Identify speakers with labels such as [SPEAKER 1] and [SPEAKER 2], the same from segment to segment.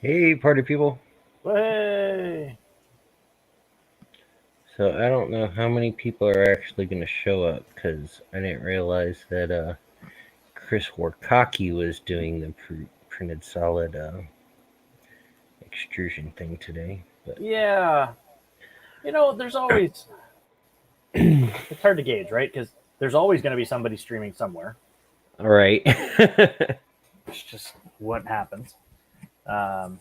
[SPEAKER 1] Hey, party people.
[SPEAKER 2] Hey!
[SPEAKER 1] So I don't know how many people are actually going to show up because I didn't realize that Chris Warkaki was doing the printed solid extrusion thing today. But
[SPEAKER 2] Yeah, there's always, it's hard to gauge, right? Because there's always going to be somebody streaming somewhere.
[SPEAKER 1] all right.
[SPEAKER 2] It's just what happens. Um,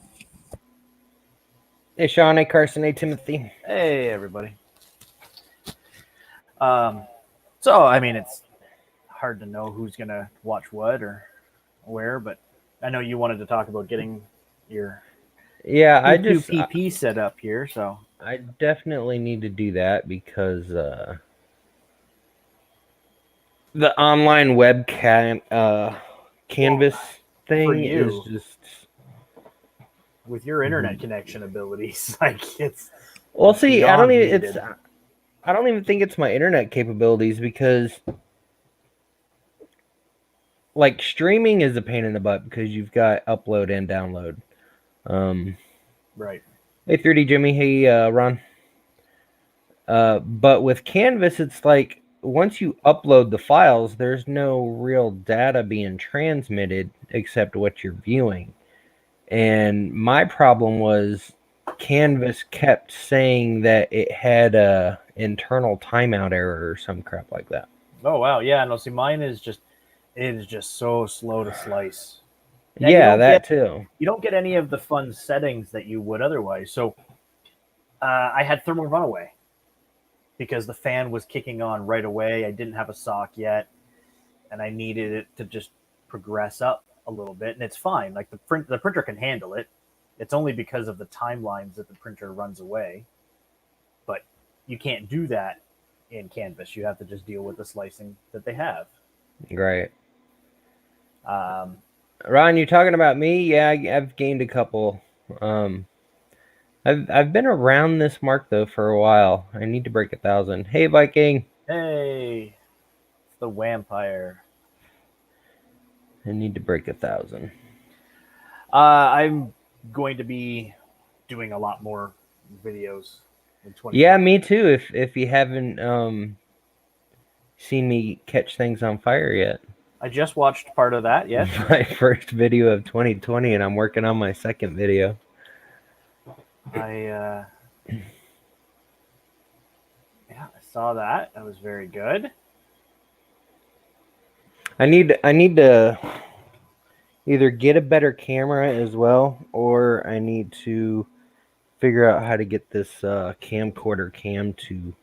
[SPEAKER 1] Hey, Sean. Hey, Carson. Hey, Timothy.
[SPEAKER 2] hey, everybody. Um, so, I mean, it's hard to know who's going to watch what or where, but I know you wanted to talk about getting your
[SPEAKER 1] Yeah,
[SPEAKER 2] P2PP set up here, so.
[SPEAKER 1] I definitely need to do that because the online webcam
[SPEAKER 2] Well,
[SPEAKER 1] canvas
[SPEAKER 2] for
[SPEAKER 1] thing is
[SPEAKER 2] you,
[SPEAKER 1] just.
[SPEAKER 2] with your internet connection abilities, like,
[SPEAKER 1] Well,
[SPEAKER 2] it's
[SPEAKER 1] see, I don't
[SPEAKER 2] beyond
[SPEAKER 1] even. It's.
[SPEAKER 2] needed.
[SPEAKER 1] I don't even think it's my internet capabilities because like streaming is a pain in the butt because you've got upload and download. Um,
[SPEAKER 2] Right.
[SPEAKER 1] hey, 3D Jimmy. Hey, Ron. But with Canvas, it's like once you upload the files, there's no real data being transmitted except what you're viewing. And my problem was Canvas kept saying that it had a internal timeout error or some crap like that.
[SPEAKER 2] Oh, wow. Yeah, no, see, mine is just it is just so slow to slice, and
[SPEAKER 1] Yeah, that too.
[SPEAKER 2] you don't get any of the fun settings that you would otherwise. So I had thermal runaway because the fan was kicking on right away. I didn't have a sock yet, and I needed it to just progress up a little bit, and it's fine. Like the printer can handle it. It's only because of the timelines that the printer runs away, but you can't do that in Canvas. You have to just deal with the slicing that they have.
[SPEAKER 1] Right.
[SPEAKER 2] Um,
[SPEAKER 1] Ron, you talking about me? Yeah, I've gained a couple. Um, I've been around this mark though for a while. I need to break 1,000. Hey, Viking.
[SPEAKER 2] hey, it's the vampire.
[SPEAKER 1] I need to break 1,000.
[SPEAKER 2] I'm going to be doing a lot more videos in
[SPEAKER 1] Yeah,
[SPEAKER 2] 2020.
[SPEAKER 1] me too. If you haven't seen me catch things on fire yet,
[SPEAKER 2] I just watched part of that. Yes,
[SPEAKER 1] my first video of 2020, and I'm working on my second video.
[SPEAKER 2] I yeah, I saw that. That was very good.
[SPEAKER 1] I need to either get a better camera as well, or I need to figure out how to get this camcorder cam to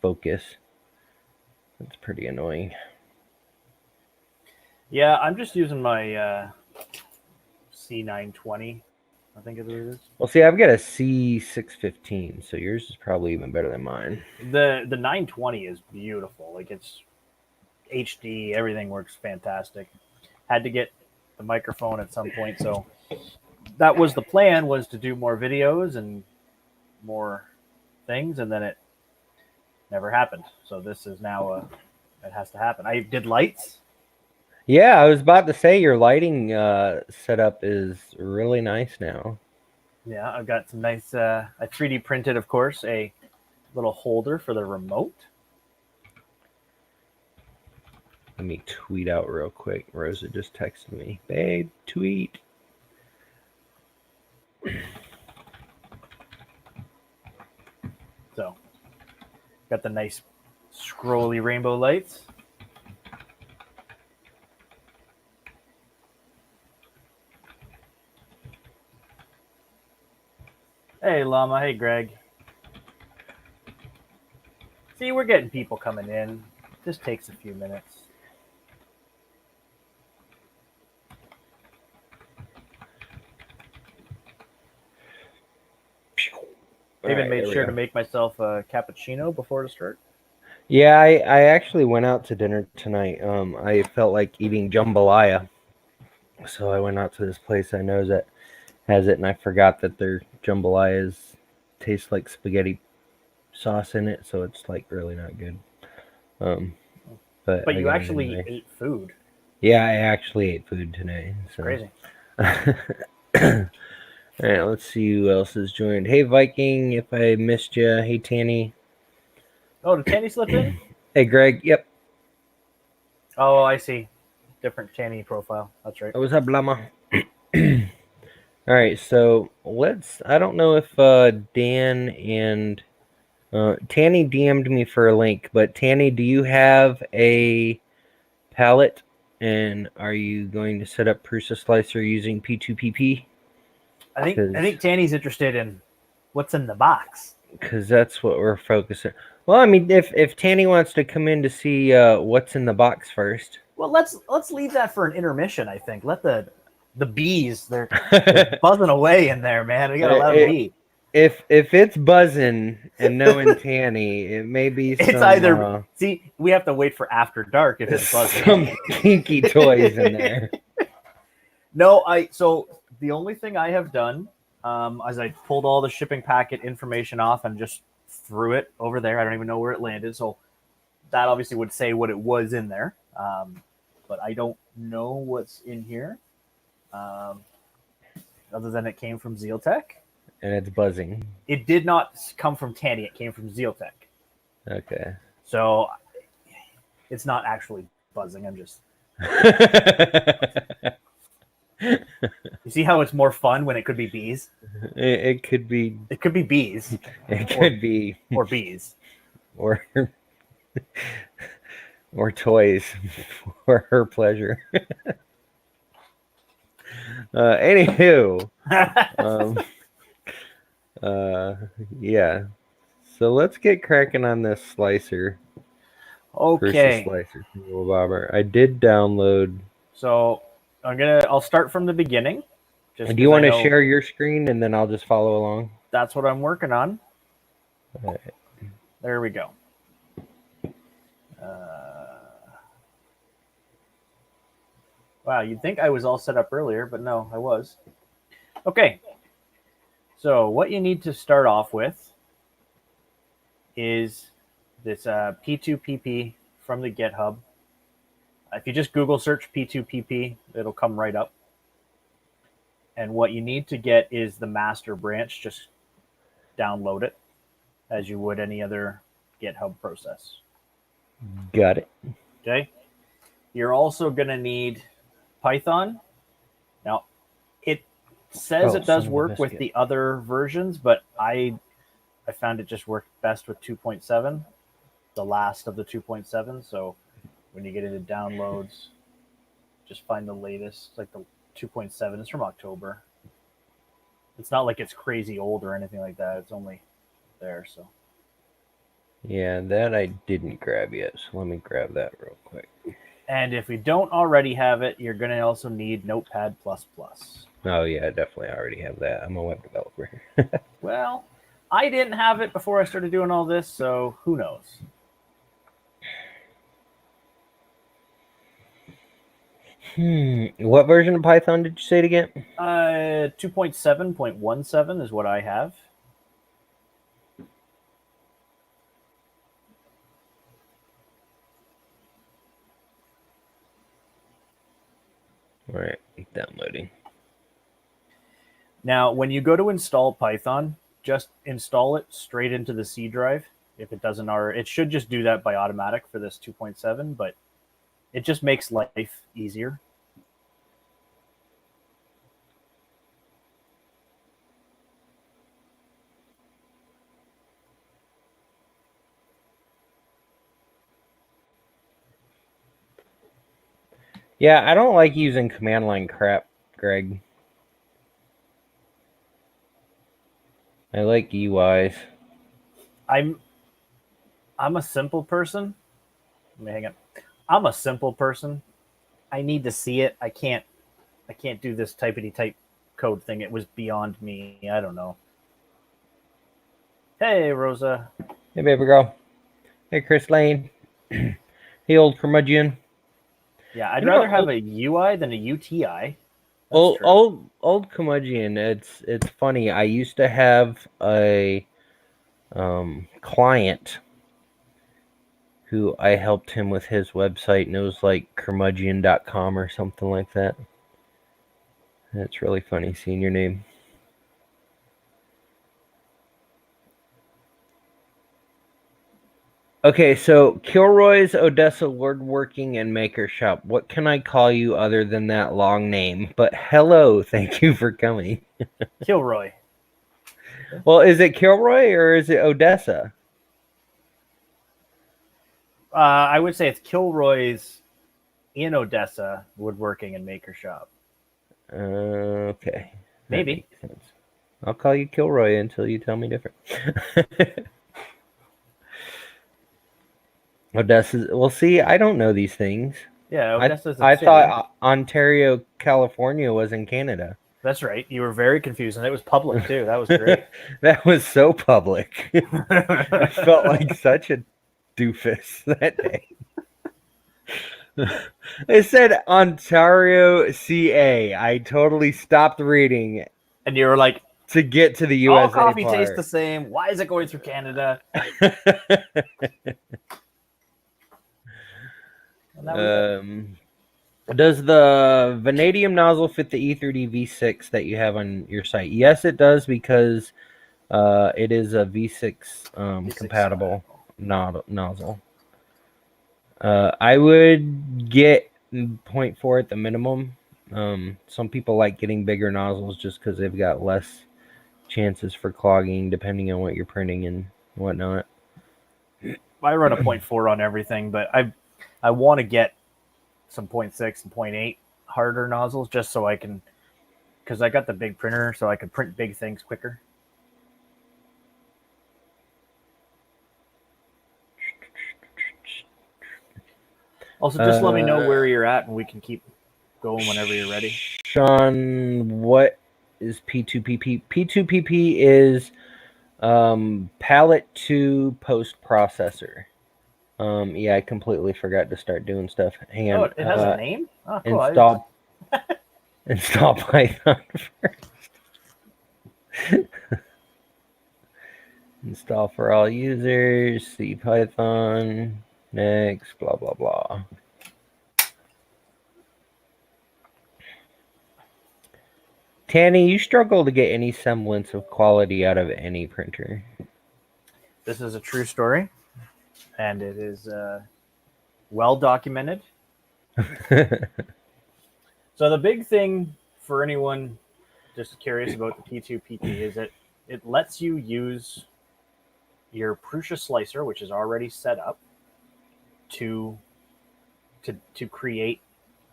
[SPEAKER 1] focus. That's pretty annoying.
[SPEAKER 2] Yeah, I'm just using my C920. I think it is.
[SPEAKER 1] Well, see, I've got a C615, so yours is probably even better than mine.
[SPEAKER 2] The 920 is beautiful. Like it's HD. Everything works fantastic. Had to get the microphone at some point, so that was the plan, was to do more videos and more things, and then it never happened. So this is now it has to happen. I did lights.
[SPEAKER 1] Yeah, I was about to say your lighting setup is really nice now.
[SPEAKER 2] Yeah, I've got some nice. I 3D printed, of course, a little holder for the remote.
[SPEAKER 1] Let me tweet out real quick. Rosa just texted me. Babe, tweet.
[SPEAKER 2] So got the nice scrolly rainbow lights. Hey, Llama. Hey, Greg. See, we're getting people coming in. Just takes a few minutes.
[SPEAKER 1] All
[SPEAKER 2] I even
[SPEAKER 1] right,
[SPEAKER 2] made
[SPEAKER 1] there we
[SPEAKER 2] sure to
[SPEAKER 1] go.
[SPEAKER 2] make myself a cappuccino before the start.
[SPEAKER 1] Yeah, I actually went out to dinner tonight. I felt like eating jambalaya, so I went out to this place I know that has it, and I forgot that their jambalayas taste like spaghetti sauce in it, so it's like really not good. Um, but
[SPEAKER 2] But
[SPEAKER 1] I
[SPEAKER 2] you
[SPEAKER 1] got it
[SPEAKER 2] actually
[SPEAKER 1] anyway.
[SPEAKER 2] ate food.
[SPEAKER 1] Yeah, I actually ate food today, so.
[SPEAKER 2] Crazy.
[SPEAKER 1] All right, let's see who else has joined. Hey, Viking, if I missed you. Hey, Tanny.
[SPEAKER 2] Oh, did Tanny slip in?
[SPEAKER 1] Hey, Greg. Yep.
[SPEAKER 2] Oh, I see. Different Tanny profile. That's right.
[SPEAKER 1] What's up, Llama? All right, so let's. I don't know if Dan and Tanny DM'd me for a link, but Tanny, do you have a palette? And are you going to set up PrusaSlicer using P2PP?
[SPEAKER 2] I think Tanny's interested in what's in the box.
[SPEAKER 1] Because that's what we're focusing. Well, I mean, if Tanny wants to come in to see what's in the box first.
[SPEAKER 2] Well, let's leave that for an intermission. I think let the bees they're buzzing away in there, man. We gotta let them be.
[SPEAKER 1] If it's buzzing and knowing Tanny, it may be some,
[SPEAKER 2] it's either see we have to wait for after dark if it's buzzing.
[SPEAKER 1] Some kinky toys in there.
[SPEAKER 2] No, so the only thing I have done as I pulled all the shipping packet information off and just threw it over there. I don't even know where it landed, so that obviously would say what it was in there. But I don't know what's in here, other than it came from Zealtech.
[SPEAKER 1] And it's buzzing.
[SPEAKER 2] It did not come from Tandy. It came from Zealtech.
[SPEAKER 1] Okay.
[SPEAKER 2] So it's not actually buzzing. I'm just... You see how it's more fun when it could be bees?
[SPEAKER 1] It could be...
[SPEAKER 2] It could be bees.
[SPEAKER 1] It could be...
[SPEAKER 2] Or bees.
[SPEAKER 1] Or toys for her pleasure. Anywho, yeah. So let's get cracking on this slicer.
[SPEAKER 2] Okay.
[SPEAKER 1] Slicer, Bobber. I did download.
[SPEAKER 2] So I'll start from the beginning.
[SPEAKER 1] And do you want to share your screen and then I'll just follow along?
[SPEAKER 2] That's what I'm working on.
[SPEAKER 1] All right.
[SPEAKER 2] There we go. Wow, you'd think I was all set up earlier, but no, I was. Okay. So what you need to start off with is this P2PP from the GitHub. If you just Google search P2PP, it'll come right up. And what you need to get is the master branch. Just download it as you would any other GitHub process.
[SPEAKER 1] Got it.
[SPEAKER 2] Okay. You're also going to need Python. Now, it says it does work with the other versions, but I found it just worked best with 2.7, the last of the 2.7. So when you get into downloads, just find the latest, like the 2.7 is from October. It's not like it's crazy old or anything like that. It's only there. So
[SPEAKER 1] yeah, that I didn't grab yet. So let me grab that real quick.
[SPEAKER 2] And if you don't already have it, you're going to also need Notepad++.
[SPEAKER 1] Oh, yeah, I definitely already have that. I'm a web developer.
[SPEAKER 2] Well, I didn't have it before I started doing all this, so who knows?
[SPEAKER 1] What version of Python did you say it again?
[SPEAKER 2] 2.7.17 is what I have.
[SPEAKER 1] All right, downloading.
[SPEAKER 2] Now, when you go to install Python, just install it straight into the C drive. If it doesn't already, it should just do that by automatic for this 2.7, but it just makes life easier.
[SPEAKER 1] Yeah, I don't like using command line crap, Greg. I like UIs.
[SPEAKER 2] I'm a simple person. Let me hang on. I'm a simple person. I need to see it. I can't do this typity type code thing. It was beyond me. I don't know. Hey, Rosa.
[SPEAKER 1] Hey, baby girl. Hey, Chris Lane. Hey, old curmudgeon.
[SPEAKER 2] Yeah, I'd rather have a UI than a UTI.
[SPEAKER 1] Old curmudgeon. It's funny. I used to have a client who I helped him with his website, and it was like curmudgeon.com or something like that. It's really funny seeing your name. Okay, so Kilroy's Odessa Woodworking and Maker Shop. What can I call you other than that long name? But hello, thank you for coming.
[SPEAKER 2] Kilroy.
[SPEAKER 1] Well, is it Kilroy or is it Odessa?
[SPEAKER 2] I would say it's Kilroy's in Odessa Woodworking and Maker Shop.
[SPEAKER 1] Okay.
[SPEAKER 2] Maybe.
[SPEAKER 1] That makes sense. I'll call you Kilroy until you tell me different. Odessa. Well, see, I don't know these things.
[SPEAKER 2] Yeah, Odessa's a
[SPEAKER 1] I
[SPEAKER 2] city.
[SPEAKER 1] thought Ontario, California was in Canada.
[SPEAKER 2] That's right. You were very confused, and it was public too. That was great.
[SPEAKER 1] That was so public. I felt like such a doofus that day. It said Ontario, CA. I totally stopped reading
[SPEAKER 2] And you were like,
[SPEAKER 1] to get to the
[SPEAKER 2] all
[SPEAKER 1] USA
[SPEAKER 2] coffee
[SPEAKER 1] part.
[SPEAKER 2] tastes the same. Why is it going through Canada? And that was it.
[SPEAKER 1] Does the vanadium nozzle fit the E3D V6 that you have on your site? Yes, it does, because it is a V6
[SPEAKER 2] V6
[SPEAKER 1] compatible nozzle. I would get 0.4 at the minimum. Some people like getting bigger nozzles just because they've got less chances for clogging, depending on what you're printing and whatnot.
[SPEAKER 2] I run a 0.4 on everything, but I want to get some 0.6 and 0.8 harder nozzles just so I can, because I got the big printer, so I can print big things quicker. Also, just let me know where you're at, and we can keep going whenever you're ready.
[SPEAKER 1] Sean, what is P2PP? P2PP is palette to post processor. Yeah, I completely forgot to start doing stuff. Hang on.
[SPEAKER 2] It has a name? Oh, cool.
[SPEAKER 1] Install Python first. Install for all users. C Python. Next. Blah blah blah. Tanny, you struggle to get any semblance of quality out of any printer.
[SPEAKER 2] This is a true story, and it is well documented. So the big thing for anyone just curious about the P2PP is that it lets you use your PrusaSlicer, which is already set up, to create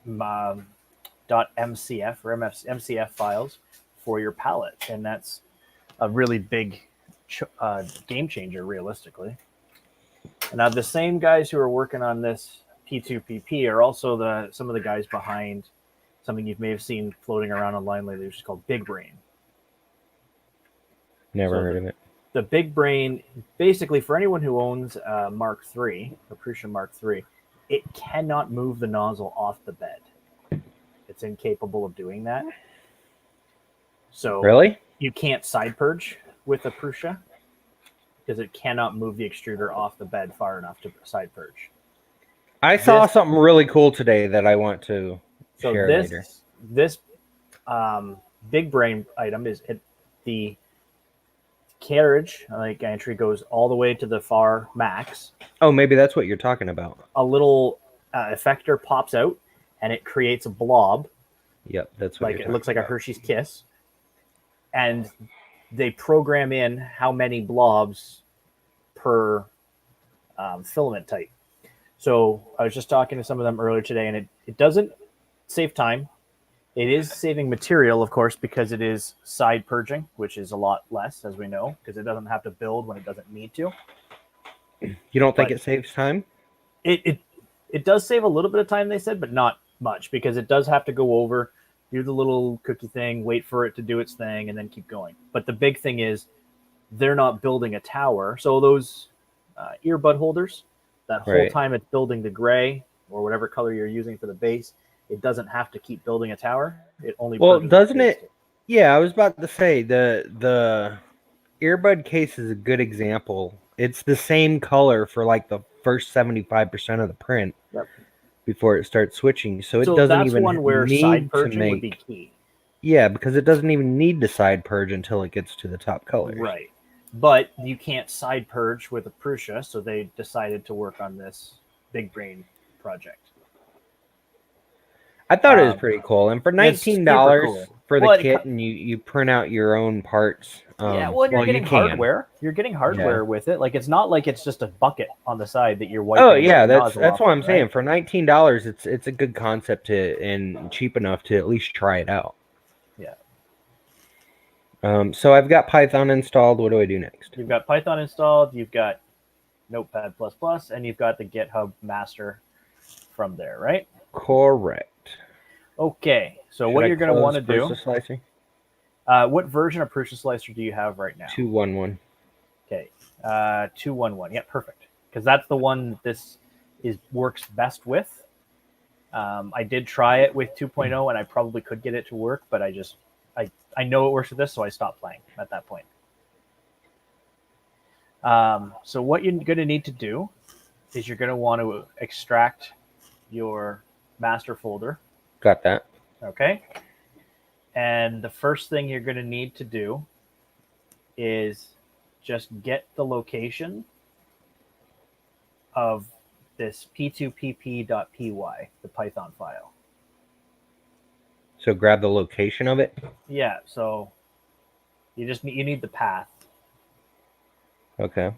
[SPEAKER 2] .mcf or MCF files for your palette, and that's a really big game changer, realistically. Now, the same guys who are working on this P2PP are also some of the guys behind something you may have seen floating around online lately, which is called Big Brain.
[SPEAKER 1] Never heard of it.
[SPEAKER 2] The Big Brain, basically, for anyone who owns Mark III, the Prusa Mark III, it cannot move the nozzle off the bed. It's incapable of doing that. So
[SPEAKER 1] really,
[SPEAKER 2] you can't side purge with a Prusa because it cannot move the extruder off the bed far enough to side purge.
[SPEAKER 1] I saw something really cool today that I want to share later.
[SPEAKER 2] This Big Brain item is the carriage entry goes all the way to the far max.
[SPEAKER 1] Oh, maybe that's what you're talking about.
[SPEAKER 2] A little effector pops out, and it creates a blob.
[SPEAKER 1] Yep, that's what
[SPEAKER 2] it looks like a Hershey's Kiss. And they program in how many blobs per filament type. So I was just talking to some of them earlier today, and it doesn't save time. It is saving material, of course, because it is side purging, which is a lot less, as we know, because it doesn't have to build when it doesn't need to.
[SPEAKER 1] You don't think it saves time?
[SPEAKER 2] It does save a little bit of time, they said, but not much, because it does have to go over, do the little cookie thing, wait for it to do its thing, and then keep going. But the big thing is they're not building a tower. So those earbud holders, that whole time it's building the gray or whatever color you're using for the base, it doesn't have to keep building a tower. It only
[SPEAKER 1] doesn't it? Yeah, I was about to say the earbud case is a good example. It's the same color for like the first 75% of the print before it starts switching. So it doesn't even
[SPEAKER 2] one where
[SPEAKER 1] need
[SPEAKER 2] side purging
[SPEAKER 1] to make.
[SPEAKER 2] Would be key.
[SPEAKER 1] Yeah, because it doesn't even need to side purge until it gets to the top colors.
[SPEAKER 2] Right. but you can't side purge with a Prusa, so they decided to work on this big brain project.
[SPEAKER 1] I thought it was pretty cool, and for
[SPEAKER 2] It's super cool.
[SPEAKER 1] for the
[SPEAKER 2] Well,
[SPEAKER 1] kit, and you print out your own parts.
[SPEAKER 2] Yeah, well, and you're
[SPEAKER 1] well,
[SPEAKER 2] getting
[SPEAKER 1] you can.
[SPEAKER 2] hardware. You're getting hardware
[SPEAKER 1] Yeah.
[SPEAKER 2] with it. Like it's not like it's just a bucket on the side that you're wiping.
[SPEAKER 1] Oh yeah,
[SPEAKER 2] the
[SPEAKER 1] that's
[SPEAKER 2] nozzle off
[SPEAKER 1] what I'm
[SPEAKER 2] of,
[SPEAKER 1] saying.
[SPEAKER 2] right?
[SPEAKER 1] For $19, it's a good concept to and cheap enough to at least try it out.
[SPEAKER 2] Yeah.
[SPEAKER 1] So I've got Python installed. What do I do next?
[SPEAKER 2] You've got Python installed. You've got Notepad++, and you've got the GitHub master from there, right?
[SPEAKER 1] Correct.
[SPEAKER 2] Okay. So what you're going to want to do?
[SPEAKER 1] PrusaSlicer?
[SPEAKER 2] What version of PrusaSlicer do you have right now?
[SPEAKER 1] 2.11.
[SPEAKER 2] Okay. 2.11. Yeah, perfect. Because that's the one this works best with. I did try it with 2.0, and I probably could get it to work, but I know it works with this, so I stopped playing at that point. So what you're going to need to do is you're going to want to extract your master folder.
[SPEAKER 1] Got that.
[SPEAKER 2] Okay. And the first thing you're going to need to do is just get the location of this P2PP.py, the Python file.
[SPEAKER 1] So grab the location of it?
[SPEAKER 2] Yeah, so you need the path.
[SPEAKER 1] Okay.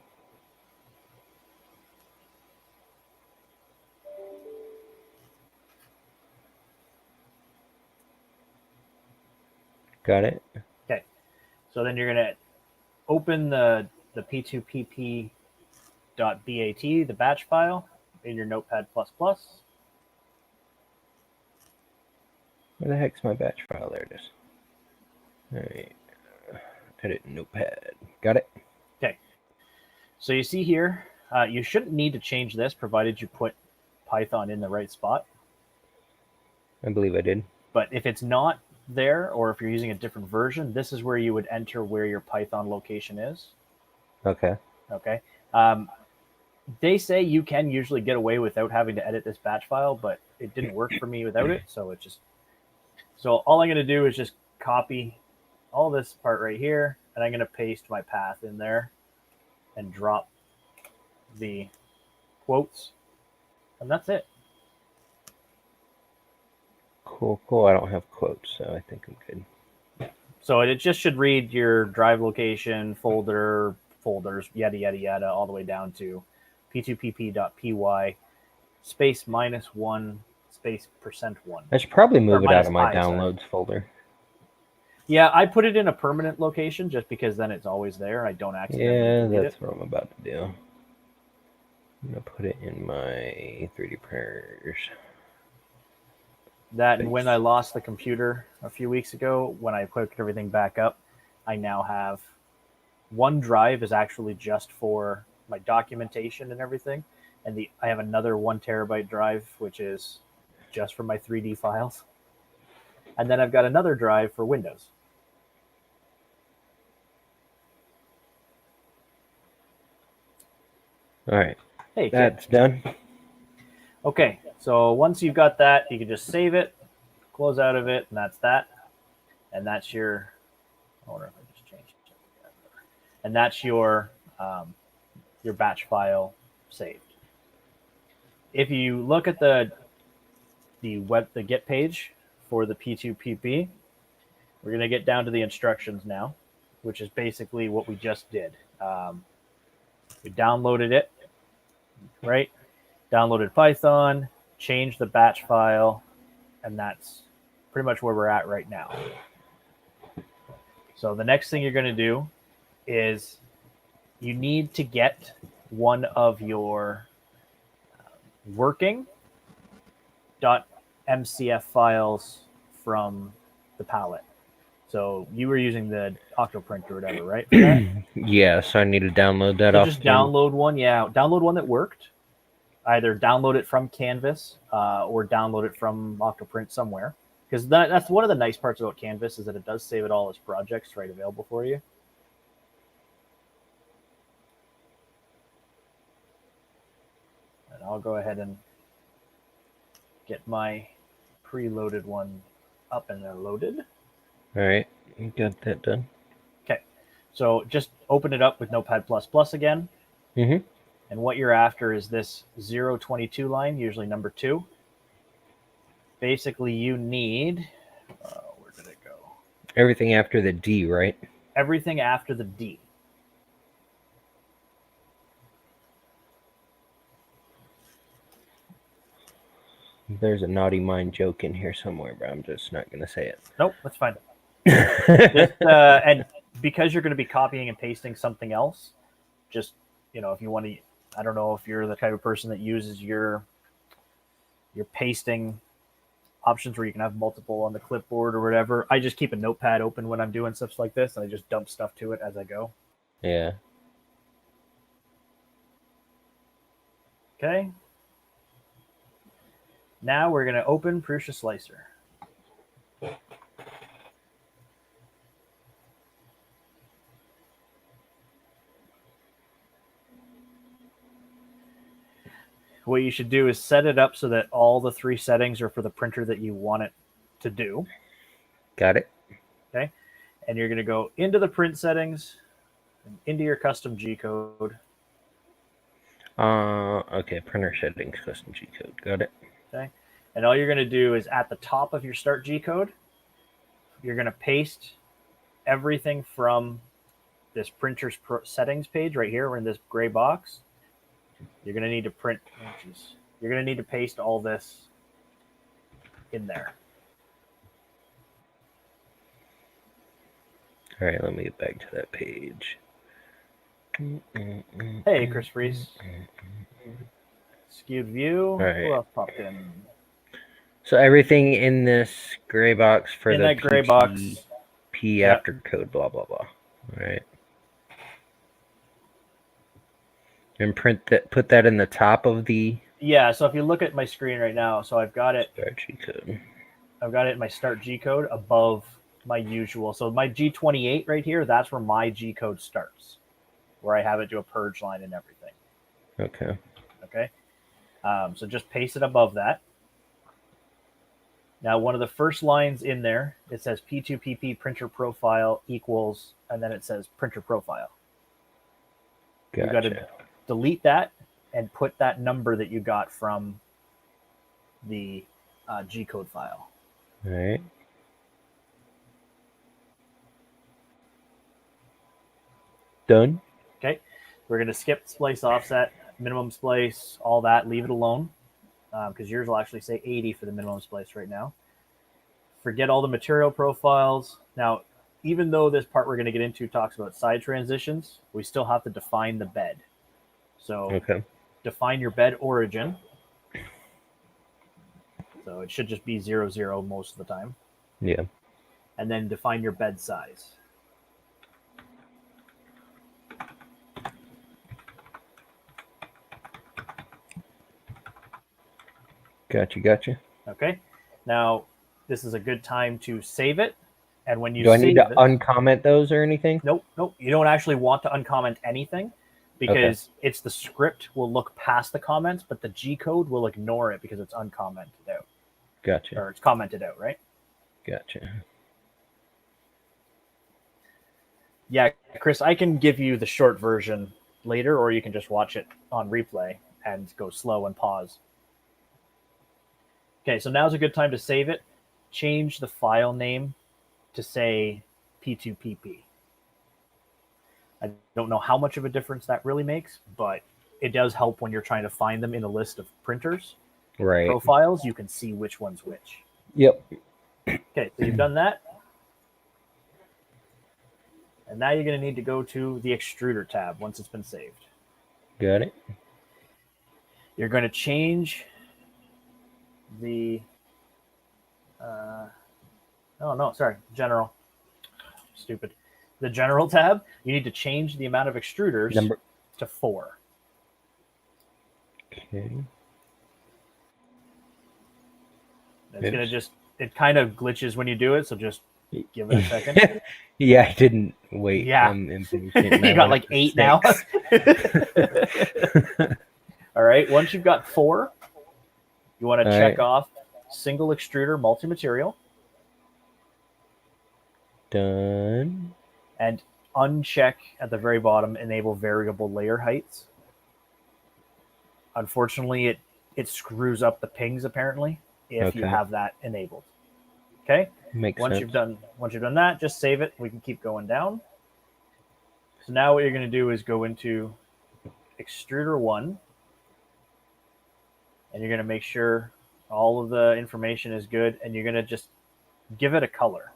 [SPEAKER 1] Got it.
[SPEAKER 2] Okay. So then you're going to open the P2PP.bat, the batch file, in your Notepad++.
[SPEAKER 1] Where the heck's my batch file? There it is. All right. Edit Notepad. Got it.
[SPEAKER 2] Okay. So you see here, you shouldn't need to change this, provided you put Python in the right spot.
[SPEAKER 1] I believe I did.
[SPEAKER 2] But if it's not there, or if you're using a different version, this is where you would enter where your Python location is.
[SPEAKER 1] Okay.
[SPEAKER 2] Okay. They say you can usually get away without having to edit this batch file, but it didn't work for me without it. So so all I'm going to do is just copy all this part right here, and I'm going to paste my path in there and drop the quotes, and that's it.
[SPEAKER 1] Cool. I don't have quotes, so I think I'm good.
[SPEAKER 2] So it just should read your drive location, folders, yada, yada, yada, all the way down to p2pp.py space -1 space %1.
[SPEAKER 1] I should probably move it out of my
[SPEAKER 2] I,
[SPEAKER 1] downloads folder.
[SPEAKER 2] Yeah, I put it in a permanent location just because then it's always there and I don't accidentally delete
[SPEAKER 1] that's
[SPEAKER 2] it.
[SPEAKER 1] what I'm about to do. I'm going to put it in my 3D printers.
[SPEAKER 2] That and when I lost the computer a few weeks ago, when I put everything back up, I now have one drive is actually just for my documentation and everything, and I have another 1 terabyte drive which is just for my 3D files, and then I've got another drive for Windows.
[SPEAKER 1] All right.
[SPEAKER 2] Hey,
[SPEAKER 1] that's done.
[SPEAKER 2] Okay, so once you've got that, you can just save it, close out of it, and that's that. And that's your, I wonder if I just changed it. And that's your batch file saved. If you look at the Git page for the P2PP, we're going to get down to the instructions now, which is basically what we just did. We downloaded it, right? Downloaded Python, changed the batch file, and that's pretty much where we're at right now. So the next thing you're going to do is you need to get one of your working .mcf files from the palette. So you were using the Octoprint or whatever, right?
[SPEAKER 1] Yeah, so I need to download that off.
[SPEAKER 2] Just download one. Yeah, download one that worked. Either download it from Canvas or download it from Octoprint somewhere. Because that's one of the nice parts about Canvas is that it does save it all as projects right available for you. And I'll go ahead and get my preloaded one up and loaded.
[SPEAKER 1] All right, you got that done.
[SPEAKER 2] Okay, So just open it up with Notepad++ again.
[SPEAKER 1] Mm-hmm.
[SPEAKER 2] And what you're after is this 022 line, usually number 2. Basically, you need, where did it go?
[SPEAKER 1] Everything after the D, right?
[SPEAKER 2] Everything after the D.
[SPEAKER 1] There's a naughty mind joke in here somewhere, but I'm just not going to say it.
[SPEAKER 2] Nope, that's fine. And because you're going to be copying and pasting something else, just, if you want to, I don't know if you're the type of person that uses your pasting options where you can have multiple on the clipboard or whatever. I just keep a notepad open when I'm doing stuff like this, and I just dump stuff to it as I go.
[SPEAKER 1] Yeah.
[SPEAKER 2] Okay. Now we're going to open PrusaSlicer. What you should do is set it up so that all the 3 settings are for the printer that you want it to do.
[SPEAKER 1] Got it.
[SPEAKER 2] Okay. And you're going to go into the print settings and into your custom G-code.
[SPEAKER 1] Okay, printer settings, custom G-code. Got it.
[SPEAKER 2] Okay. And all you're going to do is at the top of your start G-code, you're going to paste everything from this printer's settings page right here. We're in this gray box. You're going to need to print. You're going to need to paste all this in there.
[SPEAKER 1] All right, let me get back to that page.
[SPEAKER 2] Hey, Chris Freeze. Skewed view.
[SPEAKER 1] Right.
[SPEAKER 2] Who else popped in?
[SPEAKER 1] So everything in this gray box for
[SPEAKER 2] in
[SPEAKER 1] the
[SPEAKER 2] that gray box.
[SPEAKER 1] P after code, blah blah blah. All right. And put that in the top of the.
[SPEAKER 2] Yeah. So if you look at my screen right now, so I've got it.
[SPEAKER 1] Start G-code.
[SPEAKER 2] I've got it in my start G-code above my usual. So my G28 right here, that's where my G-code starts, where I have it do a purge line and everything.
[SPEAKER 1] Okay.
[SPEAKER 2] Okay. So just paste it above that. Now, one of the first lines in there, it says P2PP printer profile equals, and then it says printer profile.
[SPEAKER 1] Gotcha.
[SPEAKER 2] You got to delete that and put that number that you got from the G-code file.
[SPEAKER 1] All right. Done.
[SPEAKER 2] Okay. We're going to skip splice offset, minimum splice, all that. Leave it alone because yours will actually say 80 for the minimum splice right now. Forget all the material profiles. Now, even though this part we're going to get into talks about side transitions, we still have to define the bed. So define your bed origin. So it should just be 0, 0 most of the time.
[SPEAKER 1] Yeah.
[SPEAKER 2] And then define your bed size.
[SPEAKER 1] Gotcha.
[SPEAKER 2] Okay. Now, this is a good time to save it. And when you
[SPEAKER 1] do I need to
[SPEAKER 2] it,
[SPEAKER 1] uncomment those or anything?
[SPEAKER 2] Nope. You don't actually want to uncomment anything because it's the script will look past the comments, but the G-code will ignore it because it's uncommented out.
[SPEAKER 1] Gotcha.
[SPEAKER 2] Or it's commented out, right?
[SPEAKER 1] Gotcha.
[SPEAKER 2] Yeah, Chris, I can give you the short version later, or you can just watch it on replay and go slow and pause. Okay, so now's a good time to save it. Change the file name to say P2PP. I don't know how much of a difference that really makes, but it does help when you're trying to find them in a list of printers.
[SPEAKER 1] Right.
[SPEAKER 2] Profiles, you can see which one's which.
[SPEAKER 1] Yep.
[SPEAKER 2] Okay, so you've done that. And now you're going to need to go to the Extruder tab once it's been saved.
[SPEAKER 1] Got it.
[SPEAKER 2] You're going to change the... General. Stupid. The General tab, you need to change the amount of extruders to 4.
[SPEAKER 1] Okay.
[SPEAKER 2] It's going to just... It kind of glitches when you do it, so just give it a second.
[SPEAKER 1] Yeah, I didn't wait.
[SPEAKER 2] Yeah. You got like 8 now. All right. Once you've got 4, you want to check off single extruder multi-material.
[SPEAKER 1] Done.
[SPEAKER 2] And uncheck at the very bottom, enable variable layer heights. Unfortunately, it screws up the pings apparently if you
[SPEAKER 1] Okay.
[SPEAKER 2] have that enabled. Okay.
[SPEAKER 1] Makes
[SPEAKER 2] Once
[SPEAKER 1] sense.
[SPEAKER 2] you've done that, just save it. We can keep going down. So now what you're going to do is go into Extruder 1, and you're going to make sure all of the information is good, and you're going to just give it a color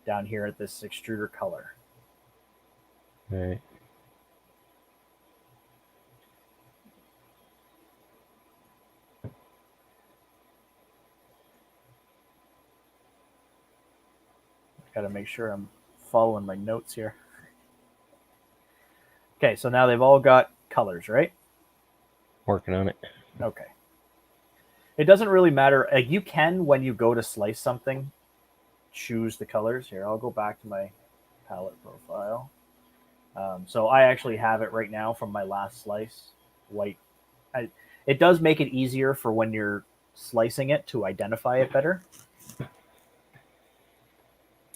[SPEAKER 2] down here at this extruder color.
[SPEAKER 1] All right.
[SPEAKER 2] Got to make sure I'm following my notes here. Okay, so now they've all got colors, right?
[SPEAKER 1] Working on it.
[SPEAKER 2] Okay. It doesn't really matter. You can, when you go to slice something, choose the colors. Here, I'll go back to my palette profile. So I actually have it right now from my last slice, white. It does make it easier for when you're slicing it to identify it better.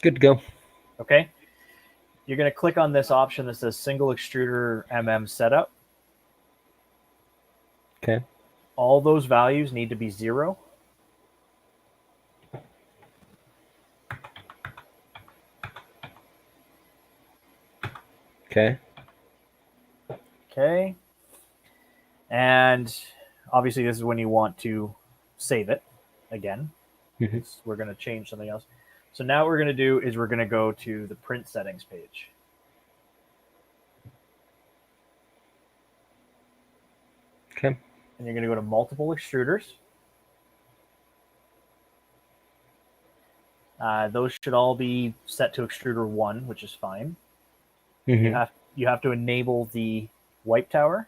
[SPEAKER 1] Good to go.
[SPEAKER 2] Okay. You're going to click on this option that says single extruder setup.
[SPEAKER 1] Okay.
[SPEAKER 2] All those values need to be 0.
[SPEAKER 1] Okay.
[SPEAKER 2] Okay. And obviously this is when you want to save it again.
[SPEAKER 1] Mm-hmm.
[SPEAKER 2] We're going to change something else. So now what we're going to do is we're going to go to the print settings page.
[SPEAKER 1] Okay.
[SPEAKER 2] And you're going to go to multiple extruders. Those should all be set to extruder 1, which is fine.
[SPEAKER 1] Mm-hmm.
[SPEAKER 2] You have to enable the wipe tower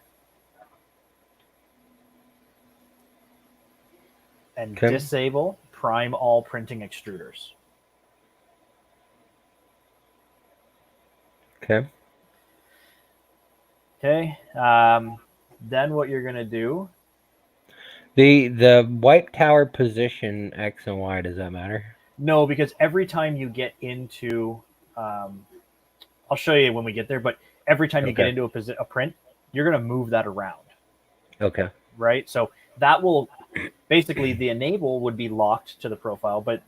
[SPEAKER 2] and disable prime all printing extruders.
[SPEAKER 1] Okay.
[SPEAKER 2] Okay. Then what you're going to do.
[SPEAKER 1] The wipe tower position X and Y, does that matter?
[SPEAKER 2] No, because every time you get into, I'll show you when we get there, but every time you get into a print, you're going to move that around.
[SPEAKER 1] Okay.
[SPEAKER 2] Right? So that will, basically the enable would be locked to the profile, but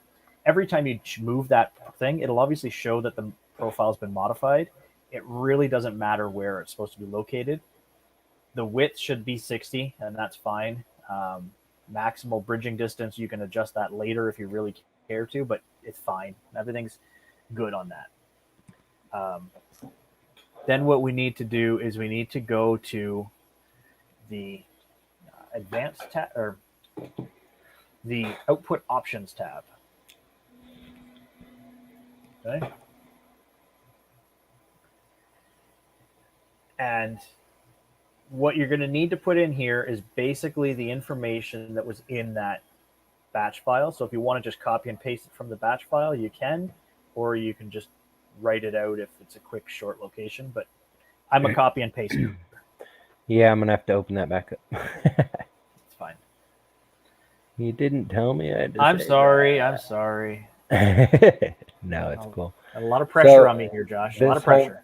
[SPEAKER 2] every time you move that thing, it'll obviously show that the profile's been modified. It really doesn't matter where it's supposed to be located. The width should be 60, and that's fine. Maximal bridging distance, you can adjust that later if you really care to, but it's fine. Everything's good on that. Then what we need to do is we need to go to the advanced tab, or the output options tab. Okay. And what you're going to need to put in here is basically the information that was in that batch file. So if you want to just copy and paste it from the batch file, you can, or you can just write it out if it's a quick, short location. But I'm a copy and paste.
[SPEAKER 1] Yeah, I'm going to have to open that back up.
[SPEAKER 2] It's fine.
[SPEAKER 1] You didn't tell me.
[SPEAKER 2] I'm sorry. I'm sorry.
[SPEAKER 1] No, it's cool.
[SPEAKER 2] A lot of pressure on me here, Josh. A lot of pressure.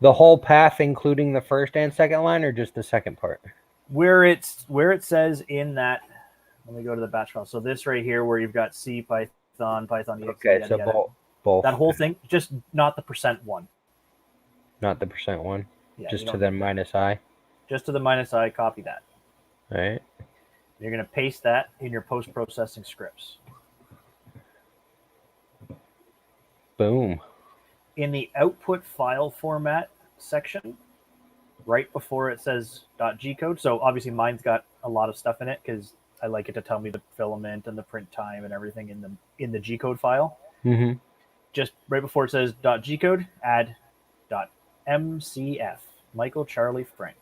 [SPEAKER 1] The whole path, including the first and second line, or just the second part?
[SPEAKER 2] Where it says in that, let me go to the batch file. So this right here, where you've got C, Python, Python exe.
[SPEAKER 1] Okay, so both.
[SPEAKER 2] That whole thing, just not the %1.
[SPEAKER 1] Not the %1.
[SPEAKER 2] Yeah,
[SPEAKER 1] just to the -I.
[SPEAKER 2] Just to the -I. Copy that.
[SPEAKER 1] All right.
[SPEAKER 2] You're going to paste that in your post-processing scripts.
[SPEAKER 1] Boom.
[SPEAKER 2] In the output file format section, right before it says .g-code. So obviously mine's got a lot of stuff in it because I like it to tell me the filament and the print time and everything in the G-code file.
[SPEAKER 1] Mm-hmm.
[SPEAKER 2] Just right before it says .g-code, add .mcf, Michael Charlie Frank.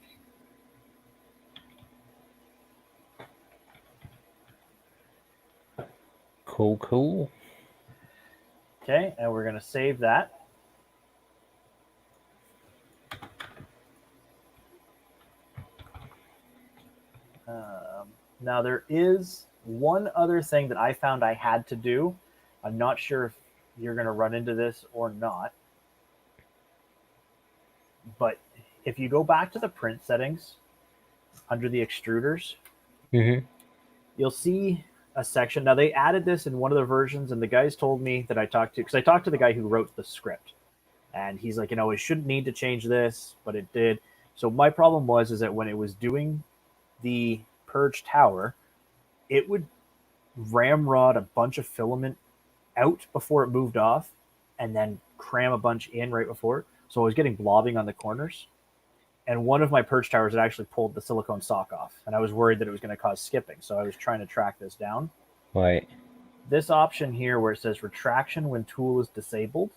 [SPEAKER 1] Cool.
[SPEAKER 2] Okay, and we're going to save that. Now there is one other thing that I found I had to do. I'm not sure if you're going to run into this or not. But if you go back to the print settings under the extruders,
[SPEAKER 1] Mm-hmm.
[SPEAKER 2] you'll see a section. Now they added this in one of the versions, and the guys told me that I talked to, because I talked to the guy who wrote the script, and he's like, it shouldn't need to change this, but it did. So my problem is that when it was doing the Purge tower, it would ramrod a bunch of filament out before it moved off, and then cram a bunch in right before. So I was getting blobbing on the corners. And one of my Purge towers had actually pulled the silicone sock off, and I was worried that it was going to cause skipping. So I was trying to track this down.
[SPEAKER 1] Right.
[SPEAKER 2] This option here where it says retraction when tool is disabled,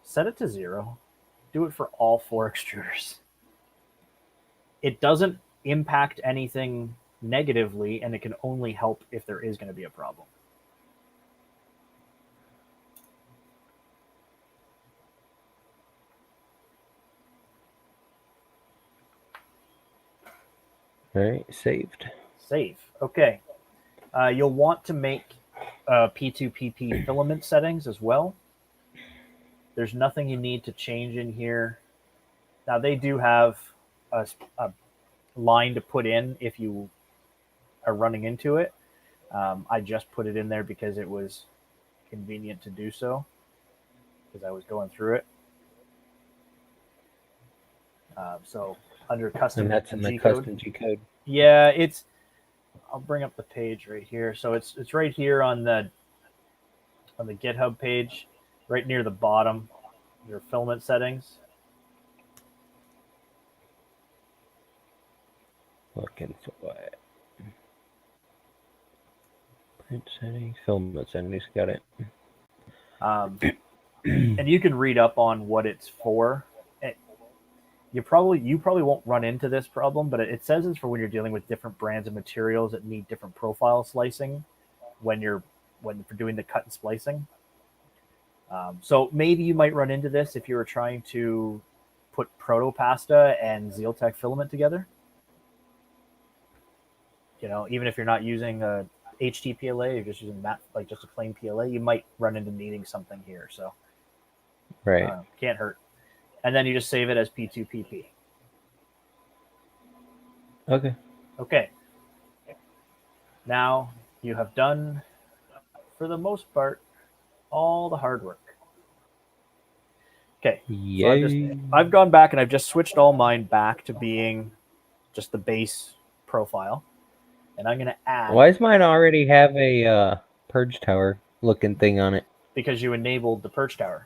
[SPEAKER 2] set it to 0. Do it for all 4 extruders. It doesn't impact anything negatively, and it can only help if there is going to be a problem.
[SPEAKER 1] All right, saved.
[SPEAKER 2] Save. Okay. You'll want to make P2PP filament settings as well. There's nothing you need to change in here. Now, they do have a line to put in if you are running into it. I just put it in there because it was convenient to do so, because I was going through it. So under custom,
[SPEAKER 1] And that's in the
[SPEAKER 2] G-code.
[SPEAKER 1] custom G-code.
[SPEAKER 2] Yeah, I'll bring up the page right here. So it's right here on the GitHub page, right near the bottom, your filament settings.
[SPEAKER 1] Looking for it. Print settings, filament settings, got it.
[SPEAKER 2] And you can read up on what it's for. You probably won't run into this problem, but it says it's for when you're dealing with different brands of materials that need different profile slicing when you're doing the cut and splicing. So maybe you might run into this if you were trying to put protopasta and Zealtech filament together. Even if you're not using a HT-PLA, you're just using just a plain PLA, you might run into needing something here. So
[SPEAKER 1] right,
[SPEAKER 2] can't hurt. And then you just save it as P2PP.
[SPEAKER 1] Okay.
[SPEAKER 2] Okay. Now you have done, for the most part, all the hard work. Okay.
[SPEAKER 1] Yay.
[SPEAKER 2] So I've gone back and I've just switched all mine back to being just the base profile. And I'm going to add...
[SPEAKER 1] Why does mine already have a Purge tower looking thing on it?
[SPEAKER 2] Because you enabled the Purge tower.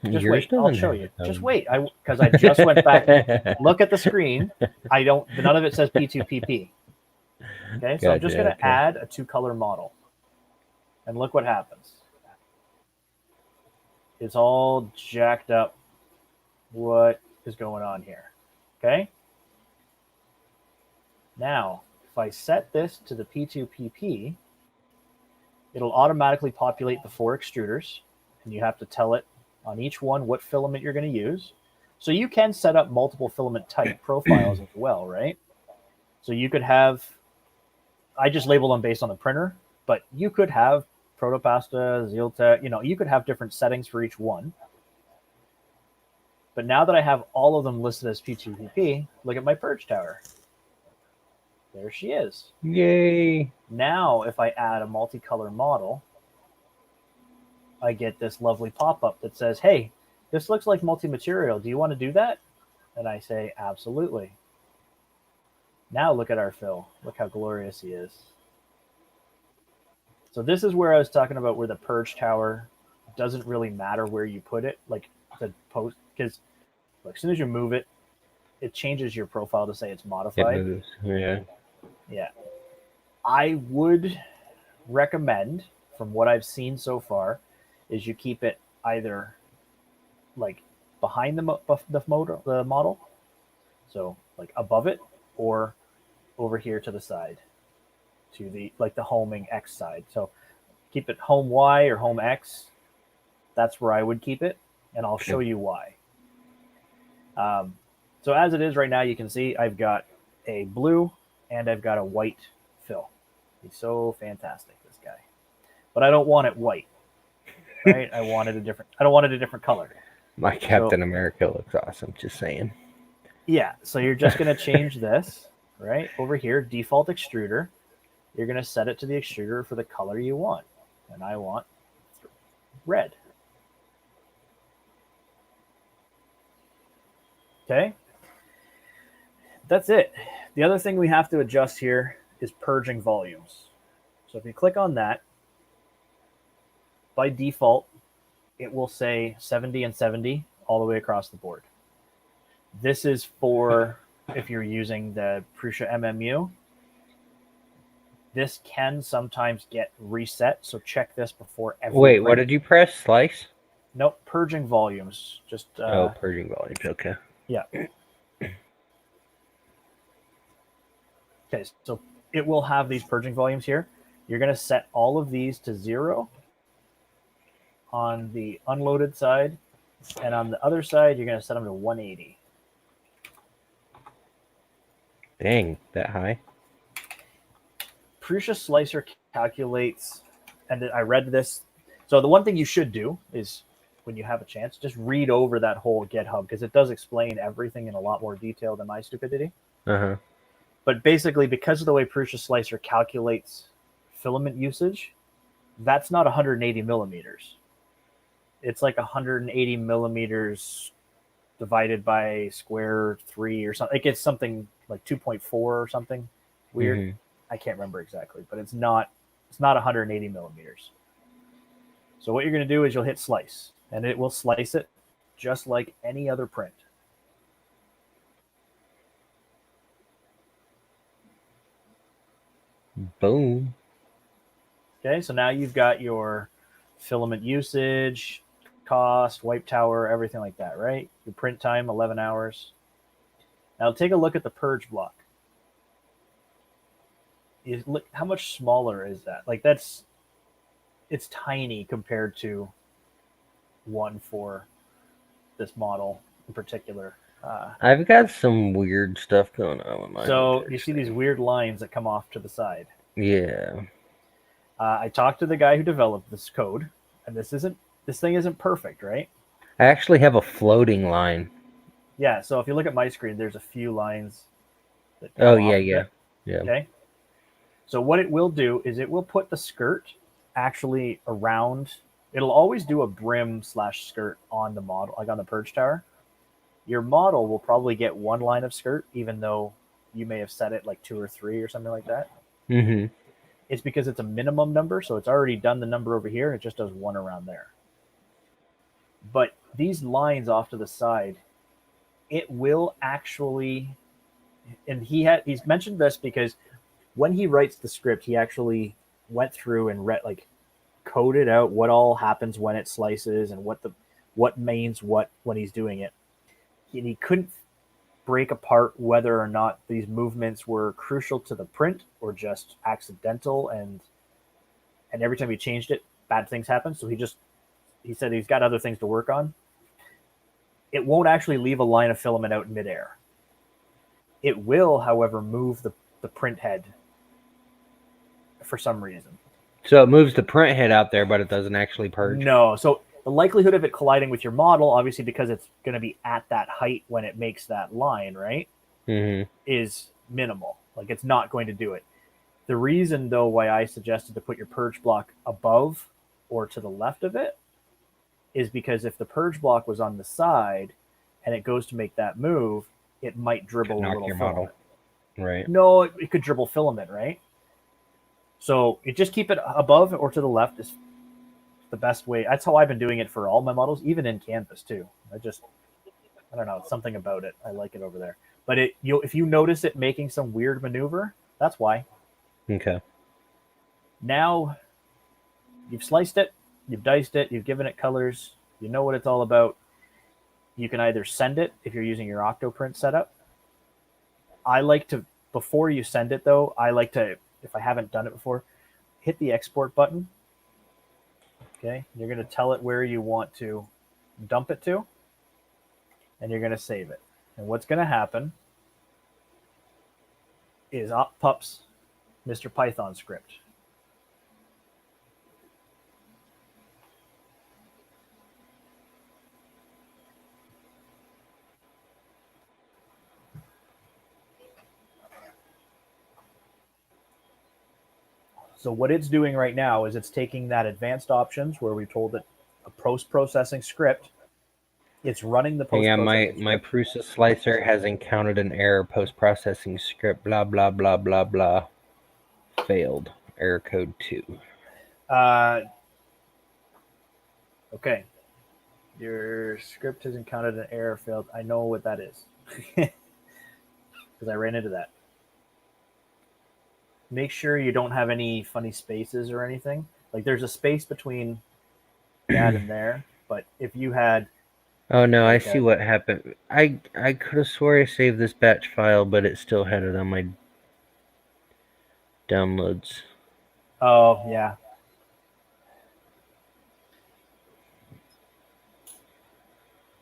[SPEAKER 2] Just
[SPEAKER 1] Yours
[SPEAKER 2] wait, I'll
[SPEAKER 1] doesn't
[SPEAKER 2] show
[SPEAKER 1] have
[SPEAKER 2] you.
[SPEAKER 1] it,
[SPEAKER 2] Just wait, because I just went back. Look at the screen. None of it says P2PP. Okay, so I'm just going to add a 2-color model. And look what happens. It's all jacked up. What is going on here? Okay. Now, if I set this to the P2PP, it'll automatically populate the 4 extruders, and you have to tell it on each one what filament you're going to use. So you can set up multiple filament type profiles as well, right? So you could have, I just label them based on the printer, but you could have protopasta, Zealtech, you could have different settings for each one. But now that I have all of them listed as P2PP, look at my Purge tower. There she is.
[SPEAKER 1] Yay.
[SPEAKER 2] Now, if I add a multicolor model, I get this lovely pop-up that says, hey, this looks like multi-material. Do you want to do that? And I say, absolutely. Now look at our fill. Look how glorious he is. So this is where I was talking about where the Purge tower doesn't really matter where you put it, like the post, because as soon as you move it, it changes your profile to say it's modified.
[SPEAKER 1] It moves. Yeah.
[SPEAKER 2] Yeah. I would recommend, from what I've seen so far, is you keep it either like behind the model, so like above it, or over here to the side, to the the homing X side. So keep it home Y or home X. That's where I would keep it, and I'll show you why. So as it is right now, you can see I've got a blue and I've got a white fill. He's so fantastic, this guy. But I don't want it white. Right? I don't want it a different color.
[SPEAKER 1] My Captain America looks awesome. Just saying.
[SPEAKER 2] Yeah, so you're just going to change this, right? Over here, default extruder. You're going to set it to the extruder for the color you want. And I want red. Okay. That's it. The other thing we have to adjust here is purging volumes. So if you click on that, by default, it will say 70 and 70 all the way across the board. This is for if you're using the Prusa MMU. This can sometimes get reset, so check this before every
[SPEAKER 1] Wait,
[SPEAKER 2] print.
[SPEAKER 1] what did you press? Slice?
[SPEAKER 2] Nope, purging volumes. Just
[SPEAKER 1] purging volumes. Okay.
[SPEAKER 2] Yeah. Okay, so it will have these purging volumes here. You're going to set all of these to 0 on the unloaded side, and on the other side, you're going to set them to 180.
[SPEAKER 1] Dang, that high?
[SPEAKER 2] PrusaSlicer calculates, and I read this. So the one thing you should do is, when you have a chance, just read over that whole GitHub, because it does explain everything in a lot more detail than my stupidity.
[SPEAKER 1] Uh-huh.
[SPEAKER 2] But basically, because of the way PrusaSlicer calculates filament usage, that's not 180 millimeters. It's like 180 millimeters divided by square 3 or something. It gets something like 2.4 or something weird. Mm-hmm. I can't remember exactly, but it's not 180 millimeters. So what you're going to do is you'll hit slice, and it will slice it just like any other print.
[SPEAKER 1] Boom.
[SPEAKER 2] Okay, so now you've got your filament usage, cost, wipe tower, everything like that, right? Your print time, 11 hours. Now take a look at the purge block. Look how much smaller is that? Like it's tiny compared to one for this model in particular.
[SPEAKER 1] I've got some weird stuff going on with my.
[SPEAKER 2] So you see these weird lines that come off to the side.
[SPEAKER 1] Yeah.
[SPEAKER 2] I talked to the guy who developed this code, and this thing isn't perfect, right?
[SPEAKER 1] I actually have a floating line.
[SPEAKER 2] Yeah. So if you look at my screen, there's a few lines.
[SPEAKER 1] That come off yeah.
[SPEAKER 2] Okay. So what it will do is it will put the skirt actually around. It'll always do a brim / skirt on the model, like on the purge tower. Your model will probably get one line of skirt, even though you may have set it like 2 or 3 or something like that.
[SPEAKER 1] Mm-hmm.
[SPEAKER 2] It's because it's a minimum number, so it's already done the number over here. It just does one around there. But these lines off to the side, it will actually, and he's mentioned this because when he writes the script, he actually went through and coded out what all happens when it slices and what means what when he's doing it. And he couldn't break apart whether or not these movements were crucial to the print or just accidental, and every time he changed it, bad things happen. So he said he's got other things to work on. It won't actually leave a line of filament out in midair. It will, however, move the print head for some reason.
[SPEAKER 1] So it moves the print head out there, but it doesn't actually purge?
[SPEAKER 2] No. So the likelihood of it colliding with your model, obviously because it's going to be at that height when it makes that line, right, is minimal. Like it's not going to do it. The reason, though, why I suggested to put your purge block above or to the left of it is because if the purge block was on the side and it goes to make that move, it might dribble a little filament. Model.
[SPEAKER 1] Right.
[SPEAKER 2] No, it could dribble filament, right? So you just keep it above or to the left is the best way. That's how I've been doing it for all my models, even in Canvas too. I don't know, something about it. I like it over there. But if you notice it making some weird maneuver, that's why.
[SPEAKER 1] Okay.
[SPEAKER 2] Now you've sliced it, you've diced it, you've given it colors, you know what it's all about. You can either send it if you're using your Octoprint setup. I like to, before you send it though, if I haven't done it before, hit the export button. Okay, you're going to tell it where you want to dump it to, and you're going to save it. And what's going to happen is up pops Mr. Python script. So what it's doing right now is it's taking that advanced options where we told it a post-processing script. It's running the post-processing
[SPEAKER 1] my
[SPEAKER 2] script.
[SPEAKER 1] PrusaSlicer has encountered an error. Post-processing script. Blah blah blah blah blah. Failed. Error code 2.
[SPEAKER 2] Okay. Your script has encountered an error failed. I know what that is. Because I ran into that. Make sure you don't have any funny spaces or anything. Like there's a space between that and there, but if you had
[SPEAKER 1] Oh no, I
[SPEAKER 2] like
[SPEAKER 1] see what happened. I could have swore I saved this batch file, but it still had it on my downloads.
[SPEAKER 2] Oh yeah.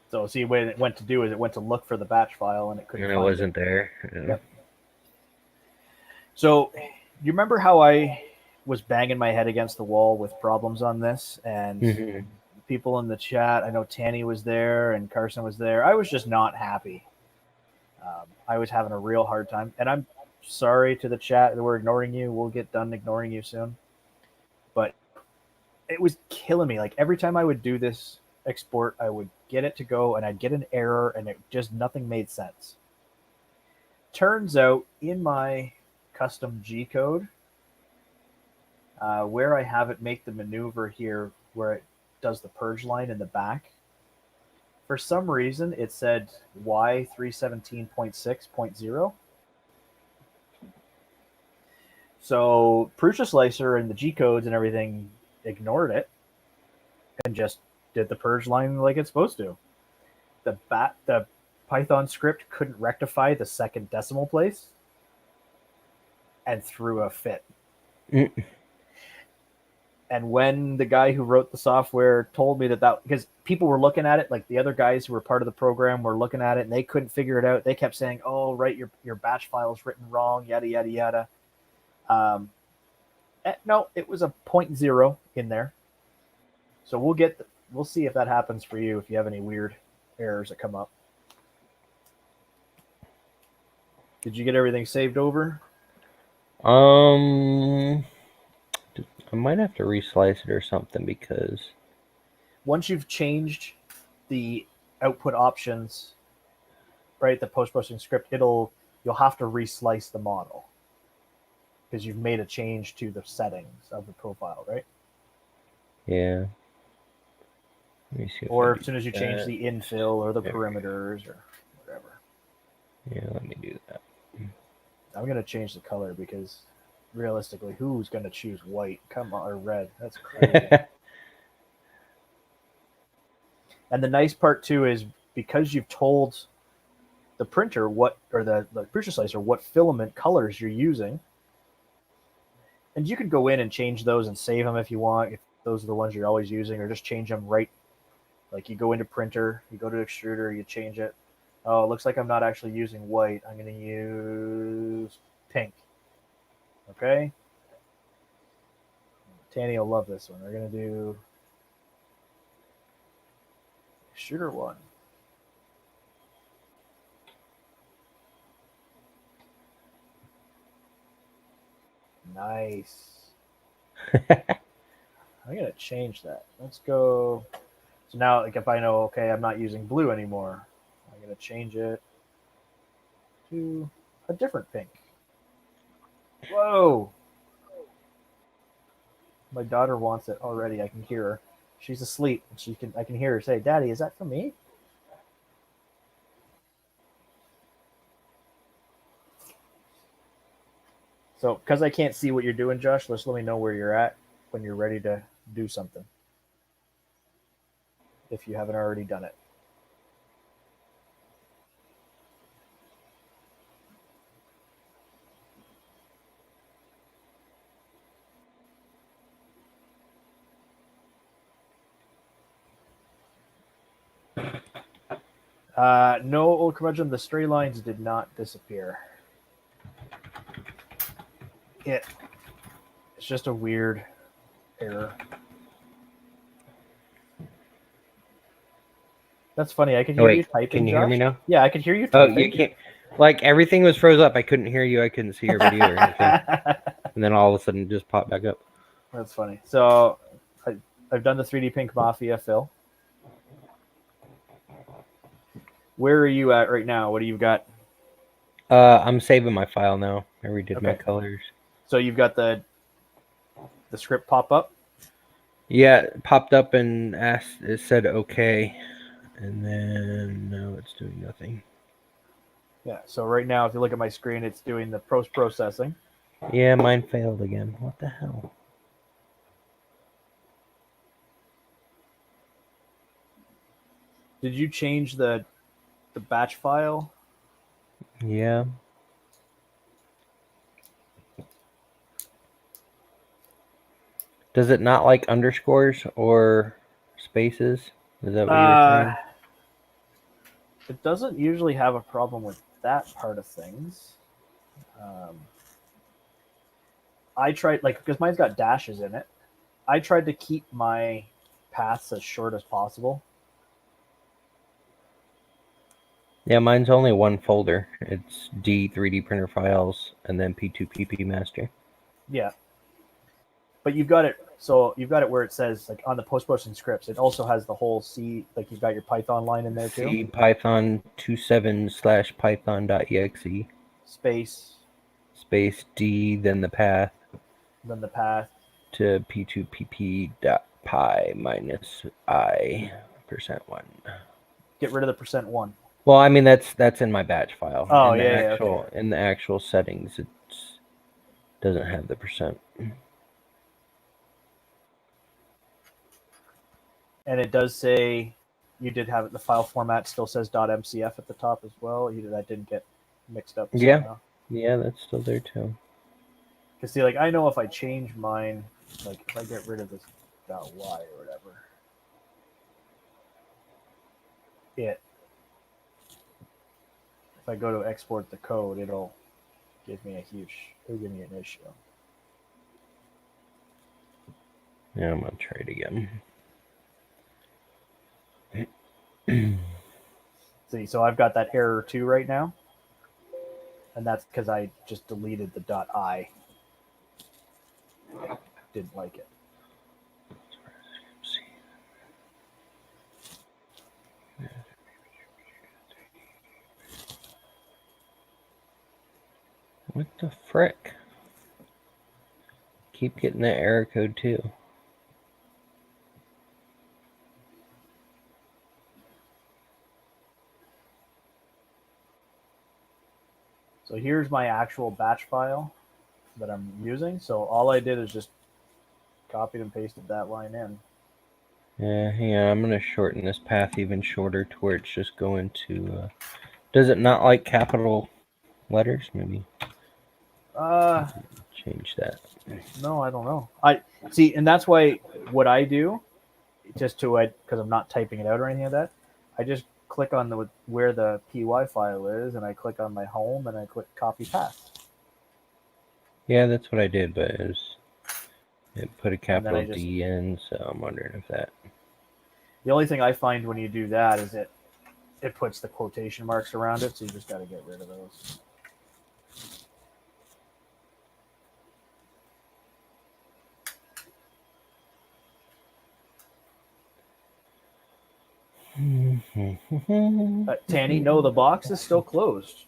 [SPEAKER 2] So see what it went to do is it went to look for the batch file and it couldn't
[SPEAKER 1] And it
[SPEAKER 2] find
[SPEAKER 1] wasn't there.
[SPEAKER 2] Yep. So you remember how I was banging my head against the wall with problems on this, and people in the chat, I know Tanny was there and Carson was there. I was just not happy. I was having a real hard time, and I'm sorry to the chat that we're ignoring you. We'll get done ignoring you soon. But it was killing me. Like every time I would do this export, I would get it to go and I'd get an error and it just nothing made sense. Turns out in my custom G-code, where I have it make the maneuver here where it does the purge line in the back, for some reason it said Y317.6.0. So PrusaSlicer and the G-codes and everything ignored it and just did the purge line like it's supposed to. The Python script couldn't rectify the second decimal place and threw a fit. And when the guy who wrote the software told me that because people were looking at it, like the other guys who were part of the program were looking at it and they couldn't figure it out. They kept saying, "Oh, right, your batch file is written wrong, yada yada yada." No, it was a 0.0 in there. So we'll see if that happens for you if you have any weird errors that come up. Did you get everything saved over?
[SPEAKER 1] I might have to reslice it or something because
[SPEAKER 2] once you've changed the output options, right, the post-processing script, you'll have to reslice the model because you've made a change to the settings of the profile, right?
[SPEAKER 1] Yeah. Let me see.
[SPEAKER 2] Or as soon as you change the infill or the perimeters or whatever.
[SPEAKER 1] Yeah, let me do that.
[SPEAKER 2] I'm gonna change the color because realistically, who's gonna choose white? Come on, or red? That's crazy. And the nice part too is because you've told the printer the PrusaSlicer what filament colors you're using, and you can go in and change those and save them if you want. If those are the ones you're always using, or just change them right. Like you go into printer, you go to extruder, you change it. Oh, it looks like I'm not actually using white. I'm going to use pink. Okay. Tanny will love this one. We're going to do extruder 1. Nice. I'm going to change that. Let's go. So now, like if I know, okay, I'm not using blue anymore, I'm going to change it to a different pink. Whoa. My daughter wants it already. I can hear her. She's asleep. I can hear her say, "Daddy, is that for me?" So, because I can't see what you're doing, Josh, just let me know where you're at when you're ready to do something. If you haven't already done it. No, old curmudgeon, the stray lines did not disappear. It's just a weird error. That's funny. I can hear you typing.
[SPEAKER 1] Can you
[SPEAKER 2] Josh.
[SPEAKER 1] hear me now?
[SPEAKER 2] Yeah, I can hear you typing.
[SPEAKER 1] Oh, you can't. Like everything was froze up. I couldn't hear you. I couldn't see your video or anything. and then all of a sudden it just popped back up.
[SPEAKER 2] That's funny. So I've done the 3D Pink Mafia fill. Where are you at right now? What do you got?
[SPEAKER 1] I'm saving my file now. I redid my
[SPEAKER 2] Okay.
[SPEAKER 1] colors.
[SPEAKER 2] So you've got the script pop up?
[SPEAKER 1] Yeah, it popped up and asked. It said okay, and then no, it's doing nothing.
[SPEAKER 2] Yeah. So right now, if you look at my screen, it's doing the processing.
[SPEAKER 1] Yeah, mine failed again. What the hell?
[SPEAKER 2] Did you change the batch file?
[SPEAKER 1] Yeah. Does it not like underscores or spaces? Is that what you were saying?
[SPEAKER 2] It doesn't usually have a problem with that part of things. I tried, like, because mine's got dashes in it. I tried to keep my paths as short as possible.
[SPEAKER 1] Yeah, mine's only one folder. It's D 3D printer files and then P2PP master.
[SPEAKER 2] Yeah. But you've got it, so you've got it where it says, like, on the post-processing scripts, it also has the whole C, like, you've got your Python line in there too.
[SPEAKER 1] C Python 27/python.exe
[SPEAKER 2] Space,
[SPEAKER 1] space D, then the path
[SPEAKER 2] then the path.
[SPEAKER 1] to P2PP.py minus I %1.
[SPEAKER 2] Get rid of the %1.
[SPEAKER 1] Well, I mean that's in my batch file.
[SPEAKER 2] Oh,
[SPEAKER 1] in the
[SPEAKER 2] yeah,
[SPEAKER 1] actual
[SPEAKER 2] okay.
[SPEAKER 1] in the actual settings, it doesn't have the %.
[SPEAKER 2] And it does say you did have it. The file format still says .mcf at the top as well. That didn't get mixed up.
[SPEAKER 1] Yeah,
[SPEAKER 2] somehow.
[SPEAKER 1] yeah, that's still there too.
[SPEAKER 2] Because see, like, I know if I change mine, like if I get rid of this .y or whatever, if I go to export the code, it'll give me an issue.
[SPEAKER 1] Yeah, I'm gonna try it again.
[SPEAKER 2] See, so I've got that error too right now, and that's because I just deleted the .i. Didn't like it.
[SPEAKER 1] What the frick? Keep getting that error code too.
[SPEAKER 2] So here's my actual batch file that I'm using. So all I did is just copied and pasted that line in.
[SPEAKER 1] Yeah, hang on. I'm gonna shorten this path even shorter to where it's just going to. Does it not like capital letters? Maybe. Change that.
[SPEAKER 2] No, I don't know. I see, and that's why what I do, just to because I'm not typing it out or anything like that, I just click on where the py file is, and I click on my home, and I click copy path.
[SPEAKER 1] Yeah, that's what I did, but it put a capital
[SPEAKER 2] just,
[SPEAKER 1] D in, so I'm wondering if that.
[SPEAKER 2] The only thing I find when you do that is it puts the quotation marks around it, so you just got to get rid of those. Tanny, no, the box is still closed.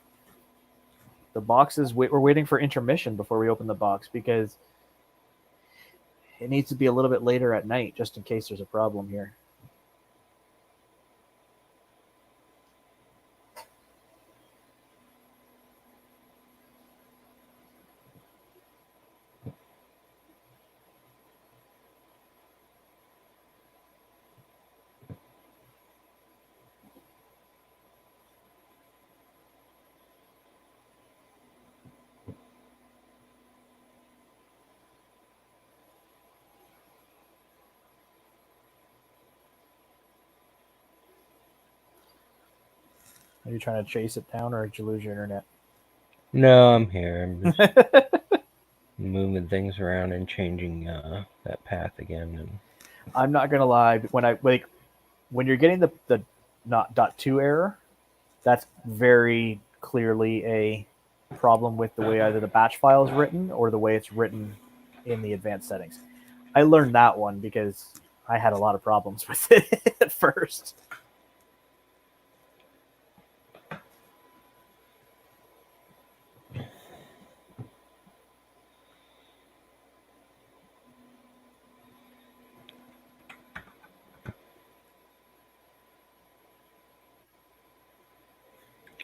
[SPEAKER 2] The box is, we're waiting for intermission before we open the box because it needs to be a little bit later at night just in case there's a problem here. Are you trying to chase it down, or did you lose your internet?
[SPEAKER 1] No, I'm here. I'm just moving things around and changing that path again. And
[SPEAKER 2] I'm not gonna lie. When you're getting the not .2 error, that's very clearly a problem with the way either the batch file is written or the way it's written in the advanced settings. I learned that one because I had a lot of problems with it at first.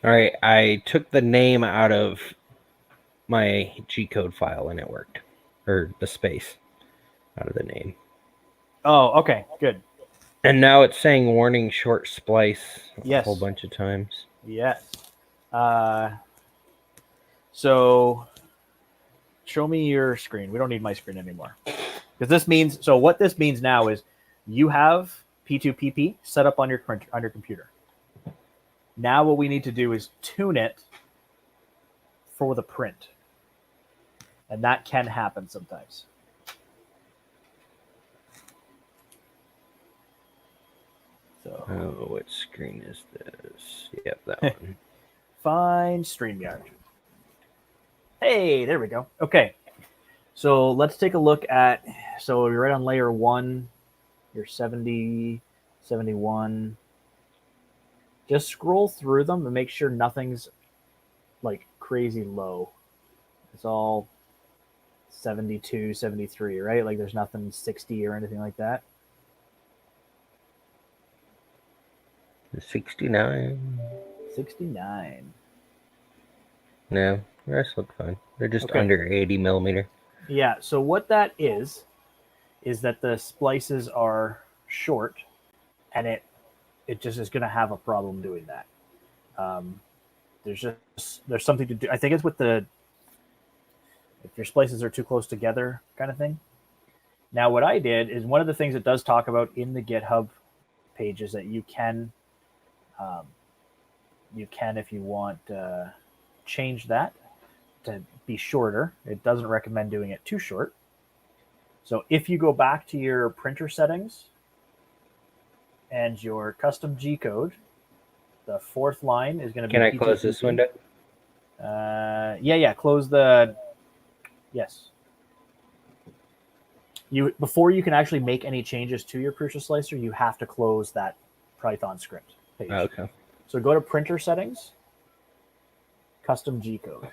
[SPEAKER 1] All right, I took the name out of my G-code file and it worked, or the space out of the name.
[SPEAKER 2] Oh, okay, good.
[SPEAKER 1] And now it's saying warning short splice a
[SPEAKER 2] Yes.
[SPEAKER 1] whole bunch of times.
[SPEAKER 2] Yes. So show me your screen. We don't need my screen anymore. Because this means, so what this means now is you have P2PP set up on your printer, on your computer. Now what we need to do is tune it for the print. And that can happen sometimes. So,
[SPEAKER 1] oh, what screen is this? Yep, that one.
[SPEAKER 2] Find StreamYard. Hey, there we go. Okay. So let's take a look at, so you're right on layer 1, you're 70, 71. Just scroll through them and make sure nothing's like crazy low. It's all 72, 73, right? Like there's nothing 60 or anything like that.
[SPEAKER 1] 69.
[SPEAKER 2] 69.
[SPEAKER 1] No, the rest look fine. They're just
[SPEAKER 2] Okay.
[SPEAKER 1] under 80 millimeter.
[SPEAKER 2] Yeah, so what that is that the splices are short, and it just is going to have a problem doing that. There's something to do. I think it's with the, if your splices are too close together kind of thing. Now, what I did is one of the things it does talk about in the GitHub page is that you can, if you want, change that to be shorter. It doesn't recommend doing it too short. So if you go back to your printer settings and your custom G-code, the fourth line is going to be.
[SPEAKER 1] Can I close this window?
[SPEAKER 2] Yeah. Close the. Yes. Before you can actually make any changes to your PrusaSlicer, you have to close that Python script page.
[SPEAKER 1] Oh, okay.
[SPEAKER 2] So go to printer settings, custom G-code.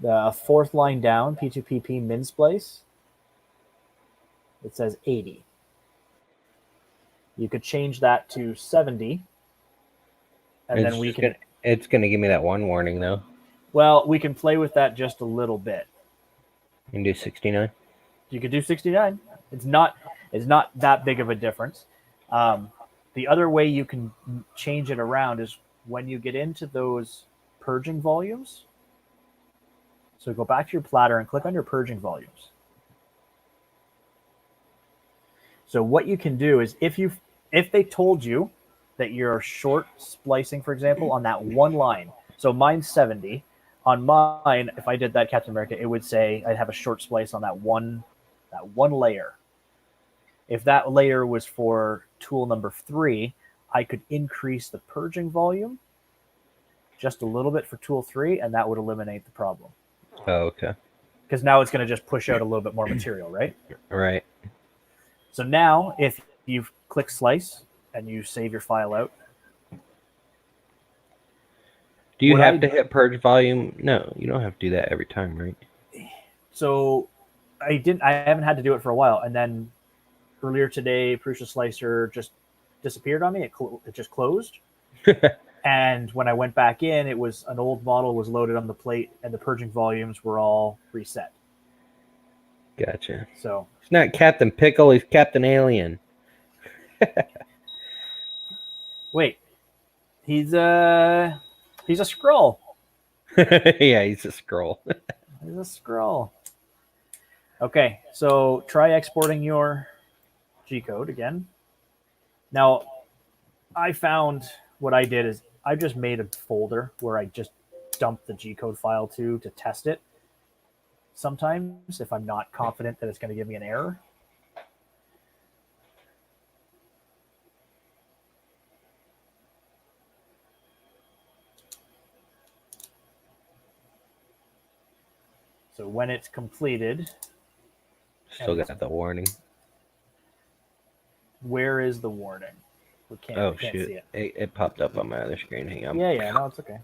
[SPEAKER 2] The fourth line down, P2PP min splice, it says 80. You could change that to 70, and then we can.
[SPEAKER 1] It's going to give me that one warning though.
[SPEAKER 2] Well, we can play with that just a little bit.
[SPEAKER 1] You can do 69.
[SPEAKER 2] You could do 69. It's not that big of a difference. The other way you can change it around is when you get into those purging volumes. So go back to your platter and click on your purging volumes. So what you can do is if they told you that you're short splicing, for example, on that one line. So mine's 70. On mine, if I did that Captain America, it would say I'd have a short splice on that one layer. If that layer was for tool number 3, I could increase the purging volume just a little bit for tool 3, and that would eliminate the problem.
[SPEAKER 1] Oh, okay.
[SPEAKER 2] Because now it's going to just push out a little bit more material, right?
[SPEAKER 1] Right.
[SPEAKER 2] So now, if you click slice and you save your file out.
[SPEAKER 1] Do you have to hit purge volume? No, you don't have to do that every time, right?
[SPEAKER 2] So I haven't had to do it for a while. And then earlier today, PrusaSlicer just disappeared on me. It just closed. And when I went back in, it was an old model was loaded on the plate and the purging volumes were all reset.
[SPEAKER 1] Gotcha.
[SPEAKER 2] So
[SPEAKER 1] it's not Captain Pickle, he's Captain Alien.
[SPEAKER 2] Wait. He's a scroll.
[SPEAKER 1] Yeah, he's a scroll.
[SPEAKER 2] He's a scroll. Okay, so try exporting your G-code again. Now, I found what I did is I just made a folder where I just dumped the G-code file to test it. Sometimes, if I'm not confident that it's going to give me an error. So when it's completed,
[SPEAKER 1] Still got the warning.
[SPEAKER 2] Where is the warning? We can't
[SPEAKER 1] shoot.
[SPEAKER 2] see it.
[SPEAKER 1] It popped up on my other screen. Hang on.
[SPEAKER 2] Yeah, no, it's okay.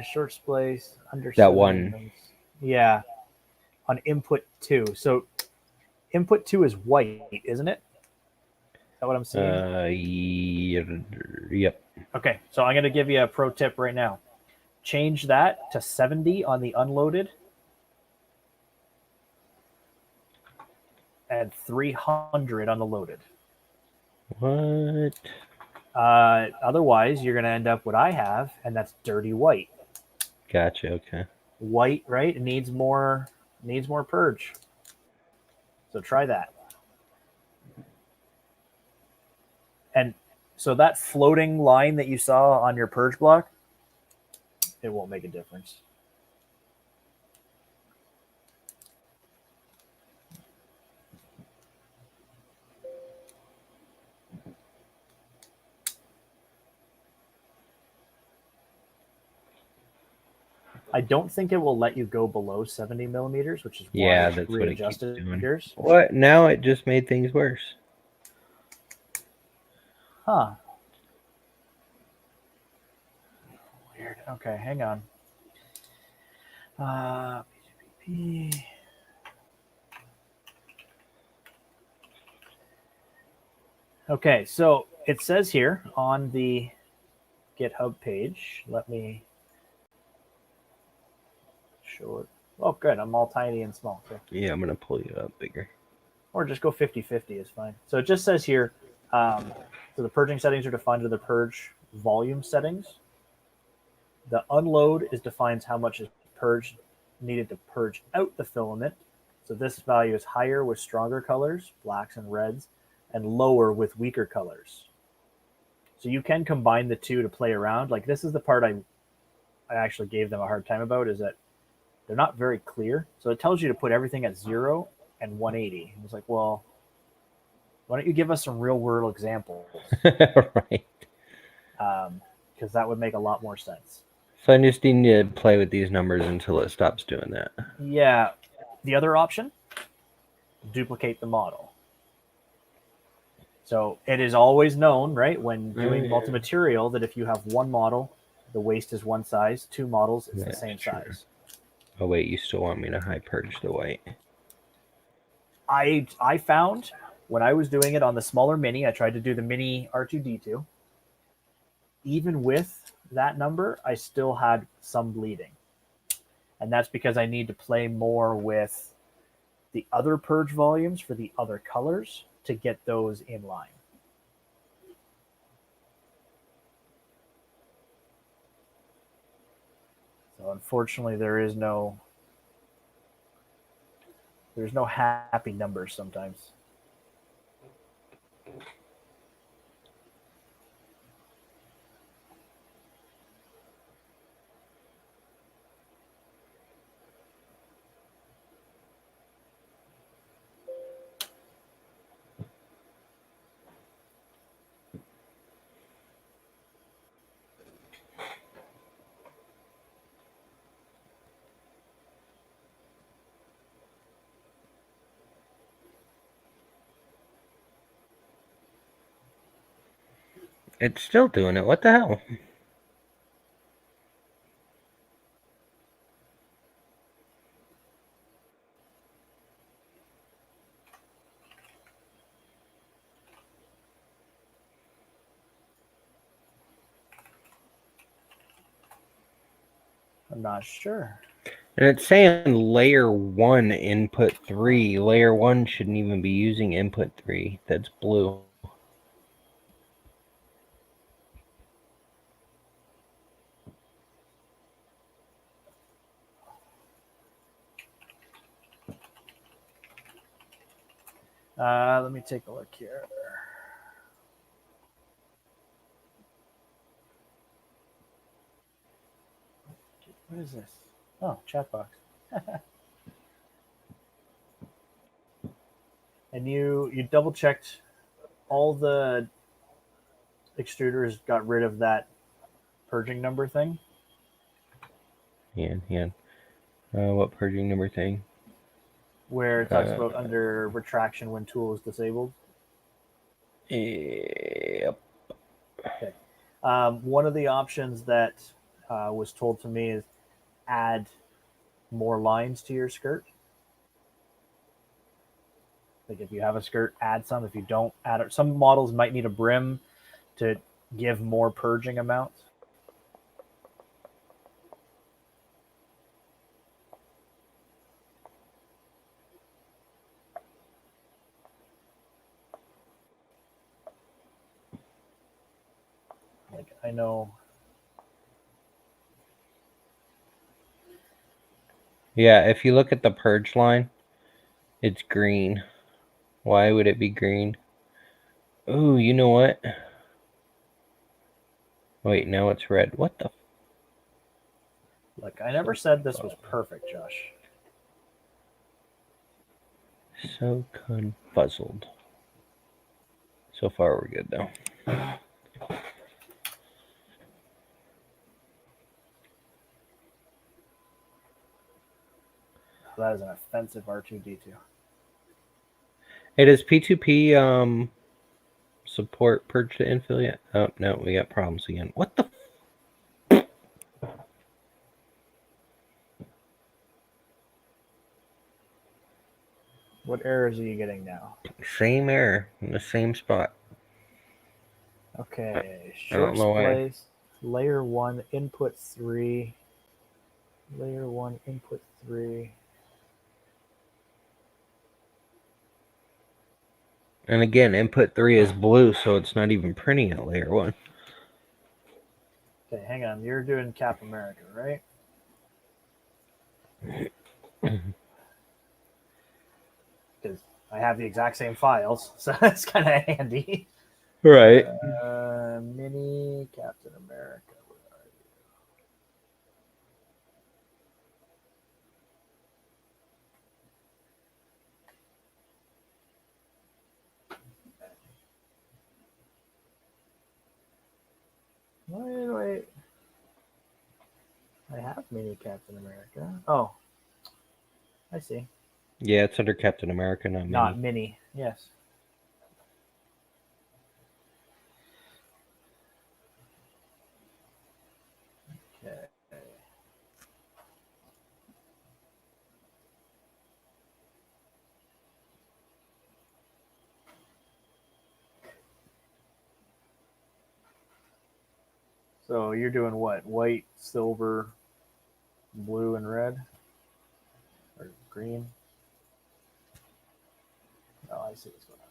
[SPEAKER 2] Short splice, under
[SPEAKER 1] That one.
[SPEAKER 2] Yeah, on input 2. So input 2 is white, isn't it? Is that what I'm seeing?
[SPEAKER 1] Yep.
[SPEAKER 2] Okay, so I'm going to give you a pro tip right now. Change that to 70 on the unloaded and 300 on the loaded.
[SPEAKER 1] What?
[SPEAKER 2] Otherwise, you're going to end up what I have, and that's dirty white.
[SPEAKER 1] Gotcha. Okay.
[SPEAKER 2] White, right? It needs more purge. So try that. And so that floating line that you saw on your purge block, it won't make a difference. I don't think it will let you go below 70 millimeters, which is why
[SPEAKER 1] that's what it keeps doing.
[SPEAKER 2] yours.
[SPEAKER 1] What? Now it just made things worse.
[SPEAKER 2] Huh. Weird. Okay, hang on. P2PP. Okay, so it says here on the GitHub page, let me show it. Oh, good. I'm all tiny and small. So.
[SPEAKER 1] Yeah, I'm going to pull you up bigger.
[SPEAKER 2] Or just go 50-50 is fine. So it just says here, so the purging settings are defined to the purge volume settings. The unload defines how much is purged, needed to purge out the filament. So this value is higher with stronger colors, blacks and reds, and lower with weaker colors. So you can combine the two to play around. Like this is the part I actually gave them a hard time about, is that they're not very clear. So it tells you to put everything at 0 and 180. It was like, well, why don't you give us some real world examples?
[SPEAKER 1] Right.
[SPEAKER 2] Because that would make a lot more sense.
[SPEAKER 1] So I just need to play with these numbers until it stops doing that.
[SPEAKER 2] Yeah. The other option, duplicate the model. So it is always known, right, when doing multi-material, that if you have one model, the waste is one size. Two models, it's the same size.
[SPEAKER 1] Oh wait, you still want me to high purge the white?
[SPEAKER 2] I found when I was doing it on the smaller Mini, I tried to do the Mini R2D2. Even with that number, I still had some bleeding. And that's because I need to play more with the other purge volumes for the other colors to get those in line. So unfortunately, there's no happy numbers sometimes.
[SPEAKER 1] It's still doing it. What the hell?
[SPEAKER 2] I'm not sure.
[SPEAKER 1] And it's saying layer 1 input 3. Layer 1 shouldn't even be using input 3. That's blue.
[SPEAKER 2] Let me take a look here. What is this? Oh, chat box. And you double checked all the extruders got rid of that purging number thing?
[SPEAKER 1] Hang on. What purging number thing?
[SPEAKER 2] Where it talks about under retraction when tool is disabled.
[SPEAKER 1] Yep.
[SPEAKER 2] Okay. One of the options that was told to me is add more lines to your skirt. Like if you have a skirt, add some. If you don't, add it. Some models might need a brim to give more purging amount. Like I know.
[SPEAKER 1] Yeah, if you look at the purge line, it's green. Why would it be green? Ooh, you know what? Wait, now it's red. What the?
[SPEAKER 2] Look, I never said this was perfect, Josh.
[SPEAKER 1] So confuzzled. So far, we're good though.
[SPEAKER 2] That is an offensive R2D2.
[SPEAKER 1] Hey, does P2P support purge to infill yet? Oh no, we got problems again. What the?
[SPEAKER 2] What errors are you getting now?
[SPEAKER 1] Same error in the same spot.
[SPEAKER 2] Okay,
[SPEAKER 1] I don't
[SPEAKER 2] short
[SPEAKER 1] know why.
[SPEAKER 2] splice, layer 1, input 3, layer 1, input 3.
[SPEAKER 1] And again, input 3 is blue, so it's not even printing at layer 1.
[SPEAKER 2] Okay, hang on. You're doing Cap America, right? Because I have the exact same files, so that's kind of handy.
[SPEAKER 1] Right.
[SPEAKER 2] Mini Captain America. Where are you? Wait. I have Mini Captain America. Oh, I see.
[SPEAKER 1] Yeah, it's under Captain America, not Mini.
[SPEAKER 2] Not Mini. Yes. Okay. So you're doing what? White, silver, blue, and red? Or green? Oh, I see what's going on.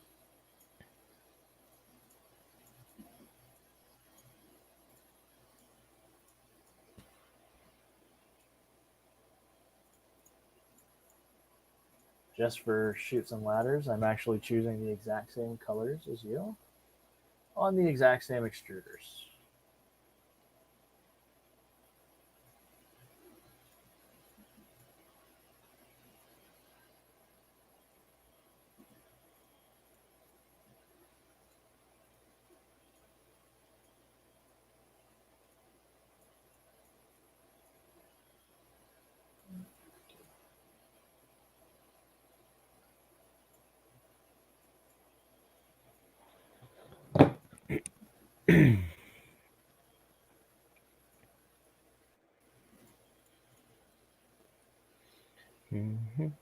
[SPEAKER 2] Just for chutes and ladders, I'm actually choosing the exact same colors as you on the exact same extruders.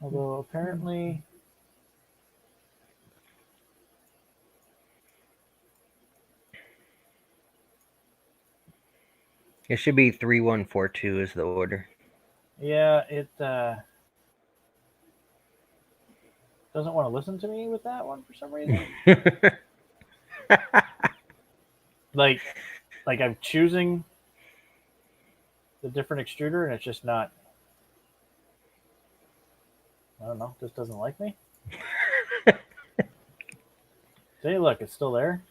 [SPEAKER 2] Although apparently
[SPEAKER 1] It should be 3142 is the order.
[SPEAKER 2] yeah, it doesn't want to listen to me with that one for some reason. like I'm choosing the different extruder and it's just not. I don't know. Just doesn't like me. See, look, it's still there.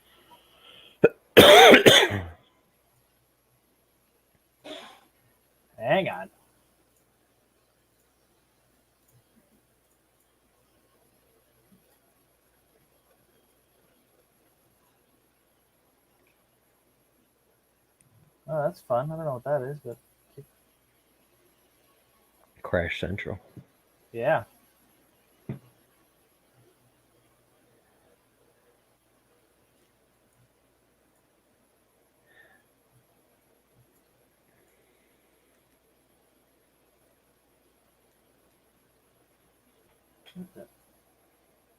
[SPEAKER 2] Hang on. Oh, that's fun. I don't know what that is, but
[SPEAKER 1] Crash Central.
[SPEAKER 2] Yeah.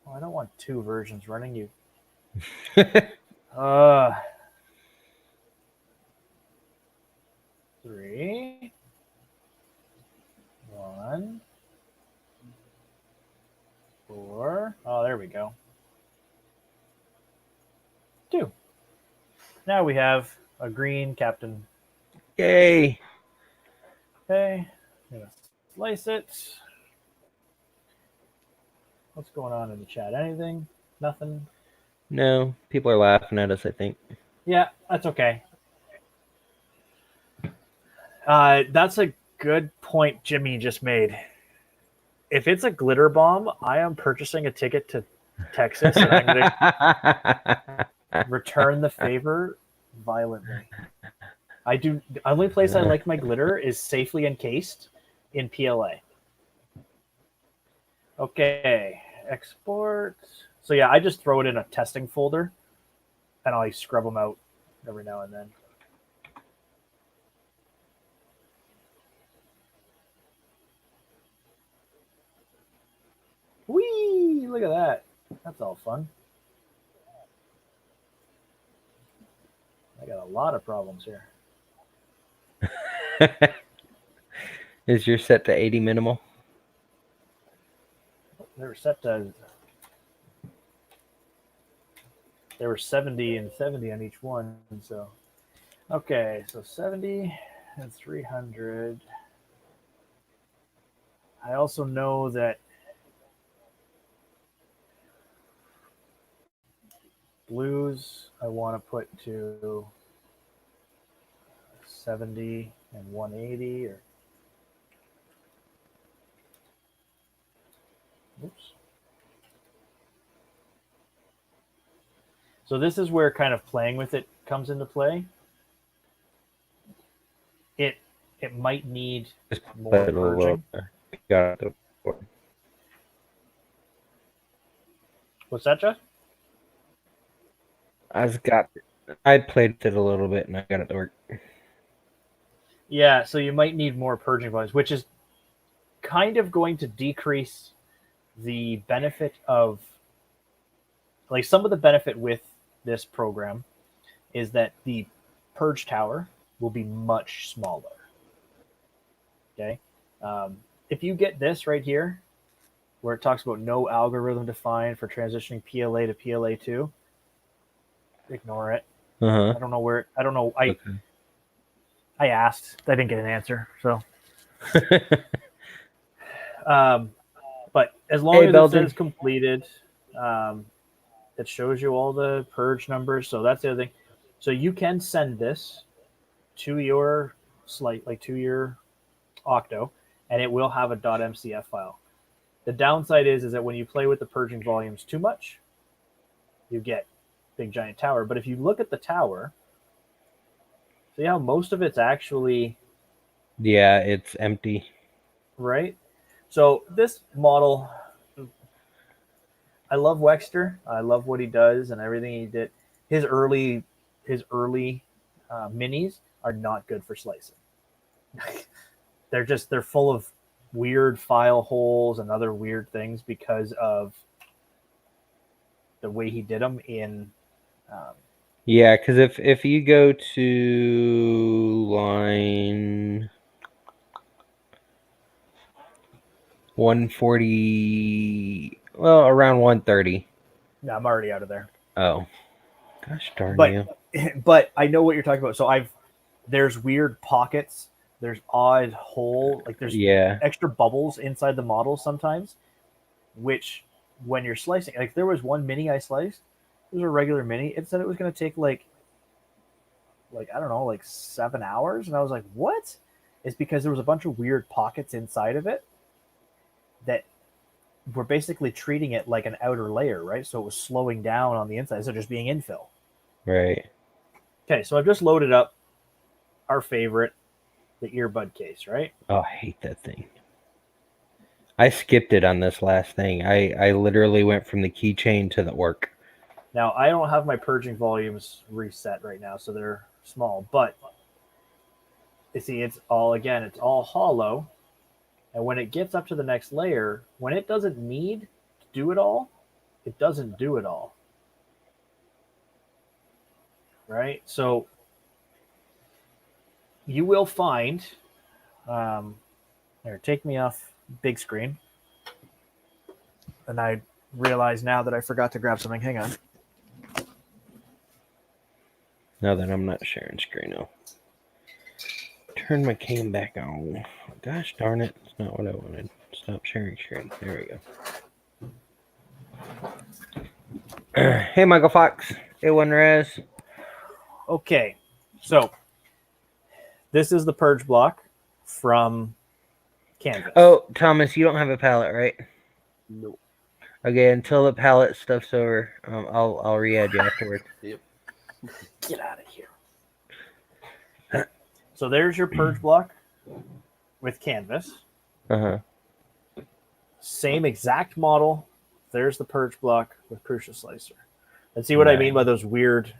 [SPEAKER 2] Oh, I don't want two versions running. You. Three. 1. 4. Oh, there we go. 2. Now we have a green captain.
[SPEAKER 1] Yay!
[SPEAKER 2] Okay. I'm gonna slice it. What's going on in the chat? Anything? Nothing?
[SPEAKER 1] No, people are laughing at us, I think.
[SPEAKER 2] Yeah, that's okay. That's a good point Jimmy just made. If it's a glitter bomb, I am purchasing a ticket to Texas and I'm going to return the favor violently. The only place I like my glitter is safely encased in PLA. Okay, export. So yeah, I just throw it in a testing folder and I scrub them out every now and then. Whee! Look at that. That's all fun. I got a lot of problems here.
[SPEAKER 1] Is your set to 80 minimal?
[SPEAKER 2] They were set to. There were 70 and 70 on each one. So, okay, so 70 and 300. I also know that blues I want to put to 70 and 180 or oops. So this is where kind of playing with it comes into play. It might need more purging. What's that, Jeff?
[SPEAKER 1] I played with it a little bit and I got it to work.
[SPEAKER 2] Yeah, so you might need more purging volumes, which is kind of going to decrease the benefit of, like, some of the benefit with this program is that the purge tower will be much smaller. Okay. If you get this right here, where it talks about no algorithm defined for transitioning PLA to PLA2, ignore it.
[SPEAKER 1] Uh-huh.
[SPEAKER 2] I don't know where. I don't know. I asked. I didn't get an answer. So, but as long as it says completed, it shows you all the purge numbers. So that's the other thing. So you can send this to your to your Octo, and it will have a .mcf file. The downside is that when you play with the purging volumes too much, you get big giant tower. But if you look at the tower, see how most of it's actually...
[SPEAKER 1] Yeah, it's empty.
[SPEAKER 2] Right? So this model, I love Wexter. I love what he does and everything he did. His early minis are not good for slicing. They're full of weird file holes and other weird things because of the way he did them in...
[SPEAKER 1] yeah, because if you go to line 140, well, around 130.
[SPEAKER 2] No, I'm already out of there.
[SPEAKER 1] Oh, gosh darn you.
[SPEAKER 2] But I know what you're talking about. So there's weird pockets. There's odd hole. Like there's extra bubbles inside the model sometimes, which when you're slicing, like there was one mini I sliced. It was a regular mini. It said it was going to take like I don't know, like 7 hours. And I was like, what? It's because there was a bunch of weird pockets inside of it that were basically treating it like an outer layer, right? So it was slowing down on the inside, so just being infill.
[SPEAKER 1] Right.
[SPEAKER 2] Okay, so I've just loaded up our favorite, the earbud case, right?
[SPEAKER 1] Oh, I hate that thing. I skipped it on this last thing. I literally went from the keychain to the orc.
[SPEAKER 2] Now, I don't have my purging volumes reset right now, so they're small. But you see, it's all hollow. And when it gets up to the next layer, when it doesn't need to do it all, it doesn't do it all. Right? So you will find, here, take me off big screen. And I realize now that I forgot to grab something. Hang on.
[SPEAKER 1] Now that I'm not sharing screen, I'll turn my cam back on. Gosh darn it, it's not what I wanted. Stop sharing screen. There we go. Hey, Michael Fox. Hey, One Res.
[SPEAKER 2] Okay, so this is the purge block from Canvas.
[SPEAKER 1] Oh, Thomas, you don't have a palette, right?
[SPEAKER 2] No.
[SPEAKER 1] Okay, until the palette stuff's over, I'll re-add you afterwards.
[SPEAKER 3] Yep.
[SPEAKER 2] Get out of here. So there's your purge block with Canvas.
[SPEAKER 1] Uh-huh.
[SPEAKER 2] Same exact model. There's the purge block with PrusaSlicer. And see what I mean by those weird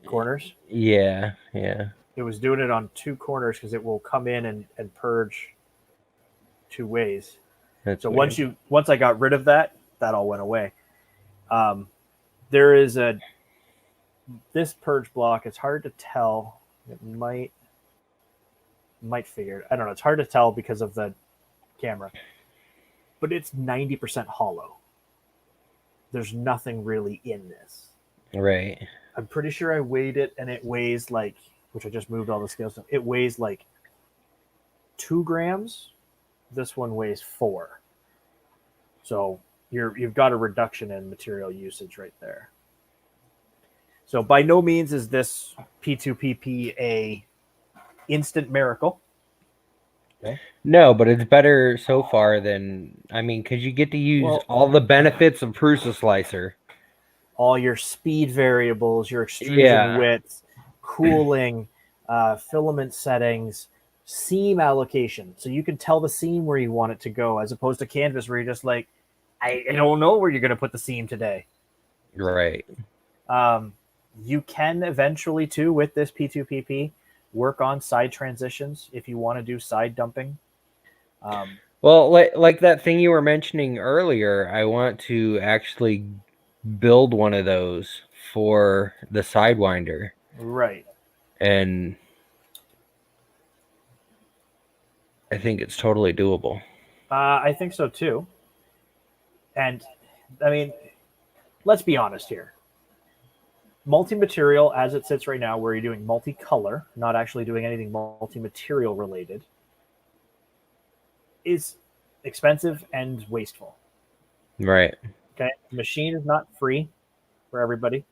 [SPEAKER 2] corners?
[SPEAKER 1] Yeah, yeah.
[SPEAKER 2] It was doing it on two corners because it will come in and purge two ways.
[SPEAKER 1] That's
[SPEAKER 2] so
[SPEAKER 1] weird.
[SPEAKER 2] once I got rid of that, that all went away. There is this purge block. It's hard to tell. It might figure it. I don't know. It's hard to tell because of the camera, but it's 90% hollow. There's nothing really in this.
[SPEAKER 1] Right.
[SPEAKER 2] I'm pretty sure I weighed it, and it weighs like, which I just moved all the scales. It weighs like 2 grams. This one weighs 4. So you've got a reduction in material usage right there. So by no means is this P2PP a instant miracle. Okay.
[SPEAKER 1] No, but it's better so far than, I mean, because you get to use all the benefits of PrusaSlicer.
[SPEAKER 2] All your speed variables, your extrusion width, cooling, filament settings, seam allocation. So you can tell the seam where you want it to go, as opposed to Canvas where you're just like, I don't know where you're going to put the seam today.
[SPEAKER 1] Right.
[SPEAKER 2] You can eventually, too, with this P2PP, work on side transitions if you want to do side dumping.
[SPEAKER 1] Well, like that thing you were mentioning earlier, I want to actually build one of those for the Sidewinder.
[SPEAKER 2] Right.
[SPEAKER 1] And I think it's totally doable.
[SPEAKER 2] I think so, too. And, I mean, let's be honest here. Multi-material, as it sits right now, where you're doing multicolor, not actually doing anything multi-material related, is expensive and wasteful.
[SPEAKER 1] Right.
[SPEAKER 2] Okay. The machine is not free for everybody.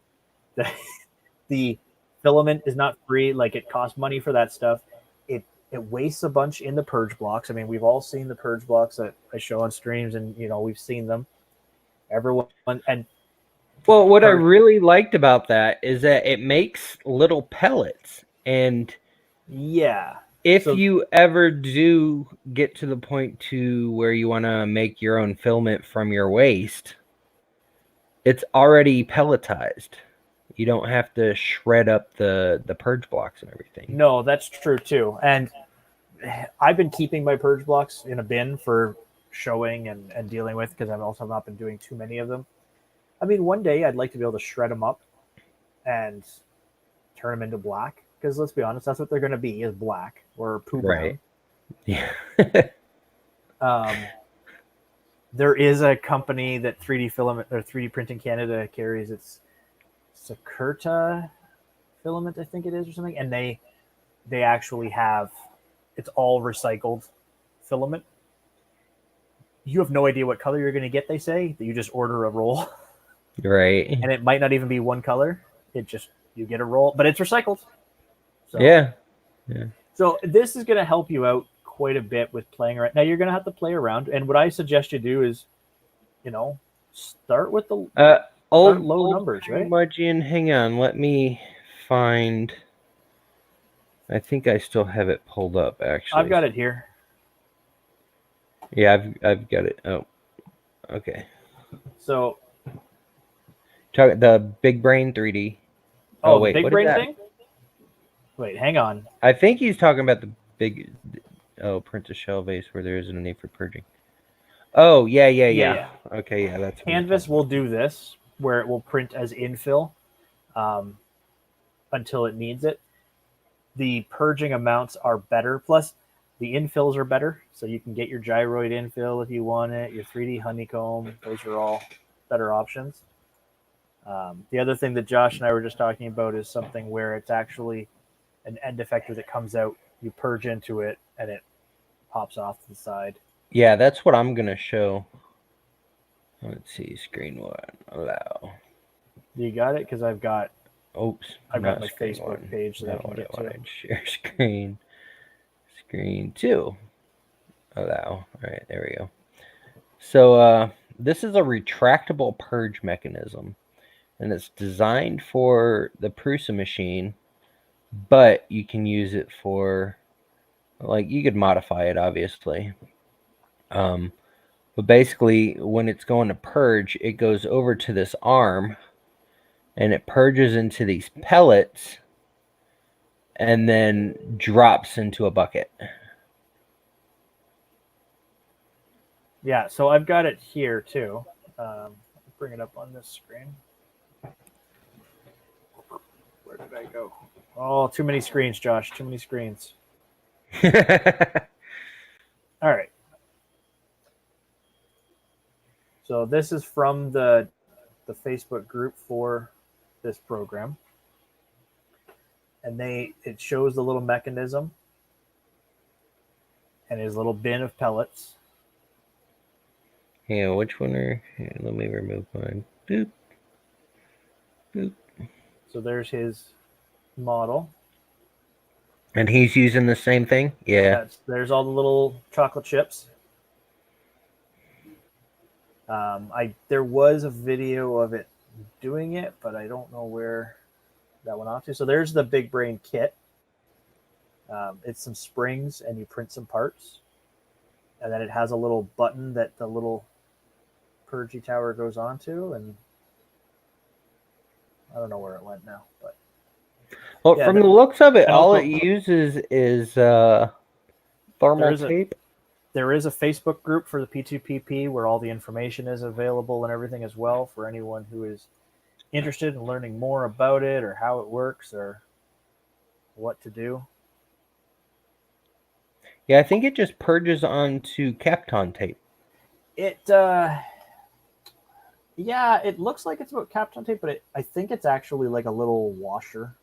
[SPEAKER 2] The filament is not free. Like, it costs money for that stuff. It wastes a bunch in the purge blocks. I mean, we've all seen the purge blocks that I show on streams, and we've seen them. Everyone and
[SPEAKER 1] well, what I really liked about that is that it makes little pellets, and if you ever do get to the point to where you want to make your own filament from your waste, it's already pelletized. You don't have to shred up the purge blocks and everything.
[SPEAKER 2] No, that's true too. And I've been keeping my purge blocks in a bin for showing and dealing with, because I've also not been doing too many of them. I mean, one day I'd like to be able to shred them up and turn them into black, because let's be honest, that's what they're going to be, is black or poo brown.
[SPEAKER 1] Yeah.
[SPEAKER 2] There is a company that 3D Filament or 3D Printing Canada carries. It's Securta Filament, I think it is, or something, and they actually have, it's all recycled filament. You have no idea what color you're going to get, they say, that you just order a roll.
[SPEAKER 1] Right.
[SPEAKER 2] And it might not even be one color. It just, you get a roll, but it's recycled. So,
[SPEAKER 1] yeah.
[SPEAKER 2] So this is going to help you out quite a bit with playing around. Now you're going to have to play around. And what I suggest you do is, start with the low numbers, right?
[SPEAKER 1] Mudgeon, hang on. Let me find. I think I still have it pulled up, actually.
[SPEAKER 2] I've got it here.
[SPEAKER 1] Yeah, I've got it. Oh, okay.
[SPEAKER 2] So,
[SPEAKER 1] The Big Brain 3D. Oh
[SPEAKER 2] the
[SPEAKER 1] wait,
[SPEAKER 2] big
[SPEAKER 1] what is
[SPEAKER 2] brain
[SPEAKER 1] that?
[SPEAKER 2] thing. Wait, hang on.
[SPEAKER 1] I think he's talking about the big. Oh, print a shell base where there isn't a need for purging. Oh yeah.
[SPEAKER 2] Yeah.
[SPEAKER 1] Okay, yeah, that's what he's
[SPEAKER 2] Canvas
[SPEAKER 1] talking
[SPEAKER 2] will do this, where it will print as infill um, until it needs it. The purging amounts are better. Plus, the infills are better, so you can get your gyroid infill if you want it. Your 3D honeycomb; those are all better options. The other thing that Josh and I were just talking about is something where it's actually an end effector that comes out. You purge into it, and it pops off to the side.
[SPEAKER 1] Yeah, that's what I'm gonna show. Let's see, screen one, allow.
[SPEAKER 2] You got it? Because
[SPEAKER 1] Oops,
[SPEAKER 2] I've got
[SPEAKER 1] not
[SPEAKER 2] my
[SPEAKER 1] screen
[SPEAKER 2] Facebook
[SPEAKER 1] one.
[SPEAKER 2] page that I
[SPEAKER 1] Not
[SPEAKER 2] can
[SPEAKER 1] what I
[SPEAKER 2] get to.
[SPEAKER 1] wanted. Share screen. Screen two, allow. All right, there we go. So this is a retractable purge mechanism, and it's designed for the Prusa machine, but you can use it for, like, you could modify it, obviously. But basically, when it's going to purge, it goes over to this arm, and it purges into these pellets, and then drops into a bucket.
[SPEAKER 2] Yeah, so I've got it here too. Bring it up on this screen. Where did I go? Oh, too many screens, Josh. Too many screens. All right. So this is from the Facebook group for this program, and it shows the little mechanism and his little bin of pellets.
[SPEAKER 1] Yeah, which one are? Here, let me remove mine. Boop. Boop.
[SPEAKER 2] So there's his model.
[SPEAKER 1] And he's using the same thing? Yeah.
[SPEAKER 2] There's all the little chocolate chips. There was a video of it doing it, but I don't know where that went off to. So there's the Big Brain kit. It's some springs, and you print some parts, and then it has a little button that the little purgy tower goes onto, and I don't know where it went now, but
[SPEAKER 1] Well,
[SPEAKER 2] yeah.
[SPEAKER 1] from the looks of it,
[SPEAKER 2] And
[SPEAKER 1] all
[SPEAKER 2] also,
[SPEAKER 1] it uses is thermal tape.
[SPEAKER 2] there is a Facebook group for the P2PP where all the information is available and everything as well for anyone who is interested in learning more about it or how it works or what to do.
[SPEAKER 1] Yeah, I think it just purges onto Kapton tape.
[SPEAKER 2] Yeah, it looks like it's about Kapton tape, but I think it's actually like a little washer.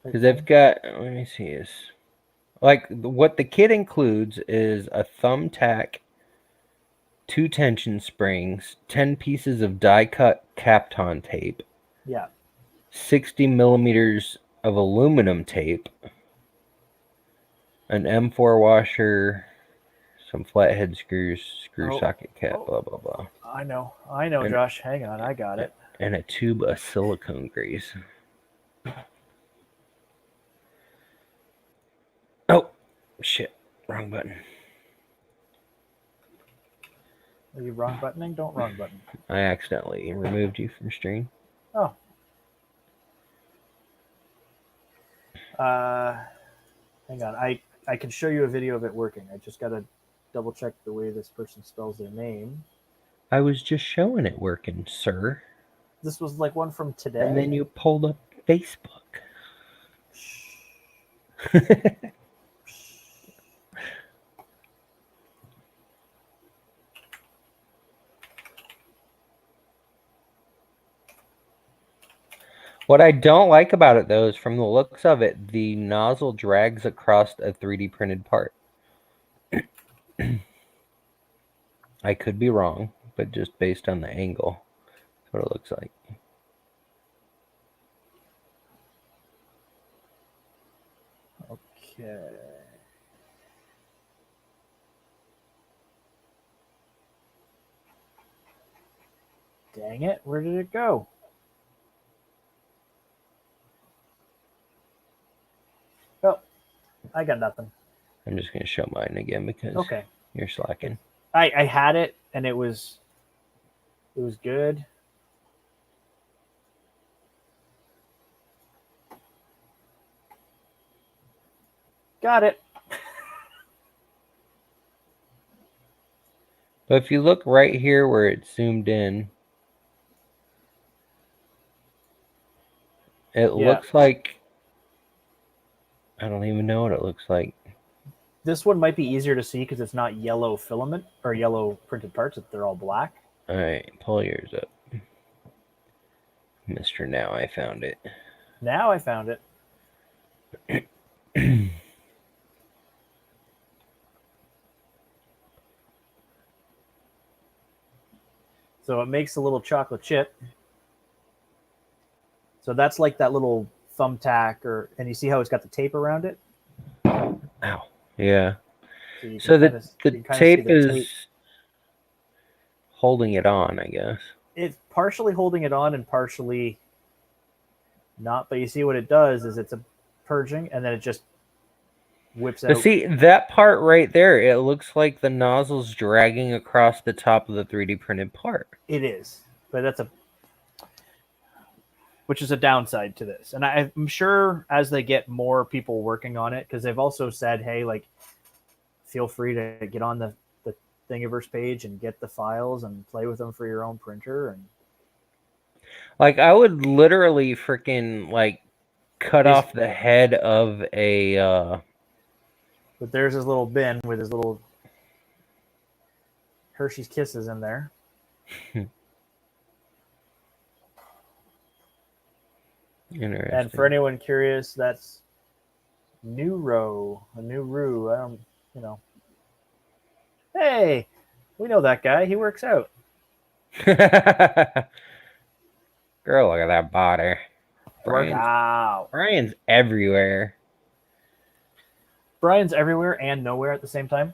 [SPEAKER 1] Because they've got, let me see this. Like, what the kit includes is a thumbtack, 2 tension springs, 10 pieces of die-cut Kapton tape.
[SPEAKER 2] Yeah.
[SPEAKER 1] 60 millimeters of aluminum tape, an M4 washer, some flathead screws, screw socket cap, blah, blah, blah.
[SPEAKER 2] I know, Josh. Hang on, I got it.
[SPEAKER 1] And a tube of silicone grease. Oh, shit. Wrong button.
[SPEAKER 2] Are you wrong buttoning? Don't wrong button.
[SPEAKER 1] I accidentally removed you from stream.
[SPEAKER 2] Oh. Hang on. I can show you a video of it working. I just got to double check the way this person spells their name.
[SPEAKER 1] I was just showing it working, sir.
[SPEAKER 2] This was like one from today.
[SPEAKER 1] And then you pulled up Facebook. What I don't like about it, though, is from the looks of it, the nozzle drags across a 3D printed part. I could be wrong, but just based on the angle, that's what it looks like.
[SPEAKER 2] Okay. Dang it. Where did it go? Oh, I got nothing.
[SPEAKER 1] I'm just going to show mine again because...
[SPEAKER 2] Okay.
[SPEAKER 1] You're slacking.
[SPEAKER 2] I had it and it was good. Got it.
[SPEAKER 1] But if you look right here where it's zoomed in, it looks like, I don't even know what it looks like.
[SPEAKER 2] This one might be easier to see because it's not yellow filament or yellow printed parts. They're all black.
[SPEAKER 1] All right, pull yours up. Mr. Now I found it.
[SPEAKER 2] Now I found it. So it makes a little chocolate chip. So that's like that little thumbtack, and you see how it's got the tape around it?
[SPEAKER 1] Ow. Yeah.
[SPEAKER 2] So
[SPEAKER 1] the tape is holding it on, I guess.
[SPEAKER 2] It's partially holding it on and partially not. But you see what it does is it's a purging, and then it just whips out.
[SPEAKER 1] But see, that part right there, it looks like the nozzle's dragging across the top of the 3D printed part.
[SPEAKER 2] It is, but which is a downside to this. And I'm sure as they get more people working on it, because they've also said, hey, like, feel free to get on the Thingiverse page and get the files and play with them for your own printer. And
[SPEAKER 1] like, I would literally freaking like cut off the head of a.
[SPEAKER 2] But there's his little bin with his little Hershey's Kisses in there.
[SPEAKER 1] Interesting.
[SPEAKER 2] And for anyone curious, that's a new row. I don't, Hey, we know that guy. He works out.
[SPEAKER 1] Girl, look at that body.
[SPEAKER 2] Brian's
[SPEAKER 1] everywhere.
[SPEAKER 2] Brian's everywhere and nowhere at the same time.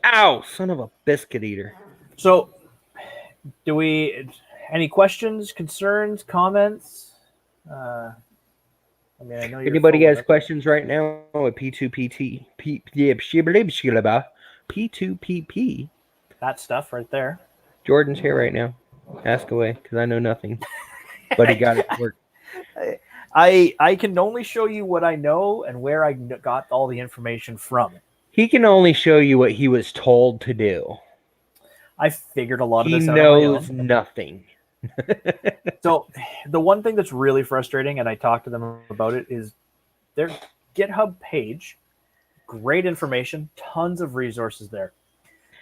[SPEAKER 1] Ow, son of a biscuit eater.
[SPEAKER 2] So, any questions, concerns, comments? I know
[SPEAKER 1] anybody has questions right now with P2PP? P2PP.
[SPEAKER 2] That stuff right there.
[SPEAKER 1] Jordan's here right now. Ask away, because I know nothing. But he got it to work.
[SPEAKER 2] I can only show you what I know and where I got all the information from.
[SPEAKER 1] He can only show you what he was told to do.
[SPEAKER 2] I figured a lot of this
[SPEAKER 1] out.
[SPEAKER 2] He
[SPEAKER 1] knows nothing.
[SPEAKER 2] So the one thing that's really frustrating, and I talked to them about it, is their GitHub page. Great information, tons of resources there.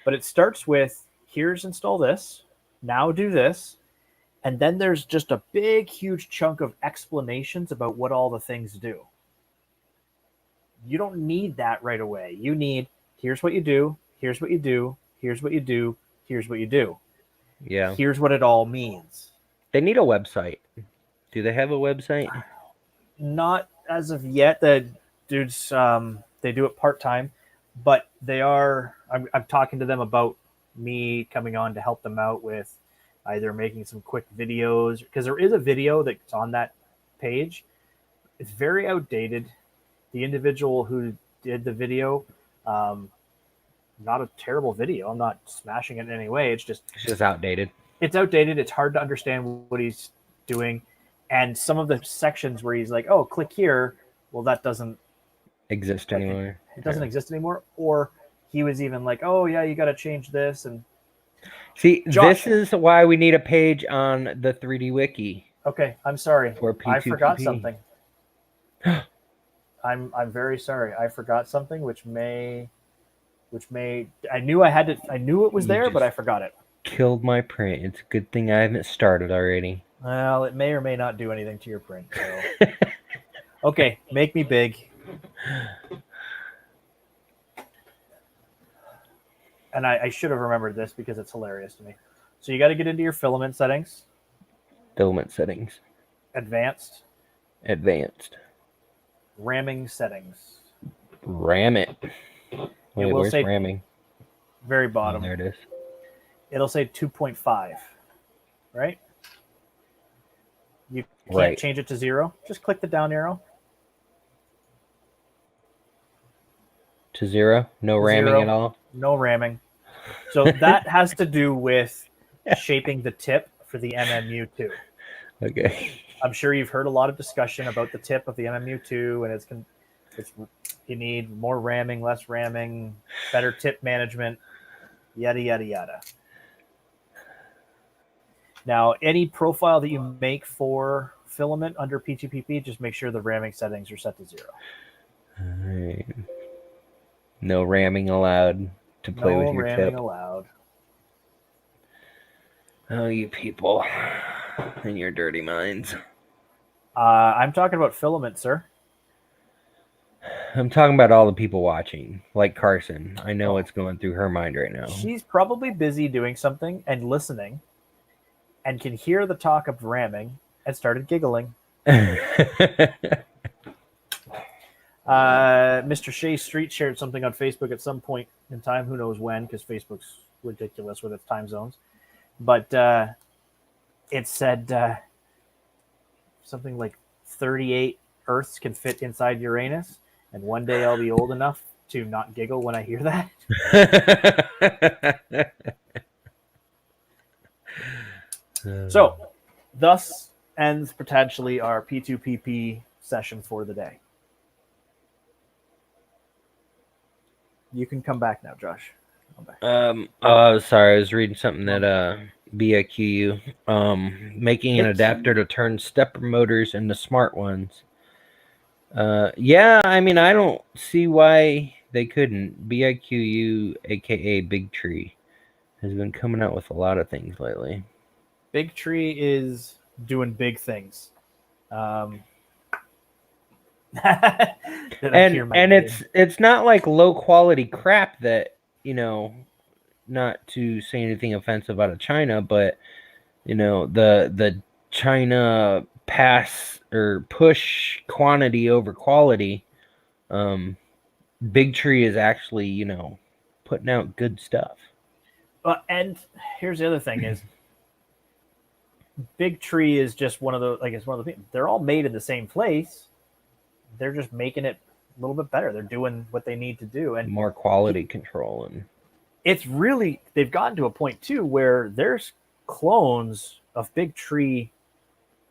[SPEAKER 2] But it starts with, here's install this, now do this, and then there's just a big, huge chunk of explanations about what all the things do. You don't need that right away. You need, here's what you do, here's what you do, here's what you do, here's what you do.
[SPEAKER 1] Yeah.
[SPEAKER 2] Here's what it all means. They
[SPEAKER 1] need a website. Do they have a website?
[SPEAKER 2] Not as of yet. The dudes, they do it part-time, but they are, I'm talking to them about me coming on to help them out with either making some quick videos, because there is a video that's on that page. It's very outdated. The individual who did the video, not a terrible video. I'm not smashing it in any way. It's just
[SPEAKER 1] outdated.
[SPEAKER 2] It's outdated. It's hard to understand what he's doing. And some of the sections where he's like, oh, click here. Well, that doesn't
[SPEAKER 1] exist anymore.
[SPEAKER 2] It doesn't exist anymore. Or he was even like, oh, yeah, you got to change this. And
[SPEAKER 1] see, Josh, this is why we need a page on the 3D Wiki.
[SPEAKER 2] Okay, I'm sorry.
[SPEAKER 1] Or P2PP.
[SPEAKER 2] I forgot something. I'm very sorry. I forgot something, which may I knew it was there, but I forgot it.
[SPEAKER 1] Killed my print. It's a good thing I haven't started already.
[SPEAKER 2] Well, it may or may not do anything to your print. So. Okay, make me big. And I should have remembered this because it's hilarious to me. So you got to get into your filament settings.
[SPEAKER 1] Filament settings.
[SPEAKER 2] Advanced. Ramming settings.
[SPEAKER 1] Ram it. Wait, where's ramming?
[SPEAKER 2] Very bottom.
[SPEAKER 1] Oh, there it is.
[SPEAKER 2] It'll say 2.5, right? You can't change it to 0. Just click the down arrow.
[SPEAKER 1] To 0? No ramming
[SPEAKER 2] 0,
[SPEAKER 1] at all?
[SPEAKER 2] no ramming. So that has to do with shaping the tip for the MMU2.
[SPEAKER 1] Okay.
[SPEAKER 2] I'm sure you've heard a lot of discussion about the tip of the MMU2, and it's you need more ramming, less ramming, better tip management, yada yada yada. Now, any profile that you make for filament under P2PP, just make sure the ramming settings are set to 0.
[SPEAKER 1] All right. No ramming allowed to play with
[SPEAKER 2] No
[SPEAKER 1] your
[SPEAKER 2] ramming
[SPEAKER 1] tip.
[SPEAKER 2] allowed.
[SPEAKER 1] Oh, you people and your dirty minds.
[SPEAKER 2] I'm talking about filament, sir.
[SPEAKER 1] I'm talking about all the people watching, like Carson. I know what's going through her mind right now.
[SPEAKER 2] She's probably busy doing something and listening and can hear the talk of ramming and started giggling. Mr. Shea Street shared something on Facebook at some point in time. Who knows when, because Facebook's ridiculous with its time zones. But it said something like 38 Earths can fit inside Uranus. And one day I'll be old enough to not giggle when I hear that. So, thus ends potentially our P2PP session for the day. You can come back now, Josh.
[SPEAKER 1] Oh, sorry. I was reading something that BIQU making an adapter to turn stepper motors into smart ones. Yeah, I mean, I don't see why they couldn't. BIQU, aka Big Tree, has been coming out with a lot of things lately.
[SPEAKER 2] Big Tree is doing big things. And
[SPEAKER 1] it's not like low quality crap that, you know, not to say anything offensive out of China, but you know, the China pass or push quantity over quality. Big Tree is actually, you know, putting out good stuff.
[SPEAKER 2] And here's the other thing is Big Tree is just one of the, like, it's one of the people. They're all made in the same place. They're just making it a little bit better. They're doing what they need to do, and
[SPEAKER 1] more quality control. And
[SPEAKER 2] it's really, they've gotten to a point too where there's clones of Big Tree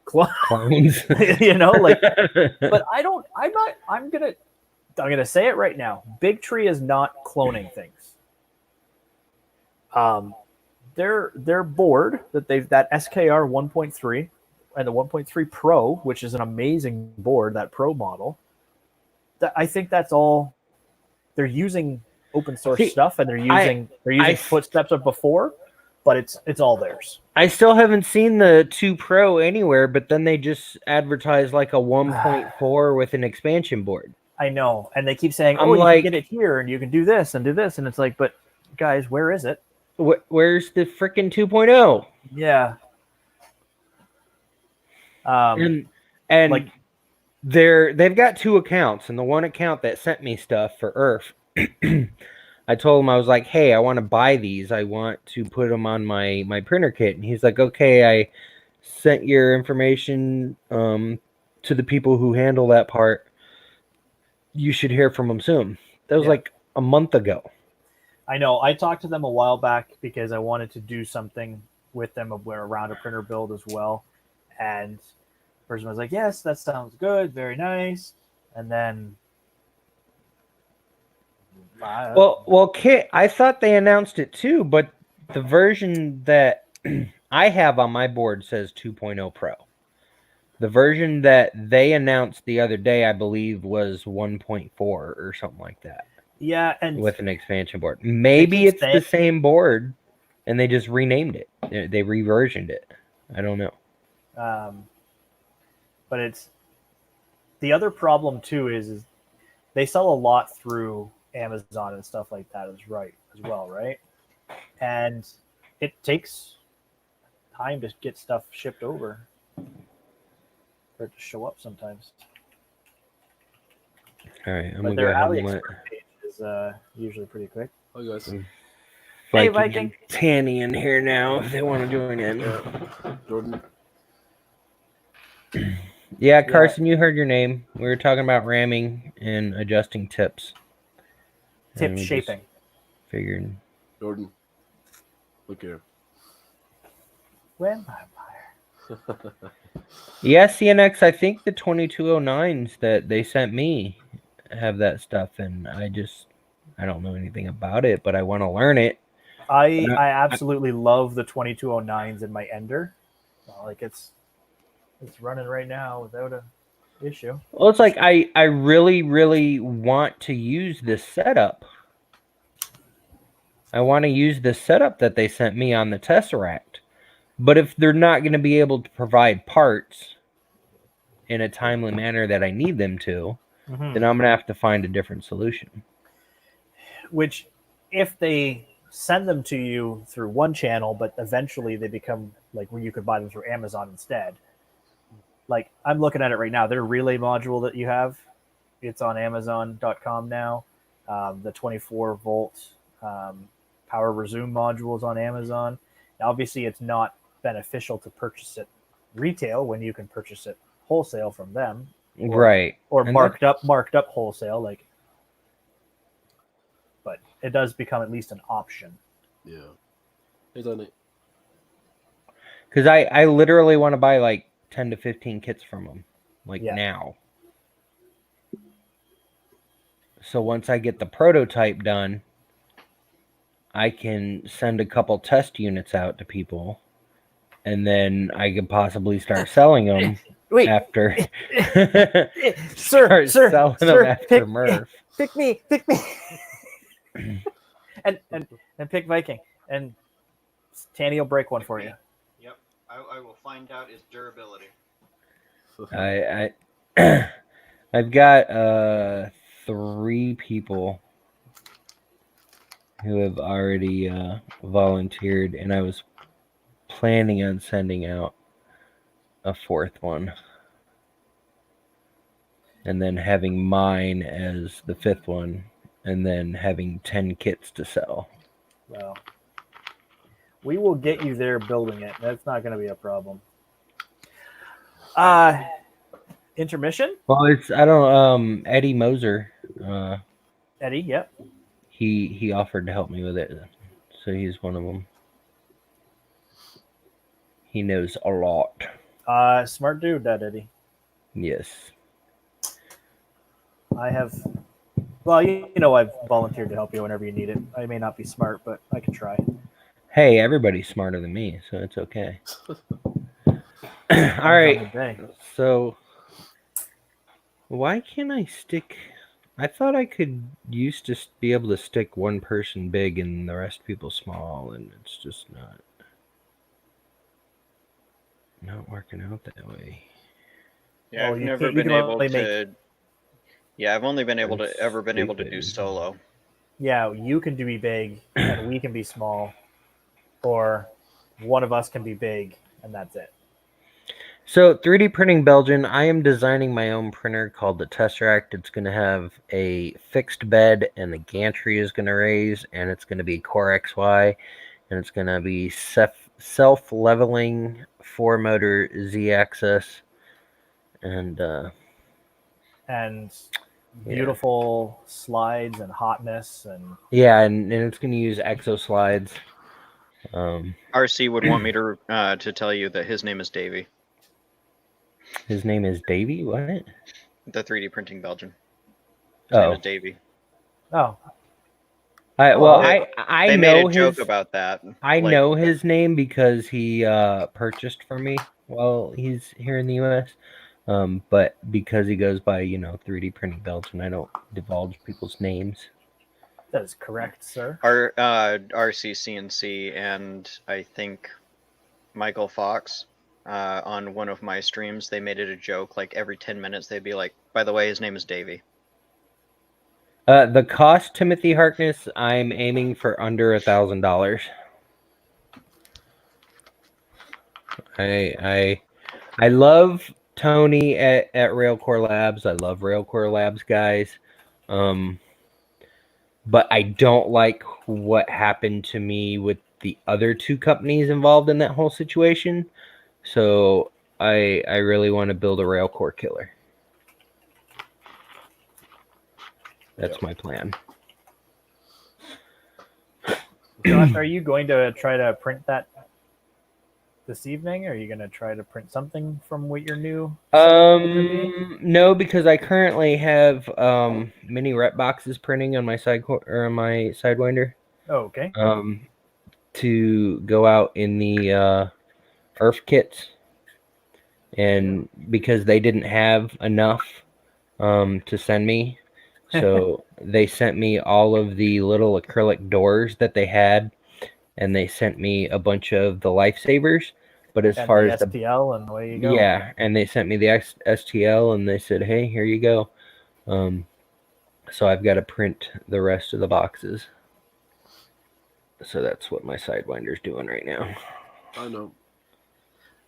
[SPEAKER 2] clones. You know, like, but I'm gonna say it right now. Big Tree is not cloning things. Their board that SKR 1.3 and the 1.3 Pro, which is an amazing board, that Pro model. I think that's all. They're using open source stuff, and they're using footsteps of before, but it's all theirs.
[SPEAKER 1] I still haven't seen the 2 Pro anywhere, but then they just advertise like a 1.4 with an expansion board.
[SPEAKER 2] I know, and they keep saying, "Oh, you can get it here, and you can do this and do this," and it's like, but guys, where is it?
[SPEAKER 1] Where's the freaking 2.0?
[SPEAKER 2] Yeah.
[SPEAKER 1] And like, they've got 2 accounts, and the one account that sent me stuff for Earth, I told him, I was like, hey, I want to buy these. I want to put them on my printer kit. And he's like, okay, I sent your information to the people who handle that part. You should hear from them soon. That was like a month ago.
[SPEAKER 2] I know. I talked to them a while back because I wanted to do something with them around a printer build as well. And the person was like, yes, that sounds good. Very nice. And then...
[SPEAKER 1] Well, Kit, I thought they announced it too, but the version that I have on my board says 2.0 Pro. The version that they announced the other day, I believe, was 1.4 or something like that.
[SPEAKER 2] Yeah, and
[SPEAKER 1] with an expansion board. Maybe it's the same board, and they just renamed it. They reversioned it. I don't know.
[SPEAKER 2] But it's the other problem too is they sell a lot through Amazon and stuff like that as well, right? And it takes time to get stuff shipped over for it to show up sometimes.
[SPEAKER 1] All right, I'm
[SPEAKER 2] but
[SPEAKER 1] gonna go ahead and
[SPEAKER 2] let page is usually pretty quick.
[SPEAKER 3] Oh, guys.
[SPEAKER 2] Hey, Viking.
[SPEAKER 1] Tanny in here now if they want to join in.
[SPEAKER 3] Jordan.
[SPEAKER 1] Yeah, Carson, you heard your name. We were talking about ramming and adjusting tips.
[SPEAKER 2] Tip
[SPEAKER 1] And we
[SPEAKER 2] shaping.
[SPEAKER 1] just figured.
[SPEAKER 3] Jordan, look here.
[SPEAKER 2] Vampire.
[SPEAKER 1] Yeah, CNX, I think the 2209s that they sent me have that stuff, and I don't know anything about it, but I want to learn it.
[SPEAKER 2] I absolutely love the 2209s in my Ender. Like it's running right now without a issue.
[SPEAKER 1] Well, it's like I really, really want to use this setup. I want to use the setup that they sent me on the Tesseract. But if they're not going to be able to provide parts in a timely manner that I need them to, then I'm going to have to find a different solution.
[SPEAKER 2] Which, if they send them to you through one channel, but eventually they become like where you could buy them through Amazon instead. Like I'm looking at it right now, their relay module that you have, it's on Amazon.com now. The 24 volt power resume module is on Amazon. Now, obviously, it's not beneficial to purchase it retail when you can purchase it wholesale from them,
[SPEAKER 1] Right?
[SPEAKER 2] Or
[SPEAKER 1] And
[SPEAKER 2] marked up wholesale, like. But it does become at least an option.
[SPEAKER 3] Yeah. Hey, Tony.
[SPEAKER 1] Because I literally want to buy like 10 to 15 kits from them, like now. So once I get the prototype done, I can send a couple test units out to people, and then I could possibly start selling them after.
[SPEAKER 2] Sir,
[SPEAKER 1] selling them after Murph.
[SPEAKER 2] Pick me. and pick Viking, and Tanny will break one for you.
[SPEAKER 4] Yep, I will find out its durability.
[SPEAKER 1] I've got 3 people who have already volunteered, and I was planning on sending out a 4th one, and then having mine as the 5th one, and then having 10 kits to sell.
[SPEAKER 2] Well, we will get you there building it. That's not going to be a problem. Intermission?
[SPEAKER 1] Well, it's Eddie Moser.
[SPEAKER 2] Eddie, yep.
[SPEAKER 1] He offered to help me with it, so he's one of them. He knows a lot.
[SPEAKER 2] Smart dude, that Eddie.
[SPEAKER 1] Yes.
[SPEAKER 2] I have. Well, I've volunteered to help you whenever you need it. I may not be smart, but I can try.
[SPEAKER 1] Hey, everybody's smarter than me, so it's okay. All right. So, why can't I stick? I thought I could used to be able to stick one person big and the rest people small, and it's just not working out that way.
[SPEAKER 4] Yeah, I've never been able to. Yeah, I've only been able to do solo.
[SPEAKER 2] Yeah, you can be big and we can be small, or one of us can be big and that's it.
[SPEAKER 1] So 3D Printing Belgian, I am designing my own printer called the Tesseract. It's going to have a fixed bed, and the gantry is going to raise, and it's going to be Core XY, and it's going to be self-leveling 4-motor Z-axis, and
[SPEAKER 2] beautiful slides and hotness and
[SPEAKER 1] and it's going to use exo slides.
[SPEAKER 4] RC would want me to tell you that his name is Davey.
[SPEAKER 1] His name is Davey? What?
[SPEAKER 4] The 3D Printing Belgian. His name is Davey.
[SPEAKER 2] Oh.
[SPEAKER 1] I
[SPEAKER 4] they
[SPEAKER 1] know
[SPEAKER 4] made a joke about that.
[SPEAKER 1] I know his name because he purchased from me while he's here in the U.S. But because he goes by 3D Printing Belgian, I don't divulge people's names.
[SPEAKER 2] That is correct, sir.
[SPEAKER 4] Our RCCNC and I think Michael Fox on one of my streams, they made it a joke. Like every 10 minutes, they'd be like, "By the way, his name is Davey."
[SPEAKER 1] The cost, Timothy Harkness, I'm aiming for under $1,000. I love Tony at Railcore Labs. I love Railcore Labs guys. But I don't like what happened to me with the other 2 companies involved in that whole situation. So I really want to build a Railcore killer. That's my plan.
[SPEAKER 2] Josh, are you going to try to print that this evening? Or are you going to try to print something from what your new?
[SPEAKER 1] No, because I currently have mini rep boxes printing on my or on my Sidewinder.
[SPEAKER 2] Oh, okay.
[SPEAKER 1] To go out in the Earth kits, and because they didn't have enough to send me, so they sent me all of the little acrylic doors that they had, and they sent me a bunch of the lifesavers. But as
[SPEAKER 2] And
[SPEAKER 1] far
[SPEAKER 2] the
[SPEAKER 1] as the
[SPEAKER 2] STL, and away you go.
[SPEAKER 1] yeah, and they sent me the STL, and they said, "Hey, here you go." So I've got to print the rest of the boxes. So that's what my Sidewinder's doing right now.
[SPEAKER 3] I know.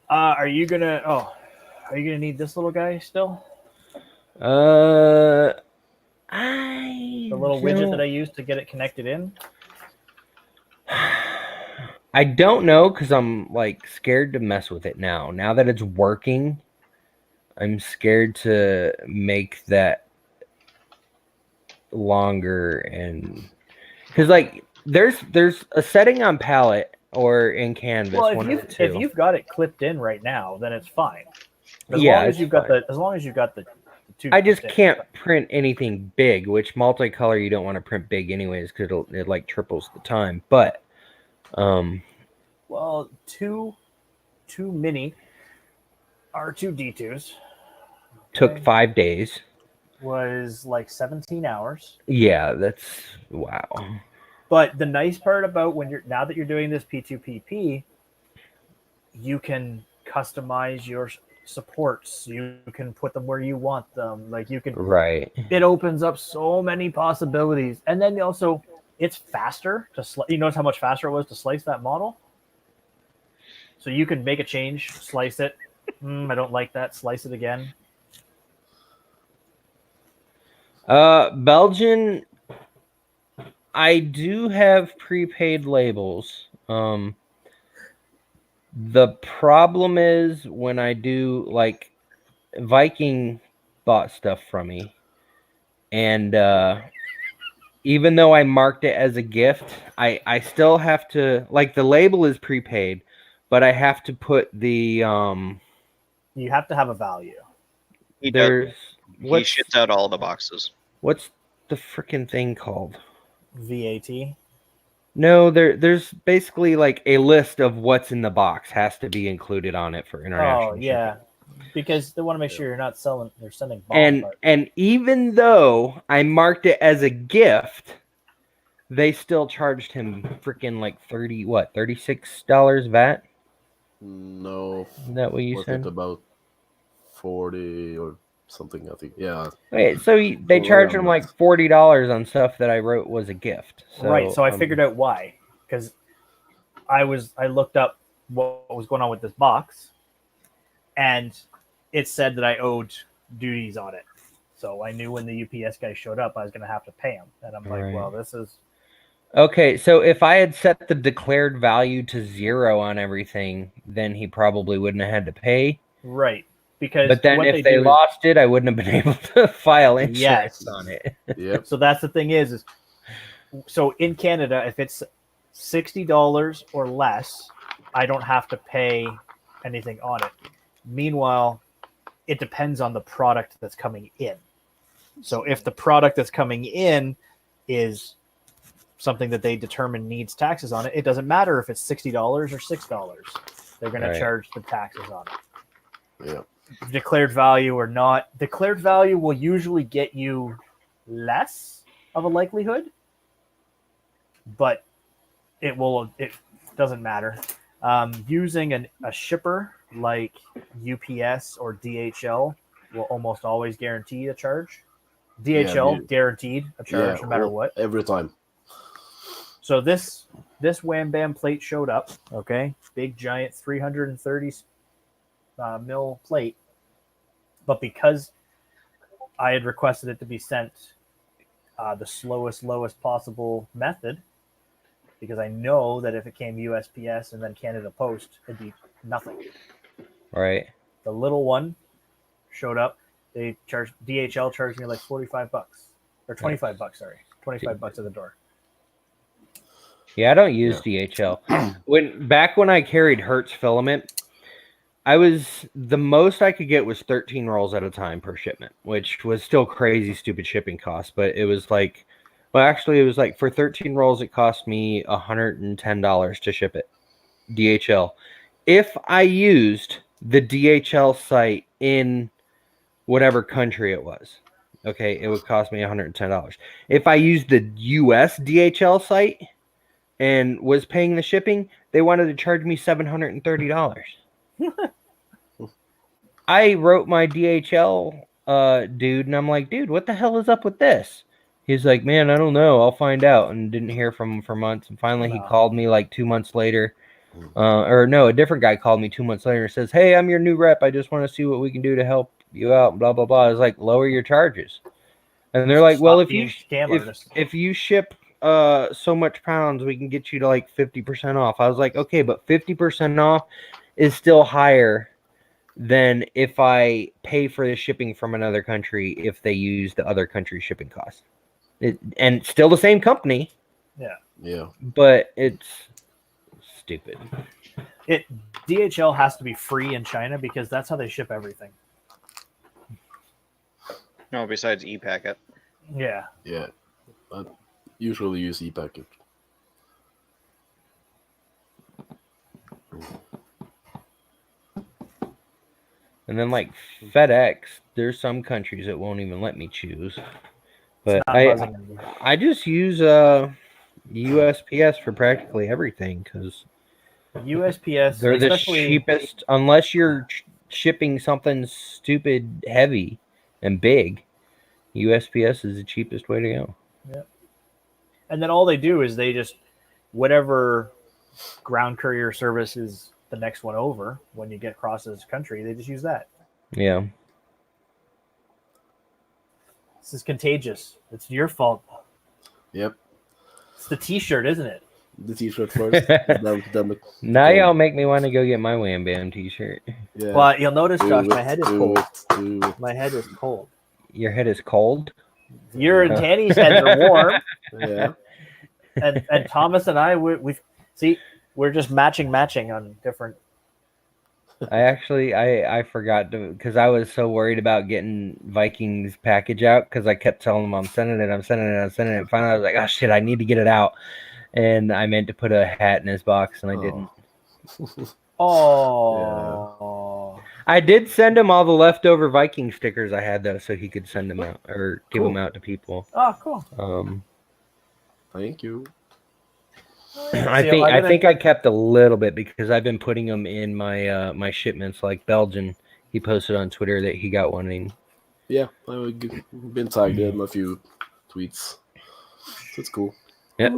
[SPEAKER 2] Are you gonna need this little guy still?
[SPEAKER 1] I
[SPEAKER 2] The little widget that I used to get it connected in?
[SPEAKER 1] I don't know, because I'm like scared to mess with it now. Now that it's working, I'm scared to make that longer, and because like there's a setting on palette or in Canvas.
[SPEAKER 2] Well,
[SPEAKER 1] one of the two.
[SPEAKER 2] if you've got it clipped in right now, then it's fine. As
[SPEAKER 1] Yeah,
[SPEAKER 2] long as
[SPEAKER 1] it's
[SPEAKER 2] you've got
[SPEAKER 1] fine.
[SPEAKER 2] the two.
[SPEAKER 1] I just
[SPEAKER 2] clipped in.
[SPEAKER 1] can't print anything big, which multicolor you don't want to print big anyways, because it like triples the time. But
[SPEAKER 2] well, two mini R2D2s
[SPEAKER 1] took 5 days.
[SPEAKER 2] was like 17 hours.
[SPEAKER 1] Yeah, that's wow.
[SPEAKER 2] But the nice part about now that you're doing this P2PP, you can customize your supports. You can put them where you want them. Like you can.
[SPEAKER 1] Right.
[SPEAKER 2] It opens up so many possibilities, and then also it's faster to. You notice how much faster it was to slice that model. So you can make a change, slice it. I don't like that. Slice it again.
[SPEAKER 1] Belgian, I do have prepaid labels. The problem is when I do, like, Viking bought stuff from me, and even though I marked it as a gift, I still have to, like, the label is prepaid, but I have to put the
[SPEAKER 2] You have to have a value.
[SPEAKER 4] He shits out all the boxes.
[SPEAKER 1] What's the freaking thing called?
[SPEAKER 2] VAT.
[SPEAKER 1] No, there's basically like a list of what's in the box has to be included on it for international.
[SPEAKER 2] Oh yeah, shipping. Because they want to make sure you're not selling. They're sending
[SPEAKER 1] bomb parts. And even though I marked it as a gift, they still charged him freaking like $36 VAT.
[SPEAKER 3] No,
[SPEAKER 1] is that what you said?
[SPEAKER 3] It about 40 or something, I think. Yeah.
[SPEAKER 1] Wait, so they charged him like $40 on stuff that I wrote was a gift. So,
[SPEAKER 2] right. So I figured out why, because I looked up what was going on with this box, and it said that I owed duties on it. So I knew when the UPS guy showed up, I was going to have to pay him, and I'm like, well, this is.
[SPEAKER 1] Okay, so if I had set the declared value to 0 on everything, then he probably wouldn't have had to pay.
[SPEAKER 2] Right. Because
[SPEAKER 1] but then if they lost it, I wouldn't have been able to file insurance on it.
[SPEAKER 3] Yep.
[SPEAKER 2] So that's the thing is so in Canada, if it's $60 or less, I don't have to pay anything on it. Meanwhile, it depends on the product that's coming in. So if the product that's coming in is something that they determine needs taxes on it, it doesn't matter if it's $60 or $6. They're going to charge the taxes on it.
[SPEAKER 3] Yeah.
[SPEAKER 2] Declared value or not, declared value will usually get you less of a likelihood, but it doesn't matter. Using a shipper like UPS or DHL will almost always guarantee a charge. DHL guaranteed a charge no matter what.
[SPEAKER 3] Every time.
[SPEAKER 2] So this Wham Bam plate showed up, okay? Big giant 330 mil plate, but because I had requested it to be sent the lowest possible method, because I know that if it came USPS and then Canada Post, it'd be nothing.
[SPEAKER 1] Right.
[SPEAKER 2] The little one showed up. They DHL charged me like $45 or $25. Sorry, $25 at the door.
[SPEAKER 1] Yeah, I don't use DHL. Back when I carried Hertz filament, the most I could get was 13 rolls at a time per shipment, which was still crazy stupid shipping costs. But it was like, well, actually, it was like for 13 rolls, it cost me $110 to ship it. DHL. If I used the DHL site in whatever country it was, okay, it would cost me $110. If I used the US DHL site and was paying the shipping, they wanted to charge me $730. I wrote my DHL dude, and I'm like, dude, what the hell is up with this? He's like, man, I don't know. I'll find out. And didn't hear from him for months. And finally, he called me like 2 months later. Or no, a different guy called me 2 months later and says, hey, I'm your new rep. I just want to see what we can do to help you out. Blah, blah, blah. I was like, lower your charges. And they're like, well, if you ship so much pounds, we can get you to like 50% off. I was like, okay, but 50% off is still higher than if I pay for the shipping from another country if they use the other country's shipping cost. And still the same company.
[SPEAKER 3] Yeah.
[SPEAKER 1] But it's stupid.
[SPEAKER 2] DHL has to be free in China because that's how they ship everything.
[SPEAKER 4] No, besides e-packet.
[SPEAKER 2] Yeah.
[SPEAKER 3] Yeah. I usually use e-packet.
[SPEAKER 1] And then like FedEx, there's some countries that won't even let me choose. But I just use USPS for practically everything because
[SPEAKER 2] USPS,
[SPEAKER 1] they're the cheapest unless you're shipping something stupid heavy and big. USPS is the cheapest way to go.
[SPEAKER 2] Yeah. And then all they do is they just whatever ground courier service is the next one over when you get across this country, they just use that.
[SPEAKER 1] Yeah.
[SPEAKER 2] This is contagious. It's your fault.
[SPEAKER 3] Yep.
[SPEAKER 2] It's the t-shirt, isn't it?
[SPEAKER 3] The t-shirt first.
[SPEAKER 1] Now y'all make me want to go get my Wham Bam t-shirt.
[SPEAKER 3] Yeah.
[SPEAKER 2] Well, you'll notice, Josh, my head is cold. My head is cold.
[SPEAKER 1] Your head is cold?
[SPEAKER 2] Your and Tanny's heads are warm.
[SPEAKER 3] Yeah.
[SPEAKER 2] And Thomas and I, we're just matching on different.
[SPEAKER 1] I forgot to, because I was so worried about getting Vikings package out because I kept telling them I'm sending it. Finally, I was like, oh shit, I need to get it out. And I meant to put a hat in his box, and I didn't.
[SPEAKER 2] Oh.
[SPEAKER 3] Yeah.
[SPEAKER 1] I did send him all the leftover Viking stickers I had, though, so he could send them out or give them out to people.
[SPEAKER 2] Oh, cool.
[SPEAKER 3] Thank you.
[SPEAKER 1] I think I kept a little bit because I've been putting them in my my shipments. Like Belgian, he posted on Twitter that he got one in.
[SPEAKER 3] Yeah, I've been tagged in a few tweets. So it's cool.
[SPEAKER 1] Yep.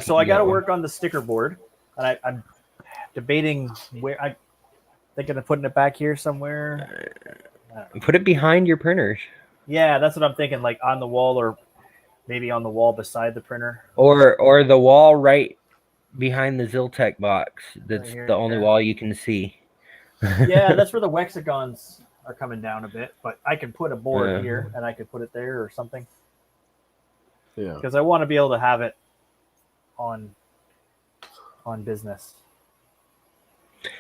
[SPEAKER 2] So I got to work on the sticker board, and I'm debating where I'm thinking of putting it back here somewhere.
[SPEAKER 1] Put it behind your printers.
[SPEAKER 2] Yeah, that's what I'm thinking, like on the wall or maybe on the wall beside the printer.
[SPEAKER 1] Or the wall right behind the Ziltech box. That's
[SPEAKER 2] right here,
[SPEAKER 1] the only wall you can see.
[SPEAKER 2] Yeah, that's where the Wexagons are coming down a bit, but I can put a board here and I could put it there or something.
[SPEAKER 3] Yeah.
[SPEAKER 2] Because I want to be able to have it on business.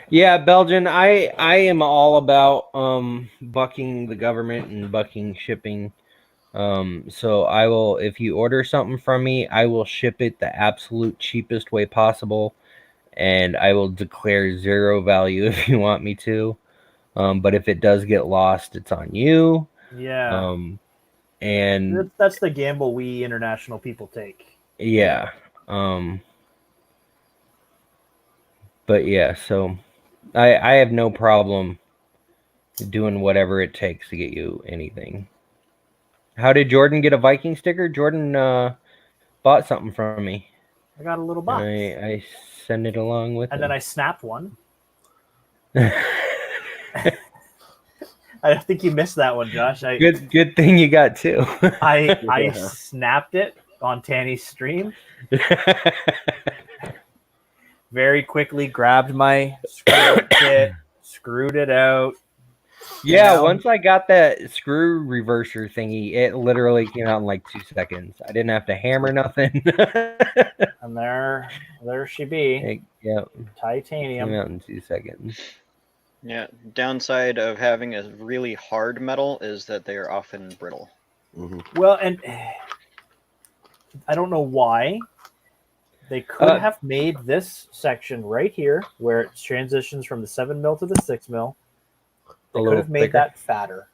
[SPEAKER 1] Yeah, Belgian, I am all about bucking the government and bucking shipping. So I will, if you order something from me, I will ship it the absolute cheapest way possible, and I will declare zero value if you want me to. But if it does get lost, it's on you.
[SPEAKER 2] Yeah.
[SPEAKER 1] And
[SPEAKER 2] that's the gamble we international people take.
[SPEAKER 1] Yeah. But yeah, so I have no problem doing whatever it takes to get you anything. How did Jordan get a Viking sticker? Jordan bought something from me.
[SPEAKER 2] I got a little box.
[SPEAKER 1] I send it along with
[SPEAKER 2] and
[SPEAKER 1] him.
[SPEAKER 2] Then I snapped one. I think you missed that one, Josh.
[SPEAKER 1] Good thing you got two.
[SPEAKER 2] I snapped it on Tanny's stream. Very quickly grabbed my screw kit, screwed it out,
[SPEAKER 1] Yeah,
[SPEAKER 2] now-
[SPEAKER 1] once I got that screw reverser thingy, it literally came out in like 2 seconds. I didn't have to hammer nothing.
[SPEAKER 2] And there she be.
[SPEAKER 1] Yeah,
[SPEAKER 2] Titanium.
[SPEAKER 1] came out in 2 seconds.
[SPEAKER 4] Yeah, downside of having a really hard metal is that they are often brittle.
[SPEAKER 3] Mhm.
[SPEAKER 2] Well, and I don't know why. They could have made this section right here, where it transitions from the 7 mil to the 6 mil. They could have made that fatter.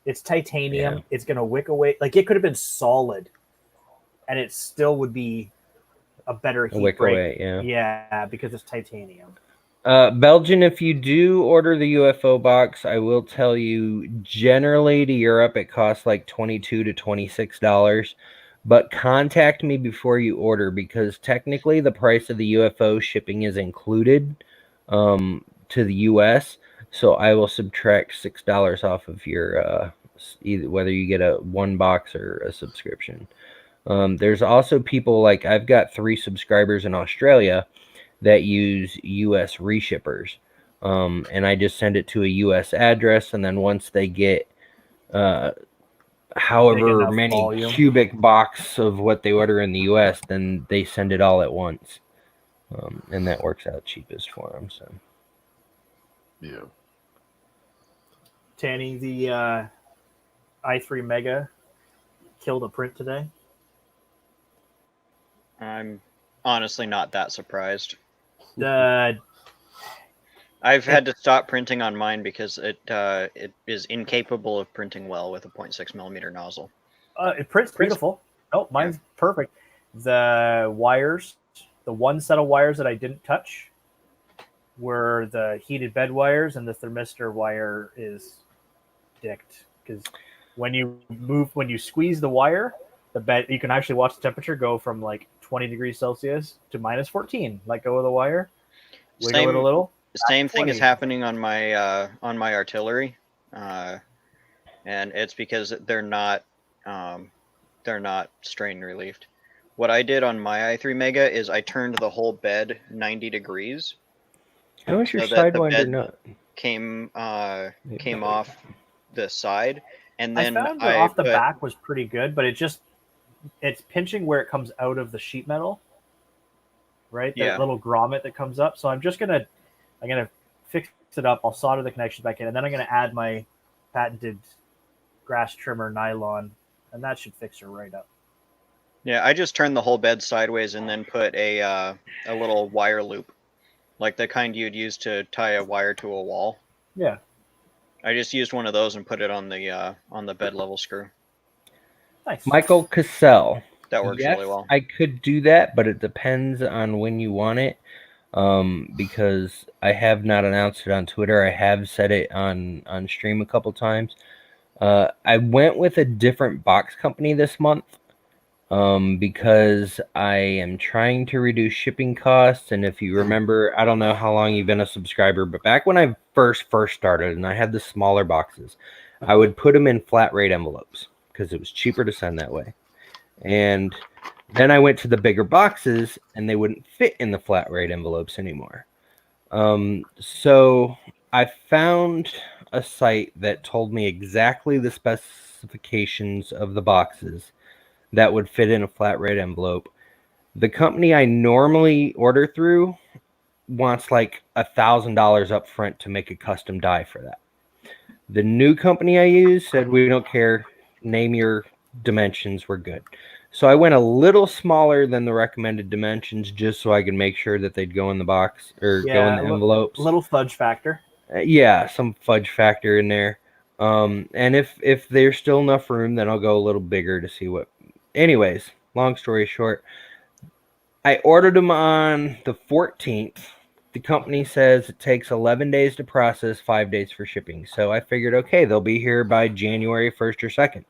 [SPEAKER 2] It's titanium.
[SPEAKER 1] Yeah.
[SPEAKER 2] It's going to wick away. Like, it could have been solid, and it still would be a better heat
[SPEAKER 1] Wick
[SPEAKER 2] break.
[SPEAKER 1] away, yeah.
[SPEAKER 2] Yeah, because it's titanium.
[SPEAKER 1] Belgian, if you do order the UFO box, I will tell you, generally to Europe, it costs like $22 to $26. But contact me before you order, because technically the price of the UFO shipping is included to the US. So I will subtract $6 off of your either whether you get a one box or a subscription. There's also people like I've got 3 subscribers in Australia that use US reshippers. And I just send it to a US address, and then once they get however
[SPEAKER 2] enough
[SPEAKER 1] many
[SPEAKER 2] volume.
[SPEAKER 1] cubic box of what they order in the US, then they send it all at once. And that works out cheapest for them. So
[SPEAKER 3] Yeah.
[SPEAKER 2] Tanny, the i3 Mega killed a print today.
[SPEAKER 4] I'm honestly not that surprised.
[SPEAKER 2] The
[SPEAKER 4] I've had to stop printing on mine because it is incapable of printing well with a 0.6 millimeter nozzle.
[SPEAKER 2] it prints beautiful. Oh, mine's perfect. The wires, the one set of wires that I didn't touch were the heated bed wires, and the thermistor wire is dicked because when you squeeze the wire, the bed, you can actually watch the temperature go from like 20 degrees Celsius to minus 14. Let go of the wire, wiggle it a little.
[SPEAKER 4] Same thing is
[SPEAKER 2] 20.
[SPEAKER 4] happening on my artillery, and it's because they're not strain relieved. What I did on my i3 Mega is I turned the whole bed 90 degrees.
[SPEAKER 1] how is your
[SPEAKER 4] So that the
[SPEAKER 1] Sidewinder
[SPEAKER 4] bed
[SPEAKER 1] nut?
[SPEAKER 4] came off the side, and then
[SPEAKER 2] I found the off the back was pretty good, but it's pinching where it comes out of the sheet metal, right? That little grommet that comes up. So I'm gonna fix it up. I'll solder the connections back in, and then I'm gonna add my patented grass trimmer nylon, and that should fix her right up.
[SPEAKER 4] Yeah, I just turned the whole bed sideways and then put a little wire loop, like the kind you'd use to tie a wire to a wall.
[SPEAKER 2] Yeah.
[SPEAKER 4] I just used one of those and put it on the bed level screw.
[SPEAKER 2] Nice.
[SPEAKER 1] Michael Cassell.
[SPEAKER 4] That works
[SPEAKER 1] Yes,
[SPEAKER 4] really well.
[SPEAKER 1] I could do that, but it depends on when you want it. Because I have not announced it on Twitter. I have said it on stream a couple times. I went with a different box company this month because I am trying to reduce shipping costs. And if you remember, I don't know how long you've been a subscriber, but back when I first started and I had the smaller boxes, I would put them in flat rate envelopes because it was cheaper to send that way. And then I went to the bigger boxes, and they wouldn't fit in the flat rate envelopes anymore. So I found a site that told me exactly the specifications of the boxes that would fit in a flat rate envelope. The company I normally order through wants like $1,000 up front to make a custom die for that. The new company I use said, we don't care, name your dimensions, we're good. So I went a little smaller than the recommended dimensions just so I could make sure that they'd go in the box or go in the envelopes.
[SPEAKER 2] Little fudge factor.
[SPEAKER 1] Yeah, some fudge factor in there. And if there's still enough room, then I'll go a little bigger to see what. Anyways, long story short, I ordered them on the 14th. The company says it takes 11 days to process, 5 days for shipping. So I figured, okay, they'll be here by January 1st or 2nd.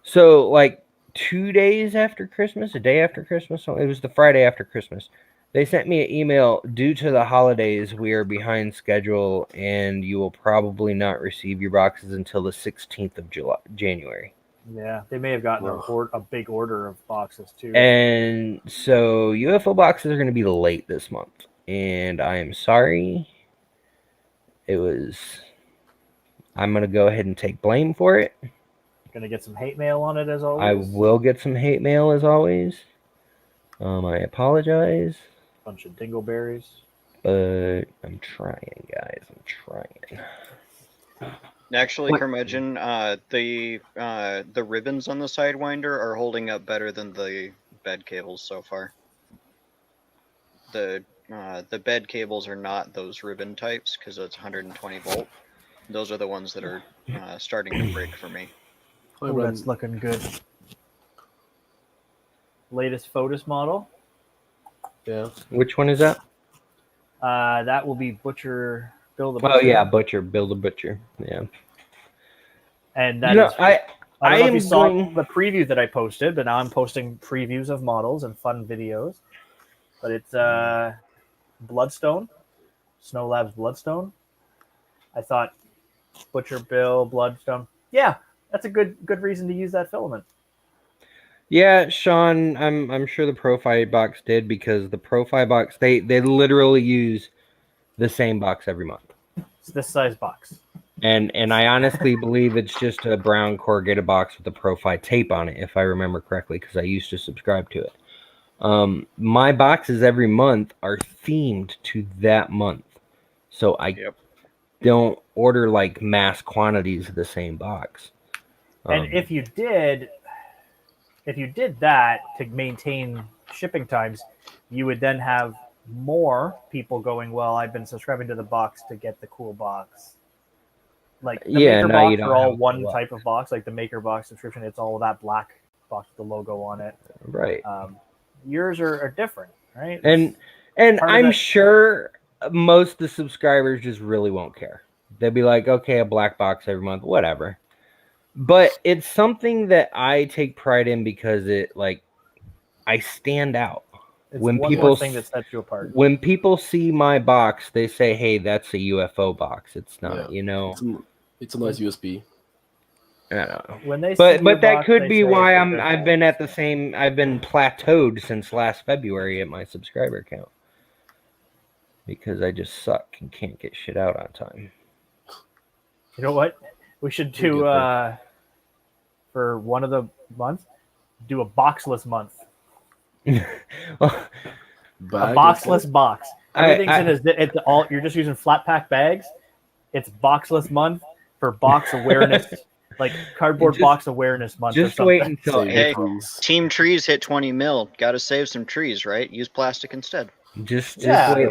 [SPEAKER 1] So like 2 days after Christmas, a day after Christmas, it was the Friday after Christmas, they sent me an email, due to the holidays, we are behind schedule and you will probably not receive your boxes until the 16th of January.
[SPEAKER 2] Yeah, they may have gotten a big order of boxes too.
[SPEAKER 1] And so UFO boxes are going to be late this month. And I am sorry. It was I'm going to go ahead and take blame for it.
[SPEAKER 2] Gonna get some hate mail on it as
[SPEAKER 1] I
[SPEAKER 2] always.
[SPEAKER 1] will get some hate mail as always. I apologize,
[SPEAKER 2] Bunch of dingleberries.
[SPEAKER 1] but I'm trying, guys. I'm trying.
[SPEAKER 4] Actually,
[SPEAKER 1] What?
[SPEAKER 4] Curmudgeon, the ribbons on the Sidewinder are holding up better than the bed cables so far. The bed cables are not those ribbon types because it's 120 volt. Those are the ones that are starting to break for me.
[SPEAKER 2] Oh, that's looking good. Latest Fotis model.
[SPEAKER 3] Yeah.
[SPEAKER 1] Which one is that?
[SPEAKER 2] That will be Butcher. Bill the Butcher.
[SPEAKER 1] Oh yeah, Butcher, Build a Butcher. Yeah.
[SPEAKER 2] And that is.
[SPEAKER 1] I
[SPEAKER 2] I don't know if
[SPEAKER 1] am
[SPEAKER 2] you saw
[SPEAKER 1] going-
[SPEAKER 2] the preview that I posted, but now I'm posting previews of models and fun videos. But it's Bloodstone, Snow Labs Bloodstone. I thought Butcher Bill Bloodstone. Yeah, that's a good reason to use that filament.
[SPEAKER 1] Yeah, Sean, I'm sure the Profi box did because the Profi box they literally use the same box every month.
[SPEAKER 2] It's this size box.
[SPEAKER 1] And I honestly believe it's just a brown corrugated box with the Profi tape on it, if I remember correctly, because I used to subscribe to it. My boxes every month are themed to that month, so I don't order like mass quantities of the same box.
[SPEAKER 2] And if you did that to maintain shipping times, you would then have more people going, well, I've been subscribing to the box to get the cool box. Like the Maker box are all one type of box, like the Maker box subscription, it's all that black box with the logo on it.
[SPEAKER 1] Right.
[SPEAKER 2] Yours are different, right?
[SPEAKER 1] And I'm sure most of the subscribers just really won't care. They'll be like, okay, a black box every month, whatever. But it's something that I take pride in because it I stand out.
[SPEAKER 2] It's
[SPEAKER 1] when
[SPEAKER 2] one
[SPEAKER 1] people
[SPEAKER 2] more thing that sets you apart.
[SPEAKER 1] When people see my box, they say, "Hey, that's a UFO box." It's not,
[SPEAKER 3] It's a nice USB.
[SPEAKER 1] I don't know.
[SPEAKER 2] When they
[SPEAKER 1] but
[SPEAKER 2] see
[SPEAKER 1] that
[SPEAKER 2] box,
[SPEAKER 1] could be why I've been
[SPEAKER 2] box.
[SPEAKER 1] I've been plateaued since last February at my subscriber count because I just suck and can't get shit out on time.
[SPEAKER 2] You know what? We should do for one of the months, do a boxless month.
[SPEAKER 1] Well,
[SPEAKER 2] a boxless box. Everything's it's all you're just using flat pack bags. It's boxless month for box awareness, like cardboard box awareness month.
[SPEAKER 1] Just wait until April.
[SPEAKER 4] Team trees hit 20 mil. Got to save some trees, right? Use plastic instead.
[SPEAKER 1] Just wait.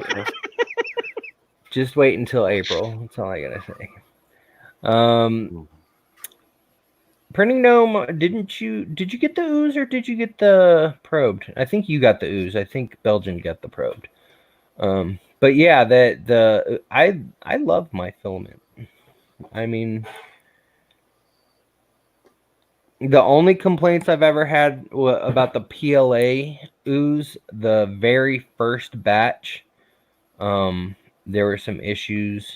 [SPEAKER 1] Just wait until April. That's all I gotta say. Printing Gnome, did you get the ooze or did you get the probed? I think you got the ooze. I think Belgian got the probed. But yeah, I love my filament. I mean, the only complaints I've ever had about the PLA ooze, the very first batch, there were some issues.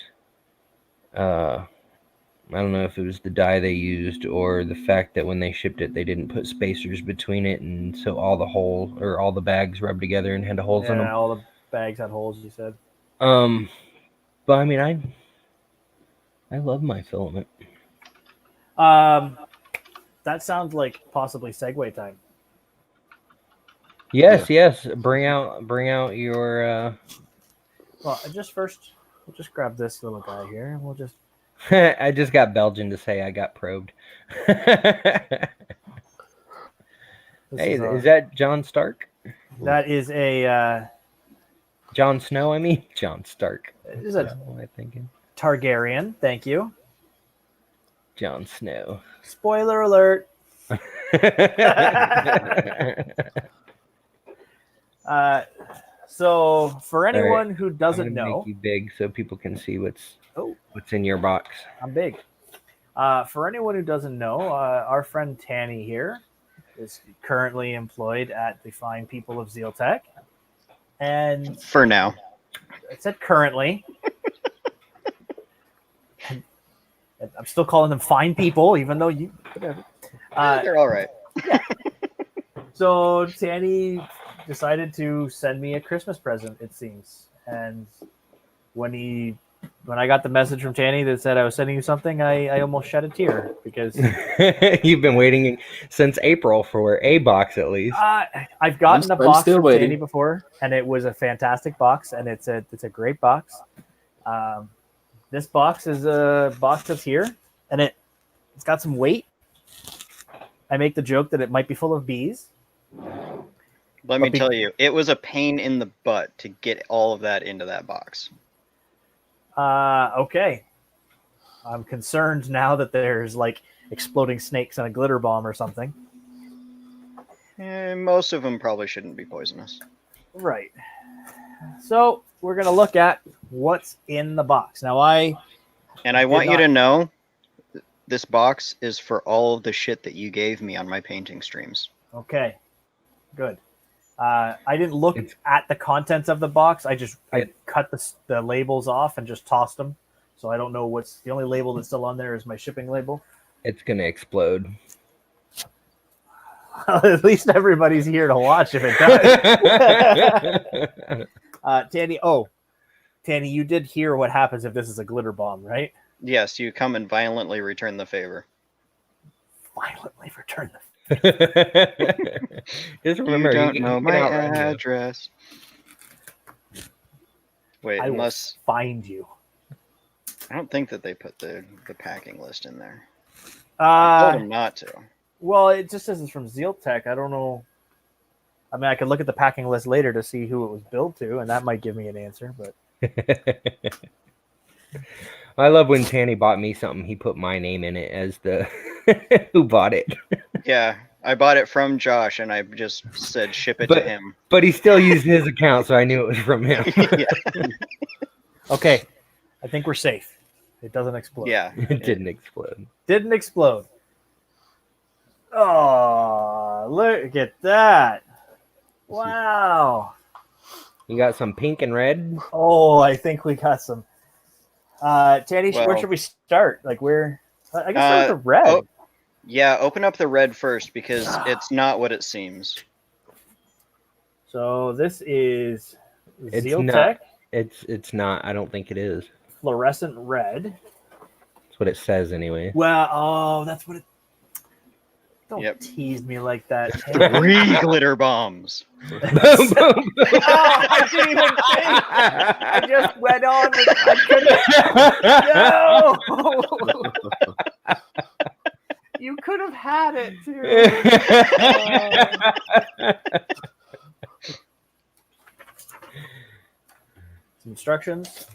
[SPEAKER 1] I don't know if it was the dye they used or the fact that when they shipped it, they didn't put spacers between it, and so all the bags rubbed together and had holes in them.
[SPEAKER 2] Yeah, all the bags had holes, you said.
[SPEAKER 1] But I mean, I love my filament.
[SPEAKER 2] That sounds like possibly segue time.
[SPEAKER 1] Yes. Bring out your.
[SPEAKER 2] Well, we'll just grab this little guy here, and we'll just.
[SPEAKER 1] I just got Belgian to say I got probed. Hey, is that John Stark?
[SPEAKER 2] That is a
[SPEAKER 1] Jon Snow. I mean, John Stark.
[SPEAKER 2] Is that
[SPEAKER 1] what am I thinking?
[SPEAKER 2] Targaryen. Thank you.
[SPEAKER 1] Jon Snow.
[SPEAKER 2] Spoiler alert. So for anyone who doesn't know,
[SPEAKER 1] make you big so people can see what's in your box.
[SPEAKER 2] I'm big. For anyone who doesn't know, our friend Tanny here is currently employed at the fine people of Zealtech, and
[SPEAKER 4] for now,
[SPEAKER 2] I said currently. I'm still calling them fine people, even though you.
[SPEAKER 4] They're all right.
[SPEAKER 2] Yeah. So Tanny decided to send me a Christmas present, it seems. And when he when I got the message from Tanny that said I was sending you something, I almost shed a tear because
[SPEAKER 1] You've been waiting since April for a box at least.
[SPEAKER 2] I've gotten a
[SPEAKER 3] I'm
[SPEAKER 2] box
[SPEAKER 3] still
[SPEAKER 2] from
[SPEAKER 3] waiting.
[SPEAKER 2] Tanny before, and it was a fantastic box, and it's a great box. This box is a box that's here, and it's got some weight. I make the joke that it might be full of bees.
[SPEAKER 4] Let me tell you, it was a pain in the butt to get all of that into that box.
[SPEAKER 2] Okay. I'm concerned now that there's like exploding snakes and a glitter bomb or something.
[SPEAKER 4] Most of them probably shouldn't be poisonous.
[SPEAKER 2] Right. So we're going to look at what's in the box. Now,
[SPEAKER 4] I want you to know this box is for all of the shit that you gave me on my painting streams.
[SPEAKER 2] Okay. Good. I didn't look at the contents of the box. I cut the labels off and just tossed them. So I don't know what's the only label that's still on there is my shipping label.
[SPEAKER 1] It's gonna explode.
[SPEAKER 2] At least everybody's here to watch if it does. Tanny, you did hear what happens if this is a glitter bomb, right?
[SPEAKER 4] Yes, you come and violently return the favor.
[SPEAKER 2] Violently return the favor.
[SPEAKER 1] Just remember,
[SPEAKER 4] you don't know
[SPEAKER 1] can
[SPEAKER 4] my
[SPEAKER 1] outrun you.
[SPEAKER 4] address. Wait,
[SPEAKER 2] I
[SPEAKER 4] unless
[SPEAKER 2] will find you.
[SPEAKER 4] I don't think that they put the packing list in there. I told them not to.
[SPEAKER 2] Well, it just says it's from Zealtech. I don't know. I mean, I could look at the packing list later to see who it was billed to, and that might give me an answer. But
[SPEAKER 1] I love when Tanny bought me something. He put my name in it as the who bought it.
[SPEAKER 4] Yeah, I bought it from Josh, and I just said ship it to him.
[SPEAKER 1] But he still used his account, so I knew it was from him.
[SPEAKER 4] Yeah.
[SPEAKER 2] Okay, I think we're safe. It doesn't explode.
[SPEAKER 4] Yeah,
[SPEAKER 1] It didn't explode.
[SPEAKER 2] Didn't explode. Oh, look at that. Wow.
[SPEAKER 1] You got some pink and red?
[SPEAKER 2] Oh, I think we got some. Tanny, where
[SPEAKER 4] Well-
[SPEAKER 2] should we start? Like where? I can start with the red.
[SPEAKER 4] oh. Yeah, open up the red first because it's not what it seems.
[SPEAKER 2] So this is
[SPEAKER 1] It's
[SPEAKER 2] Zealtech
[SPEAKER 1] not. It's not. I don't think it is.
[SPEAKER 2] fluorescent red.
[SPEAKER 1] That's what it says anyway.
[SPEAKER 2] Well, that's what it. Don't
[SPEAKER 4] Yep.
[SPEAKER 2] tease me like that. Tanny.
[SPEAKER 4] 3 glitter bombs.
[SPEAKER 2] Oh, I didn't even think. I just went on with. I couldn't. No. You could have had it too. Some instructions.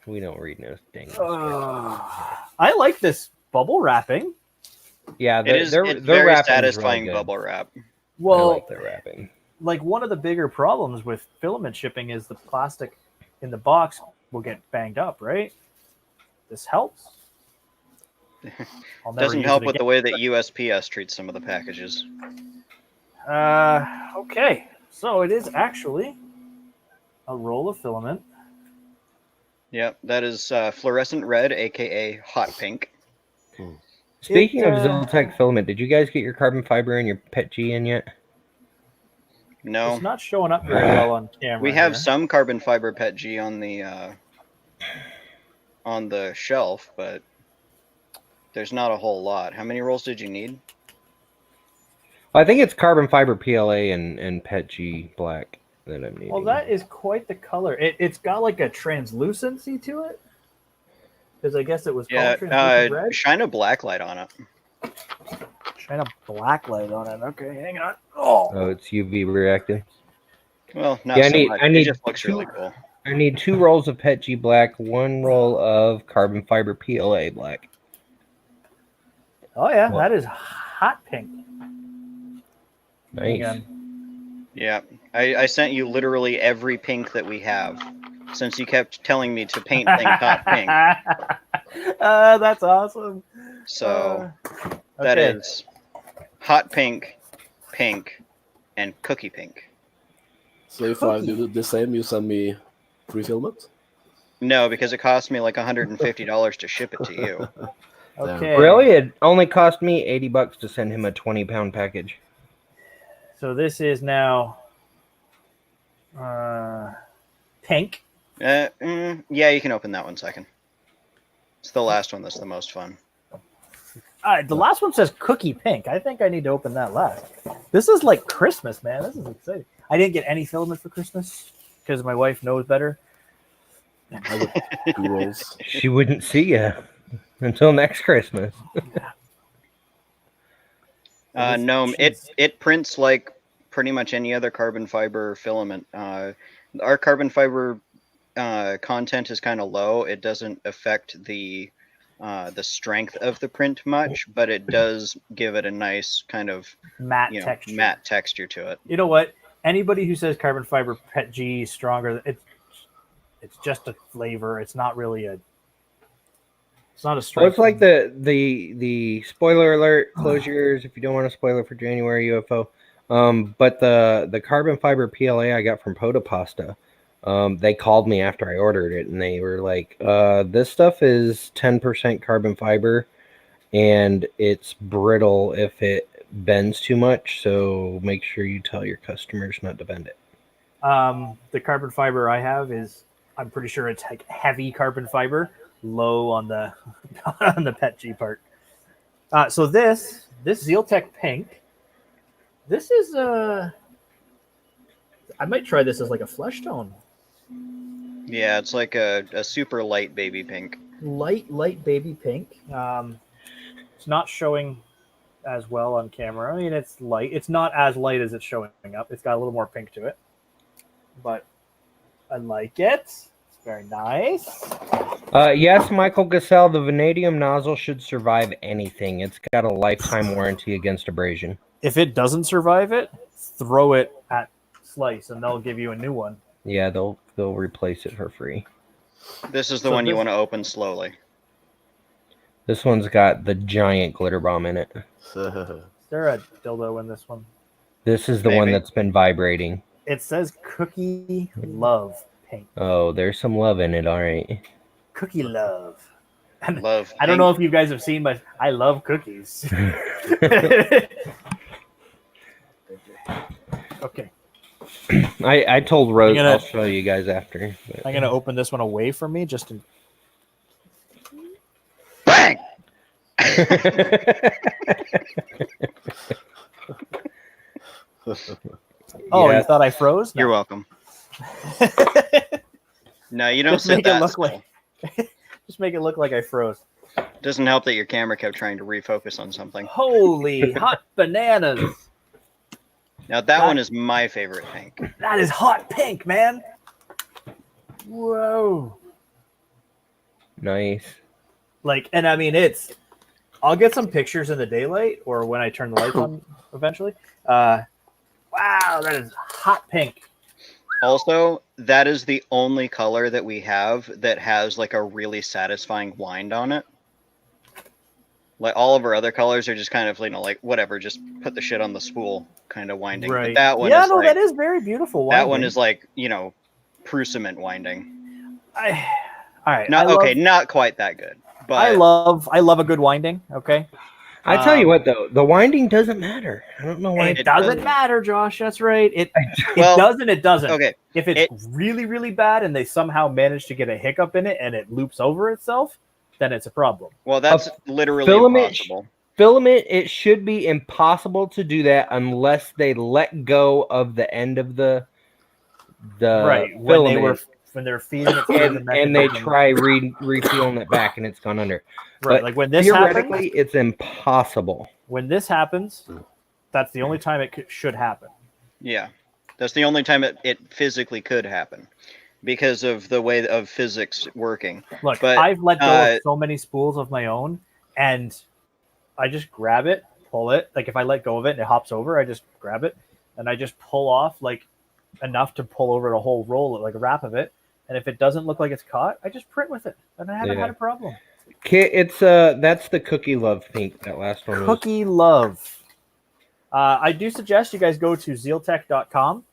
[SPEAKER 1] We don't read no dang.
[SPEAKER 2] I like this bubble wrapping.
[SPEAKER 1] Yeah,
[SPEAKER 4] It's
[SPEAKER 1] their
[SPEAKER 4] very
[SPEAKER 1] wrapping's
[SPEAKER 4] satisfying
[SPEAKER 1] really good.
[SPEAKER 4] bubble wrap.
[SPEAKER 1] I
[SPEAKER 2] Well,
[SPEAKER 1] like their wrapping.
[SPEAKER 2] like one of the bigger problems with filament shipping is the plastic in the box will get banged up, right? This helps. I'll never
[SPEAKER 4] Doesn't
[SPEAKER 2] use
[SPEAKER 4] help
[SPEAKER 2] it
[SPEAKER 4] with the
[SPEAKER 2] again.
[SPEAKER 4] way that USPS treats some of the packages.
[SPEAKER 2] Okay, so it is actually a roll of filament.
[SPEAKER 4] Yep, that is fluorescent red, aka hot pink.
[SPEAKER 1] Speaking of
[SPEAKER 2] uh,
[SPEAKER 1] Zealtech filament, did you guys get your carbon fiber and your PET G in yet?
[SPEAKER 4] No,
[SPEAKER 2] It's not showing up very well on camera.
[SPEAKER 4] we have
[SPEAKER 2] here.
[SPEAKER 4] some carbon fiber PET G on the shelf, but there's not a whole lot. How many rolls did you need?
[SPEAKER 1] I think it's carbon fiber PLA and PET G black that I'm needing.
[SPEAKER 2] Well, that is quite the color. It's got like a translucency to it. Because I guess it was called translucent red.
[SPEAKER 4] Shine a black light on it.
[SPEAKER 2] Shine a black light on it. Okay, hang on. Oh,
[SPEAKER 1] it's UV reactive.
[SPEAKER 4] Well, not
[SPEAKER 1] Yeah,
[SPEAKER 4] so much.
[SPEAKER 1] I need
[SPEAKER 4] It just looks really cool.
[SPEAKER 1] I need 2 rolls of PET G black, 1 roll of carbon fiber PLA black.
[SPEAKER 2] oh yeah,
[SPEAKER 1] What?
[SPEAKER 2] that is hot pink.
[SPEAKER 1] Nice.
[SPEAKER 2] Hang on.
[SPEAKER 4] Yeah, I sent you literally every pink that we have, since you kept telling me to paint things hot pink.
[SPEAKER 2] That's awesome.
[SPEAKER 4] So that
[SPEAKER 2] okay.
[SPEAKER 4] is hot pink, pink, and cookie pink.
[SPEAKER 3] So if I do the same, you send me free filament?
[SPEAKER 4] No, because it cost me like $150 to ship it to you.
[SPEAKER 2] Okay.
[SPEAKER 1] Really? It only cost me $80 to send him a 20-pound package.
[SPEAKER 2] So this is now pink.
[SPEAKER 4] Yeah, you can open that one second. It's the last one that's the most fun.
[SPEAKER 2] The last one says cookie pink. I think I need to open that last. This is like Christmas, man. This is exciting. I didn't get any filament for Christmas because my wife knows better.
[SPEAKER 3] Two rolls.
[SPEAKER 1] She wouldn't see you until next Christmas.
[SPEAKER 4] No, it prints like pretty much any other carbon fiber filament. Our carbon fiber content is kind of low. It doesn't affect the strength of the print much, but it does give it a nice kind of
[SPEAKER 2] matte
[SPEAKER 4] texture to it.
[SPEAKER 2] You know what? Anybody who says carbon fiber PET G is stronger, it's just a flavor. It's not really a. It's not a strength.
[SPEAKER 1] Well, it's like the spoiler alert. Close your ears if you don't want a spoiler for January UFO. But the carbon fiber PLA I got from Potapasta, they called me after I ordered it, and they were like, "This stuff is 10% carbon fiber, and it's brittle if it bends too much. So make sure you tell your customers not to bend it."
[SPEAKER 2] The carbon fiber I have is, I'm pretty sure it's like heavy carbon fiber, low on the on the PET G part. So this Zealtech pink, this is I might try this as like a flesh tone.
[SPEAKER 4] Yeah, it's like a super light baby pink.
[SPEAKER 2] Light baby pink. It's not showing as well on camera. I mean, it's light. It's not as light as it's showing up. It's got a little more pink to it, but I like it. It's very nice.
[SPEAKER 1] Yes, Michael Gassell, the vanadium nozzle should survive anything. It's got a lifetime warranty against abrasion.
[SPEAKER 2] If it doesn't survive it, throw it at Slice, and they'll give you a new one.
[SPEAKER 1] Yeah, they'll replace it for free.
[SPEAKER 4] This is the one you want to open slowly.
[SPEAKER 1] This one's got the giant glitter bomb in it.
[SPEAKER 2] Is there a dildo in this one?
[SPEAKER 1] This is the one that's been vibrating.
[SPEAKER 2] It says Cookie Love pink.
[SPEAKER 1] Oh, there's some love in it, all right.
[SPEAKER 2] Cookie Love. And
[SPEAKER 4] love.
[SPEAKER 2] I don't know if you guys have seen, but I love cookies. Okay.
[SPEAKER 1] I told Rose I'll show you guys after. But...
[SPEAKER 2] I'm gonna open this one away from me just to.
[SPEAKER 4] Bang!
[SPEAKER 2] Oh, yes. You thought I froze? No.
[SPEAKER 4] You're welcome. No, you don't
[SPEAKER 2] just
[SPEAKER 4] sit
[SPEAKER 2] make
[SPEAKER 4] that
[SPEAKER 2] it look
[SPEAKER 4] still.
[SPEAKER 2] like. Just make it look like I froze.
[SPEAKER 4] Doesn't help that your camera kept trying to refocus on something.
[SPEAKER 2] Holy hot bananas!
[SPEAKER 4] Now that one is my favorite pink.
[SPEAKER 2] That is hot pink, man. Whoa.
[SPEAKER 1] Nice.
[SPEAKER 2] Like, and I mean, I'll get some pictures in the daylight or when I turn the lights on eventually. Wow, that is hot pink.
[SPEAKER 4] Also, that is the only color that we have that has like a really satisfying wind on it. Like all of our other colors are just kind of, like whatever, just put the shit on the spool kind of winding.
[SPEAKER 2] Right.
[SPEAKER 4] But that one
[SPEAKER 2] is
[SPEAKER 4] like,
[SPEAKER 2] that is very beautiful winding.
[SPEAKER 4] That one is like, Prusament winding.
[SPEAKER 2] All right.
[SPEAKER 4] Not quite that good. But
[SPEAKER 2] I love a good winding, okay?
[SPEAKER 1] I tell you what though, the winding doesn't matter. I don't know why
[SPEAKER 2] it doesn't matter, Josh. That's right. It doesn't.
[SPEAKER 4] Okay.
[SPEAKER 2] If it's really, really bad and they somehow manage to get a hiccup in it and it loops over itself, then it's a problem.
[SPEAKER 4] Well, that's literally impossible.
[SPEAKER 1] Filament, it should be impossible to do that unless they let go of the end of the
[SPEAKER 2] right
[SPEAKER 1] filament.
[SPEAKER 2] when they're feeding it through
[SPEAKER 1] and they try refueling it back and it's gone under.
[SPEAKER 2] Right,
[SPEAKER 1] but
[SPEAKER 2] like when this
[SPEAKER 1] theoretically,
[SPEAKER 2] happens,
[SPEAKER 1] it's impossible.
[SPEAKER 2] When this happens, that's the only time it should happen.
[SPEAKER 4] Yeah, that's the only time it physically could happen because of the way of physics working.
[SPEAKER 2] Look, I've let go of so many spools of my own, and I just grab it, pull it. Like if I let go of it and it hops over, I just grab it and I just pull off like enough to pull over the whole roll, like a wrap of it. And if it doesn't look like it's caught, I just print with it, and I haven't had a problem.
[SPEAKER 1] It's that's the Cookie Love pink. That last one.
[SPEAKER 2] Cookie Love. I do suggest you guys go to zealtech.com.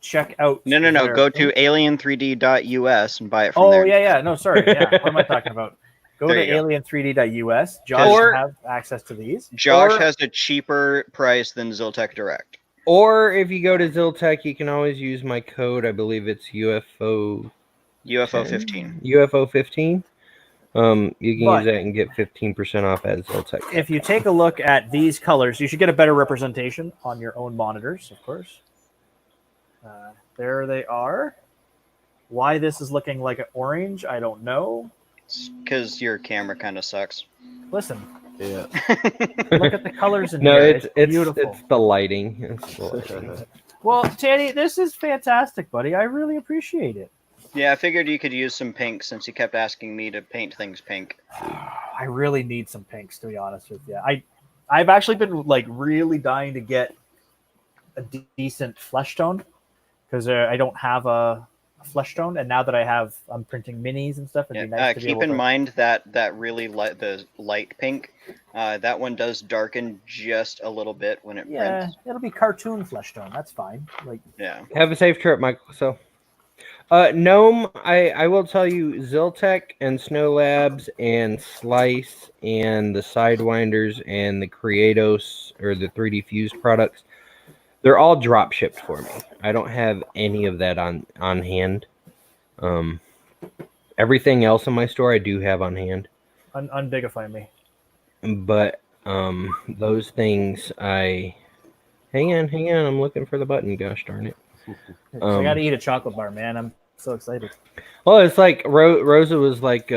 [SPEAKER 2] Check out.
[SPEAKER 4] No. Go to alien3d.us and buy it from there.
[SPEAKER 2] Oh yeah. No, sorry. Yeah. What am I talking about? Go to alien3d.us. Josh have access to these.
[SPEAKER 4] Josh has a cheaper price than Zealtech Direct.
[SPEAKER 1] Or if you go to Zealtech, you can always use my code. I believe it's UFO
[SPEAKER 4] UFO 15.
[SPEAKER 1] UFO 15. You can
[SPEAKER 2] But-
[SPEAKER 1] use that and get 15% off at Ziltech.
[SPEAKER 2] If you take a look at these colors, you should get a better representation on your own monitors, of course. There they are. Why this is looking like an orange, I don't know.
[SPEAKER 4] Because your camera kind of sucks.
[SPEAKER 2] Listen,
[SPEAKER 3] Yeah.
[SPEAKER 2] look at the colors in
[SPEAKER 1] No,
[SPEAKER 2] here.
[SPEAKER 1] it's
[SPEAKER 2] beautiful.
[SPEAKER 1] it's the lighting. It's the lighting.
[SPEAKER 2] Well, Tanny, this is fantastic, buddy. I really appreciate it.
[SPEAKER 4] Yeah, I figured you could use some pink since you kept asking me to paint things pink.
[SPEAKER 2] I really need some pinks, to be honest with you. I've actually been like really dying to get a decent flesh tone because I don't have a flesh tone, and now that I'm printing minis and stuff. It'd be nice to be
[SPEAKER 4] keep
[SPEAKER 2] able
[SPEAKER 4] in
[SPEAKER 2] to...
[SPEAKER 4] mind that really the light pink, that one does darken just a little bit when it prints.
[SPEAKER 2] it'll be cartoon flesh tone. That's fine. Like,
[SPEAKER 4] Yeah.
[SPEAKER 1] Have a safe trip, Michael. So, Gnome, I will tell you, Ziltech and Snow Labs and Slice and the Sidewinders and the Creatos or the 3D Fuse products, they're all drop shipped for me. I don't have any of that on hand. Everything else in my store I do have on hand.
[SPEAKER 2] unbigify me.
[SPEAKER 1] But those things hang on, I'm looking for the button, gosh darn it.
[SPEAKER 2] So I got to eat a chocolate bar, man. I'm so excited.
[SPEAKER 1] Well, it's like Rosa was like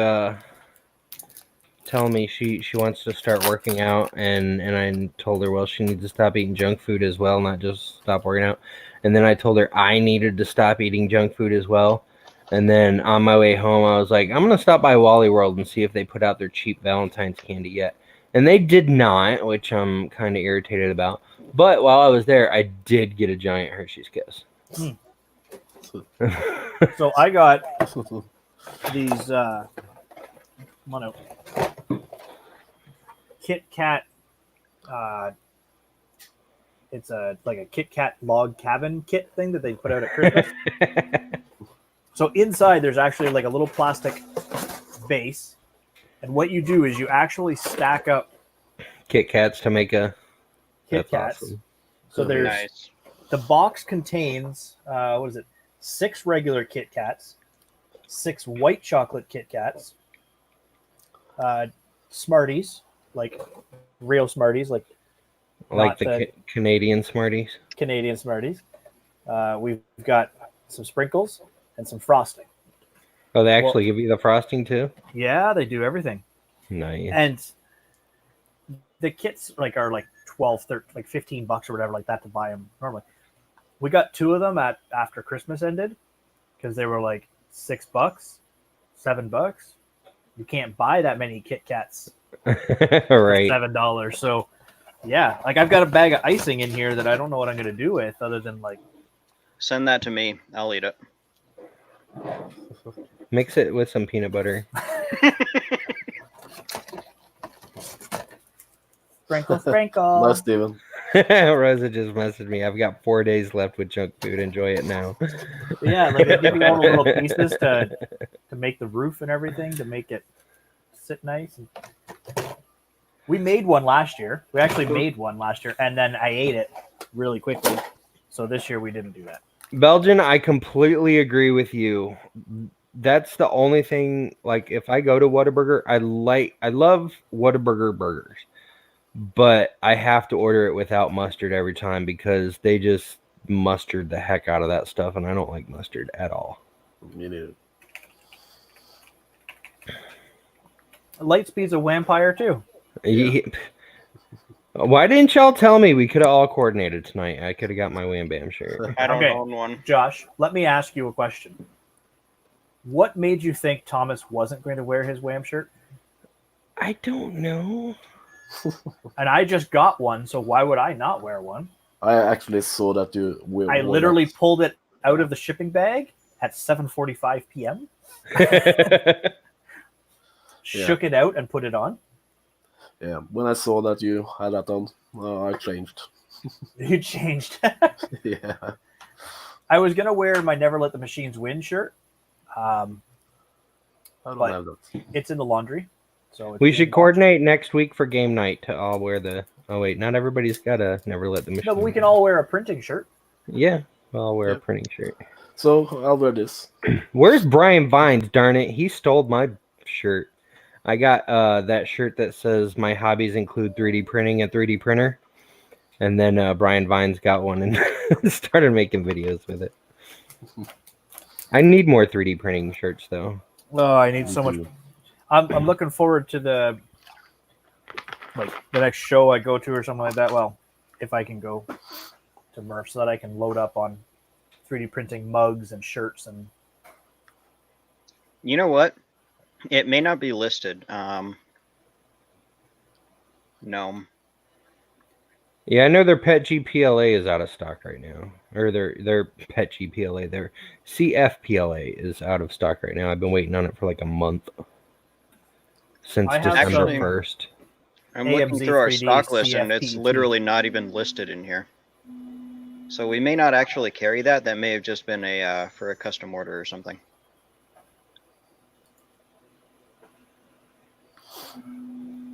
[SPEAKER 1] telling me she wants to start working out, and I told her, well, she needs to stop eating junk food as well, not just stop working out. And then I told her I needed to stop eating junk food as well. And then on my way home, I was like, I'm gonna stop by Wally World and see if they put out their cheap Valentine's candy yet. And they did not, which I'm kind of irritated about. But while I was there, I did get a giant Hershey's Kiss.
[SPEAKER 2] So I got these mono Kit Kat. It's like a Kit Kat log cabin kit thing that they put out at Christmas. So inside there's actually like a little plastic base, and what you do is you actually stack up
[SPEAKER 1] Kit Kats to make a
[SPEAKER 2] Kit
[SPEAKER 1] that's
[SPEAKER 2] Kats.
[SPEAKER 1] awesome.
[SPEAKER 2] So there's
[SPEAKER 4] Nice.
[SPEAKER 2] the box contains 6 regular Kit Kats, 6 white chocolate Kit Kats, Smarties, like real Smarties, like
[SPEAKER 1] Like
[SPEAKER 2] not
[SPEAKER 1] the Canadian Smarties.
[SPEAKER 2] Canadian Smarties. We've got some sprinkles and some frosting.
[SPEAKER 1] Oh, they actually give you the frosting too?
[SPEAKER 2] Yeah, they do everything.
[SPEAKER 1] Nice.
[SPEAKER 2] And the kits are like 12, 13, like $15 or whatever like that to buy them normally. We got 2 of them after Christmas ended because they were like $6, $7. You can't buy that many Kit Kats for
[SPEAKER 1] Right.
[SPEAKER 2] $7. So yeah, like I've got a bag of icing in here that I don't know what I'm gonna do with other than like
[SPEAKER 4] Send that to me. I'll eat it.
[SPEAKER 1] Mix it with some peanut butter.
[SPEAKER 2] sprinkle, sprinkle.
[SPEAKER 3] Nice, Steven.
[SPEAKER 1] Rosa just messaged me. I've got 4 days left with junk food. Enjoy it now.
[SPEAKER 2] Yeah, like they give you all the little pieces to make the roof and everything to make it sit nice. And we made one last year. We actually made one last year, and then I ate it really quickly. So this year we didn't do that.
[SPEAKER 1] Belgian, I completely agree with you. That's the only thing. Like, if I go to Whataburger, I love Whataburger burgers, but I have to order it without mustard every time because they just mustard the heck out of that stuff, and I don't like mustard at all.
[SPEAKER 3] Me neither.
[SPEAKER 2] Lightspeed's a vampire too.
[SPEAKER 1] Yeah. Why didn't y'all tell me? We could have all coordinated tonight. I could have got my Wham Bam shirt.
[SPEAKER 4] I don't
[SPEAKER 2] Okay.
[SPEAKER 4] own one.
[SPEAKER 2] Josh, let me ask you a question. What made you think Thomas wasn't going to wear his Wham shirt?
[SPEAKER 1] I don't know.
[SPEAKER 2] And I just got one, so why would I not wear one?
[SPEAKER 3] I actually saw that you will.
[SPEAKER 2] I literally pulled it out of the shipping bag at 7:45 p.m. Shook it out and put it on.
[SPEAKER 3] Yeah, when I saw that you had that on, I changed.
[SPEAKER 2] You changed.
[SPEAKER 3] Yeah.
[SPEAKER 2] I was gonna wear my "Never Let the Machines Win" shirt.
[SPEAKER 3] I don't
[SPEAKER 2] But-
[SPEAKER 3] have that.
[SPEAKER 2] It's in the laundry, so it's
[SPEAKER 1] We
[SPEAKER 2] being
[SPEAKER 1] should
[SPEAKER 2] washed.
[SPEAKER 1] coordinate next week for game night to all wear the. Oh wait, not everybody's got a Never Let the Machine.
[SPEAKER 2] No, but we can all wear a printing shirt.
[SPEAKER 1] Yeah, well, I'll wear a
[SPEAKER 3] Yep.
[SPEAKER 1] printing shirt.
[SPEAKER 3] So I'll wear this.
[SPEAKER 1] Where's Brian Vines? Darn it, he stole my shirt. I got that shirt that says my hobbies include 3D printing and 3D printer, and then Brian Vines got one and started making videos with it. I need more 3D printing shirts though.
[SPEAKER 2] Oh, I need
[SPEAKER 3] Me
[SPEAKER 2] so much.
[SPEAKER 3] too.
[SPEAKER 2] I'm looking forward to the next show I go to or something like that. Well, if I can go to Murph, so that I can load up on 3D printing mugs and shirts and.
[SPEAKER 4] You know what? It may not be listed. No.
[SPEAKER 1] Yeah, I know their Pet GPLA is out of stock right now, or their Pet GPLA, their CFPLA is out of stock right now. I've been waiting on it for like a month since
[SPEAKER 2] I have
[SPEAKER 1] December
[SPEAKER 4] some-
[SPEAKER 1] 1st.
[SPEAKER 4] I'm looking through our
[SPEAKER 2] AMZ
[SPEAKER 4] stock list, and it's
[SPEAKER 2] CFPT.
[SPEAKER 4] literally not even listed in here. So we may not actually carry that. That may have just been a for a custom order or something.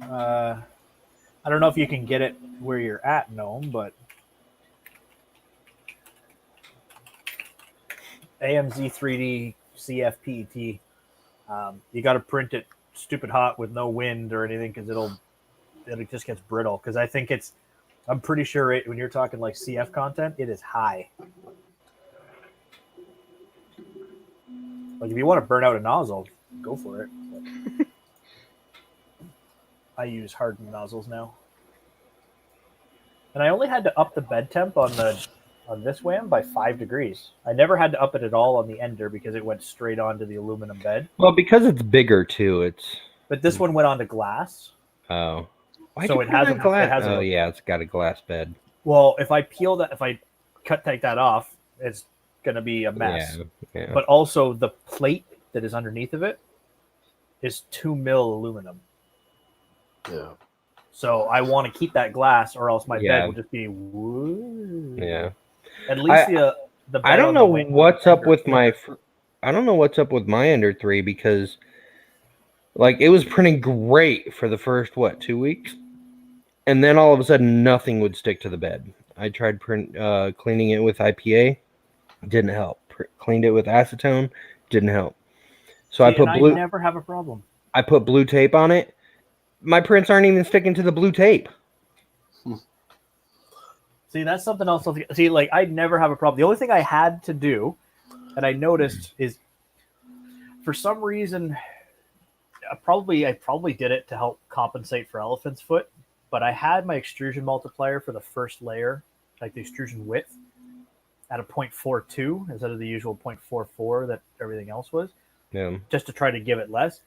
[SPEAKER 2] I don't know if you can get it where you're at, Gnome, but AMZ 3D CFPT. You got to print it stupid hot with no wind or anything because it just gets brittle. Because I think I'm pretty sure when you're talking like CF content, it is high. Like if you want to burn out a nozzle, go for it. But I use hardened nozzles now, and I only had to up the bed temp on this WAM by 5 degrees. I never had to up it at all on the ender because it went straight onto the aluminum bed.
[SPEAKER 1] Well, because it's bigger too, it's
[SPEAKER 2] But this one went onto glass.
[SPEAKER 1] oh. Why'd
[SPEAKER 2] So
[SPEAKER 1] you
[SPEAKER 2] it
[SPEAKER 1] put on
[SPEAKER 2] hasn't-
[SPEAKER 1] glass?
[SPEAKER 2] it hasn't-
[SPEAKER 1] Oh yeah, it's got a glass bed.
[SPEAKER 2] Well, if I peel that, if I take that off, it's going to be a mess.
[SPEAKER 1] Yeah.
[SPEAKER 2] But also the plate that is underneath of it is 2 mil aluminum.
[SPEAKER 3] Yeah.
[SPEAKER 2] So I want to keep that glass, or else my
[SPEAKER 1] Yeah.
[SPEAKER 2] bed will just be woo.
[SPEAKER 1] Yeah.
[SPEAKER 2] At least the bed
[SPEAKER 1] I don't
[SPEAKER 2] on
[SPEAKER 1] know
[SPEAKER 2] the wing
[SPEAKER 1] what's up
[SPEAKER 2] ender
[SPEAKER 1] with
[SPEAKER 2] is
[SPEAKER 1] my.
[SPEAKER 2] thicker.
[SPEAKER 1] I don't know what's up with my Ender 3 because, like, it was printing great for the first 2 weeks, and then all of a sudden nothing would stick to the bed. I tried cleaning it with IPA, didn't help. Cleaned it with acetone, didn't help. So
[SPEAKER 2] See, and I never have a problem.
[SPEAKER 1] I put blue tape on it. My prints aren't even sticking to the blue tape.
[SPEAKER 2] See, that's something else. See, like I never have a problem. The only thing I had to do, and I noticed, is for some reason, I probably did it to help compensate for elephant's foot, but I had my extrusion multiplier for the first layer, like the extrusion width, at a 0.42 instead of the usual 0.44 that everything else was,
[SPEAKER 1] Yeah.
[SPEAKER 2] just to try to give it less.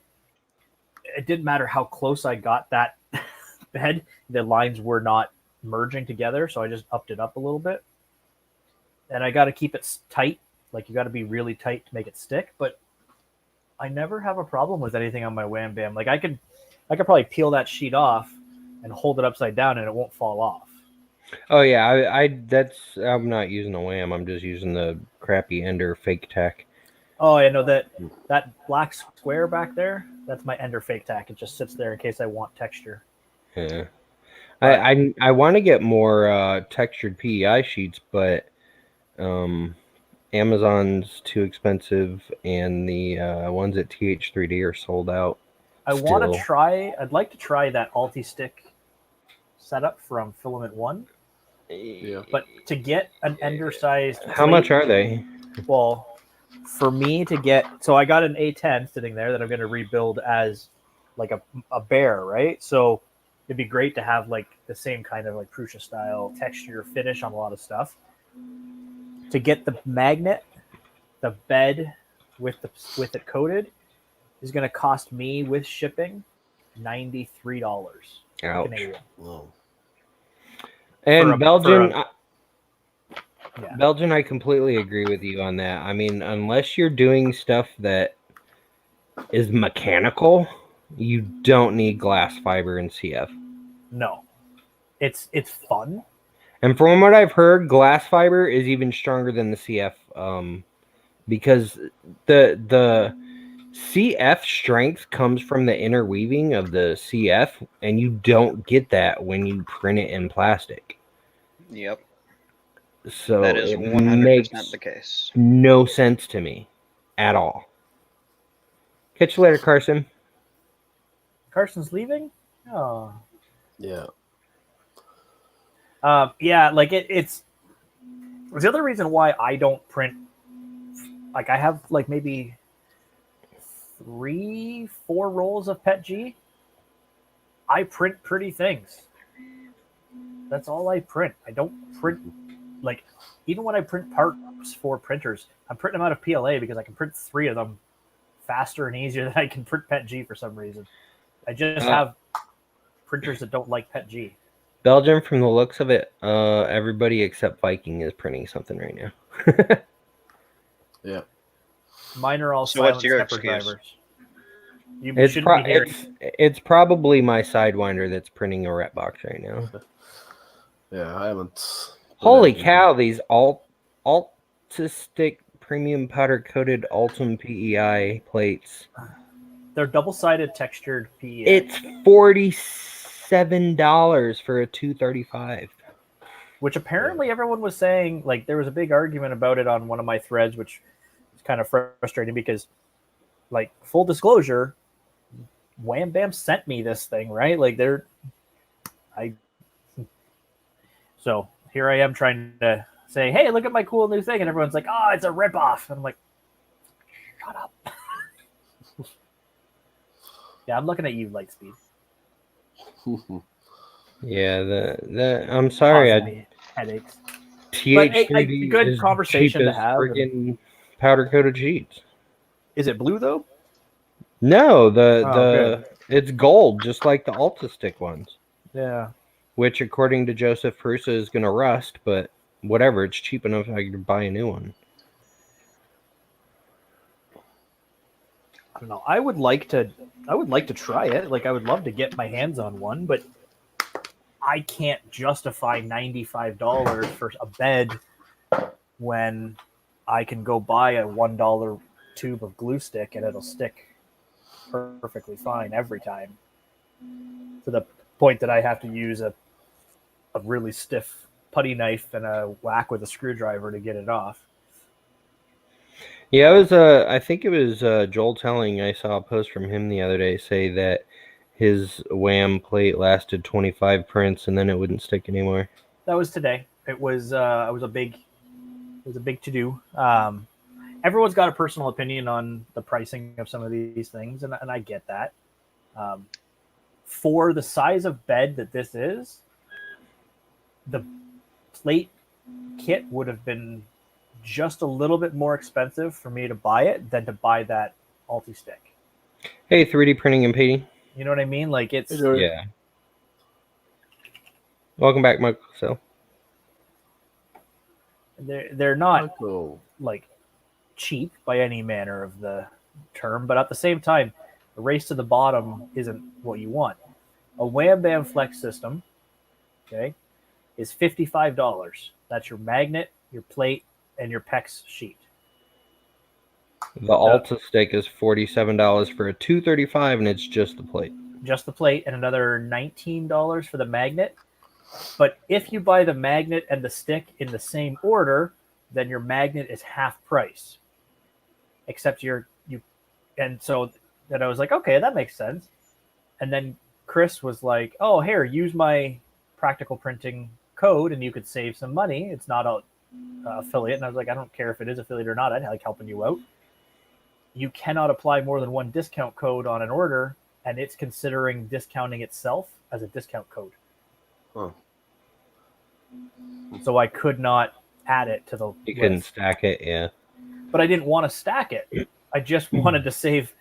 [SPEAKER 2] It didn't matter how close I got that bed, the lines were not merging together, so I just upped it up a little bit. And I got to keep it tight, like you got to be really tight to make it stick, but I never have a problem with anything on my Wham Bam. Like I could probably peel that sheet off and hold it upside down and it won't fall off.
[SPEAKER 1] Oh yeah, I'm not using a WAM. I'm just using the crappy Ender fake tack.
[SPEAKER 2] Oh, I know that black square back there, that's my Ender fake tack. It just sits there in case I want texture.
[SPEAKER 1] Yeah. I want to get more textured PEI sheets, but Amazon's too expensive, and the ones at TH3D are sold out.
[SPEAKER 2] I'd like to try that Alti-Stick setup from Filament 1.
[SPEAKER 3] Yeah.
[SPEAKER 2] But to get an Ender-sized
[SPEAKER 1] How much are they?
[SPEAKER 2] Well, for me to get... So I got an A10 sitting there that I'm going to rebuild as like a bear, right? So it'd be great to have like the same kind of like Prusa style texture finish on a lot of stuff. To get the magnet, the bed with it coated is going to cost me with shipping $93
[SPEAKER 1] Ouch.
[SPEAKER 2] Canadian.
[SPEAKER 3] Whoa.
[SPEAKER 1] And Belgian,
[SPEAKER 2] Yeah.
[SPEAKER 1] Belgian, I completely agree with you on that. I mean, unless you're doing stuff that is mechanical, you don't need glass fiber in CF.
[SPEAKER 2] No, it's fun.
[SPEAKER 1] And from what I've heard, glass fiber is even stronger than the CF, because the CF strength comes from the interweaving of the CF, and you don't get that when you print it in plastic.
[SPEAKER 4] Yep.
[SPEAKER 1] So
[SPEAKER 4] That is
[SPEAKER 1] it
[SPEAKER 4] 100%
[SPEAKER 1] makes
[SPEAKER 4] the case.
[SPEAKER 1] no sense to me at all. Catch you later, Carson.
[SPEAKER 2] Carson's leaving. Oh,
[SPEAKER 3] Yeah.
[SPEAKER 2] yeah. Like it's the other reason why I don't print. Like I have like maybe 3-4 rolls of Pet G. I print pretty things. That's all I print. I don't print like even when I print parts for printers, I'm printing them out of PLA because I can print 3 of them faster and easier than I can print Pet G for some reason. I just have printers that don't like Pet G.
[SPEAKER 1] Belgium, from the looks of it, everybody except Viking is printing something right now.
[SPEAKER 3] Yeah.
[SPEAKER 2] Mine are all
[SPEAKER 4] So what's
[SPEAKER 2] silent
[SPEAKER 4] your
[SPEAKER 2] stepper
[SPEAKER 4] excuse?
[SPEAKER 2] drivers. You
[SPEAKER 1] It's,
[SPEAKER 2] shouldn't be hearing.
[SPEAKER 1] it's probably my Sidewinder that's printing a ret box right now.
[SPEAKER 3] Yeah, I haven't.
[SPEAKER 1] Holy cow, these Altistic premium powder coated Ultim PEI plates.
[SPEAKER 2] They're double-sided textured PEI.
[SPEAKER 1] It's $47 for a 235.
[SPEAKER 2] Which apparently everyone was saying, like, there was a big argument about it on one of my threads, which is kind of frustrating because, like, full disclosure, Wham Bam sent me this thing, right? Like, so here I am trying to say, hey, look at my cool new thing. And everyone's like, oh, it's a ripoff. And I'm like, shut up. Yeah, I'm looking at you, Lightspeed.
[SPEAKER 1] Yeah, I'm sorry.
[SPEAKER 2] Causing me headaches.
[SPEAKER 1] TH3D
[SPEAKER 2] good
[SPEAKER 1] is
[SPEAKER 2] conversation
[SPEAKER 1] cheap
[SPEAKER 2] to
[SPEAKER 1] as
[SPEAKER 2] have.
[SPEAKER 1] friggin' powder coated sheets.
[SPEAKER 2] Is it blue though?
[SPEAKER 1] No,
[SPEAKER 2] good.
[SPEAKER 1] it's gold, just like the Altistic ones.
[SPEAKER 2] Yeah.
[SPEAKER 1] Which, according to Joseph Prusa, is going to rust, but whatever, it's cheap enough I could buy a new one.
[SPEAKER 2] I don't know. I would like to try it. Like I would love to get my hands on one, but I can't justify $95 for a bed when I can go buy a $1 tube of glue stick and it'll stick perfectly fine every time. To the point that I have to use a really stiff putty knife and a whack with a screwdriver to get it off.
[SPEAKER 1] Yeah, I think it was Joel Telling. I saw a post from him the other day say that his Wham plate lasted 25 prints and then it wouldn't stick anymore.
[SPEAKER 2] That was today. It was a big to do. Everyone's got a personal opinion on the pricing of some of these things, and I get that. For the size of bed that this is, the plate kit would have been just a little bit more expensive for me to buy it than to buy that Alti-Stick.
[SPEAKER 1] Hey, 3D printing and painting.
[SPEAKER 2] You know what I mean? Like it's
[SPEAKER 1] yeah. Welcome back, Michael. So
[SPEAKER 2] they're not like cheap by any manner of the term, but at the same time, the race to the bottom isn't what you want. A Wham Bam Flex system, okay, is $55. That's your magnet, your plate, and your PEX sheet.
[SPEAKER 1] The Alti-Stick is $47 for a 235, and it's just the plate.
[SPEAKER 2] Just the plate, and another $19 for the magnet. But if you buy the magnet and the stick in the same order, then your magnet is half price. Except and so then I was like, okay, that makes sense. And then Chris was like, oh, here, use my practical printing code and you could save some money. It's not a affiliate. And I was like, I don't care if it is affiliate or not. I like helping you out. You cannot apply more than one discount code on an order, and it's considering discounting itself as a discount code.
[SPEAKER 3] Huh.
[SPEAKER 2] So I could not add it to the list.
[SPEAKER 1] You couldn't stack it, yeah.
[SPEAKER 2] But I didn't want to stack it. I just wanted to save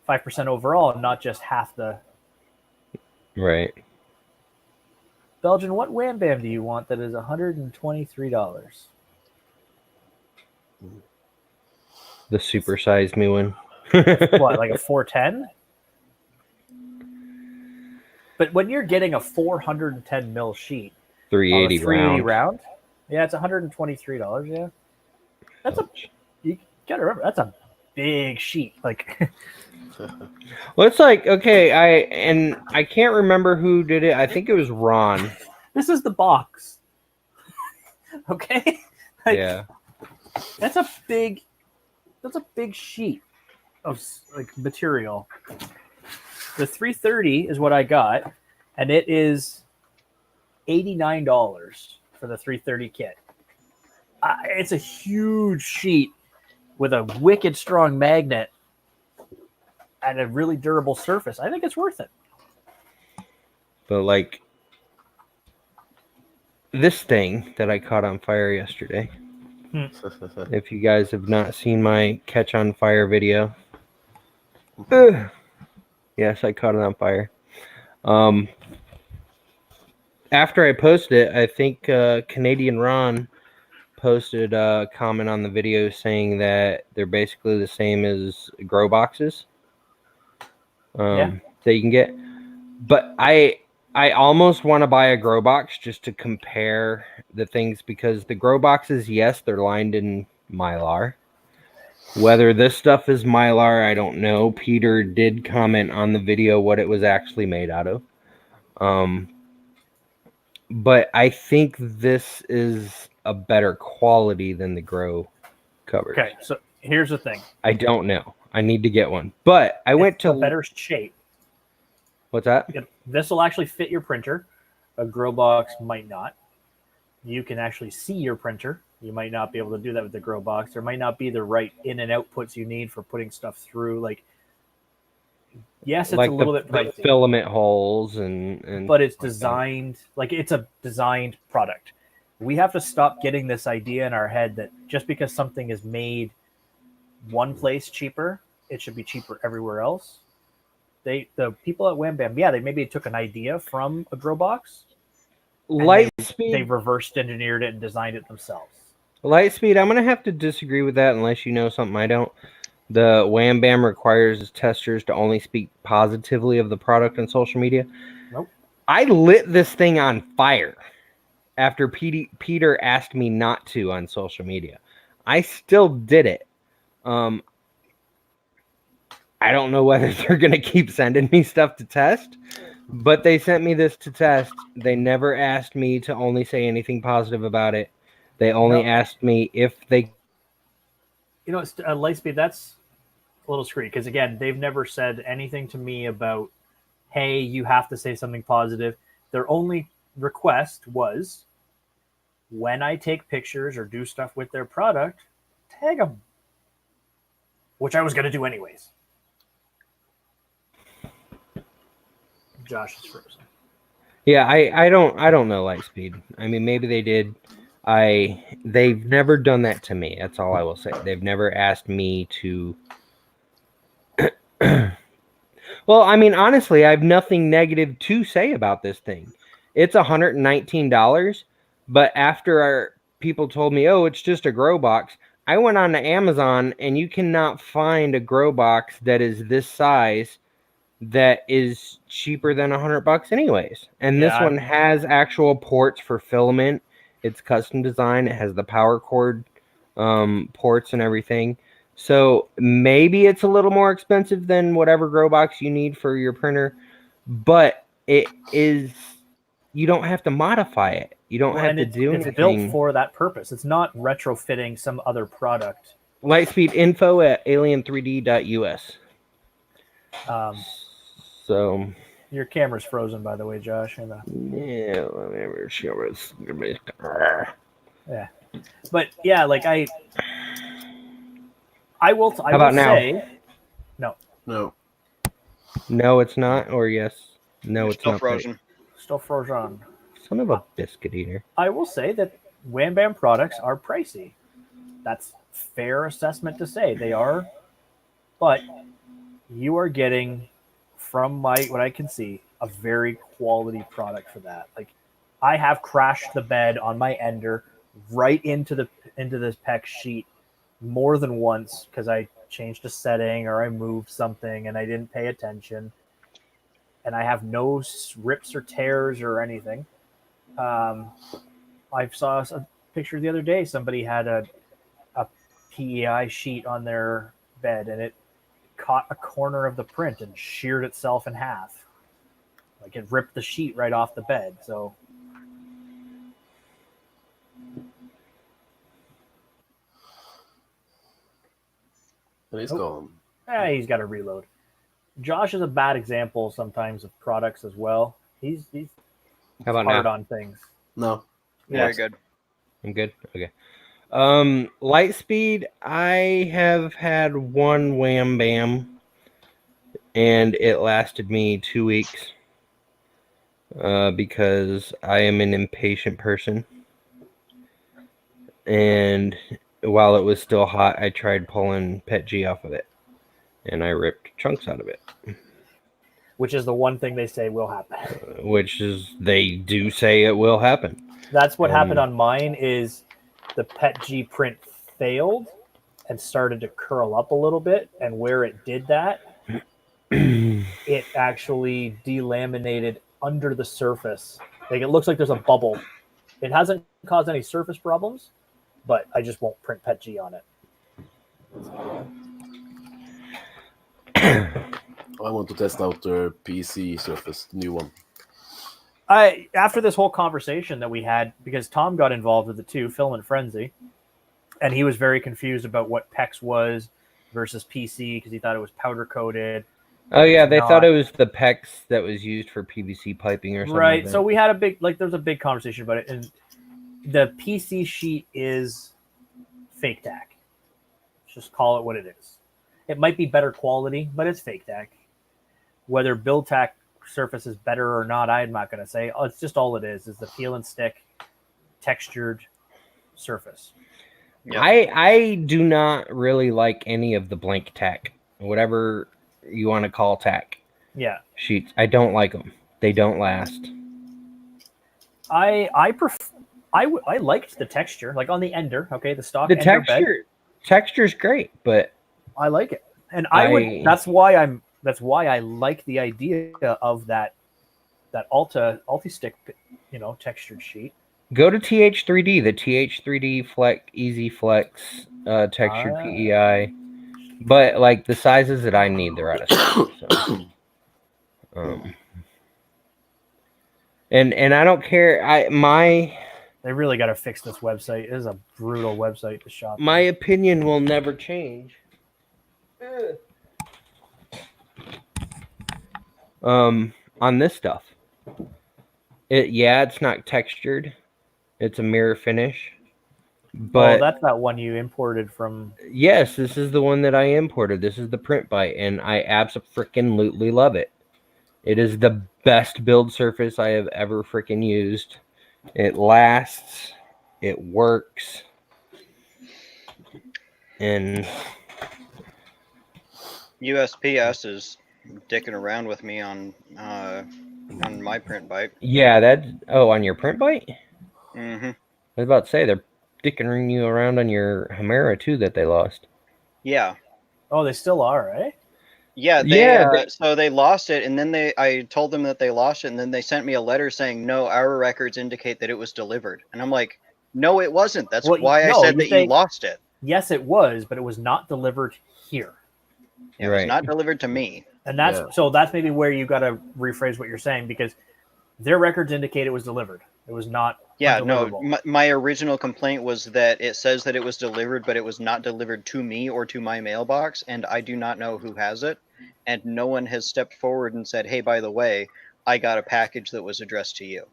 [SPEAKER 2] 5% overall and not just half the...
[SPEAKER 1] Right.
[SPEAKER 2] Belgian, what Wham Bam do you want that is $123?
[SPEAKER 1] The supersized me one.
[SPEAKER 2] What, like a 410? But when you're getting a 410 mil sheet,
[SPEAKER 1] 380
[SPEAKER 2] 380
[SPEAKER 1] round.
[SPEAKER 2] Yeah, it's $123. Yeah, that's you gotta remember that's a big sheet. Like,
[SPEAKER 1] well, it's like okay, I can't remember who did it. I think it was Ron.
[SPEAKER 2] This is the box. Okay, Like,
[SPEAKER 1] Yeah.
[SPEAKER 2] that's a big sheet of like material. The 330 is what I got, and it is $89 for the 330 kit. It's a huge sheet with a wicked strong magnet and a really durable surface. I think it's worth it.
[SPEAKER 1] But like this thing that I caught on fire yesterday. If you guys have not seen my catch on fire video, yes, I caught it on fire. After I posted it, I think Canadian Ron posted a comment on the video saying that they're basically the same as grow boxes that you can get. But I almost want to buy a grow box just to compare the things, because the grow boxes, yes, they're lined in Mylar. Whether this stuff is Mylar, I don't know. Peter did comment on the video what it was actually made out of. But I think this is a better quality than the grow covers.
[SPEAKER 2] Okay, so here's the thing.
[SPEAKER 1] I don't know. I need to get one. But I went to
[SPEAKER 2] a better shape.
[SPEAKER 1] What's that?
[SPEAKER 2] This will actually fit your printer. A grow box might not. You can actually see your printer. You might not be able to do that with the grow box. There might not be the right in and outputs you need for putting stuff through. Like, yes, it's like a little bit pricey.
[SPEAKER 1] The filament holes and
[SPEAKER 2] but it's designed like it's a designed product. We have to stop getting this idea in our head that just because something is made one place cheaper, it should be cheaper everywhere else. The people at Wham Bam, they maybe took an idea from a grow box.
[SPEAKER 1] Lightspeed,
[SPEAKER 2] they reversed engineered it and designed it themselves.
[SPEAKER 1] Lightspeed, I'm gonna have to disagree with that unless you know something I don't. The Wham Bam requires testers to only speak positively of the product on social media.
[SPEAKER 2] Nope.
[SPEAKER 1] I lit this thing on fire after Peter asked me not to on social media. I still did it. I don't know whether they're going to keep sending me stuff to test, but they sent me this to test. They never asked me to only say anything positive about it. They only asked me if they...
[SPEAKER 2] Lightspeed, that's a little screwy, because, again, they've never said anything to me about, hey, you have to say something positive. Their only request was, when I take pictures or do stuff with their product, tag them, which I was going to do anyways. Josh is frozen.
[SPEAKER 1] Yeah, I don't know Lightspeed. I mean, maybe they did. They've never done that to me. That's all I will say. They've never asked me to. Well, I mean, honestly, I have nothing negative to say about this thing. It's $119, but after people told me, oh, it's just a grow box, I went on to Amazon, and you cannot find a grow box that is this size that is cheaper than $100 anyways. And this one has actual ports for filament. It's custom design. It has the power cord ports and everything. So maybe it's a little more expensive than whatever grow box you need for your printer, but it is, you don't have to modify it. You don't have to do anything.
[SPEAKER 2] It's built for that purpose. It's not retrofitting some other product.
[SPEAKER 1] Lightspeed info at alien3d.us. So
[SPEAKER 2] your camera's frozen, by the way, Josh.
[SPEAKER 1] Yeah, whatever.
[SPEAKER 2] Yeah, but yeah, like I will. How
[SPEAKER 1] about now? No, it's not. Or yes, no, it's
[SPEAKER 4] still
[SPEAKER 1] not.
[SPEAKER 4] Frozen.
[SPEAKER 2] Still frozen.
[SPEAKER 1] Son of a biscuit eater.
[SPEAKER 2] I will say that Wham Bam products are pricey. That's fair assessment to say they are, but you are getting, from what I can see, a very quality product for that. Like, I have crashed the bed on my ender right into this PEX sheet more than once because I changed a setting or I moved something and I didn't pay attention. And I have no rips or tears or anything. I saw a picture the other day. Somebody had a PEI sheet on their bed and it caught a corner of the print and sheared itself in half. Like, it ripped the sheet right off the bed. So
[SPEAKER 3] And he's gone.
[SPEAKER 2] He's got to reload. Josh is a bad example sometimes of products as well. He's
[SPEAKER 1] How about
[SPEAKER 2] hard
[SPEAKER 1] now?
[SPEAKER 2] on things.
[SPEAKER 3] No.
[SPEAKER 4] Very good.
[SPEAKER 1] I'm good. Okay. Lightspeed. I have had one wham bam, and it lasted me 2 weeks. Because I am an impatient person, and while it was still hot, I tried pulling Pet G off of it, and I ripped chunks out of it.
[SPEAKER 2] Which is the one thing they say will happen.
[SPEAKER 1] Which is, they do say it will happen.
[SPEAKER 2] That's what happened on mine. Is the Pet G print failed and started to curl up a little bit, and where it did that, it actually delaminated under the surface. Like, it looks like there's a bubble. It hasn't caused any surface problems, but I just won't print Pet G on it.
[SPEAKER 3] I want to test out the PC Surface, the new one.
[SPEAKER 2] After this whole conversation that we had, because Tom got involved with it too, Filament Frenzy, and he was very confused about what PEX was versus PC because he thought it was powder coated.
[SPEAKER 1] Oh yeah, they thought it was the PEX that was used for PVC piping or something.
[SPEAKER 2] Right.
[SPEAKER 1] Like
[SPEAKER 2] So we had there's a big conversation about it, and the PC sheet is fake tack. Just call it what it is. It might be better quality, but it's fake tack. Whether build tack surface is better or not, I'm not going to say. It's just all it is the peel and stick textured surface.
[SPEAKER 4] Yep.
[SPEAKER 1] I do not really like any of the blank tack, whatever you want to call tack.
[SPEAKER 2] Yeah.
[SPEAKER 1] Sheets. I don't like them. They don't last.
[SPEAKER 2] I liked the texture, like on the Ender. Okay, the stock.
[SPEAKER 1] The
[SPEAKER 2] Ender bed.
[SPEAKER 1] texture's great, but
[SPEAKER 2] I like it, and I would. That's why I like the idea of that Alti-Stick, textured sheet.
[SPEAKER 1] go to TH3D, the TH3D Flex Easy Flex textured PEI. But like the sizes that I need, they're out of stock. So. And I don't care.
[SPEAKER 2] They really got to fix this website. It is a brutal website to shop.
[SPEAKER 1] My opinion will never change. On this stuff, it's not textured. It's a mirror finish. But
[SPEAKER 2] that's that one you imported from.
[SPEAKER 1] Yes, this is the one that I imported. This is the Print Bite, and I absolutely love it. It is the best build surface I have ever freaking used. It lasts. It works. And
[SPEAKER 4] USPS is dicking around with me on my Print Bite.
[SPEAKER 1] Yeah, on your Print Bite?
[SPEAKER 4] Mm-hmm.
[SPEAKER 1] I was about to say, they're dicking you around on your Hemera too that they lost.
[SPEAKER 4] Yeah.
[SPEAKER 2] Oh, they still are, right?
[SPEAKER 4] Yeah, so they lost it, and then I told them that they lost it, and then they sent me a letter saying, no, our records indicate that it was delivered. And I'm like, no, it wasn't. That's why I said that you lost it.
[SPEAKER 2] Yes, it was, but it was not delivered here.
[SPEAKER 4] It was not delivered to me.
[SPEAKER 2] And that's maybe where you got to rephrase what you're saying, because their records indicate it was delivered. It was not.
[SPEAKER 4] Yeah, no, my original complaint was that it says that it was delivered, but it was not delivered to me or to my mailbox, and I do not know who has it. And no one has stepped forward and said, hey, by the way, I got a package that was addressed to you.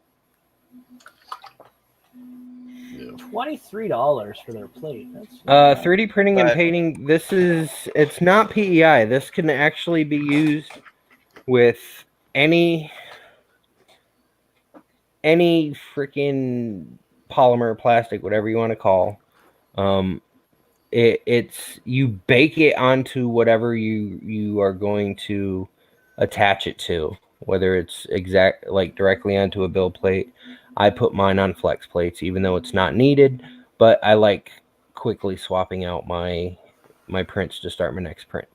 [SPEAKER 2] $23 for their plate.
[SPEAKER 1] That's 3D printing and painting. It's not PEI. This can actually be used with any freaking polymer, plastic, whatever you want to call. It's you bake it onto whatever you are going to attach it to, whether it's directly onto a build plate. I put mine on flex plates, even though it's not needed, but I like quickly swapping out my prints to start my next print,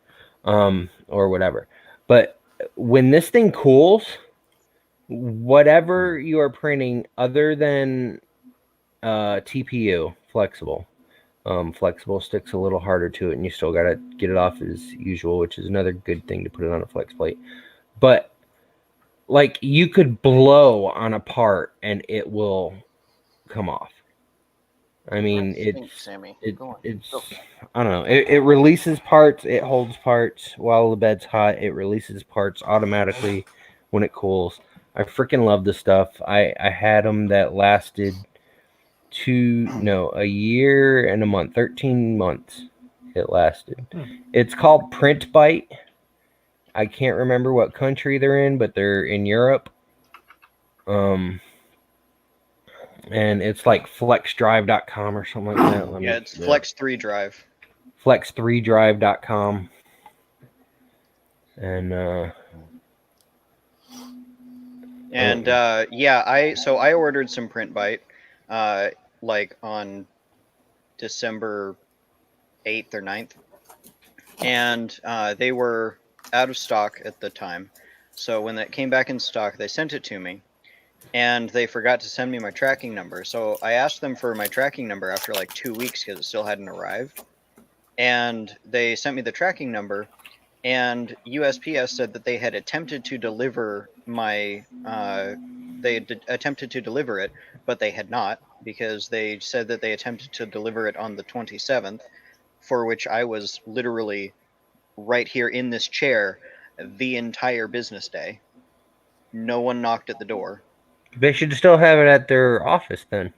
[SPEAKER 1] or whatever. But when this thing cools, whatever you are printing other than TPU, flexible sticks a little harder to it, and you still got to get it off as usual, which is another good thing to put it on a flex plate. But like, you could blow on a part and it will come off. I mean,
[SPEAKER 4] Think, Sammy. Go on.
[SPEAKER 1] it's
[SPEAKER 4] Go.
[SPEAKER 1] I don't know. It releases parts. It holds parts while the bed's hot. It releases parts automatically when it cools. I freaking love the stuff. I had them that lasted a year and a month, 13 months. It lasted. It's called Print Bite. I can't remember what country they're in, but they're in Europe. And it's like flexdrive.com or something like that.
[SPEAKER 4] It's Flex 3 Drive.
[SPEAKER 1] Flex3drive.com. And
[SPEAKER 4] I ordered some Print Bite like on December 8th or 9th. And they were out of stock at the time. So when that came back in stock, they sent it to me. And they forgot to send me my tracking number. So I asked them for my tracking number after like 2 weeks because it still hadn't arrived. And they sent me the tracking number. And USPS said that they had attempted to deliver attempted to deliver it, but they had not, because they said that they attempted to deliver it on the 27th, for which I was literally right here in this chair the entire business day. No one knocked at the door.
[SPEAKER 1] they should still have it at their office then.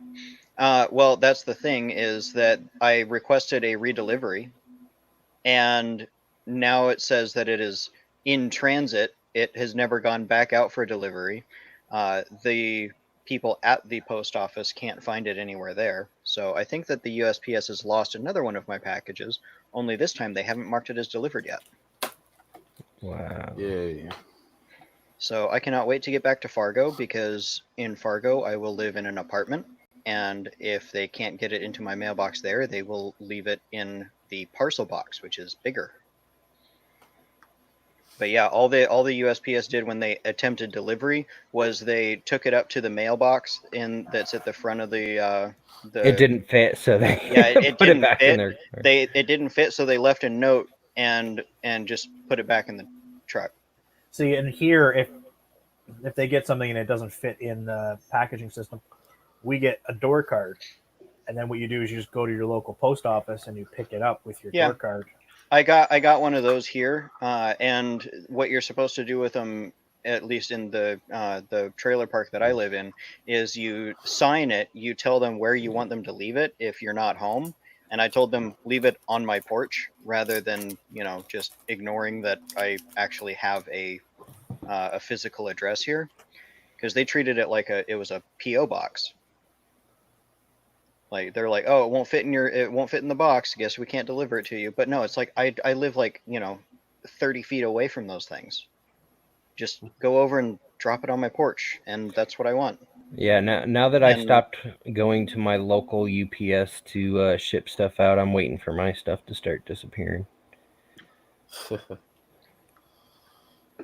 [SPEAKER 4] Well, that's the thing, is that I requested a redelivery, and now it says that it is in transit. It has never gone back out for delivery. The people at the post office can't find it anywhere there. So I think that the USPS has lost another one of my packages, only this time they haven't marked it as delivered yet.
[SPEAKER 1] Wow.
[SPEAKER 3] Yay.
[SPEAKER 4] So I cannot wait to get back to Fargo, because in Fargo I will live in an apartment, and if they can't get it into my mailbox there, they will leave it in the parcel box, which is bigger. But yeah, all the USPS did when they attempted delivery was they took it up to the mailbox that's at the front of the
[SPEAKER 1] It didn't fit, so they
[SPEAKER 4] it
[SPEAKER 1] put
[SPEAKER 4] didn't
[SPEAKER 1] it back
[SPEAKER 4] fit.
[SPEAKER 1] in there.
[SPEAKER 4] It didn't fit, so they left a note and just put it back in the truck.
[SPEAKER 2] See, and here, if they get something and it doesn't fit in the packaging system, we get a door card, and then what you do is you just go to your local post office and you pick it up with your door card.
[SPEAKER 4] I got one of those here, and what you're supposed to do with them, at least in the trailer park that I live in, is you sign it. You tell them where you want them to leave it if you're not home. And I told them leave it on my porch rather than just ignoring that I actually have a physical address here, because they treated it like it was a PO box. Like they're like, oh, it won't fit in the box. Guess we can't deliver it to you. But no, it's like I live like 30 feet away from those things. Just go over and drop it on my porch, and that's what I want.
[SPEAKER 1] Yeah, now that I stopped going to my local UPS to ship stuff out, I'm waiting for my stuff to start disappearing.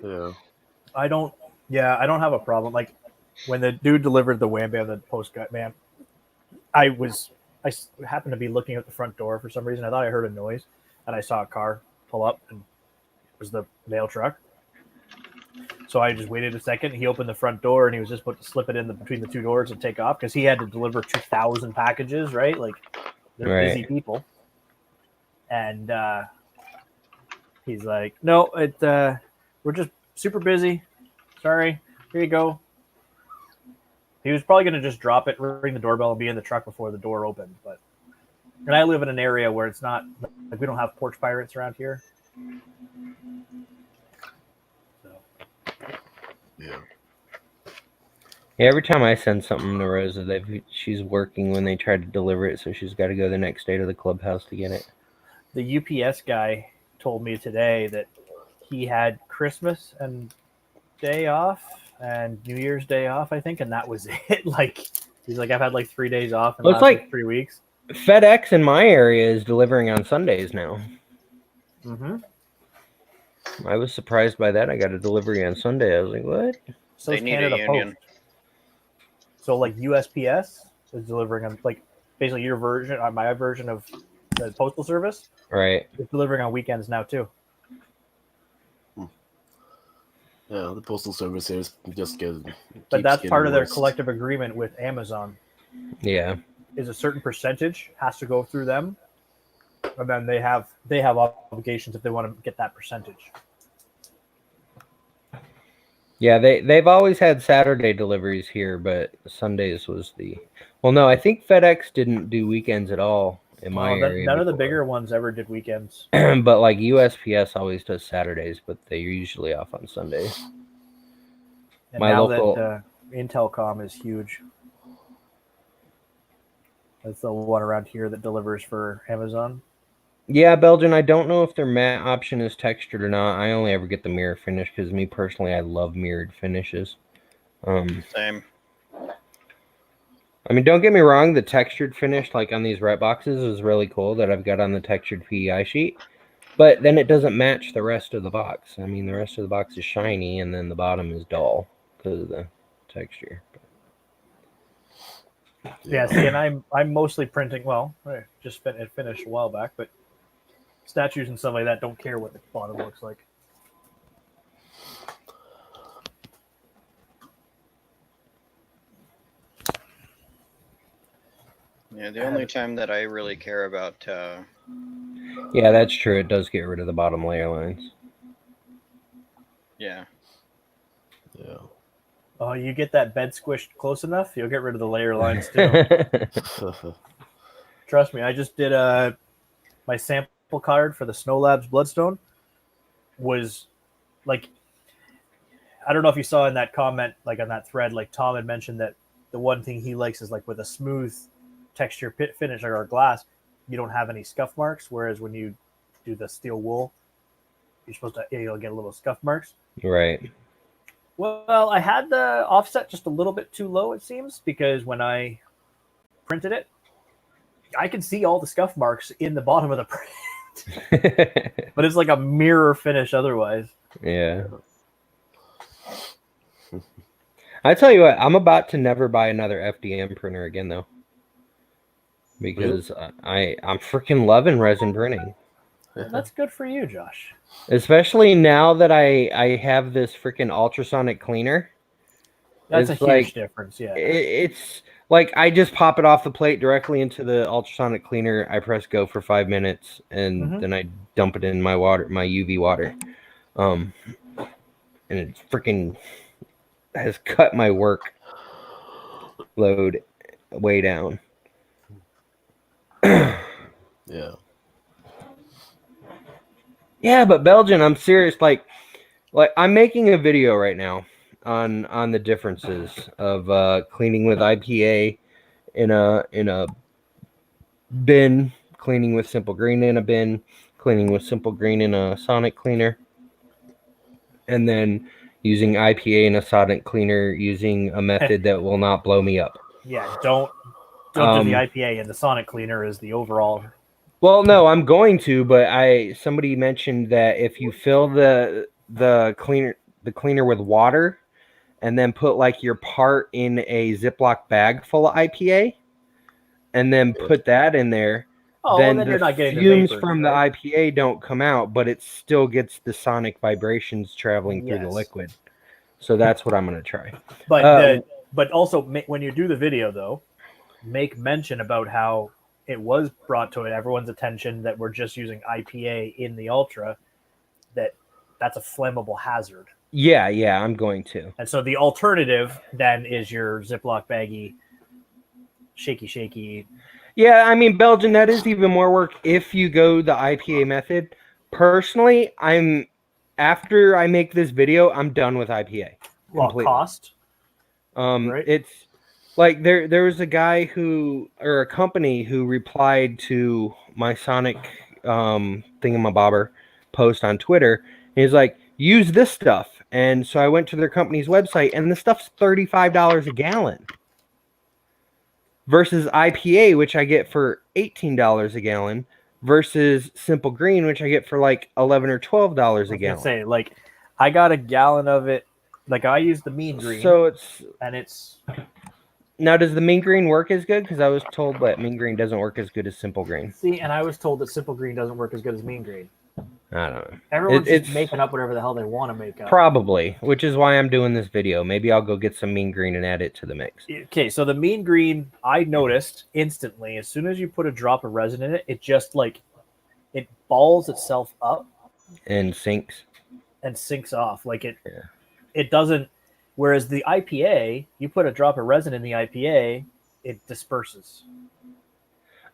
[SPEAKER 3] Yeah.
[SPEAKER 2] I don't have a problem. Like when the dude delivered the Wham Bam, the post guy, man, I happened to be looking at the front door for some reason. I thought I heard a noise, and I saw a car pull up, and it was the mail truck. So I just waited a second. He opened the front door, and he was just about to slip it in between the two doors and take off, because he had to deliver 2,000 packages, right? Like they're busy people. And he's like, "No, we're just super busy. Sorry. Here you go." He was probably going to just drop it, ring the doorbell, and be in the truck before the door opened. And I live in an area where it's not like we don't have porch pirates around here. So.
[SPEAKER 3] Yeah.
[SPEAKER 1] Yeah, every time I send something to Rosa, she's working when they try to deliver it, so she's got to go the next day to the clubhouse to get it.
[SPEAKER 2] The UPS guy told me today that he had Christmas and day off and New Year's Day off, I think, and that was it. Like he's like, I've had like 3 days off in the last like 3 weeks.
[SPEAKER 1] FedEx in my area is delivering on Sundays now.
[SPEAKER 2] Mm-hmm.
[SPEAKER 1] I was surprised by that. I got a delivery on Sunday. I was like, what?
[SPEAKER 2] So they need a union. Post. So like USPS is delivering on like basically your version, my version of the postal service.
[SPEAKER 1] Right.
[SPEAKER 2] It's delivering on weekends now too.
[SPEAKER 3] Yeah, the postal service here is just good.
[SPEAKER 2] But that's part of their collective agreement with Amazon.
[SPEAKER 1] Yeah.
[SPEAKER 2] is a certain percentage has to go through them, and then they have obligations if they want to get that percentage.
[SPEAKER 1] Yeah, they've always had Saturday deliveries here, but Sundays was the. Well, no, I think FedEx didn't do weekends at all in my area.
[SPEAKER 2] None of the bigger ones ever did weekends.
[SPEAKER 1] But like USPS always does Saturdays, but they're usually off on Sundays.
[SPEAKER 2] And
[SPEAKER 1] My
[SPEAKER 2] now
[SPEAKER 1] local-
[SPEAKER 2] that Intelcom is huge. That's the one around here that delivers for Amazon.
[SPEAKER 1] Yeah, Belgian, I don't know if their matte option is textured or not. I only ever get the mirror finish because me personally, I love mirrored finishes.
[SPEAKER 4] Same.
[SPEAKER 1] I mean, don't get me wrong, the textured finish, like on these ret boxes, is really cool that I've got on the textured PEI sheet. But then it doesn't match the rest of the box. I mean, the rest of the box is shiny, and then the bottom is dull because of the texture.
[SPEAKER 2] Yeah, see, and I'm mostly printing. Well, it finished a while back, but statues and stuff like that don't care what the bottom looks like.
[SPEAKER 4] Yeah, the only time that I really care about.
[SPEAKER 1] Yeah, that's true. It does get rid of the bottom layer lines.
[SPEAKER 4] Yeah.
[SPEAKER 3] Yeah.
[SPEAKER 2] Oh, you get that bed squished close enough, you'll get rid of the layer lines too. Trust me, I just did my sample card for the Snow Labs Bloodstone was like, I don't know if you saw in that comment, like on that thread, like Tom had mentioned that the one thing he likes is like with a smooth texture finish or glass, you don't have any scuff marks, whereas when you do the steel wool, you're supposed to you'll get a little scuff marks.
[SPEAKER 1] Right.
[SPEAKER 2] Well, I had the offset just a little bit too low, it seems, because when I printed it, I can see all the scuff marks in the bottom of the print. But it's like a mirror finish otherwise.
[SPEAKER 1] Yeah. I tell you what, I'm about to never buy another FDM printer again, though. Because I'm freaking loving resin printing.
[SPEAKER 2] That's good for you, Josh.
[SPEAKER 1] Especially now that I have this freaking ultrasonic cleaner.
[SPEAKER 2] That's
[SPEAKER 1] It's
[SPEAKER 2] a huge difference, yeah.
[SPEAKER 1] It's like I just pop it off the plate directly into the ultrasonic cleaner. I press go for 5 minutes, and then I dump it in my water, my UV water. And it freaking has cut my work load way down.
[SPEAKER 3] Yeah.
[SPEAKER 1] Yeah, but Belgian, I'm serious. Like I'm making a video right now on the differences of cleaning with IPA in a bin, cleaning with simple green in a bin, cleaning with simple green in a sonic cleaner, and then using IPA in a sonic cleaner using a method that will not blow me up.
[SPEAKER 2] Yeah, don't do the IPA, and the sonic cleaner is the overall.
[SPEAKER 1] Well, no, I'm going to, but somebody mentioned that if you fill the cleaner with water and then put like your part in a Ziploc bag full of IPA and then put that in there, then
[SPEAKER 2] you're not getting the
[SPEAKER 1] fumes
[SPEAKER 2] vapors,
[SPEAKER 1] from
[SPEAKER 2] right?
[SPEAKER 1] the IPA don't come out, but it still gets the sonic vibrations traveling through the
[SPEAKER 2] Yes.
[SPEAKER 1] liquid. So that's what I'm going to try.
[SPEAKER 2] But also when you do the video, though, make mention about how it was brought to everyone's attention that we're just using IPA in the Ultra, that's a flammable hazard.
[SPEAKER 1] Yeah, I'm going to.
[SPEAKER 2] And so the alternative then is your Ziploc baggy, shaky.
[SPEAKER 1] Yeah, I mean, Belgian, that is even more work if you go the IPA method. Personally, after I make this video, I'm done with IPA.
[SPEAKER 2] Well, cost.
[SPEAKER 1] Right? It's like there was a guy or a company who replied to my Sonic thingamabobber post on Twitter. He's like, use this stuff. And so I went to their company's website, and the stuff's $35 a gallon. Versus IPA, which I get for $18 a gallon, versus Simple Green, which I get for like $11 or $12 a gallon.
[SPEAKER 2] Say, like, I got a gallon of it. Like, I use the Mean Green.
[SPEAKER 1] So
[SPEAKER 2] it's
[SPEAKER 1] now, does the Mean Green work as good? Because I was told that Mean Green doesn't work as good as Simple Green.
[SPEAKER 2] See, and I was told that Simple Green doesn't work as good as Mean Green.
[SPEAKER 1] I don't know.
[SPEAKER 2] Everyone's
[SPEAKER 1] It's
[SPEAKER 2] just making up whatever the hell they want to make up.
[SPEAKER 1] probably, which is why I'm doing this video. Maybe I'll go get some mean green and add it to the mix.
[SPEAKER 2] Okay, so the mean green, I noticed instantly, as soon as you put a drop of resin in it, it just like, it balls itself up
[SPEAKER 1] And sinks.
[SPEAKER 2] and sinks off. Like
[SPEAKER 1] Yeah.
[SPEAKER 2] it doesn't, whereas the IPA, you put a drop of resin in the IPA, it disperses.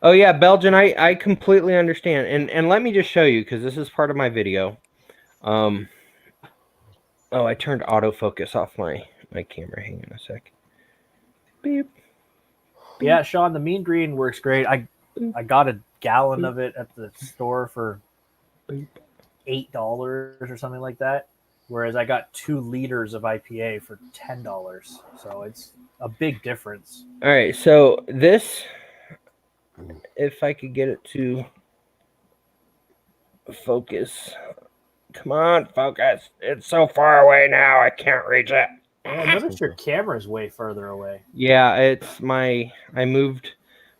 [SPEAKER 1] Oh yeah, Belgian, I completely understand. And let me just show you, because this is part of my video. Oh, I turned autofocus off my camera. Hang on a sec. Beep.
[SPEAKER 2] Yeah, Sean, the mean green works great. I got a gallon of it at the store for $8 or something like that, whereas I got 2 liters of IPA for $10. So it's a big difference.
[SPEAKER 1] All right, so this, if I could get it to focus. Come on, focus. It's so far away now, I can't reach it.
[SPEAKER 2] I noticed your camera's way further away.
[SPEAKER 1] Yeah, it's I moved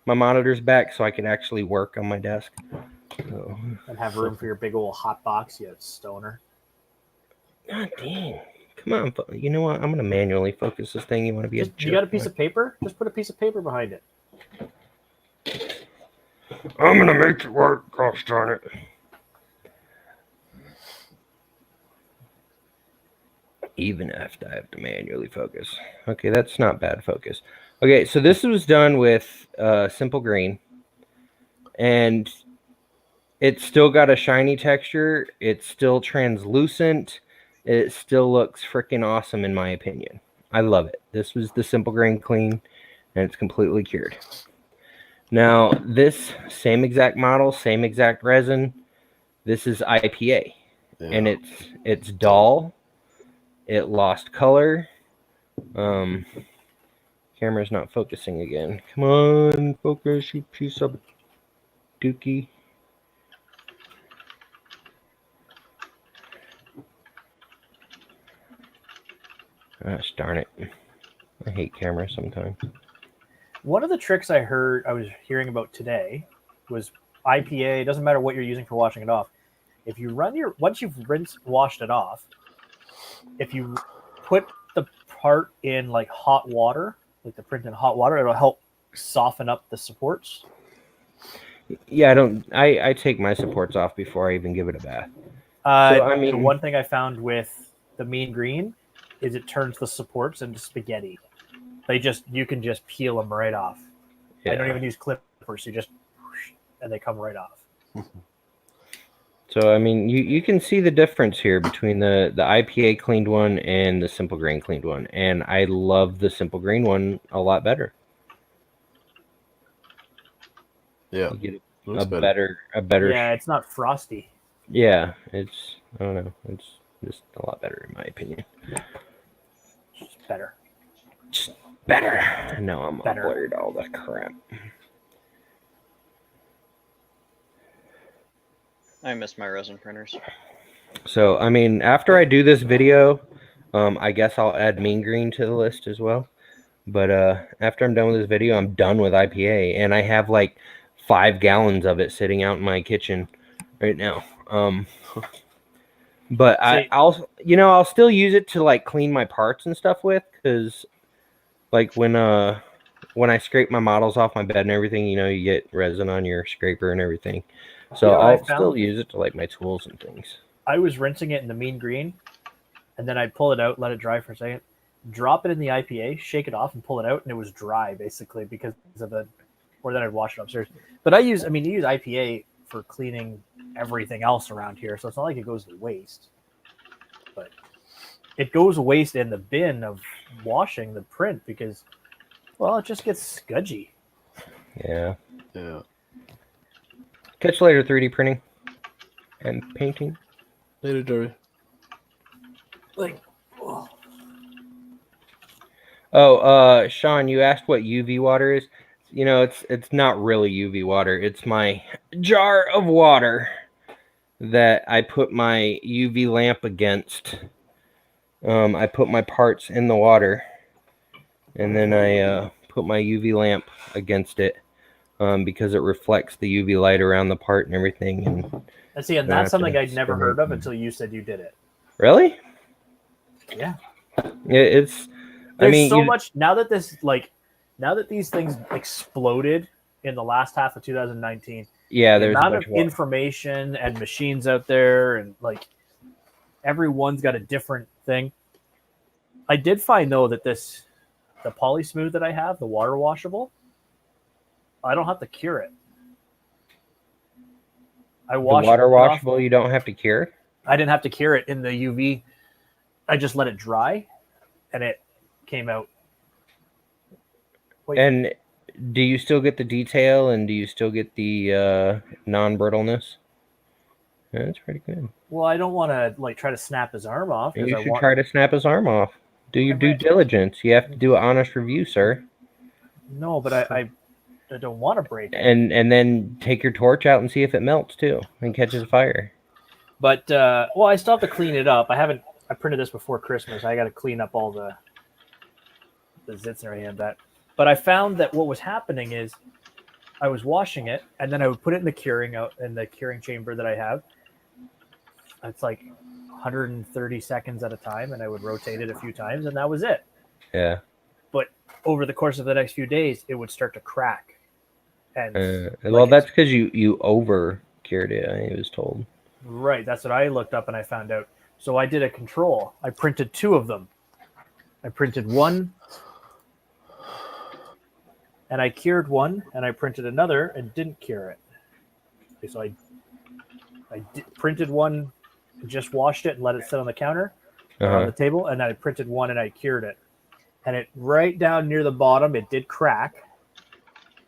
[SPEAKER 1] my monitors back so I could actually work on my desk. So.
[SPEAKER 2] And have room for your big old hot box, you stoner.
[SPEAKER 1] God dang. Come on, you know what? I'm going to manually focus this thing. You want to be a jerk?
[SPEAKER 2] You got a piece of paper? Just put a piece of paper behind it.
[SPEAKER 1] I'm going to make it work, gosh darn it. Even if I have to manually focus. Okay, that's not bad focus. Okay, so this was done with simple green. And it's still got a shiny texture. It's still translucent. It still looks freaking awesome in my opinion. I love it. This was the simple green clean, and it's completely cured. Now, this same exact model, same exact resin, this is IPA. Yeah. And it's dull. It lost color. Camera's not focusing again. Come on, focus, you piece of dookie. Gosh darn it. I hate cameras sometimes.
[SPEAKER 2] One of the tricks I was hearing about today was IPA. It doesn't matter what you're using for washing it off. If you once you've washed it off, if you put the part in like hot water, like the print in hot water, it'll help soften up the supports.
[SPEAKER 1] Yeah, I take my supports off before I even give it a bath.
[SPEAKER 2] So, I mean, the one thing I found with the mean green is it turns the supports into spaghetti. You can just peel them right off. Yeah. I don't even use clippers. You just, and they come right off.
[SPEAKER 1] So, I mean, you can see the difference here between the IPA cleaned one and the simple grain cleaned one. And I love the simple grain one a lot better.
[SPEAKER 3] Yeah.
[SPEAKER 1] You get a better.
[SPEAKER 2] Yeah, it's not frosty.
[SPEAKER 1] Yeah, I don't know. It's just a lot better in my opinion.
[SPEAKER 2] Just better.
[SPEAKER 1] Just better. No, I'm blurred all the crap.
[SPEAKER 4] I miss my resin printers.
[SPEAKER 1] So, I mean, after I do this video, I guess I'll add mean green to the list as well. But after I'm done with this video, I'm done with IPA. And I have like 5 gallons of it sitting out in my kitchen right now. But I'll still use it to like clean my parts and stuff with, because like when I scrape my models off my bed and everything, you get resin on your scraper and everything. So I'll still use it to like my tools and things.
[SPEAKER 2] I was rinsing it in the mean green, and then I'd pull it out, let it dry for a second, drop it in the IPA, shake it off, and pull it out, and it was dry basically because of or then I'd wash it upstairs. But you use IPA for cleaning everything else around here, so it's not like it goes to waste. But it goes to waste in the bin of washing the print because, well, it just gets scudgy.
[SPEAKER 1] Yeah.
[SPEAKER 3] Yeah.
[SPEAKER 1] Catch you later, 3D printing and painting.
[SPEAKER 3] Later, Joey.
[SPEAKER 1] Sean, you asked what UV water is. It's not really UV water. It's my jar of water that I put my UV lamp against. I put my parts in the water, and then I put my UV lamp against it. because it reflects the UV light around the part and everything.
[SPEAKER 2] And see, and that's something I'd never heard of until you said you did it.
[SPEAKER 1] Really?
[SPEAKER 2] Yeah.
[SPEAKER 1] It's.
[SPEAKER 2] There's so much now that these things exploded in the last half of 2019.
[SPEAKER 1] Yeah,
[SPEAKER 2] the
[SPEAKER 1] there's
[SPEAKER 2] amount of information and machines out there, and like everyone's got a different thing. I did find though that the Poly Smooth that I have, the water washable, I don't have to cure it. I wash
[SPEAKER 1] the water
[SPEAKER 2] it
[SPEAKER 1] washable.
[SPEAKER 2] off.
[SPEAKER 1] You don't have to cure.
[SPEAKER 2] I didn't have to cure it in the UV. I just let it dry, and it came out.
[SPEAKER 1] And do you still get the detail, and do you still get the non-brittleness? Yeah, that's pretty good.
[SPEAKER 2] Well, I don't want to like try to snap his arm off.
[SPEAKER 1] You should try to snap his arm off. Do your due diligence. You have to do an honest review, sir.
[SPEAKER 2] No, but I don't want to break it.
[SPEAKER 1] And then take your torch out and see if it melts too and catches fire.
[SPEAKER 2] But well, I still have to clean it up. I printed this before Christmas. I got to clean up all the zits and everything like that. But I found that what was happening is I was washing it, and then I would put it in the curing chamber that I have. It's like 130 seconds at a time, and I would rotate it a few times, and that was it.
[SPEAKER 1] Yeah.
[SPEAKER 2] But over the course of the next few days, it would start to crack. And
[SPEAKER 1] well, that's because you over cured it, I was told.
[SPEAKER 2] Right, that's what I looked up and I found out. So I did a control. I printed 2 of them. I printed one, and I cured one, and I printed another and didn't cure it. Okay, so I printed one, just washed it and let it sit on the counter on the table, and then I printed one and I cured it. And it right down near the bottom, it did crack,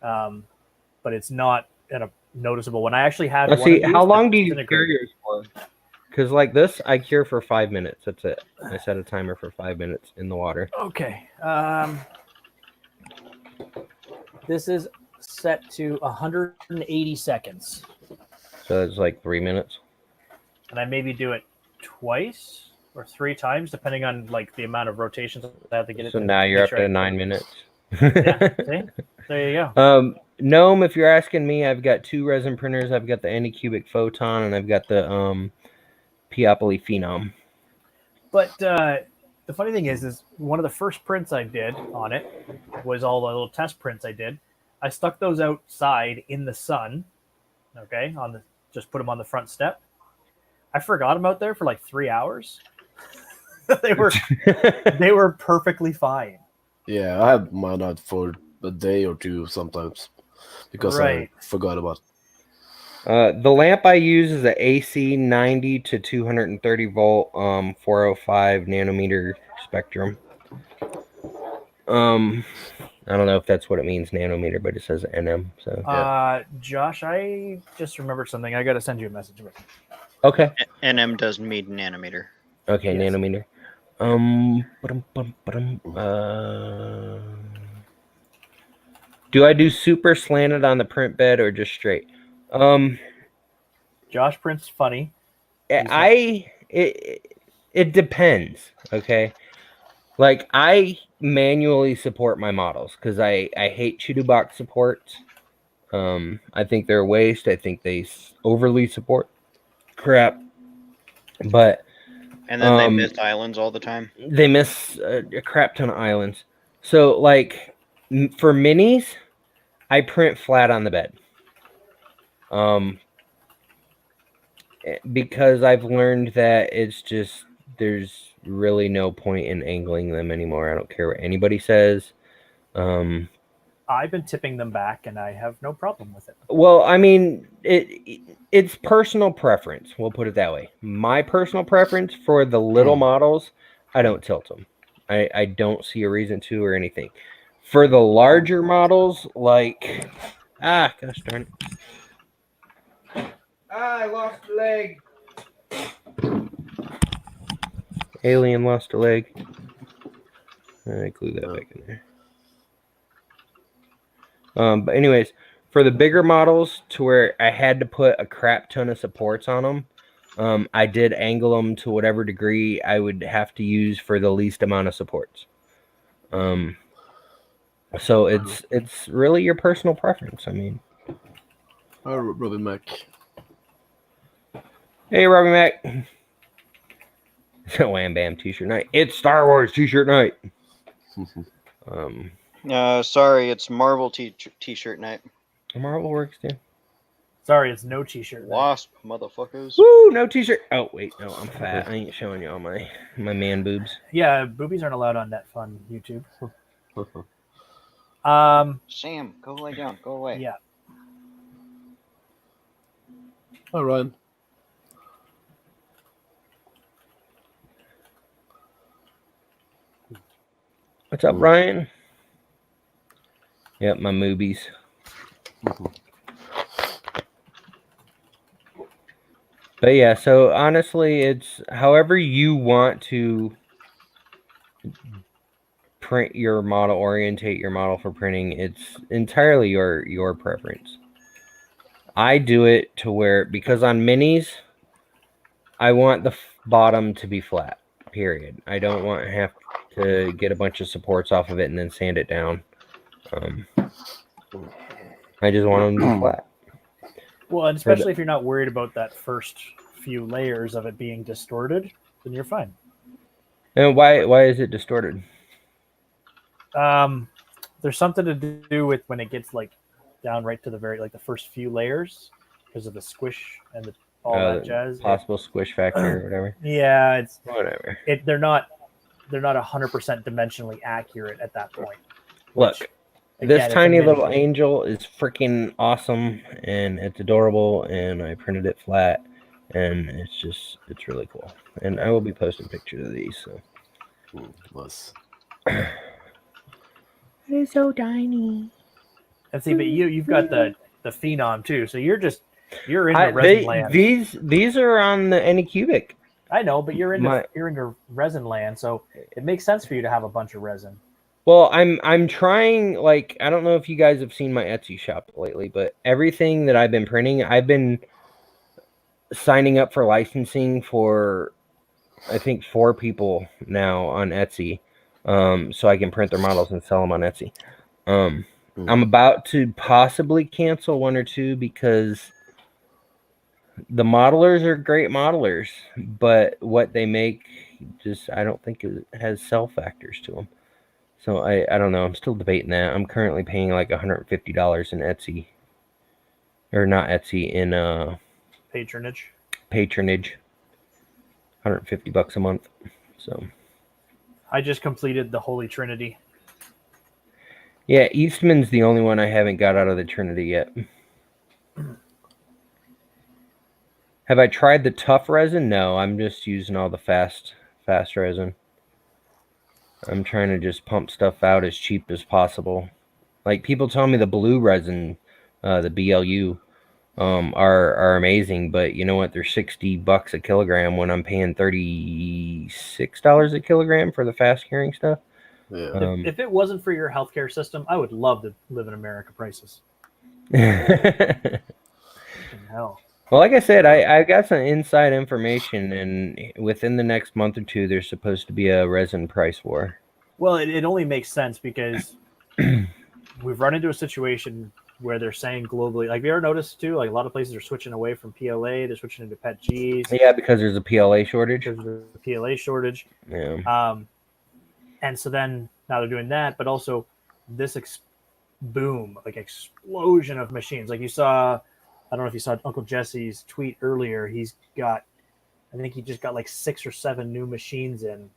[SPEAKER 2] but it's not in a noticeable one. I actually had.
[SPEAKER 1] Let's see, how long do you cure yours for? Because like this, I cure for 5 minutes. That's it. I set a timer for 5 minutes in the water.
[SPEAKER 2] Okay. This is set to 180 seconds.
[SPEAKER 1] So it's like 3 minutes.
[SPEAKER 2] And I maybe do it twice or 3 times, depending on like the amount of rotations I have to get it.
[SPEAKER 1] So now you're up to 9 minutes.
[SPEAKER 2] Yeah, see? There you go.
[SPEAKER 1] Gnome, if you're asking me, I've got 2 resin printers. I've got the Anycubic Photon, and I've got the Peopoly Phenom.
[SPEAKER 2] But the funny thing is one of the first prints I did on it was all the little test prints I did. I stuck those outside in the sun. Okay, just put them on the front step. I forgot them out there for like 3 hours. they were perfectly fine.
[SPEAKER 3] Yeah, I had mine out for a day or 2 sometimes because I forgot about it.
[SPEAKER 1] The lamp I use is a AC 90 to 230 volt 405 nanometer spectrum. I don't know if that's what it means, nanometer, but it says NM. So
[SPEAKER 3] yeah.
[SPEAKER 2] Josh, I just remembered something. I got to send you a message.
[SPEAKER 1] Okay.
[SPEAKER 4] NM doesn't mean nanometer.
[SPEAKER 1] Okay, yes. Nanometer. Do I do super slanted on the print bed or just straight?
[SPEAKER 2] Josh prints funny.
[SPEAKER 1] It depends. Okay. Like I manually support my models because I hate box supports. I think they're a waste. I think they overly support crap. But
[SPEAKER 4] and then they miss islands all the time.
[SPEAKER 1] They miss a crap ton of islands. So like for minis, I print flat on the bed. Because I've learned that it's just there's really no point in angling them anymore. I don't care what anybody says.
[SPEAKER 2] I've been tipping them back, and I have no problem with it.
[SPEAKER 1] Well, I mean, it's personal preference. We'll put it that way. My personal preference for the little models, I don't tilt them. I don't see a reason to or anything. For the larger models, like gosh darn it. I lost a leg. Alien lost a leg. I glue that back in there. But anyways, for the bigger models to where I had to put a crap ton of supports on them, I did angle them to whatever degree I would have to use for the least amount of supports. So it's really your personal preference. I mean,
[SPEAKER 3] Robbie Mac.
[SPEAKER 1] Hey, Robbie Mac. It's a Wham Bam t-shirt night. It's Star Wars t-shirt night.
[SPEAKER 4] Sorry, it's Marvel t-shirt night.
[SPEAKER 1] Marvel works too.
[SPEAKER 2] Sorry, it's no t-shirt.
[SPEAKER 4] Wasp, motherfuckers.
[SPEAKER 1] Woo, no t-shirt. Oh wait, no, I'm fat. I ain't showing you all my man boobs.
[SPEAKER 2] Yeah, boobies aren't allowed on NetFun YouTube.
[SPEAKER 4] Sam, go lay down. Go away.
[SPEAKER 2] Yeah.
[SPEAKER 3] All right.
[SPEAKER 1] What's up, Ryan? Yep, my moobies. But yeah, so honestly, it's however you want to print your model, orientate your model for printing. It's entirely your preference. I do it to where, because on minis, I want the bottom to be flat, period. I don't want to have to get a bunch of supports off of it and then sand it down. I just want them to be flat.
[SPEAKER 2] Well, and especially if you're not worried about that first few layers of it being distorted, then you're fine.
[SPEAKER 1] And why is it distorted?
[SPEAKER 2] There's something to do with when it gets like down right to the very, like the first few layers, because of the squish and all that jazz.
[SPEAKER 1] Possible squish factor or whatever.
[SPEAKER 2] Yeah, it's
[SPEAKER 1] whatever.
[SPEAKER 2] They're not 100% dimensionally accurate at that point.
[SPEAKER 1] Look, this tiny little angel is freaking awesome, and it's adorable, and I printed it flat, and it's really cool. And I will be posting pictures of these. So.
[SPEAKER 3] Plus.
[SPEAKER 1] It's so tiny.
[SPEAKER 2] And see, but you've got the Phenom too, so you're into resin land.
[SPEAKER 1] These are on the Anycubic.
[SPEAKER 2] I know, but you're into resin land, so it makes sense for you to have a bunch of resin.
[SPEAKER 1] Well, I'm trying, like, I don't know if you guys have seen my Etsy shop lately, but everything that I've been printing, I've been signing up for licensing for, I think, 4 people now on Etsy, so I can print their models and sell them on Etsy. I'm about to possibly cancel 1 or 2 because the modelers are great modelers, but what they make I don't think it has sell factors to them. So I don't know. I'm still debating that. I'm currently paying like $150 in Etsy, or not Etsy, in
[SPEAKER 2] patronage.
[SPEAKER 1] 150 bucks a month. So
[SPEAKER 2] I just completed the Holy Trinity.
[SPEAKER 1] Yeah, Eastman's the only one I haven't got out of the Trinity yet. Have I tried the tough resin? No, I'm just using all the fast resin. I'm trying to just pump stuff out as cheap as possible. Like, people tell me the blue resin, the BLU, are amazing, but you know what? They're $60 a kilogram when I'm paying $36 a kilogram for the fast curing stuff.
[SPEAKER 3] Yeah.
[SPEAKER 2] If it wasn't for your healthcare system, I would love to live in America prices. Hell.
[SPEAKER 1] Well, like I said, I got some inside information, and within the next month or 2, there's supposed to be a resin price war.
[SPEAKER 2] Well, it only makes sense because we've run into a situation where they're saying globally, like, have you ever noticed too, like a lot of places are switching away from PLA, they're switching into PET-Gs.
[SPEAKER 1] Yeah, because there's a PLA shortage.
[SPEAKER 2] There's a PLA shortage.
[SPEAKER 1] Yeah.
[SPEAKER 2] And so then now they're doing that, but also this boom, like explosion of machines. Like you saw, I don't know if you saw Uncle Jesse's tweet earlier. I think he just got like 6 or 7 new machines in,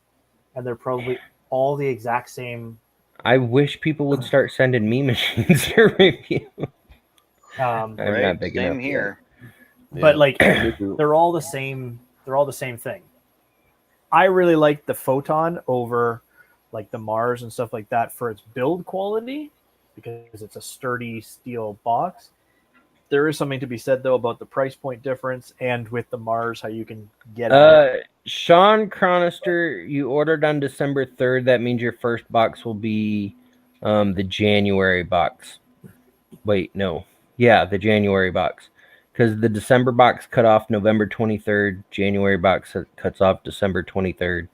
[SPEAKER 2] and they're probably all the exact same.
[SPEAKER 1] I wish people would start sending me machines to review. I'm not big enough
[SPEAKER 4] same here.
[SPEAKER 2] But like they're all the same. They're all the same thing. I really like the Photon over like the Mars and stuff like that for its build quality because it's a sturdy steel box. There is something to be said though about the price point difference and with the Mars how you can get it.
[SPEAKER 1] Sean Chronister, you ordered on December 3rd. That means your first box will be the January box. Wait, no. Yeah, the January box. Because the December box cut off November 23rd. January box cuts off December 23rd.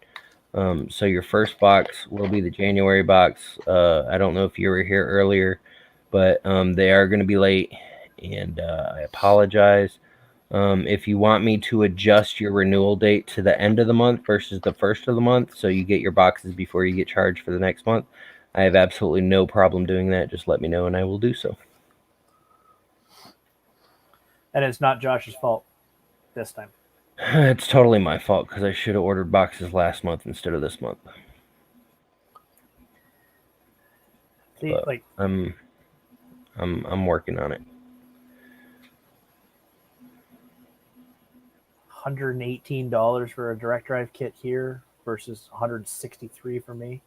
[SPEAKER 1] So your first box will be the January box. I don't know if you were here earlier, but they are going to be late and I apologize. If you want me to adjust your renewal date to the end of the month versus the first of the month, so you get your boxes before you get charged for the next month, I have absolutely no problem doing that. Just let me know and I will do so.
[SPEAKER 2] And it's not Josh's fault this time.
[SPEAKER 1] It's totally my fault because I should have ordered boxes last month instead of this month.
[SPEAKER 2] See,
[SPEAKER 1] But
[SPEAKER 2] like
[SPEAKER 1] I'm working on it.
[SPEAKER 2] $118 for a direct drive kit here versus $163 for me.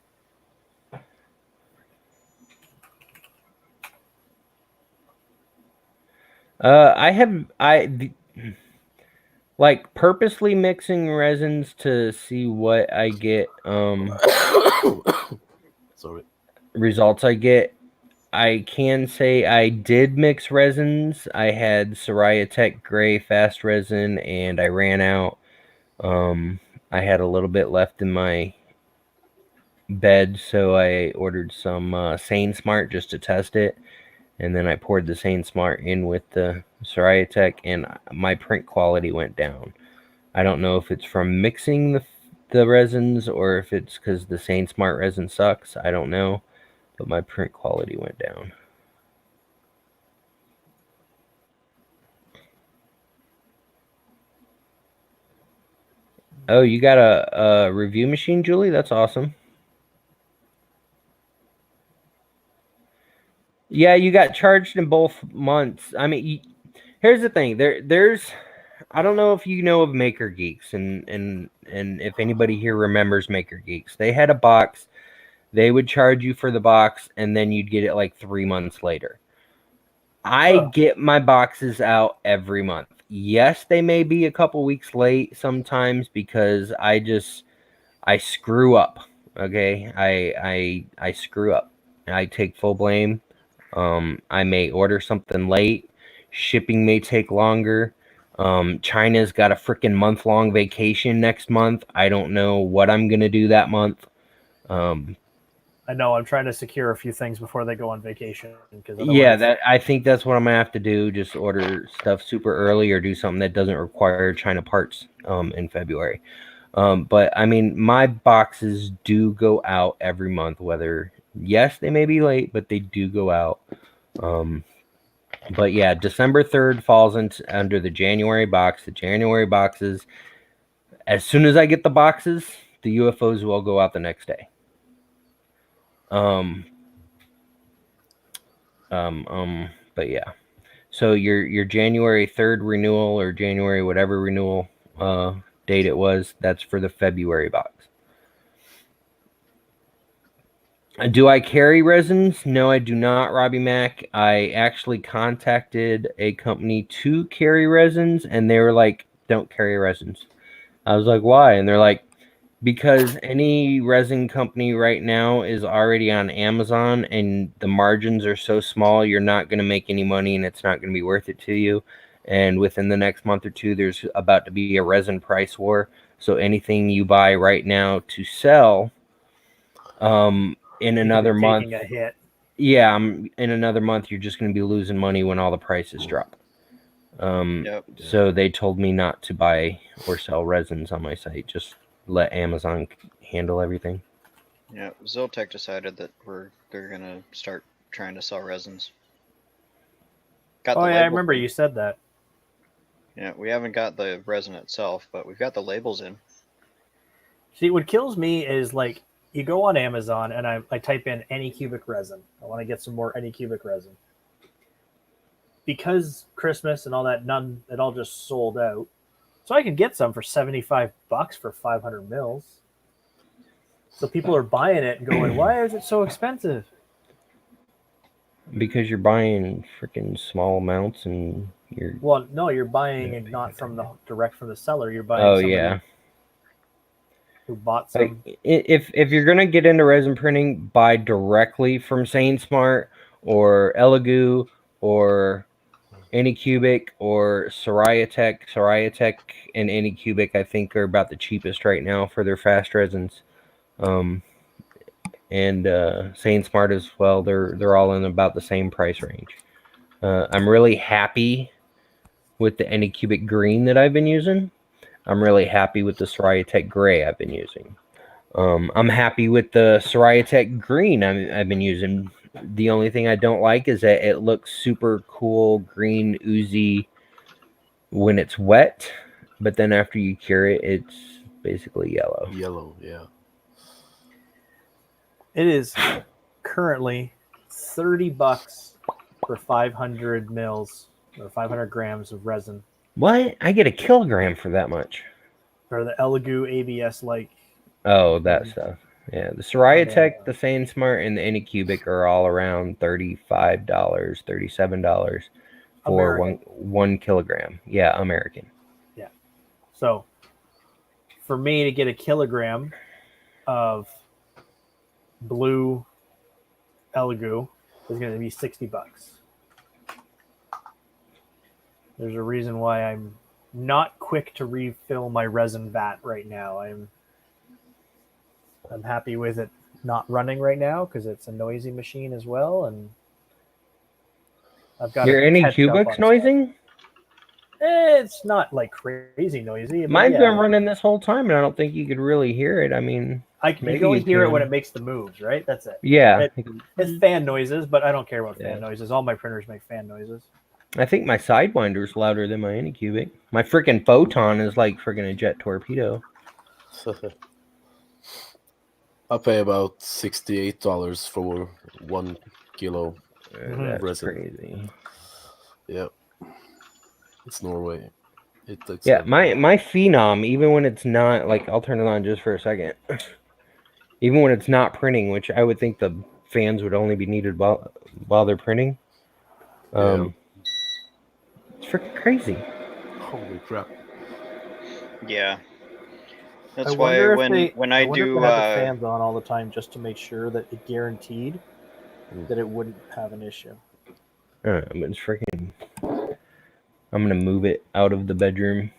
[SPEAKER 1] I like purposely mixing resins to see what I get
[SPEAKER 3] Sorry.
[SPEAKER 1] results I get. I can say I did mix resins. I had Soraya Tech Gray fast resin and I ran out. I had a little bit left in my bed, so I ordered some Sane Smart just to test it. And then I poured the Sane Smart in with the Soraya Tech, and my print quality went down. I don't know if it's from mixing the resins or if it's because the Sane Smart resin sucks. I don't know, but my print quality went down. Oh, you got a review machine, Julie? That's awesome. Yeah, you got charged in both months. I mean, here's the thing. There's I don't know if you know of Maker Geeks and if anybody here remembers Maker Geeks. They had a box. They would charge you for the box and then you'd get it like 3 months later. I get my boxes out every month. Yes, they may be a couple weeks late sometimes because I screw up. Okay? I screw up. I take full blame. I may order something late. Shipping may take longer. China's got a freaking month-long vacation next month. I don't know what I'm going to do that month.
[SPEAKER 2] I know I'm trying to secure a few things before they go on vacation.
[SPEAKER 1] Yeah, I think that's what I'm going to have to do. Just order stuff super early or do something that doesn't require China parts in February. But, I mean, my boxes do go out every month, whether, yes, they may be late, but they do go out. But yeah, December 3rd falls under the January box. The January boxes, as soon as I get the boxes, the UFOs will go out the next day. But yeah. So your January 3rd renewal or January whatever renewal date it was, that's for the February box. Do I carry resins? No, I do not, Robbie Mac. I actually contacted a company to carry resins, and they were like, don't carry resins. I was like, why? And they're like, because any resin company right now is already on Amazon, and the margins are so small, you're not going to make any money, and it's not going to be worth it to you. And within the next month or two, there's about to be a resin price war. So anything you buy right now to sell, in another month,
[SPEAKER 2] taking a hit.
[SPEAKER 1] Yeah, in another month, you're just going to be losing money when all the prices drop. So they told me not to buy or sell resins on my site. Just let Amazon handle everything.
[SPEAKER 4] Yeah, Ziltech decided that they're going to start trying to sell resins.
[SPEAKER 2] I remember you said that.
[SPEAKER 4] Yeah, we haven't got the resin itself, but we've got the labels in.
[SPEAKER 2] See, what kills me is like, you go on Amazon and I type in Anycubic resin. I want to get some more Anycubic resin. Because Christmas and all that, it all just sold out. So I can get some for $75 for 500 mils. So people are buying it and going, why is it so expensive?
[SPEAKER 1] Because you're buying freaking small amounts and you're...
[SPEAKER 2] Well, no, you're buying it not direct from the seller. You're buying who bought some.
[SPEAKER 1] Like, if you're gonna get into resin printing, buy directly from Sane Smart or Elegoo or Anycubic or Soraya Tech. Soraya Tech and Anycubic, I think, are about the cheapest right now for their fast resins. And Sane Smart as well. They're all in about the same price range. I'm really happy with the Anycubic green that I've been using. I'm really happy with the Soraya gray I've been using. I'm happy with the Soraya green I've been using. The only thing I don't like is that it looks super cool, green, oozy when it's wet, but then after you cure it, it's basically yellow.
[SPEAKER 3] Yellow, yeah.
[SPEAKER 2] It is currently $30 for 500 mils or 500 grams of resin.
[SPEAKER 1] What? I get a kilogram for that much.
[SPEAKER 2] For the Elegoo ABS like.
[SPEAKER 1] Oh, that stuff. Yeah, the Soraya, the SandSmart, and the Anycubic are all around $35, $37 for one kilogram. Yeah, American.
[SPEAKER 2] Yeah. So for me to get a kilogram of blue Elegoo is going to be $60. There's a reason why I'm not quick to refill my resin vat right now. I'm happy with it not running right now because it's a noisy machine as well, and I've got
[SPEAKER 1] your Anycubic's noising.
[SPEAKER 2] It's not like crazy noisy.
[SPEAKER 1] Mine's been running this whole time, and I don't think you could really hear it. I mean,
[SPEAKER 2] I can only hear it when it makes the moves, right? That's it.
[SPEAKER 1] Yeah,
[SPEAKER 2] it's fan noises, but I don't care about fan noises. All my printers make fan noises.
[SPEAKER 1] I think my Sidewinder's louder than my Anycubic. My freaking Photon is like freaking a jet torpedo.
[SPEAKER 3] I pay about $68 for 1 kilo.
[SPEAKER 1] That's
[SPEAKER 3] resin.
[SPEAKER 1] Crazy.
[SPEAKER 3] Yeah, it's Norway. It looks
[SPEAKER 1] my Phenom, even when it's not like, I'll turn it on just for a second. Even when it's not printing, which I would think the fans would only be needed while they're printing. It's freaking crazy.
[SPEAKER 3] Holy crap!
[SPEAKER 4] Yeah. That's why when I do
[SPEAKER 2] have the fans on all the time just to make sure that it guaranteed that it wouldn't have an issue.
[SPEAKER 1] It's freaking. I'm gonna move it out of the bedroom.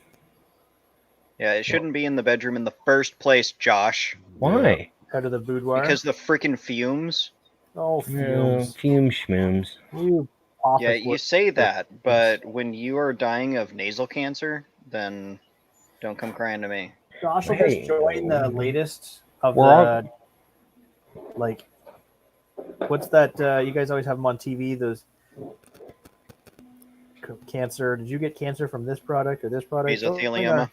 [SPEAKER 4] Yeah, it shouldn't be in the bedroom in the first place, Josh.
[SPEAKER 1] Why?
[SPEAKER 2] Out of the boudoir?
[SPEAKER 4] Because the freaking fumes.
[SPEAKER 2] Oh, fumes.
[SPEAKER 1] Fume schmooms.
[SPEAKER 4] Yeah, you say that, but when you are dying of nasal cancer, then don't come crying to me.
[SPEAKER 2] Josh will just join the latest of the, like, what's that? You guys always have them on TV, those cancer. Did you get cancer from this product or this product?
[SPEAKER 4] Mesothelioma.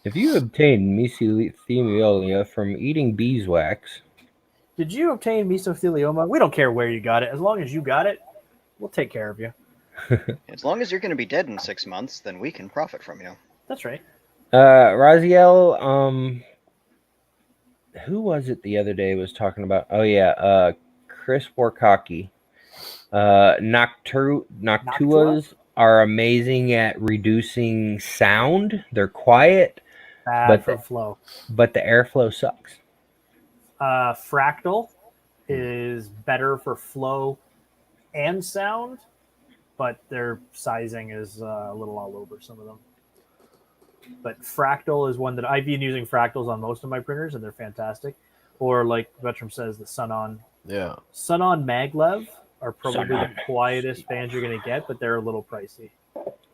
[SPEAKER 1] If you obtain mesothelioma from eating beeswax.
[SPEAKER 2] Did you obtain mesothelioma? We don't care where you got it. As long as you got it, we'll take care of you.
[SPEAKER 4] As long as you're going to be dead in 6 months, then we can profit from you.
[SPEAKER 2] That's right.
[SPEAKER 1] Raziel, who was it the other day was talking about? Oh, yeah, Chris Warkaki. Noctuas are amazing at reducing sound. They're quiet.
[SPEAKER 2] Bad for flow.
[SPEAKER 1] But the airflow sucks.
[SPEAKER 2] Fractal is better for flow and sound, but their sizing is a little all over some of them. But Fractal is one that I've been using fractals on most of my printers, and they're fantastic. Or like Vetrum says, the Sunon.
[SPEAKER 3] Yeah.
[SPEAKER 2] Sunon Maglev are probably the quietest fans you're going to get, but they're a little pricey.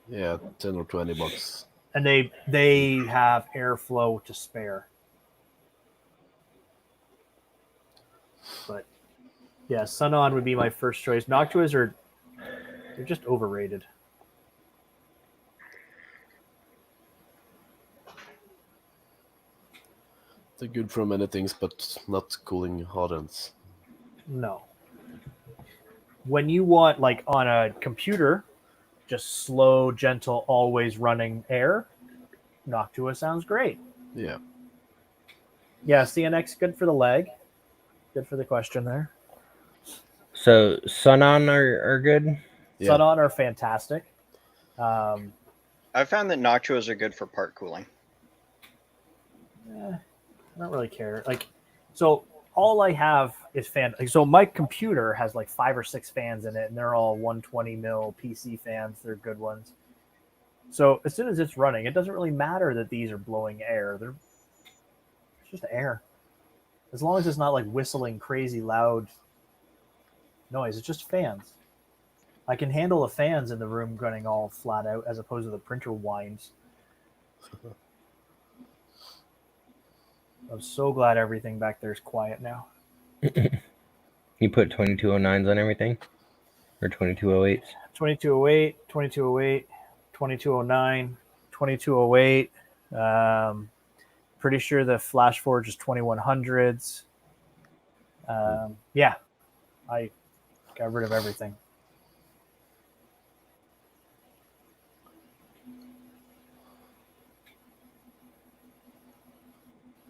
[SPEAKER 3] Yeah, $10 or $20.
[SPEAKER 2] And they have airflow to spare. But yeah, Sunon would be my first choice. Noctuas they're just overrated.
[SPEAKER 3] They're good for many things, but not cooling hot ends.
[SPEAKER 2] No. When you want, like on a computer, just slow, gentle, always running air, Noctua sounds great.
[SPEAKER 3] Yeah.
[SPEAKER 2] Yeah, CNX good for the leg. Good for the question there.
[SPEAKER 1] So Sunon are good?
[SPEAKER 2] Yeah. Sunon are fantastic.
[SPEAKER 4] I found that Noctuas are good for part cooling.
[SPEAKER 2] I don't really care. Like, so all I have is fan. Like, so my computer has like 5 or 6 fans in it, and they're all 120 mil PC fans. They're good ones. So as soon as it's running, it doesn't really matter that these are blowing air. It's just air. As long as it's not like whistling crazy loud noise. It's just fans. I can handle the fans in the room running all flat out as opposed to the printer whines. I'm so glad everything back there is quiet now.
[SPEAKER 1] You put 2209s on everything? Or 2208s?
[SPEAKER 2] 2208, 2208, 2209, 2208. Pretty sure the Flash Forge is 2100s. Yeah, I got rid of everything.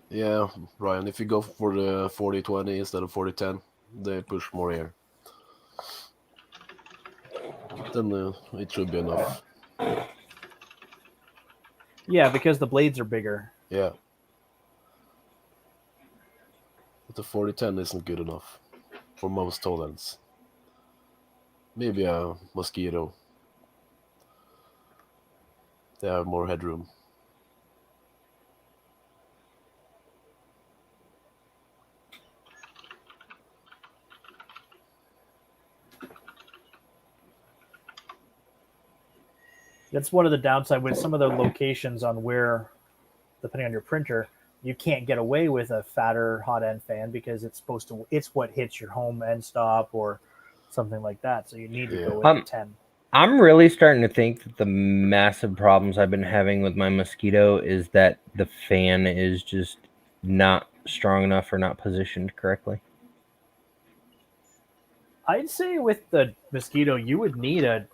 [SPEAKER 3] Yeah, Ryan, if you go for the 4020 instead of 4010, they push more air. Then it should be enough.
[SPEAKER 2] Yeah, because the blades are bigger.
[SPEAKER 3] Yeah. But the 4010 isn't good enough for most tolerance. Maybe a Mosquito. They have more headroom.
[SPEAKER 2] That's one of the downside with some of the locations on where, depending on your printer, you can't get away with a fatter hot end fan because it's what hits your home end stop or something like that. So you need to go with 10.
[SPEAKER 1] I'm really starting to think that the massive problems I've been having with my Mosquito is that the fan is just not strong enough or not positioned correctly.
[SPEAKER 2] I'd say with the Mosquito, you would need a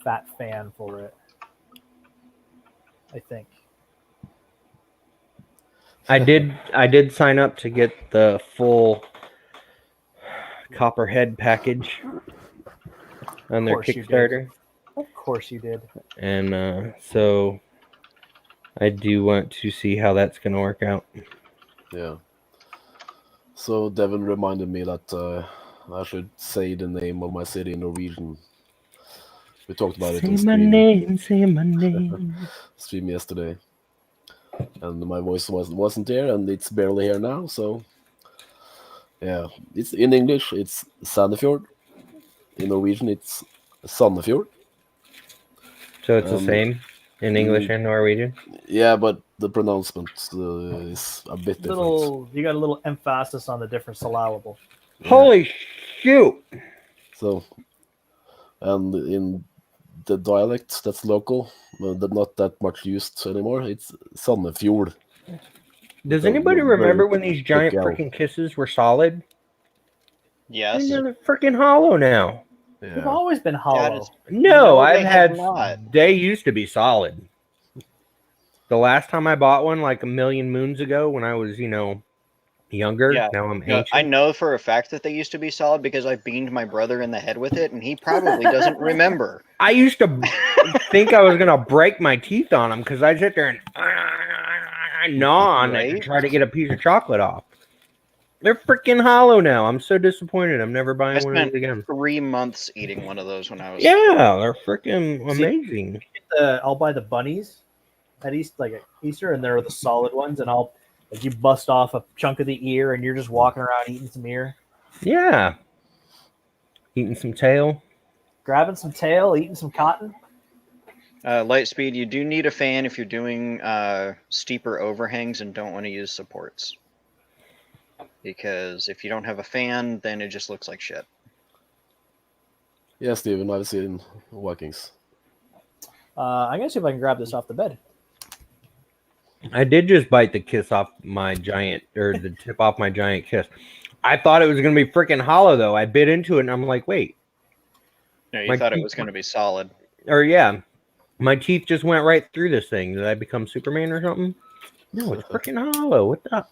[SPEAKER 2] fat fan for it. I think.
[SPEAKER 1] I did sign up to get the full Copperhead package on their Kickstarter.
[SPEAKER 2] Of course you did.
[SPEAKER 1] And so I do want to see how that's going to work out.
[SPEAKER 3] Yeah. So Devin reminded me that I should say the name of my city in Norwegian. We talked about it in stream.
[SPEAKER 1] Say my name.
[SPEAKER 3] Stream yesterday. And my voice wasn't there, and it's barely here now, so yeah. It's in English, it's Sandefjord. In Norwegian, it's Sandefjord.
[SPEAKER 1] So it's the same in English and Norwegian?
[SPEAKER 3] Yeah, but the pronouncement is a bit different.
[SPEAKER 2] You got a little emphasis on the different syllable.
[SPEAKER 1] Yeah. Holy shoot!
[SPEAKER 3] So, and in the dialect that's local, not that much used anymore, it's Sandefjord.
[SPEAKER 1] Does anybody remember when these giant freaking kisses were solid?
[SPEAKER 4] Yes.
[SPEAKER 1] They're freaking hollow now.
[SPEAKER 3] Yeah.
[SPEAKER 2] They've always been hollow.
[SPEAKER 1] No, I've
[SPEAKER 4] they
[SPEAKER 1] had.
[SPEAKER 4] not.
[SPEAKER 1] They used to be solid. The last time I bought one, like a million moons ago, when I was, younger.
[SPEAKER 4] Yeah.
[SPEAKER 1] Now I'm ancient.
[SPEAKER 4] I know for a fact that they used to be solid because I beamed my brother in the head with it, and he probably doesn't remember.
[SPEAKER 1] I used to think I was gonna break my teeth on them because I sit there and gnaw on it and try to get a piece of chocolate off. They're freaking hollow now. I'm so disappointed. I'm never buying one of these again.
[SPEAKER 4] 3 months eating one of those when I was.
[SPEAKER 1] Yeah, they're freaking amazing.
[SPEAKER 2] I'll buy the bunnies at Easter, and they're the solid ones, and you bust off a chunk of the ear, and you're just walking around eating some ear.
[SPEAKER 1] Yeah, eating some tail,
[SPEAKER 2] grabbing some tail, eating some cotton.
[SPEAKER 4] Lightspeed, you do need a fan if you're doing steeper overhangs and don't want to use supports. Because if you don't have a fan, then it just looks like shit.
[SPEAKER 3] Yeah, Steven, I've seen Vikings.
[SPEAKER 2] I'm going to see if I can grab this off the bed.
[SPEAKER 1] I did just bite the tip off my giant kiss. I thought it was going to be freaking hollow, though. I bit into it, and I'm like, wait.
[SPEAKER 4] No, you thought it was going to be solid.
[SPEAKER 1] Or, yeah. My teeth just went right through this thing. Did I become Superman or something? No, it's freaking hollow. What the...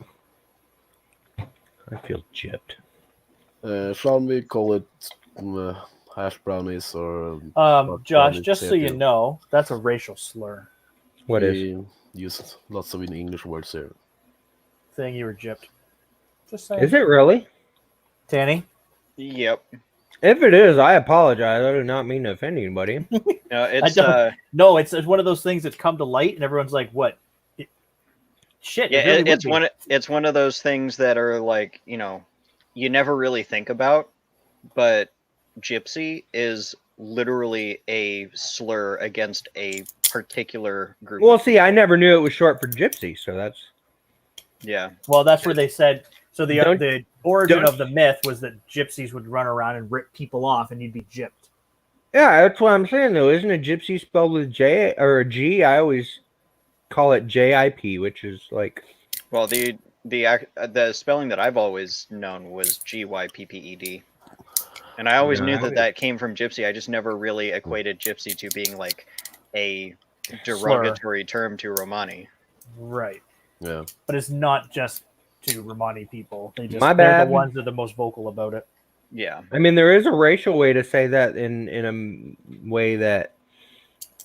[SPEAKER 1] I feel gypped.
[SPEAKER 3] Shall we call it hash brownies or...
[SPEAKER 2] Josh, just so you know, that's a racial slur.
[SPEAKER 1] What is?
[SPEAKER 3] Use lots of English words here.
[SPEAKER 2] Saying you were gypped. Just saying.
[SPEAKER 1] Is it really?
[SPEAKER 2] Tanny?
[SPEAKER 4] Yep.
[SPEAKER 1] If it is, I apologize. I do not mean to offend anybody.
[SPEAKER 4] No, it's
[SPEAKER 2] no, it's one of those things that's come to light, and everyone's like, "What? Shit!"
[SPEAKER 4] Yeah,
[SPEAKER 2] it really
[SPEAKER 4] it's one of those things that are like, you never really think about but gypsy is literally a slur against a particular group.
[SPEAKER 1] Well,
[SPEAKER 4] of
[SPEAKER 1] see, I never knew it was short for gypsy, so that's
[SPEAKER 4] Yeah.
[SPEAKER 2] Well, that's where they said. So the
[SPEAKER 1] Don't-
[SPEAKER 2] origin
[SPEAKER 1] don't-
[SPEAKER 2] of the myth was that gypsies would run around and rip people off, and you'd be gypped.
[SPEAKER 1] yeah, that's what I'm saying though. Isn't a gypsy spelled with J or a G? I always call it JIP, which is like
[SPEAKER 4] Well, the spelling that I've always known was GYPPED, and I always knew that that came from gypsy. I just never really equated gypsy to being like a derogatory term to Romani.
[SPEAKER 2] Right.
[SPEAKER 3] Yeah.
[SPEAKER 2] But it's not just to Romani people. They're
[SPEAKER 1] My
[SPEAKER 2] the
[SPEAKER 1] bad.
[SPEAKER 2] ones that are the most vocal about it.
[SPEAKER 4] Yeah.
[SPEAKER 1] I mean, there is a racial way to say that in a way that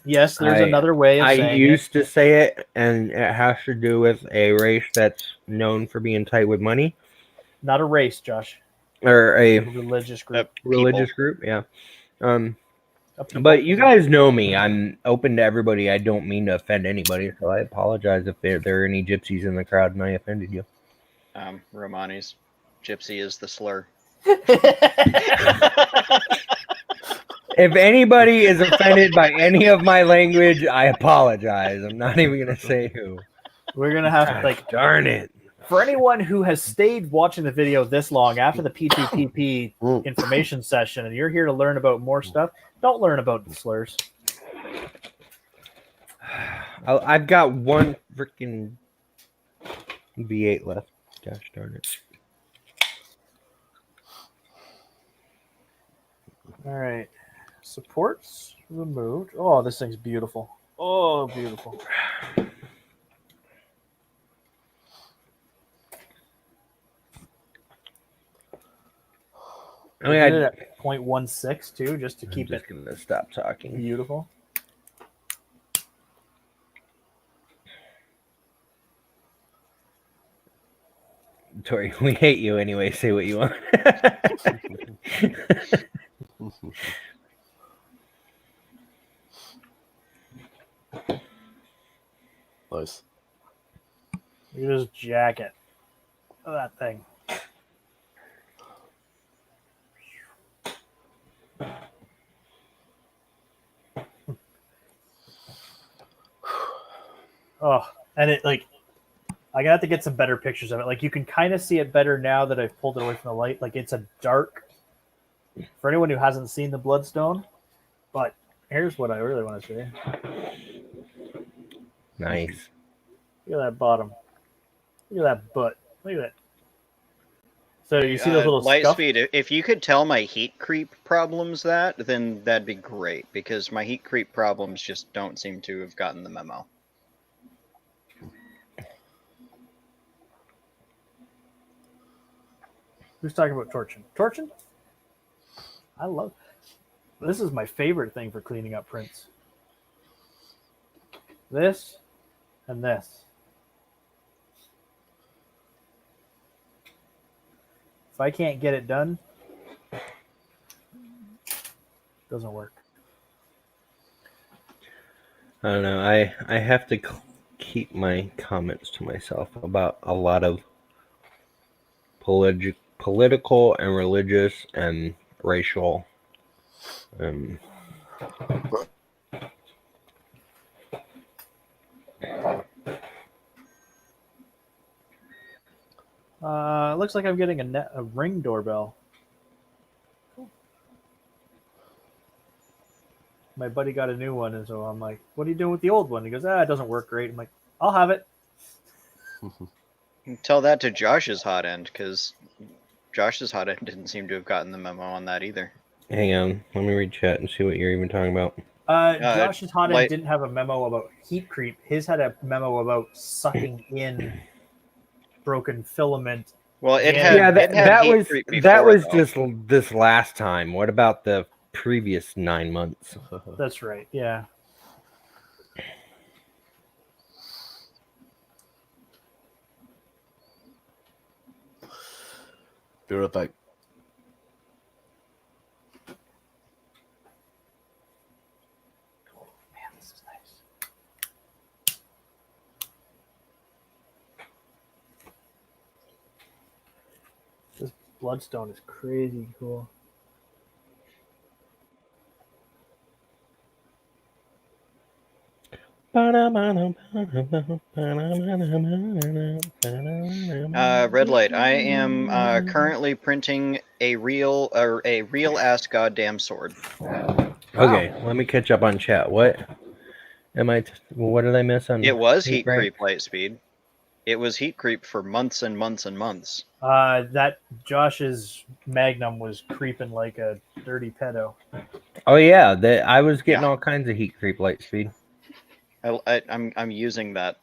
[SPEAKER 2] Yes, there's another way of
[SPEAKER 1] I
[SPEAKER 2] saying
[SPEAKER 1] used to say it, and it has to do with a race that's known for being tight with money,
[SPEAKER 2] it. Not a race, Josh.
[SPEAKER 1] or a
[SPEAKER 2] Religious group.
[SPEAKER 1] religious group. Yeah.
[SPEAKER 2] A people.
[SPEAKER 1] But you guys know me. I'm open to everybody. I don't mean to offend anybody, so I apologize if there are any gypsies in the crowd and I offended you.
[SPEAKER 4] Romani's gypsy is the slur.
[SPEAKER 1] If anybody is offended by any of my language, I apologize. I'm not even gonna say who.
[SPEAKER 2] We're gonna have to
[SPEAKER 1] Darn it.
[SPEAKER 2] for anyone who has stayed watching the video this long after the P2PP information session, and you're here to learn about more stuff, don't learn about the slurs.
[SPEAKER 1] I've got one freaking V8 left. Gosh darn it.
[SPEAKER 2] All right. Supports removed. Oh, this thing's beautiful. Oh, beautiful.
[SPEAKER 1] I mean, I
[SPEAKER 2] did it at 0.16 too, just to keep it
[SPEAKER 1] gonna stop talking.
[SPEAKER 2] beautiful.
[SPEAKER 1] Tori, we hate you anyway. Say what you want.
[SPEAKER 3] Nice.
[SPEAKER 2] Look at this jacket. Look at that thing. Oh, and it like I got to get some better pictures of it. Like you can kind of see it better now that I've pulled it away from the light. Like it's a dark for anyone who hasn't seen the Bloodstone. But here's what I really want to say.
[SPEAKER 1] Nice.
[SPEAKER 2] Look at that bottom. Look at that butt. Look at that. So you see those little
[SPEAKER 4] light
[SPEAKER 2] scuff?
[SPEAKER 4] speed. If you could tell my heat creep problems then that'd be great, because my heat creep problems just don't seem to have gotten the memo.
[SPEAKER 2] Who's talking about torching? Torching? I love this. Is my favorite thing for cleaning up prints. This and this. If I can't get it done, it doesn't work.
[SPEAKER 1] I don't know. I have to keep my comments to myself about a lot of political and religious and racial
[SPEAKER 2] looks like I'm getting a Ring doorbell. Cool. My buddy got a new one, and so I'm like, "What are you doing with the old one?" He goes, it doesn't work great." I'm like, "I'll have it."
[SPEAKER 4] Tell that to Josh's hot end, because Josh's hot end didn't seem to have gotten the memo on that either.
[SPEAKER 1] Hang on, let me read chat and see what you're even talking about.
[SPEAKER 2] Josh's hot end didn't have a memo about heat creep. His had a memo about sucking in broken filament.
[SPEAKER 4] Well, it
[SPEAKER 2] Yeah.
[SPEAKER 4] had
[SPEAKER 1] Yeah,
[SPEAKER 4] it had heat
[SPEAKER 1] was
[SPEAKER 4] creep
[SPEAKER 1] that
[SPEAKER 4] before,
[SPEAKER 1] was
[SPEAKER 4] though.
[SPEAKER 1] just this last time. What about the previous 9 months?
[SPEAKER 2] That's right. Yeah.
[SPEAKER 3] Be right back.
[SPEAKER 2] Man, this is nice. This Bloodstone is crazy cool.
[SPEAKER 4] Red light. I am currently printing a real ass goddamn sword.
[SPEAKER 1] Okay, let me catch up on chat. What am I? What did I miss on?
[SPEAKER 4] It was heat
[SPEAKER 1] break?
[SPEAKER 4] creep light speed. It was heat creep for months and months and months.
[SPEAKER 2] That Josh's Magnum was creeping like a dirty pedo.
[SPEAKER 1] Oh yeah, I was getting all kinds of heat creep light speed.
[SPEAKER 4] I'm using that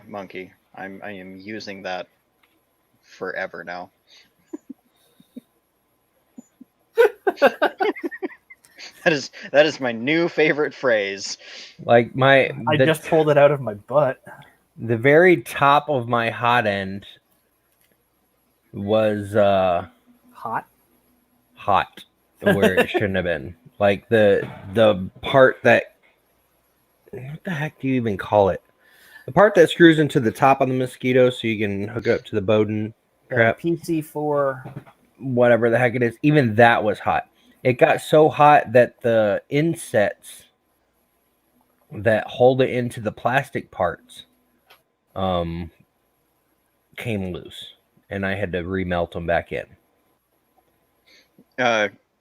[SPEAKER 4] monkey. I am using that forever now. That is my new favorite phrase.
[SPEAKER 1] Like
[SPEAKER 2] I just pulled it out of my butt.
[SPEAKER 1] The very top of my hot end was
[SPEAKER 2] hot
[SPEAKER 1] where it shouldn't have been. Like the part that, what the heck do you even call it? The part that screws into the top of the mosquito so you can hook it up to the Bowden crap.
[SPEAKER 2] PC4.
[SPEAKER 1] Whatever the heck it is. Even that was hot. It got so hot that the insets that hold it into the plastic parts came loose. And I had to remelt them back in.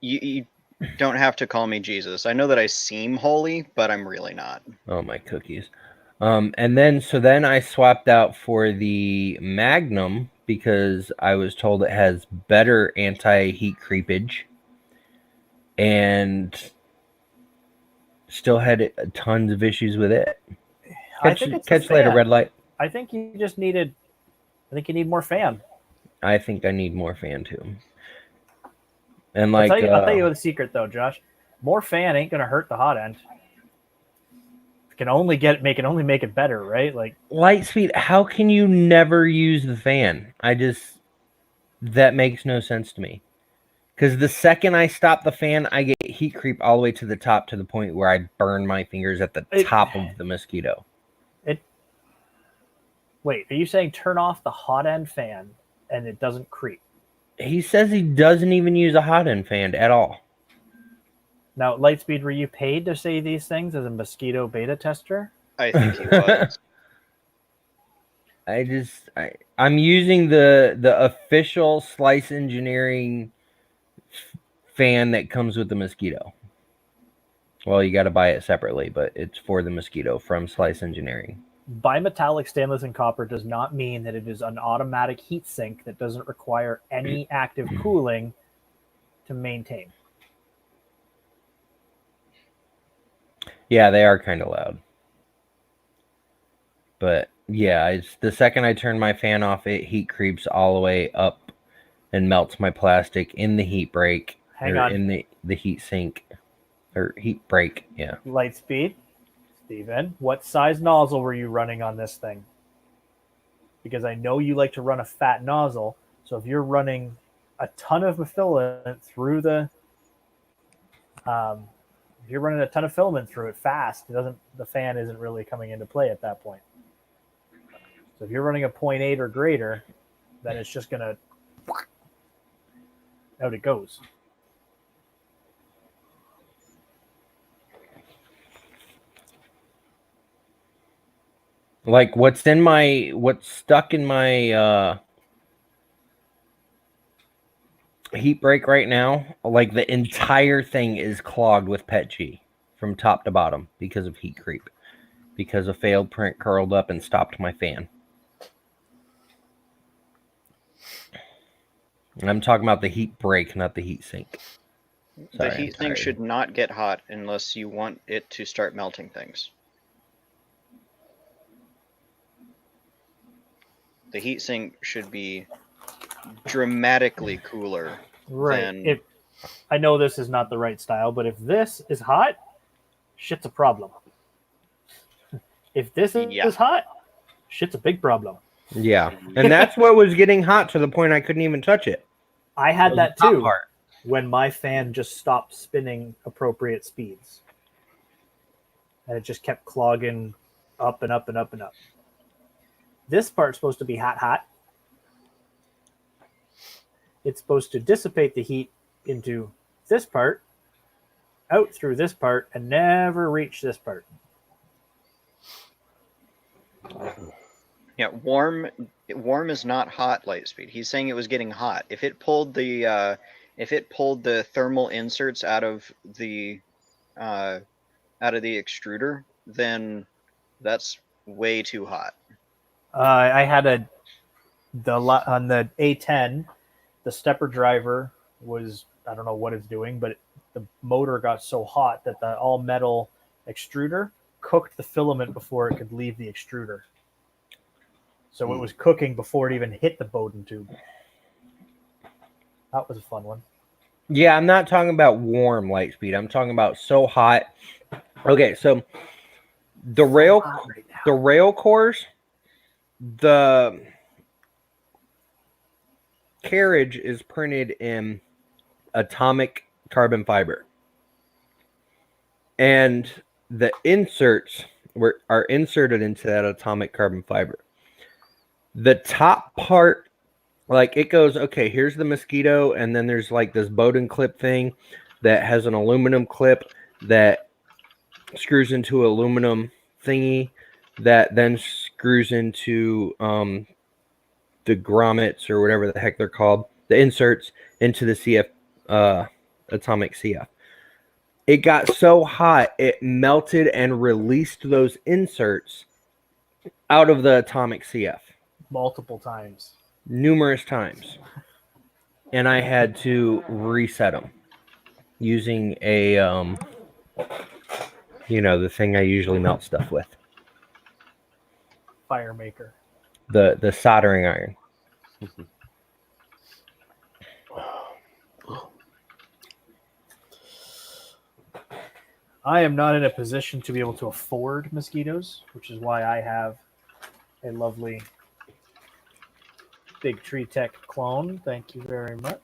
[SPEAKER 4] You don't have to call me Jesus. I know that I seem holy, but I'm really not.
[SPEAKER 1] Oh, my cookies. And then I swapped out for the Magnum because I was told it has better anti-heat creepage, and still had tons of issues with it. Catch later, red light.
[SPEAKER 2] I think you just needed. I think you need more fan.
[SPEAKER 1] I think I need more fan too. And
[SPEAKER 2] I'll tell you the secret though, Josh. More fan ain't gonna hurt the hot end. It can only make it better, right? Like
[SPEAKER 1] light speed. How can you never use the fan? That makes no sense to me. Because the second I stop the fan, I get heat creep all the way to the top to the point where I burn my fingers at the top of the mosquito.
[SPEAKER 2] Wait, are you saying turn off the hot end fan and it doesn't creep?
[SPEAKER 1] He says he doesn't even use a hot end fan at all.
[SPEAKER 2] Now, Lightspeed, were you paid to say these things as a mosquito beta tester?
[SPEAKER 4] I think he was.
[SPEAKER 1] I'm using the official Slice Engineering fan that comes with the mosquito. Well, you got to buy it separately, but it's for the mosquito from Slice Engineering.
[SPEAKER 2] Bimetallic stainless and copper does not mean that it is an automatic heat sink that doesn't require any active cooling to maintain.
[SPEAKER 1] Yeah, they are kind of loud. But yeah, the second I turn my fan off, it heat creeps all the way up and melts my plastic in the heat break. In the heat sink. Or heat break, yeah.
[SPEAKER 2] Lightspeed. Steven, what size nozzle were you running on this thing? Because I know you like to run a fat nozzle. So if you're running a ton of filament through the if you're running a ton of filament through it fast, the fan isn't really coming into play at that point. So if you're running a 0.8 or greater, then it's just gonna out it goes.
[SPEAKER 1] Like what's stuck in my heat break right now, like the entire thing is clogged with PETG from top to bottom because of heat creep. Because a failed print curled up and stopped my fan. I'm talking about the heat break, not the heat sink.
[SPEAKER 4] Sorry, the heat sink should not get hot unless you want it to start melting things. The heat sink should be dramatically cooler.
[SPEAKER 2] Right. I know this is not the right style, but if this is hot, shit's a problem. If this is hot, shit's a big problem.
[SPEAKER 1] Yeah. And that's what was getting hot to the point I couldn't even touch it.
[SPEAKER 2] I had that too when my fan just stopped spinning appropriate speeds. And it just kept clogging up and up and up and up. This part's supposed to be hot. It's supposed to dissipate the heat into this part, out through this part, and never reach this part.
[SPEAKER 4] Yeah, warm is not hot light speed. He's saying it was getting hot. If it pulled the thermal inserts out of the extruder, then that's way too hot.
[SPEAKER 2] I had on the A10, the stepper driver was, I don't know what it's doing, but the motor got so hot that the all metal extruder cooked the filament before it could leave the extruder. So it was cooking before it even hit the Bowden tube. That was a fun one.
[SPEAKER 1] Yeah, I'm not talking about warm light speed. I'm talking about so hot. Okay, so the rail cores, the carriage is printed in atomic carbon fiber, and the inserts are inserted into that atomic carbon fiber. The top part, like it goes, okay, here's the mosquito, and then there's like this Bowden clip thing that has an aluminum clip that screws into aluminum thingy that then screws into the grommets or whatever the heck they're called, the inserts into the CF atomic CF. It got so hot it melted and released those inserts out of the atomic CF
[SPEAKER 2] Multiple times.
[SPEAKER 1] numerous times, and I had to reset them using a the thing I usually melt stuff with,
[SPEAKER 2] Fire maker.
[SPEAKER 1] the soldering iron.
[SPEAKER 2] I am not in a position to be able to afford mosquitoes, which is why I have a lovely Big Tree Tech clone. Thank you very much.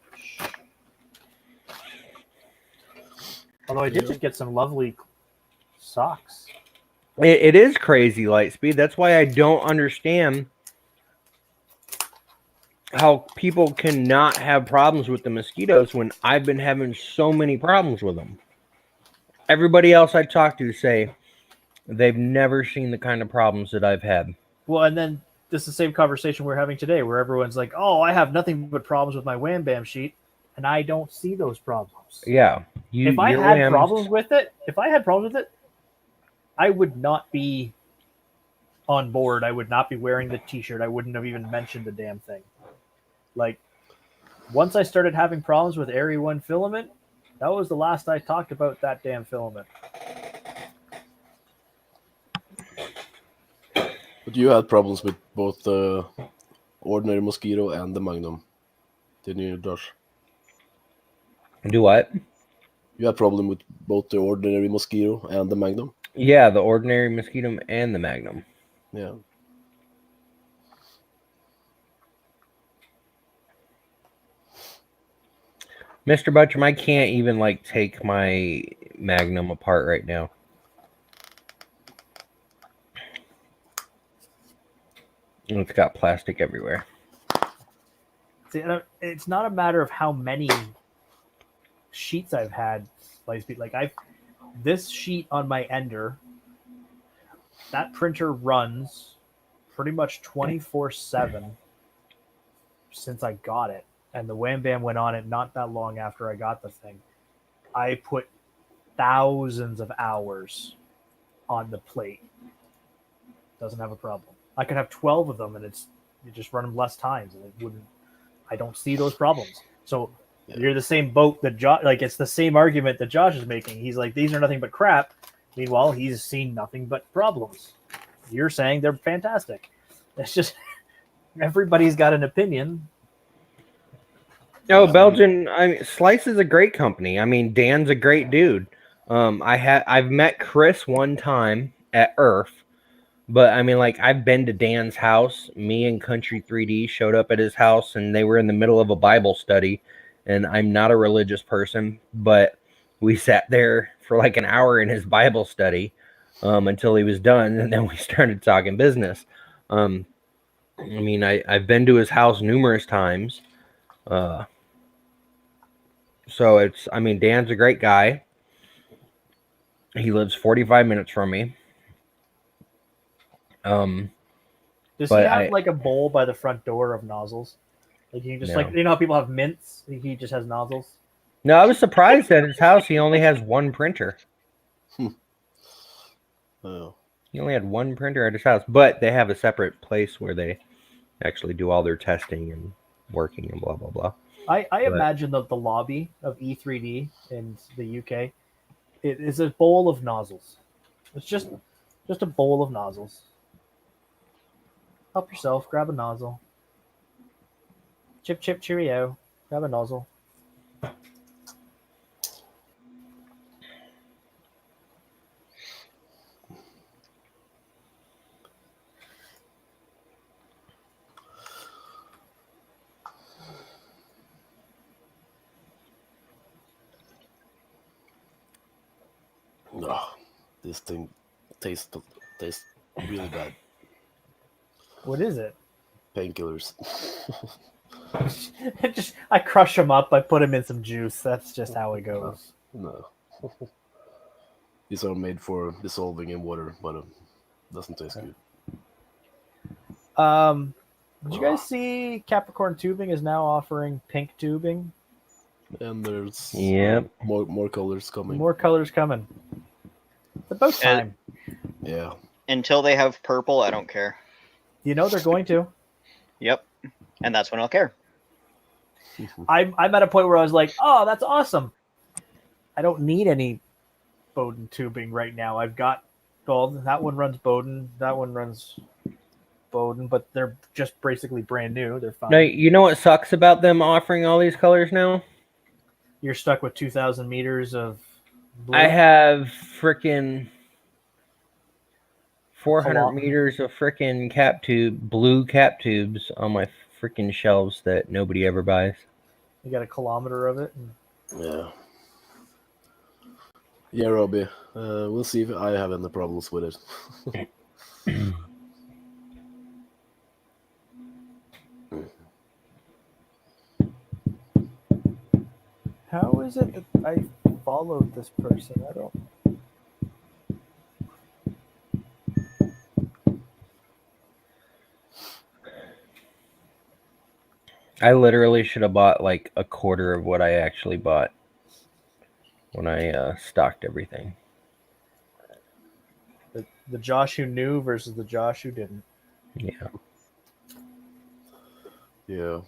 [SPEAKER 2] Although I did just get some lovely socks.
[SPEAKER 1] It is crazy light speed. That's why I don't understand how people cannot have problems with the mosquitoes when I've been having so many problems with them. Everybody else I talk to say they've never seen the kind of problems that I've had.
[SPEAKER 2] Well, and then this is the same conversation we're having today, where everyone's like, "Oh, I have nothing but problems with my Wham Bam sheet," and I don't see those problems.
[SPEAKER 1] Yeah,
[SPEAKER 2] if I had problems with it, I would not be on board. I would not be wearing the T-shirt. I wouldn't have even mentioned the damn thing. Like, once I started having problems with Area 1 filament, that was the last I talked about that damn filament.
[SPEAKER 3] But you had problems with both the ordinary mosquito and the Magnum, didn't you, Josh?
[SPEAKER 1] Do what?
[SPEAKER 3] You had problem with both the ordinary mosquito and the Magnum?
[SPEAKER 1] Yeah, the ordinary mosquito and the Magnum.
[SPEAKER 3] Yeah.
[SPEAKER 1] Mr. Butchum, I can't even take my Magnum apart right now. It's got plastic everywhere.
[SPEAKER 2] See, it's not a matter of how many sheets I've had. This sheet on my Ender, that printer runs pretty much 24/7 since I got it. And the Wham Bam went on it not that long after I got the thing. I put thousands of hours on the plate. Doesn't have a problem. I could have 12 of them, and you just run them less times, and it wouldn't. I don't see those problems. So you're the same boat that Josh. It's the same argument that Josh is making. He's like, these are nothing but crap. Meanwhile, he's seen nothing but problems. You're saying they're fantastic. It's just everybody's got an opinion.
[SPEAKER 1] No, Belgian. Slice is a great company. Dan's a great dude. I've met Chris one time at Earth, but I've been to Dan's house. Me and Country 3D showed up at his house, and they were in the middle of a Bible study. And I'm not a religious person, but we sat there for an hour in his Bible study until he was done, and then we started talking business. I've been to his house numerous times. So Dan's a great guy. He lives 45 minutes from me.
[SPEAKER 2] Does he
[SPEAKER 1] But
[SPEAKER 2] have like a bowl by the front door of nozzles? Like you can just
[SPEAKER 1] No.
[SPEAKER 2] like, you know how people have mints? He just has nozzles.
[SPEAKER 1] No, I was surprised at his house. He only has one printer.
[SPEAKER 3] Oh,
[SPEAKER 1] He only had one printer at his house, but they have a separate place where they actually do all their testing and working and blah blah blah.
[SPEAKER 2] I
[SPEAKER 1] But-
[SPEAKER 2] imagine that the lobby of E3D in the UK, it is a bowl of nozzles. It's just a bowl of nozzles. Help yourself, grab a nozzle. Chip chip cheerio, grab a nozzle.
[SPEAKER 3] no, this thing tastes really bad.
[SPEAKER 2] What is it?
[SPEAKER 3] Painkillers.
[SPEAKER 2] I crush them up. I put them in some juice. That's just how it goes.
[SPEAKER 3] No. These are made for dissolving in water, but doesn't taste good.
[SPEAKER 2] Did you guys see Capricorn Tubing is now offering pink tubing?
[SPEAKER 3] And there's
[SPEAKER 1] Yep.
[SPEAKER 3] more colors coming.
[SPEAKER 2] More colors coming. It's about time.
[SPEAKER 3] Yeah.
[SPEAKER 4] Until they have purple, I don't care.
[SPEAKER 2] You know they're going to.
[SPEAKER 4] Yep. And that's when I'll care.
[SPEAKER 2] I'm at a point where I was like, oh, that's awesome. I don't need any Bowden tubing right now. I've got, well, that one runs Bowden, that one runs Bowden, but they're just basically brand new. They're fine.
[SPEAKER 1] No, you know what sucks about them offering all these colors now?
[SPEAKER 2] You're stuck with 2,000 meters of blue.
[SPEAKER 1] I have freaking 400
[SPEAKER 2] Colo-
[SPEAKER 1] meters of freaking blue cap tubes on my freaking shelves that nobody ever buys.
[SPEAKER 2] You got a kilometer of it.
[SPEAKER 3] Yeah. Yeah, Robbie. We'll see if I have any problems with it.
[SPEAKER 2] How is it that I followed this person? I don't.
[SPEAKER 1] I literally should have bought like a quarter of what I actually bought when I stocked everything.
[SPEAKER 2] The Josh who knew versus the Josh who didn't.
[SPEAKER 1] Yeah.
[SPEAKER 3] Yeah.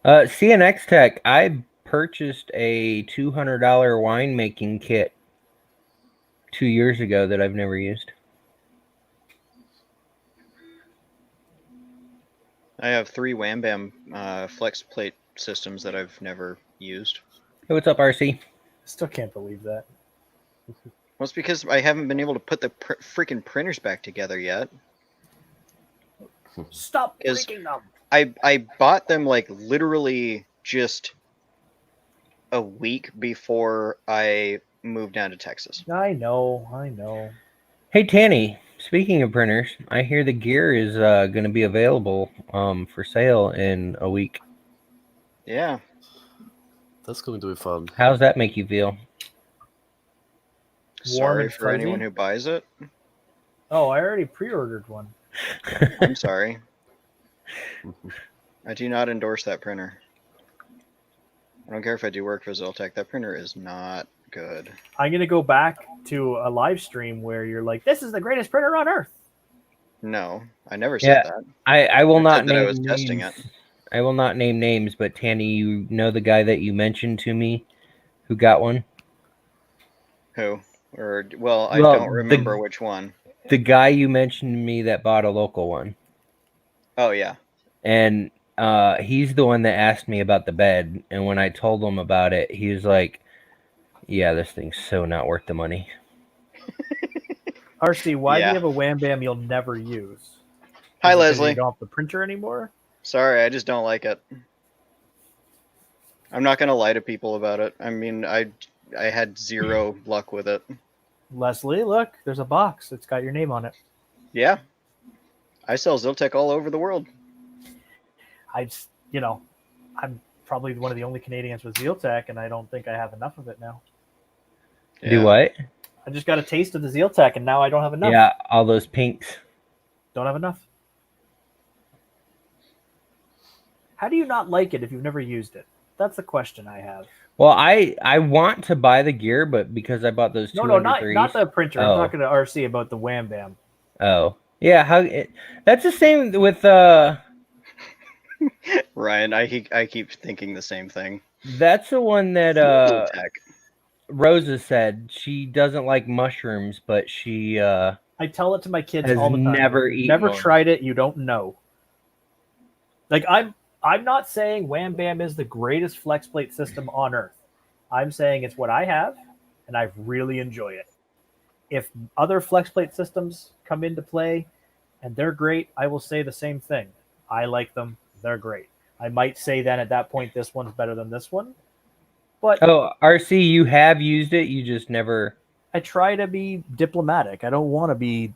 [SPEAKER 1] CNX Tech, I purchased a $200 winemaking kit 2 years ago that I've never used.
[SPEAKER 4] I have 3 Wham Bam flex plate systems that I've never used.
[SPEAKER 1] Hey, what's up, RC?
[SPEAKER 2] Still can't believe that.
[SPEAKER 4] Well, it's because I haven't been able to put the freaking printers back together yet.
[SPEAKER 2] Stop
[SPEAKER 4] Is-
[SPEAKER 2] breaking them.
[SPEAKER 4] I bought them like literally just a week before I moved down to Texas.
[SPEAKER 2] I know.
[SPEAKER 1] Hey, Tanny, speaking of printers, I hear the gear is going to be available for sale in a week.
[SPEAKER 4] Yeah.
[SPEAKER 3] That's going to be fun.
[SPEAKER 1] How's that make you feel?
[SPEAKER 4] Sorry
[SPEAKER 2] and
[SPEAKER 4] for
[SPEAKER 2] fuzzy?
[SPEAKER 4] anyone who buys it.
[SPEAKER 2] Oh, I already pre-ordered one.
[SPEAKER 4] I'm sorry. I do not endorse that printer. I don't care if I do work for Zoltec. That printer is not good.
[SPEAKER 2] I'm gonna go back to a live stream where you're like, "This is the greatest printer on earth."
[SPEAKER 4] No, I never
[SPEAKER 1] Yeah.
[SPEAKER 4] said that.
[SPEAKER 1] I will
[SPEAKER 4] I
[SPEAKER 1] not
[SPEAKER 4] said that
[SPEAKER 1] name
[SPEAKER 4] I was testing
[SPEAKER 1] names. I will not name names, but Tanny, you know the guy that you mentioned to me who got one?
[SPEAKER 4] Who? Or well, I
[SPEAKER 1] Well,
[SPEAKER 4] don't remember which one.
[SPEAKER 1] The guy you mentioned to me that bought a local one.
[SPEAKER 4] Oh yeah.
[SPEAKER 1] And he's the one that asked me about the bed. And when I told him about it, he was like, yeah, this thing's so not worth the money.
[SPEAKER 2] RC, why do
[SPEAKER 4] Yeah.
[SPEAKER 2] you have a Wham Bam you'll never use?
[SPEAKER 4] Hi,
[SPEAKER 2] Is it 'cause
[SPEAKER 4] Leslie.
[SPEAKER 2] You don't have the printer anymore.
[SPEAKER 4] Sorry, I just don't like it. I'm not gonna lie to people about it. I mean, I had zero luck with it.
[SPEAKER 2] Leslie, look, there's a box. It's got your name on it.
[SPEAKER 4] Yeah. I sell Ziltec all over the world.
[SPEAKER 2] I'm probably one of the only Canadians with Zealtech, and I don't think I have enough of it now.
[SPEAKER 1] Do what?
[SPEAKER 2] I just got a taste of the Zealtech, and now I don't have enough.
[SPEAKER 1] Yeah, all those pinks.
[SPEAKER 2] Don't have enough. How do you not like it if you've never used it? That's the question I have.
[SPEAKER 1] Well, I want to buy the gear, but because I bought those
[SPEAKER 2] No,
[SPEAKER 1] 203s.
[SPEAKER 2] not the printer.
[SPEAKER 1] Oh.
[SPEAKER 2] I'm talking to RC about the Wham Bam.
[SPEAKER 1] Oh, yeah. That's the same with
[SPEAKER 4] Ryan, I keep thinking the same thing.
[SPEAKER 1] That's the one that
[SPEAKER 4] Tech.
[SPEAKER 1] Rosa said she doesn't like mushrooms, but she
[SPEAKER 2] I tell it to my kids
[SPEAKER 1] has
[SPEAKER 2] all the time.
[SPEAKER 1] never
[SPEAKER 2] If you've
[SPEAKER 1] eaten
[SPEAKER 2] never
[SPEAKER 1] one.
[SPEAKER 2] tried it, you don't know. Like I'm not saying Wham Bam is the greatest flex plate system on earth. I'm saying it's what I have, and I really enjoy it. If other flex plate systems come into play and they're great, I will say the same thing. I like them. They're great. I might say then at that point this one's better than this one. But
[SPEAKER 1] Oh, RC, you have used it. You just never.
[SPEAKER 2] I try to be diplomatic. I don't want to be.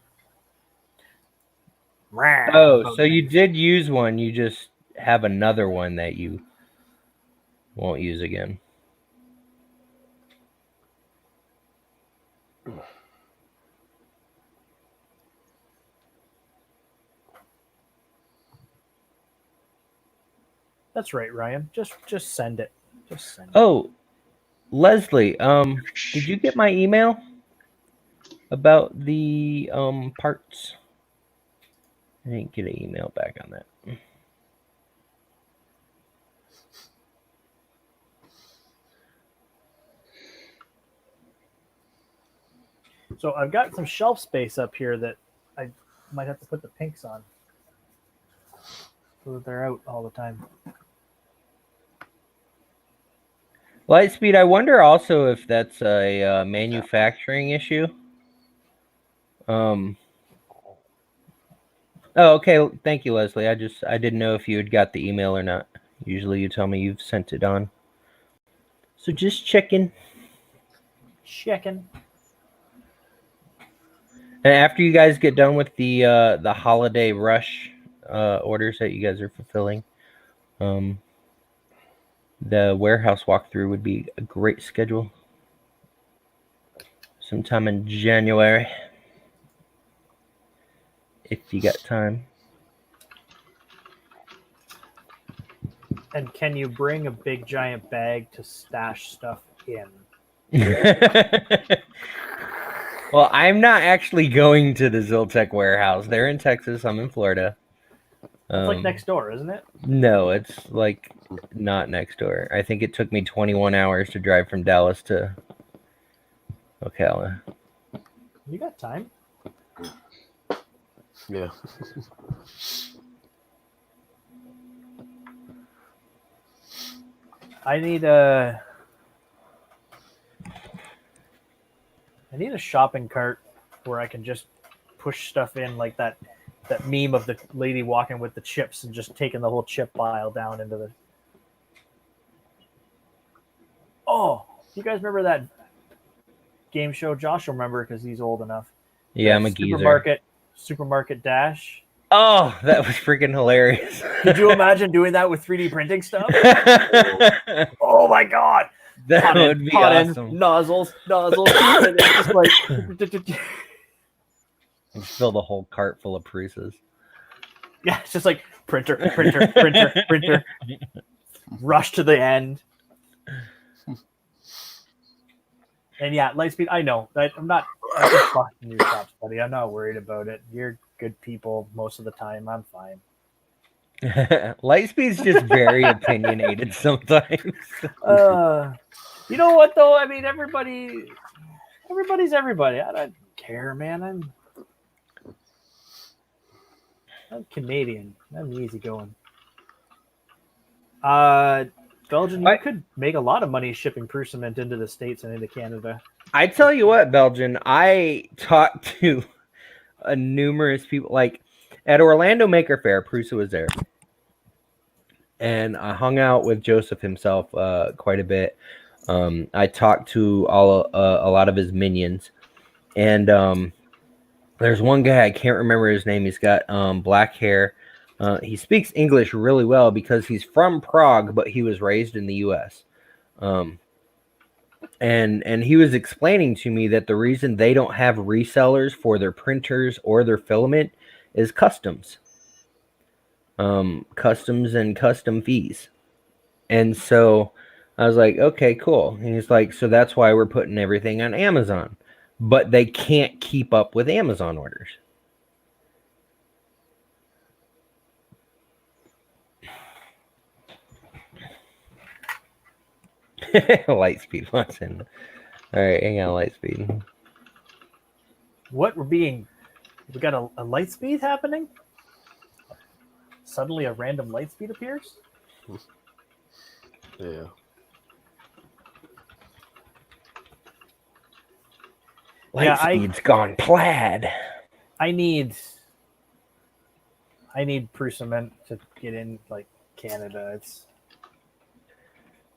[SPEAKER 1] Oh, so you did use one. You just have another one that you won't use again.
[SPEAKER 2] That's right, Ryan. Just send it. Just send it.
[SPEAKER 1] Oh, Leslie, did you get my email about the parts? I didn't get an email back on that.
[SPEAKER 2] So I've got some shelf space up here that I might have to put the pinks on so that they're out all the time.
[SPEAKER 1] Lightspeed, I wonder also if that's a manufacturing issue. Oh, okay. Thank you, Leslie. I didn't know if you had got the email or not. Usually you tell me you've sent it on. So just checking.
[SPEAKER 2] Checking.
[SPEAKER 1] And after you guys get done with the holiday rush orders that you guys are fulfilling, the warehouse walkthrough would be a great schedule. Sometime in January, if you got time.
[SPEAKER 2] And can you bring a big giant bag to stash stuff in?
[SPEAKER 1] Well, I'm not actually going to the Ziltech warehouse. They're in Texas. I'm in Florida.
[SPEAKER 2] It's like next door, isn't it?
[SPEAKER 1] No, it's like not next door. I think it took me 21 hours to drive from Dallas to Ocala.
[SPEAKER 2] You got time.
[SPEAKER 3] Yeah.
[SPEAKER 2] I need a shopping cart where I can just push stuff in like that meme of the lady walking with the chips and just taking the whole chip pile down into the. Oh, you guys remember that game show? Josh will remember because he's old enough.
[SPEAKER 1] Yeah, I'm a geezer.
[SPEAKER 2] Supermarket Dash.
[SPEAKER 1] Oh, that was freaking hilarious.
[SPEAKER 2] Could you imagine doing that with 3D printing stuff? Oh my god.
[SPEAKER 1] That would be awesome.
[SPEAKER 2] Nozzles. And it's just like
[SPEAKER 1] And fill the whole cart full of Prusas.
[SPEAKER 2] yeah, it's just like printer. Rush to the end. And yeah, Lightspeed, I know. I'm not fucking your chops, buddy. I'm not worried about it. You're good people most of the time. I'm fine.
[SPEAKER 1] Lightspeed's just very opinionated sometimes.
[SPEAKER 2] You know what though? I mean, everybody's everybody. I don't care, man. I'm Canadian. I'm easygoing. Belgian, you could make a lot of money shipping Prusament into the States and into Canada.
[SPEAKER 1] I tell you what, Belgian, I talked to numerous people. Like at Orlando Maker Fair, Prusa was there. And I hung out with Joseph himself quite a bit. I talked to a lot of his minions. And there's one guy, I can't remember his name. He's got black hair. He speaks English really well because he's from Prague, but he was raised in the U.S. And and he was explaining to me that the reason they don't have resellers for their printers or their filament is customs. Customs and custom fees. And so I was like, okay, cool. And he's like, so that's why we're putting everything on Amazon. But they can't keep up with Amazon orders. Lightspeed wants in. All right, hang on, Lightspeed.
[SPEAKER 2] What we got a light speed happening? Suddenly a random light speed appears?
[SPEAKER 3] Yeah.
[SPEAKER 1] Lightspeed's gone plaid.
[SPEAKER 2] I need Prusament to get in like Canada. It's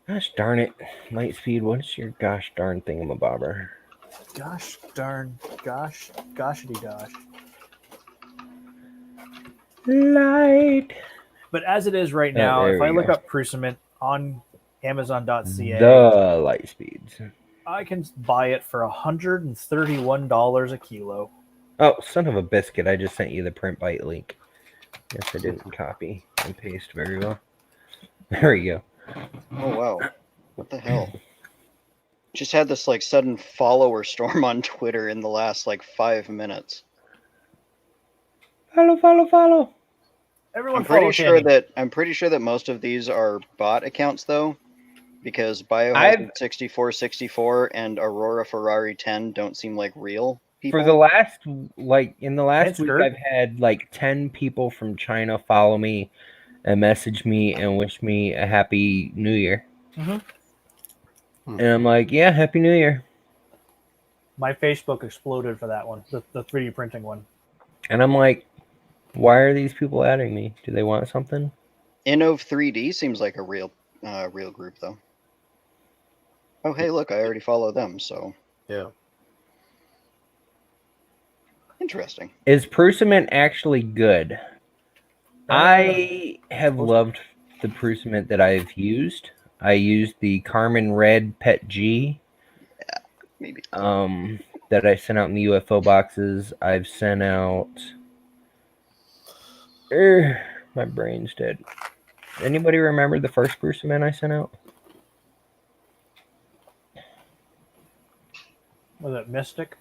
[SPEAKER 1] Gosh darn it. Lightspeed, what's your gosh darn thingamabobber?
[SPEAKER 2] gosh darn goshity gosh.
[SPEAKER 1] Light.
[SPEAKER 2] But as it is right now,
[SPEAKER 1] there
[SPEAKER 2] if I
[SPEAKER 1] we
[SPEAKER 2] look
[SPEAKER 1] go.
[SPEAKER 2] up Prusament on Amazon.ca,
[SPEAKER 1] The Lightspeeds.
[SPEAKER 2] I can buy it for $131 a kilo.
[SPEAKER 1] Oh, son of a biscuit. I just sent you the print bite link. Guess I didn't copy and paste very well. There we go.
[SPEAKER 4] Oh wow, what the hell? Just had this like sudden follower storm on Twitter in the last like 5 minutes.
[SPEAKER 1] Follow.
[SPEAKER 2] Everyone
[SPEAKER 4] I'm pretty
[SPEAKER 2] follow
[SPEAKER 4] sure that most of these are bot accounts though, because
[SPEAKER 1] I've-
[SPEAKER 4] Biohazard 6464 and Aurora Ferrari 10 don't seem like real people.
[SPEAKER 1] For the last, like, in the last
[SPEAKER 2] That's
[SPEAKER 1] week,
[SPEAKER 2] good.
[SPEAKER 1] I've had like 10 people from China follow me and message me and wish me a happy new year.
[SPEAKER 2] Mhm.
[SPEAKER 1] And I'm like, yeah, happy new year.
[SPEAKER 2] My Facebook exploded for that one, the 3D printing one.
[SPEAKER 1] And I'm like, why are these people adding me? Do they want something?
[SPEAKER 4] Innov 3D seems like a real group though. Oh hey, look, I already follow them, so
[SPEAKER 3] Yeah.
[SPEAKER 4] interesting.
[SPEAKER 1] Is Prusament actually good? I have loved the Prusament that I've used. I used the Carmen Red Pet G.
[SPEAKER 4] Maybe.
[SPEAKER 1] That I sent out in the UFO boxes. I've sent out. My brain's dead. Anybody remember the first Prusament I sent out?
[SPEAKER 2] Was it Mystic?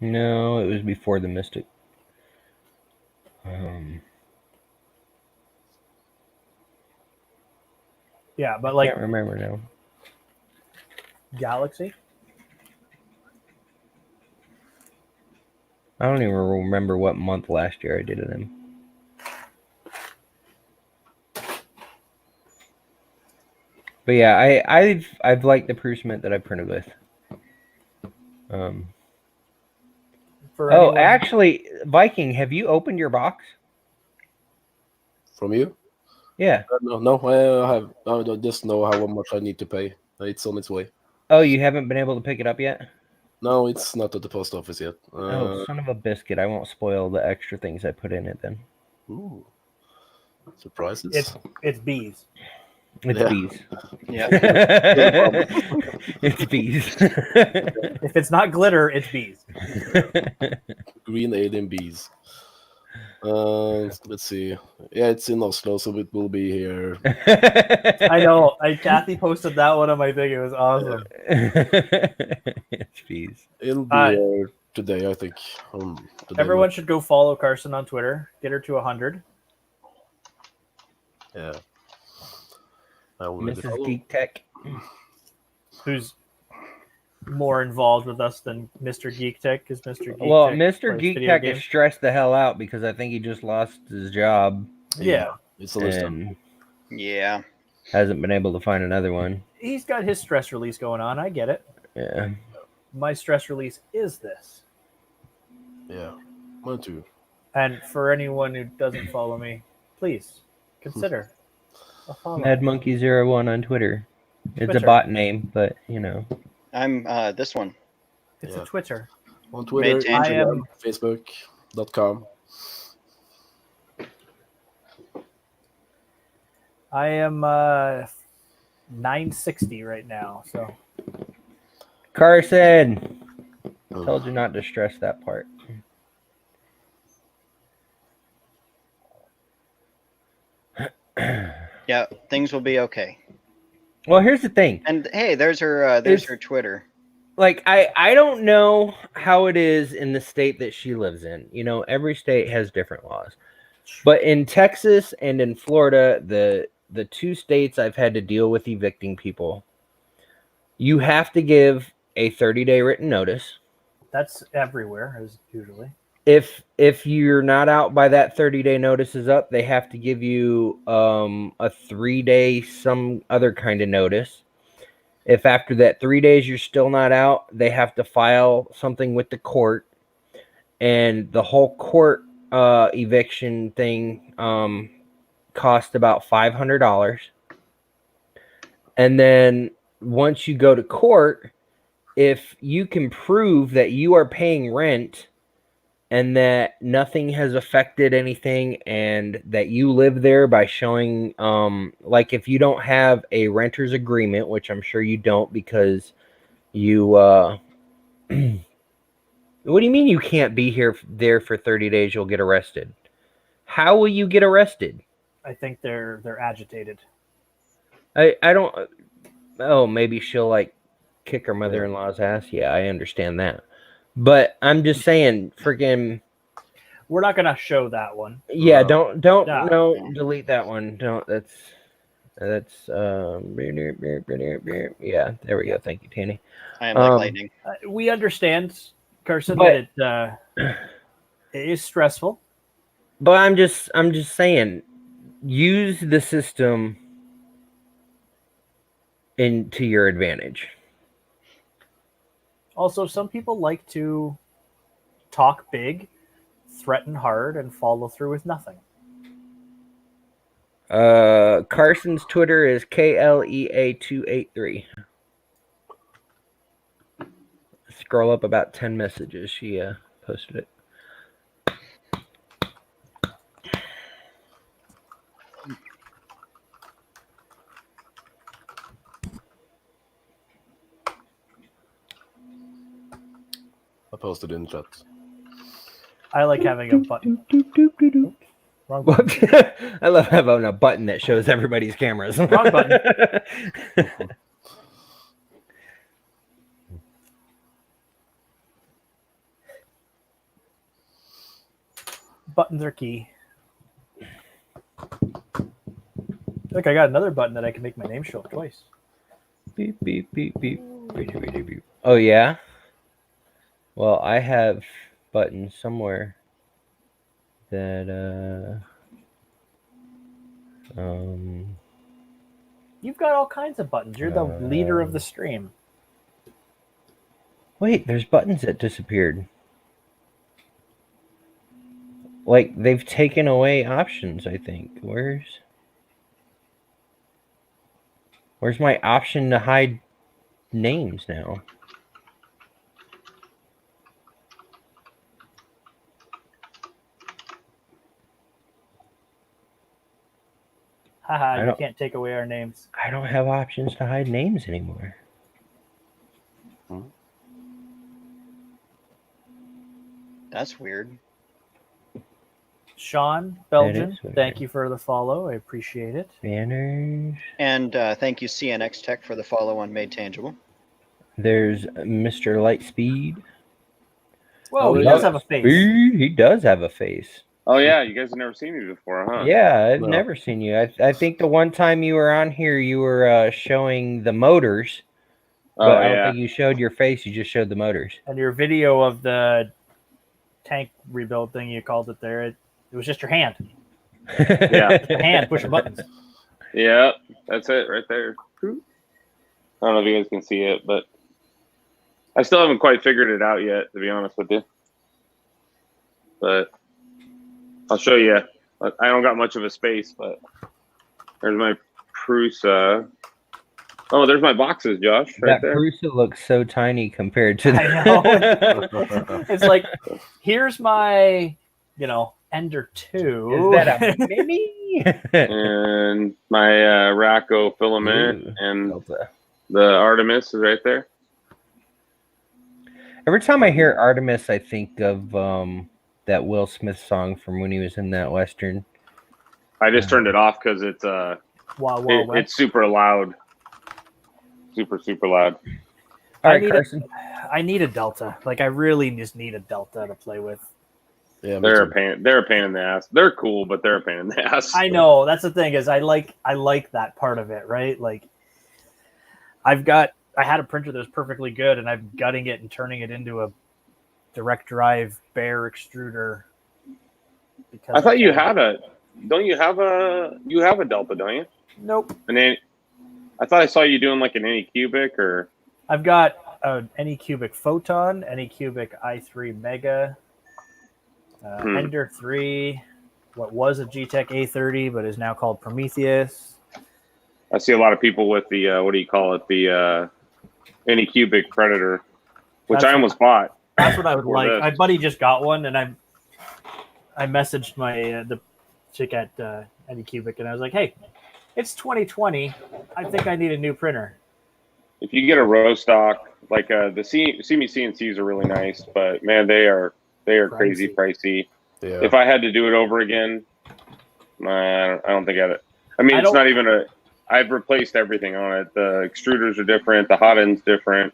[SPEAKER 1] No, it was before the Mystic.
[SPEAKER 2] Yeah, but
[SPEAKER 1] I
[SPEAKER 2] like
[SPEAKER 1] can't remember now.
[SPEAKER 2] Galaxy?
[SPEAKER 1] I don't even remember what month last year I did it in. But yeah, I've liked the Prusament that I printed with.
[SPEAKER 2] For
[SPEAKER 1] Oh,
[SPEAKER 2] anyone-
[SPEAKER 1] actually, Viking, have you opened your box?
[SPEAKER 3] From you?
[SPEAKER 1] Yeah.
[SPEAKER 3] No, I have. I don't just know how much I need to pay. It's on its way.
[SPEAKER 1] Oh, you haven't been able to pick it up yet?
[SPEAKER 3] No, it's not at the post office yet.
[SPEAKER 1] Oh, son of a biscuit. I won't spoil the extra things I put in it then.
[SPEAKER 3] Ooh. Surprises?
[SPEAKER 2] It's bees.
[SPEAKER 1] It's
[SPEAKER 3] Yeah.
[SPEAKER 1] bees.
[SPEAKER 4] Yeah.
[SPEAKER 1] It's bees.
[SPEAKER 2] If it's not glitter, it's bees.
[SPEAKER 3] Green alien bees. Let's see. Yeah, it's in Oslo, so it will be here.
[SPEAKER 2] I know. Kathy posted that one on my thing. It was awesome.
[SPEAKER 1] It's bees.
[SPEAKER 3] It'll be here today, I think. Today.
[SPEAKER 2] Everyone should go follow Carson on Twitter. Get her to 100.
[SPEAKER 3] Yeah. I already
[SPEAKER 1] Mrs.
[SPEAKER 3] follow.
[SPEAKER 1] Geek Tech.
[SPEAKER 2] Who's more involved with us than Mr. Geek Tech? Because Mr. Geek
[SPEAKER 1] Well,
[SPEAKER 2] Tech
[SPEAKER 1] Mr.
[SPEAKER 2] plays
[SPEAKER 1] Geek
[SPEAKER 2] video
[SPEAKER 1] Tech
[SPEAKER 2] games.
[SPEAKER 1] is stressed the hell out because I think he just lost his job
[SPEAKER 2] Yeah.
[SPEAKER 3] It's on his time.
[SPEAKER 1] and
[SPEAKER 4] Yeah.
[SPEAKER 1] hasn't been able to find another one.
[SPEAKER 2] He's got his stress release going on. I get it.
[SPEAKER 1] Yeah.
[SPEAKER 2] My stress release is this.
[SPEAKER 3] Yeah. Mine too.
[SPEAKER 2] And for anyone who doesn't follow me, please consider a follow.
[SPEAKER 1] MadMonkey01 on Twitter. It's
[SPEAKER 2] Twitter.
[SPEAKER 1] a bot name, but you know.
[SPEAKER 4] I'm this one.
[SPEAKER 2] It's
[SPEAKER 3] Yeah.
[SPEAKER 2] a Twitter.
[SPEAKER 3] On Twitter,
[SPEAKER 4] Made tangible.
[SPEAKER 2] I am-
[SPEAKER 3] Facebook.com.
[SPEAKER 2] I am 960 right now. So
[SPEAKER 1] Carson, told you not to stress that part.
[SPEAKER 4] Yeah, things will be okay.
[SPEAKER 1] Well, here's the thing.
[SPEAKER 4] And hey, there's her Twitter.
[SPEAKER 1] Like, I don't know how it is in the state that she lives in. You know, every state has different laws. But in Texas and in Florida, the two states I've had to deal with evicting people, you have to give a 30-day written notice.
[SPEAKER 2] That's everywhere, as usually.
[SPEAKER 1] If you're not out by that 30-day notice is up, they have to give you a 3-day some other kind of notice. If after that 3 days you're still not out, they have to file something with the court, and the whole court eviction thing cost about $500. And then once you go to court, if you can prove that you are paying rent and that nothing has affected anything and that you live there by showing like if you don't have a renter's agreement, which I'm sure you don't because you what do you mean you can't be there for 30 days, you'll get arrested? How will you get arrested?
[SPEAKER 2] I think they're agitated.
[SPEAKER 1] I don't. Oh, maybe she'll like kick her mother-in-law's ass. Yeah, I understand that. But I'm just saying, freaking.
[SPEAKER 2] We're not gonna show that one.
[SPEAKER 1] Yeah, don't
[SPEAKER 2] Nah.
[SPEAKER 1] no, delete that one. Don't. That's yeah. There we go. Thank you, Tanny.
[SPEAKER 4] I am like lightning.
[SPEAKER 2] We understand, Carson,
[SPEAKER 1] But-
[SPEAKER 2] that it is stressful.
[SPEAKER 1] But I'm just saying, use the system into your advantage.
[SPEAKER 2] Also, some people like to talk big, threaten hard, and follow through with nothing.
[SPEAKER 1] Carson's Twitter is KLEA283. Scroll up about 10 messages. She posted it.
[SPEAKER 3] I posted in chat.
[SPEAKER 2] I like having a button. Wrong button.
[SPEAKER 1] I love having a button that shows everybody's cameras.
[SPEAKER 2] Wrong button. Buttons are key. Look, I got another button that I can make my name show up twice.
[SPEAKER 1] Beep, beep, beep, beep. Beep, beep, beep, beep. Oh, yeah? Well, I have buttons somewhere that,
[SPEAKER 2] You've got all kinds of buttons. You're the leader of the stream.
[SPEAKER 1] Wait, there's buttons that disappeared. Like, they've taken away options, I think. Where's my option to hide names now?
[SPEAKER 2] Haha, you can't take away our names.
[SPEAKER 1] I don't have options to hide names anymore.
[SPEAKER 4] That's weird.
[SPEAKER 2] Sean Belgian,
[SPEAKER 1] That is weird.
[SPEAKER 2] thank you for the follow. I appreciate it.
[SPEAKER 1] Banners.
[SPEAKER 4] And thank you, CNX Tech, for the follow on Made Tangible.
[SPEAKER 1] There's Mr. Lightspeed.
[SPEAKER 2] Whoa, he
[SPEAKER 3] yeah.
[SPEAKER 2] does have a face.
[SPEAKER 1] He does have a face.
[SPEAKER 5] Oh yeah, you guys have never seen me before, huh?
[SPEAKER 1] Yeah, I've
[SPEAKER 3] No.
[SPEAKER 1] never seen you. I think the one time you were on here, you were showing the motors.
[SPEAKER 5] Oh
[SPEAKER 1] But I don't
[SPEAKER 5] yeah.
[SPEAKER 1] think you showed your face. You just showed the motors.
[SPEAKER 2] And your video of the tank rebuild thing, you called it there. It was just your hand.
[SPEAKER 5] Yeah.
[SPEAKER 2] Your hand pushing buttons.
[SPEAKER 5] Yeah, that's it right there. I don't know if you guys can see it, but I still haven't quite figured it out yet, to be honest with you. But I'll show you. I don't got much of a space, but there's my Prusa. Oh, there's my boxes, Josh, right
[SPEAKER 1] That
[SPEAKER 5] there.
[SPEAKER 1] Prusa looks so tiny compared to
[SPEAKER 2] I know. It's like, here's my, Ender 2.
[SPEAKER 1] Is that a mini?
[SPEAKER 5] And my Racco filament
[SPEAKER 1] Ooh.
[SPEAKER 5] and the Artemis is right there.
[SPEAKER 1] Every time I hear Artemis, I think of that Will Smith song from when he was in that Western.
[SPEAKER 5] I just turned it off because it's it's super loud, super loud.
[SPEAKER 1] All right, Carson.
[SPEAKER 2] I need a Delta. Like, I really just need a Delta to play with.
[SPEAKER 3] Yeah,
[SPEAKER 5] they're a pain. They're a pain in the ass. They're cool, but they're a pain in the ass.
[SPEAKER 2] I know. That's the thing is I like that part of it, right? Like, I had a printer that was perfectly good, and I'm gutting it and turning it into a direct drive bare extruder.
[SPEAKER 5] I thought you had a. Don't you have a? You have a Delta, don't you?
[SPEAKER 2] Nope.
[SPEAKER 5] And then I thought I saw you doing like an Anycubic or.
[SPEAKER 2] I've got an Anycubic Photon, Anycubic i3 Mega, Ender 3, what was a G-Tech A30 but is now called Prometheus.
[SPEAKER 5] I see a lot of people with the what do you call it? The Anycubic Predator, which I almost bought.
[SPEAKER 2] That's what I would like. My buddy just got one, and I messaged my the chick at Anycubic, and I was like, "Hey, it's 2020. I think I need a new printer."
[SPEAKER 5] If you get a row stock, like the CME CNCs are really nice, but man, they are crazy pricey.
[SPEAKER 3] Yeah.
[SPEAKER 5] If I had to do it over again, I don't think I'd. I mean, it's not even a. I've replaced everything on it. The extruders are different. The hot end's different.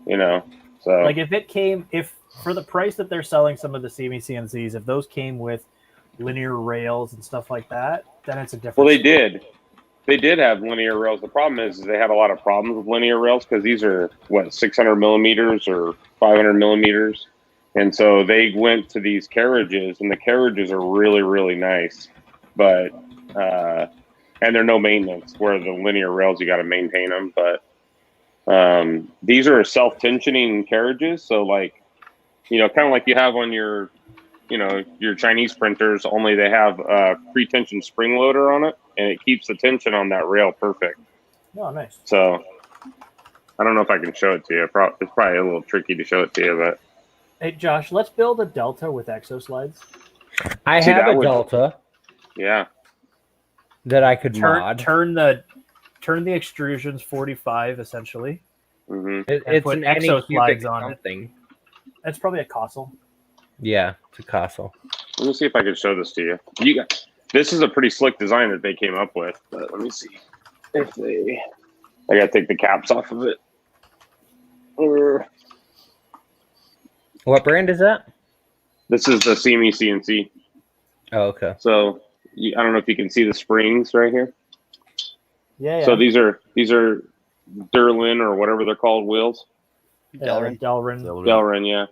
[SPEAKER 5] You know, so
[SPEAKER 2] like if for the price that they're selling some of the CME CNCs, if those came with linear rails and stuff like that, then it's a different.
[SPEAKER 5] Well, they did. They did have linear rails. The problem is they had a lot of problems with linear rails because these are, 600 millimeters or 500 millimeters. And so they went to these carriages, and the carriages are really, really nice. But, and they're no maintenance, where the linear rails, you got to maintain them. But these are self-tensioning carriages. So, like, kind of like you have on your, your Chinese printers, only they have a pre-tension spring loader on it, and it keeps the tension on that rail perfect.
[SPEAKER 2] Oh, nice.
[SPEAKER 5] So I don't know if I can show it to you. It's probably a little tricky to show it to you, but.
[SPEAKER 2] Hey, Josh, let's build a Delta with exo slides.
[SPEAKER 1] I have a Delta.
[SPEAKER 5] Yeah.
[SPEAKER 1] That I could mod.
[SPEAKER 2] Turn the extrusions 45 essentially.
[SPEAKER 5] Mm-hmm.
[SPEAKER 1] It's
[SPEAKER 2] put
[SPEAKER 1] an
[SPEAKER 2] exo slides on
[SPEAKER 1] something.
[SPEAKER 2] it. It's probably a Cossel.
[SPEAKER 1] Yeah, it's a Cossel.
[SPEAKER 5] Let me see if I can show this to you. This is a pretty slick design that they came up with. But let me see if they. I gotta take the caps off of it.
[SPEAKER 1] What brand is that?
[SPEAKER 5] This is the CME CNC.
[SPEAKER 1] Oh, okay.
[SPEAKER 5] So I don't know if you can see the springs right here.
[SPEAKER 2] Yeah.
[SPEAKER 5] So these are Derlin or whatever they're called wheels.
[SPEAKER 2] Delrin,
[SPEAKER 5] yeah.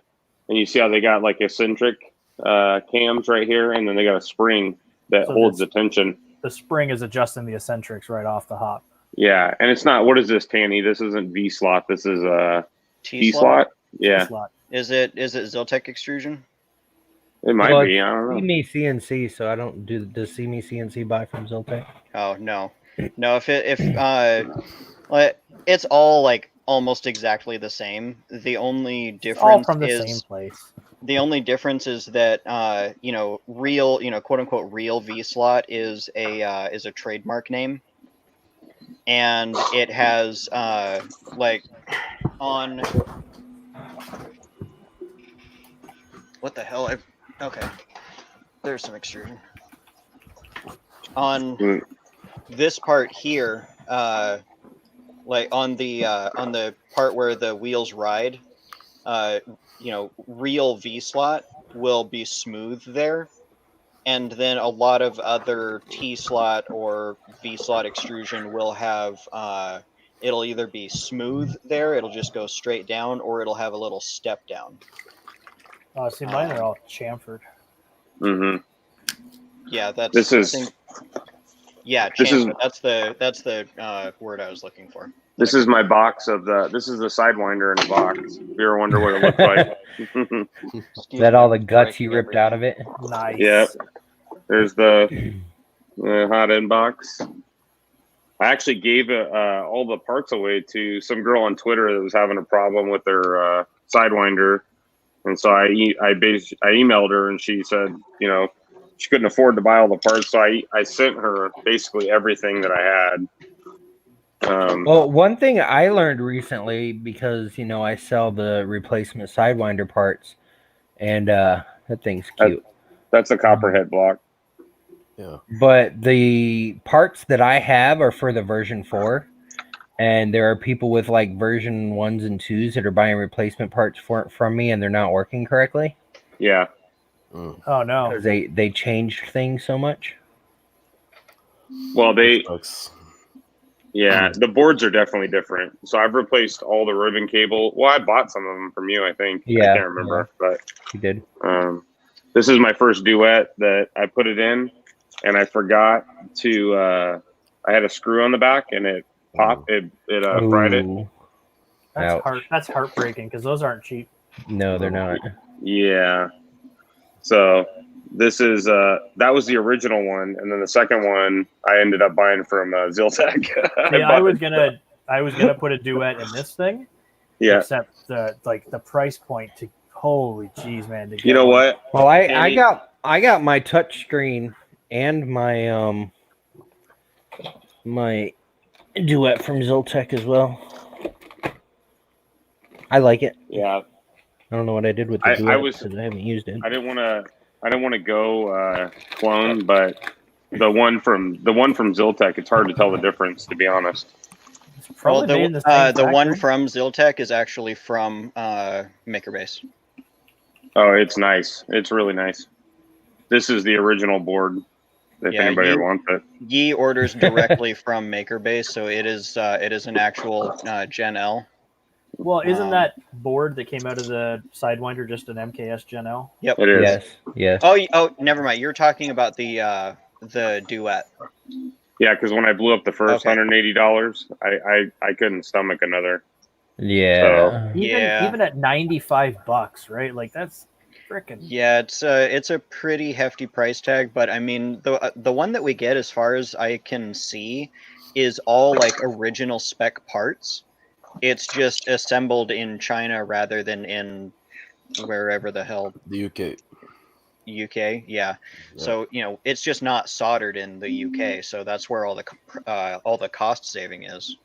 [SPEAKER 5] And you see how they got like eccentric cams right here, and then they got a spring that holds the tension.
[SPEAKER 2] The spring is adjusting the eccentrics right off the hop.
[SPEAKER 5] Yeah, and it's not. What is this, Tanny? This isn't V slot. This is a T slot. Yeah.
[SPEAKER 2] T-slot.
[SPEAKER 4] Is it Ziltech extrusion?
[SPEAKER 5] It might be. I don't know.
[SPEAKER 1] CME CNC, so I don't do. Does CME CNC buy from Ziltech?
[SPEAKER 4] Oh no. It's all like almost exactly the same. The only difference
[SPEAKER 2] from the same place.
[SPEAKER 4] The only difference is that real, quote unquote real V slot is a trademark name, and it has like on what the hell? Okay, there's some extrusion on this part here. Like on the part where the wheels ride, real V slot will be smooth there, and then a lot of other T slot or V slot extrusion will have it'll either be smooth there, it'll just go straight down, or it'll have a little step down.
[SPEAKER 2] See, mine are all chamfered.
[SPEAKER 5] Mm-hmm.
[SPEAKER 4] Yeah, that's
[SPEAKER 5] chamfered.
[SPEAKER 4] That's the word I was looking for.
[SPEAKER 5] This is my box this is the Sidewinder in a box. If you ever wonder what it looks like.
[SPEAKER 1] Is that all the guts you ripped out of it?
[SPEAKER 2] Nice.
[SPEAKER 5] Yep. There's the hot end box. I actually gave all the parts away to some girl on Twitter that was having a problem with their Sidewinder. And so I emailed her, and she said, she couldn't afford to buy all the parts. So I sent her basically everything that I had.
[SPEAKER 1] Well, one thing I learned recently, because I sell the replacement Sidewinder parts, and that thing's cute.
[SPEAKER 5] That's a copperhead block.
[SPEAKER 3] Yeah.
[SPEAKER 1] But the parts that I have are for the version 4, and there are people with like version 1s and 2s that are buying replacement parts from me, and they're not working correctly.
[SPEAKER 5] Yeah.
[SPEAKER 2] Oh no.
[SPEAKER 1] Because they changed things so much.
[SPEAKER 5] Well,
[SPEAKER 3] Sucks.
[SPEAKER 5] yeah, the boards are definitely different. So I've replaced all the ribbon cable. Well, I bought some of them from you, I think.
[SPEAKER 1] Yeah,
[SPEAKER 5] I can't remember, but
[SPEAKER 1] You did.
[SPEAKER 5] this is my first duet that I put it in, and I forgot to. I had a screw on the back, and it popped. It fried it.
[SPEAKER 1] Ooh.
[SPEAKER 2] That's
[SPEAKER 1] Ouch.
[SPEAKER 2] That's heartbreaking because those aren't cheap.
[SPEAKER 1] No, they're not.
[SPEAKER 5] Yeah. So this is that was the original one, and then the second one I ended up buying from Ziltech.
[SPEAKER 2] I was gonna put a duet in this thing.
[SPEAKER 5] Yeah.
[SPEAKER 2] Except the price point to holy jeez, man. To get
[SPEAKER 5] You know
[SPEAKER 2] one.
[SPEAKER 5] what?
[SPEAKER 1] Well, I got my touch screen and my my duet from Ziltech as well. I like it.
[SPEAKER 5] Yeah.
[SPEAKER 1] I don't know what I did with the
[SPEAKER 5] I
[SPEAKER 1] duet
[SPEAKER 5] was-
[SPEAKER 1] because I haven't used it.
[SPEAKER 5] I didn't want to go clone, but the one from Ziltech, it's hard to tell the difference, to be honest.
[SPEAKER 2] It's
[SPEAKER 4] Well,
[SPEAKER 2] probably made in the same
[SPEAKER 4] the one
[SPEAKER 2] factory.
[SPEAKER 4] from Ziltech is actually from MakerBase.
[SPEAKER 5] Oh, it's nice. It's really nice. This is the original board. If
[SPEAKER 4] Yeah,
[SPEAKER 5] anybody ever wants it.
[SPEAKER 4] Yi orders directly from MakerBase, so it is an actual Gen L.
[SPEAKER 2] Well, isn't that board that came out of the Sidewinder just an MKS Gen L?
[SPEAKER 4] Yep.
[SPEAKER 5] It is.
[SPEAKER 1] Yes. Yes.
[SPEAKER 4] Oh, never mind. You're talking about the duet.
[SPEAKER 5] Yeah, because when I blew up the first
[SPEAKER 4] Okay.
[SPEAKER 5] $180, I couldn't stomach another.
[SPEAKER 1] Yeah.
[SPEAKER 2] Even at $95, right? Like that's freaking.
[SPEAKER 4] Yeah, it's a pretty hefty price tag, but I mean the one that we get, as far as I can see, is all like original spec parts. It's just assembled in China rather than in wherever the hell.
[SPEAKER 3] The UK.
[SPEAKER 4] UK, yeah. So it's just not soldered in the UK, so that's where all the cost saving is.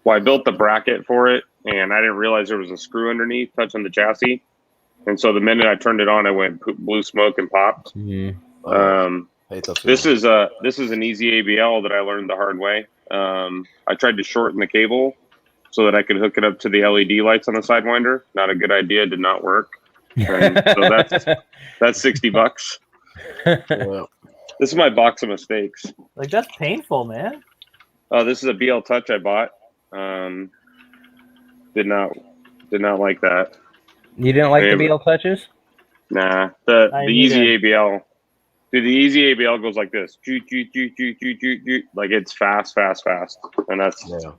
[SPEAKER 5] Well, I built the bracket for it, and I didn't realize there was a screw underneath touching the chassis. And so the minute I turned it on, I went blue smoke and popped.
[SPEAKER 1] Mhm.
[SPEAKER 3] Hate that
[SPEAKER 5] This
[SPEAKER 3] feeling.
[SPEAKER 5] is an easy ABL that I learned the hard way. I tried to shorten the cable so that I could hook it up to the LED lights on the Sidewinder. Not a good idea. Did not work. And so that's $60.
[SPEAKER 3] Yeah.
[SPEAKER 5] This is my box of mistakes.
[SPEAKER 2] Like that's painful, man.
[SPEAKER 5] Oh, this is a BL Touch I bought. Did not like that.
[SPEAKER 1] You didn't like the
[SPEAKER 5] Maybe.
[SPEAKER 1] BL touches?
[SPEAKER 5] Nah, the
[SPEAKER 2] I
[SPEAKER 5] easy
[SPEAKER 2] need
[SPEAKER 5] ABL. Dude, the easy ABL goes like this. Like it's fast, and that's
[SPEAKER 3] Yeah.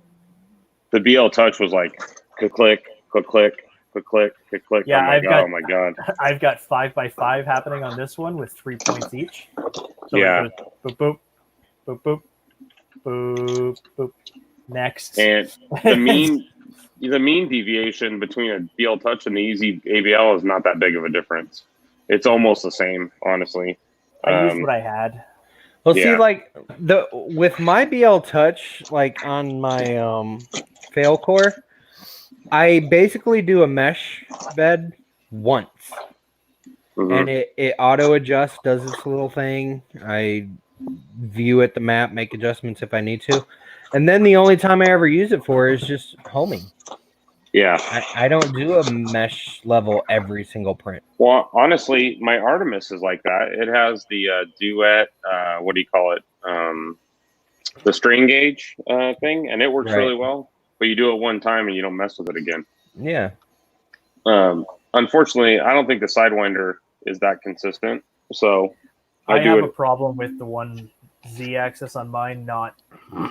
[SPEAKER 5] the BL Touch was like click, click, click, click, click, click, click, click.
[SPEAKER 2] Yeah,
[SPEAKER 5] oh my god.
[SPEAKER 2] I've got 5x5 happening on this one with 3 points each. So
[SPEAKER 5] Yeah.
[SPEAKER 2] it goes boop boop boop boop boop boop. Next.
[SPEAKER 5] And the mean deviation between a BL Touch and the easy ABL is not that big of a difference. It's almost the same, honestly.
[SPEAKER 2] I used what I had.
[SPEAKER 1] Well, see,
[SPEAKER 5] Yeah.
[SPEAKER 1] like with my BL Touch, like on my fail core, I basically do a mesh bed once,
[SPEAKER 5] Mhm.
[SPEAKER 1] and it auto adjusts, does this little thing. I view at the map, make adjustments if I need to, and then the only time I ever use it for is just homing.
[SPEAKER 5] Yeah.
[SPEAKER 1] I don't do a mesh level every single print.
[SPEAKER 5] Well, honestly, my Artemis is like that. It has the duet, what do you call it? The strain gauge thing, and it works
[SPEAKER 1] Right.
[SPEAKER 5] really well. But you do it one time and you don't mess with it again.
[SPEAKER 1] Yeah.
[SPEAKER 5] Unfortunately, I don't think the Sidewinder is that consistent. So
[SPEAKER 2] I
[SPEAKER 5] do
[SPEAKER 2] have
[SPEAKER 5] it.
[SPEAKER 2] a problem with the one Z-axis on mine.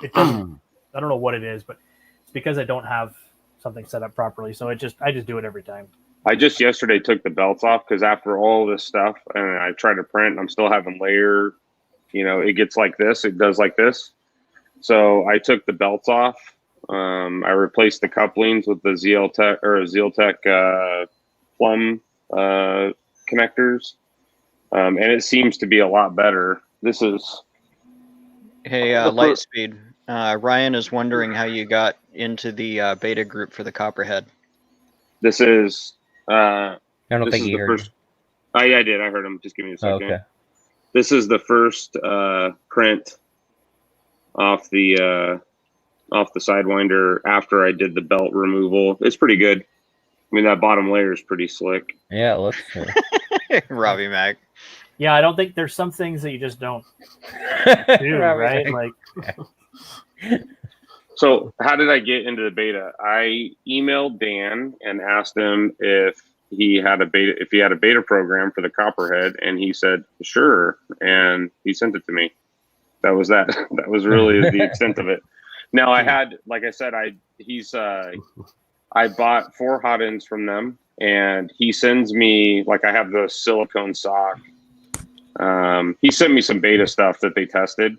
[SPEAKER 2] It doesn't. I don't know what it is, but it's because I don't have something set up properly. So I just do it every time.
[SPEAKER 5] I just yesterday took the belts off because after all this stuff, and I tried to print, I'm still having layer. It gets like this. It does like this. So I took the belts off. I replaced the couplings with the Ziltech plum connectors, and it seems to be a lot better. This is
[SPEAKER 4] Hey,
[SPEAKER 5] The
[SPEAKER 4] Lightspeed. Ryan is wondering how you got into the beta group for the Copperhead.
[SPEAKER 5] This is.
[SPEAKER 1] I don't
[SPEAKER 5] This
[SPEAKER 1] think
[SPEAKER 5] is
[SPEAKER 1] he
[SPEAKER 5] the
[SPEAKER 1] heard
[SPEAKER 5] first. Oh yeah, I did. I heard him. Just give me a
[SPEAKER 1] you.
[SPEAKER 5] second.
[SPEAKER 1] Okay.
[SPEAKER 5] This is the first print off the Sidewinder after I did the belt removal. It's pretty good. I mean, that bottom layer is pretty slick.
[SPEAKER 1] Yeah, it looks.
[SPEAKER 4] Robbie Mac.
[SPEAKER 2] Yeah, I don't think there's some things that you just don't do, right? Like,
[SPEAKER 5] So how did I get into the beta? I emailed Dan and asked him if he had a beta program for the Copperhead, and he said sure, and he sent it to me. That was that. That was really the extent of it. Now I had, like I said, I bought 4 hot ends from them, and he sends me, like, I have the silicone sock. He sent me some beta stuff that they tested,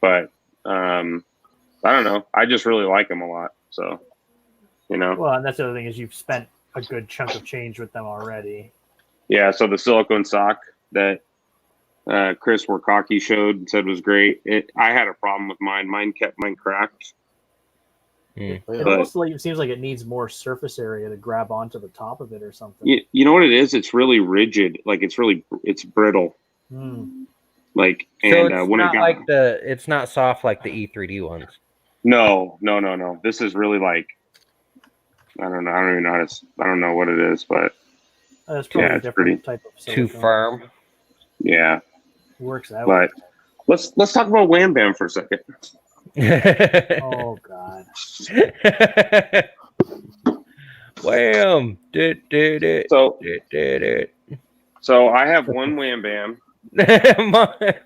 [SPEAKER 5] but I don't know. I just really like them a lot. So,
[SPEAKER 2] well, and that's the other thing is you've spent a good chunk of change with them already.
[SPEAKER 5] Yeah. So the silicone sock that Chris Warkaki showed and said was great. I had a problem with mine. Mine cracked.
[SPEAKER 2] It almost like it seems like it needs more surface area to grab onto the top of it or something.
[SPEAKER 5] You know what it is? It's really rigid. Like it's brittle. Like,
[SPEAKER 1] So
[SPEAKER 5] and
[SPEAKER 1] it's
[SPEAKER 5] when
[SPEAKER 1] not
[SPEAKER 5] it got,
[SPEAKER 1] like it's not soft like the E3D ones.
[SPEAKER 5] No. This is really like, I don't know. I don't even know I don't know what it is, but
[SPEAKER 2] That's probably a different type of
[SPEAKER 1] too
[SPEAKER 2] silicone.
[SPEAKER 1] firm.
[SPEAKER 5] Yeah.
[SPEAKER 2] Works out.
[SPEAKER 5] But let's talk about Wham Bam for a second.
[SPEAKER 2] Oh God.
[SPEAKER 1] Wham!
[SPEAKER 5] So I have one Wham Bam.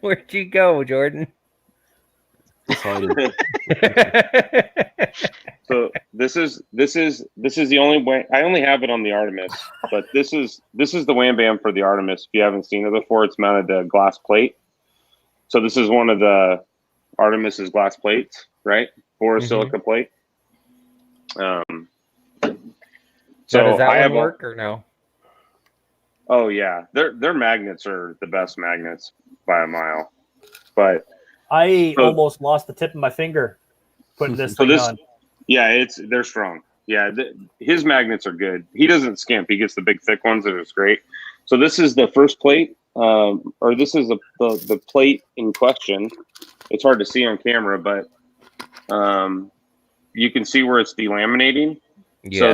[SPEAKER 1] Where'd you go, Jordan?
[SPEAKER 5] So this is the only way. I only have it on the Artemis, but this is the Wham Bam for the Artemis. If you haven't seen it before, it's mounted to a glass plate. So this is one of the Artemis's glass plates, right? Or a silica plate. So
[SPEAKER 1] does that
[SPEAKER 5] I have
[SPEAKER 1] one work or no?
[SPEAKER 5] Oh yeah, their magnets are the best magnets by a mile. But
[SPEAKER 2] I almost lost the tip of my finger putting this thing on.
[SPEAKER 5] Yeah, they're strong. Yeah, his magnets are good. He doesn't skimp. He gets the big thick ones, and it's great. So this is the first plate, or this is the plate in question. It's hard to see on camera, but you can see where it's delaminating.
[SPEAKER 1] Yeah.
[SPEAKER 5] So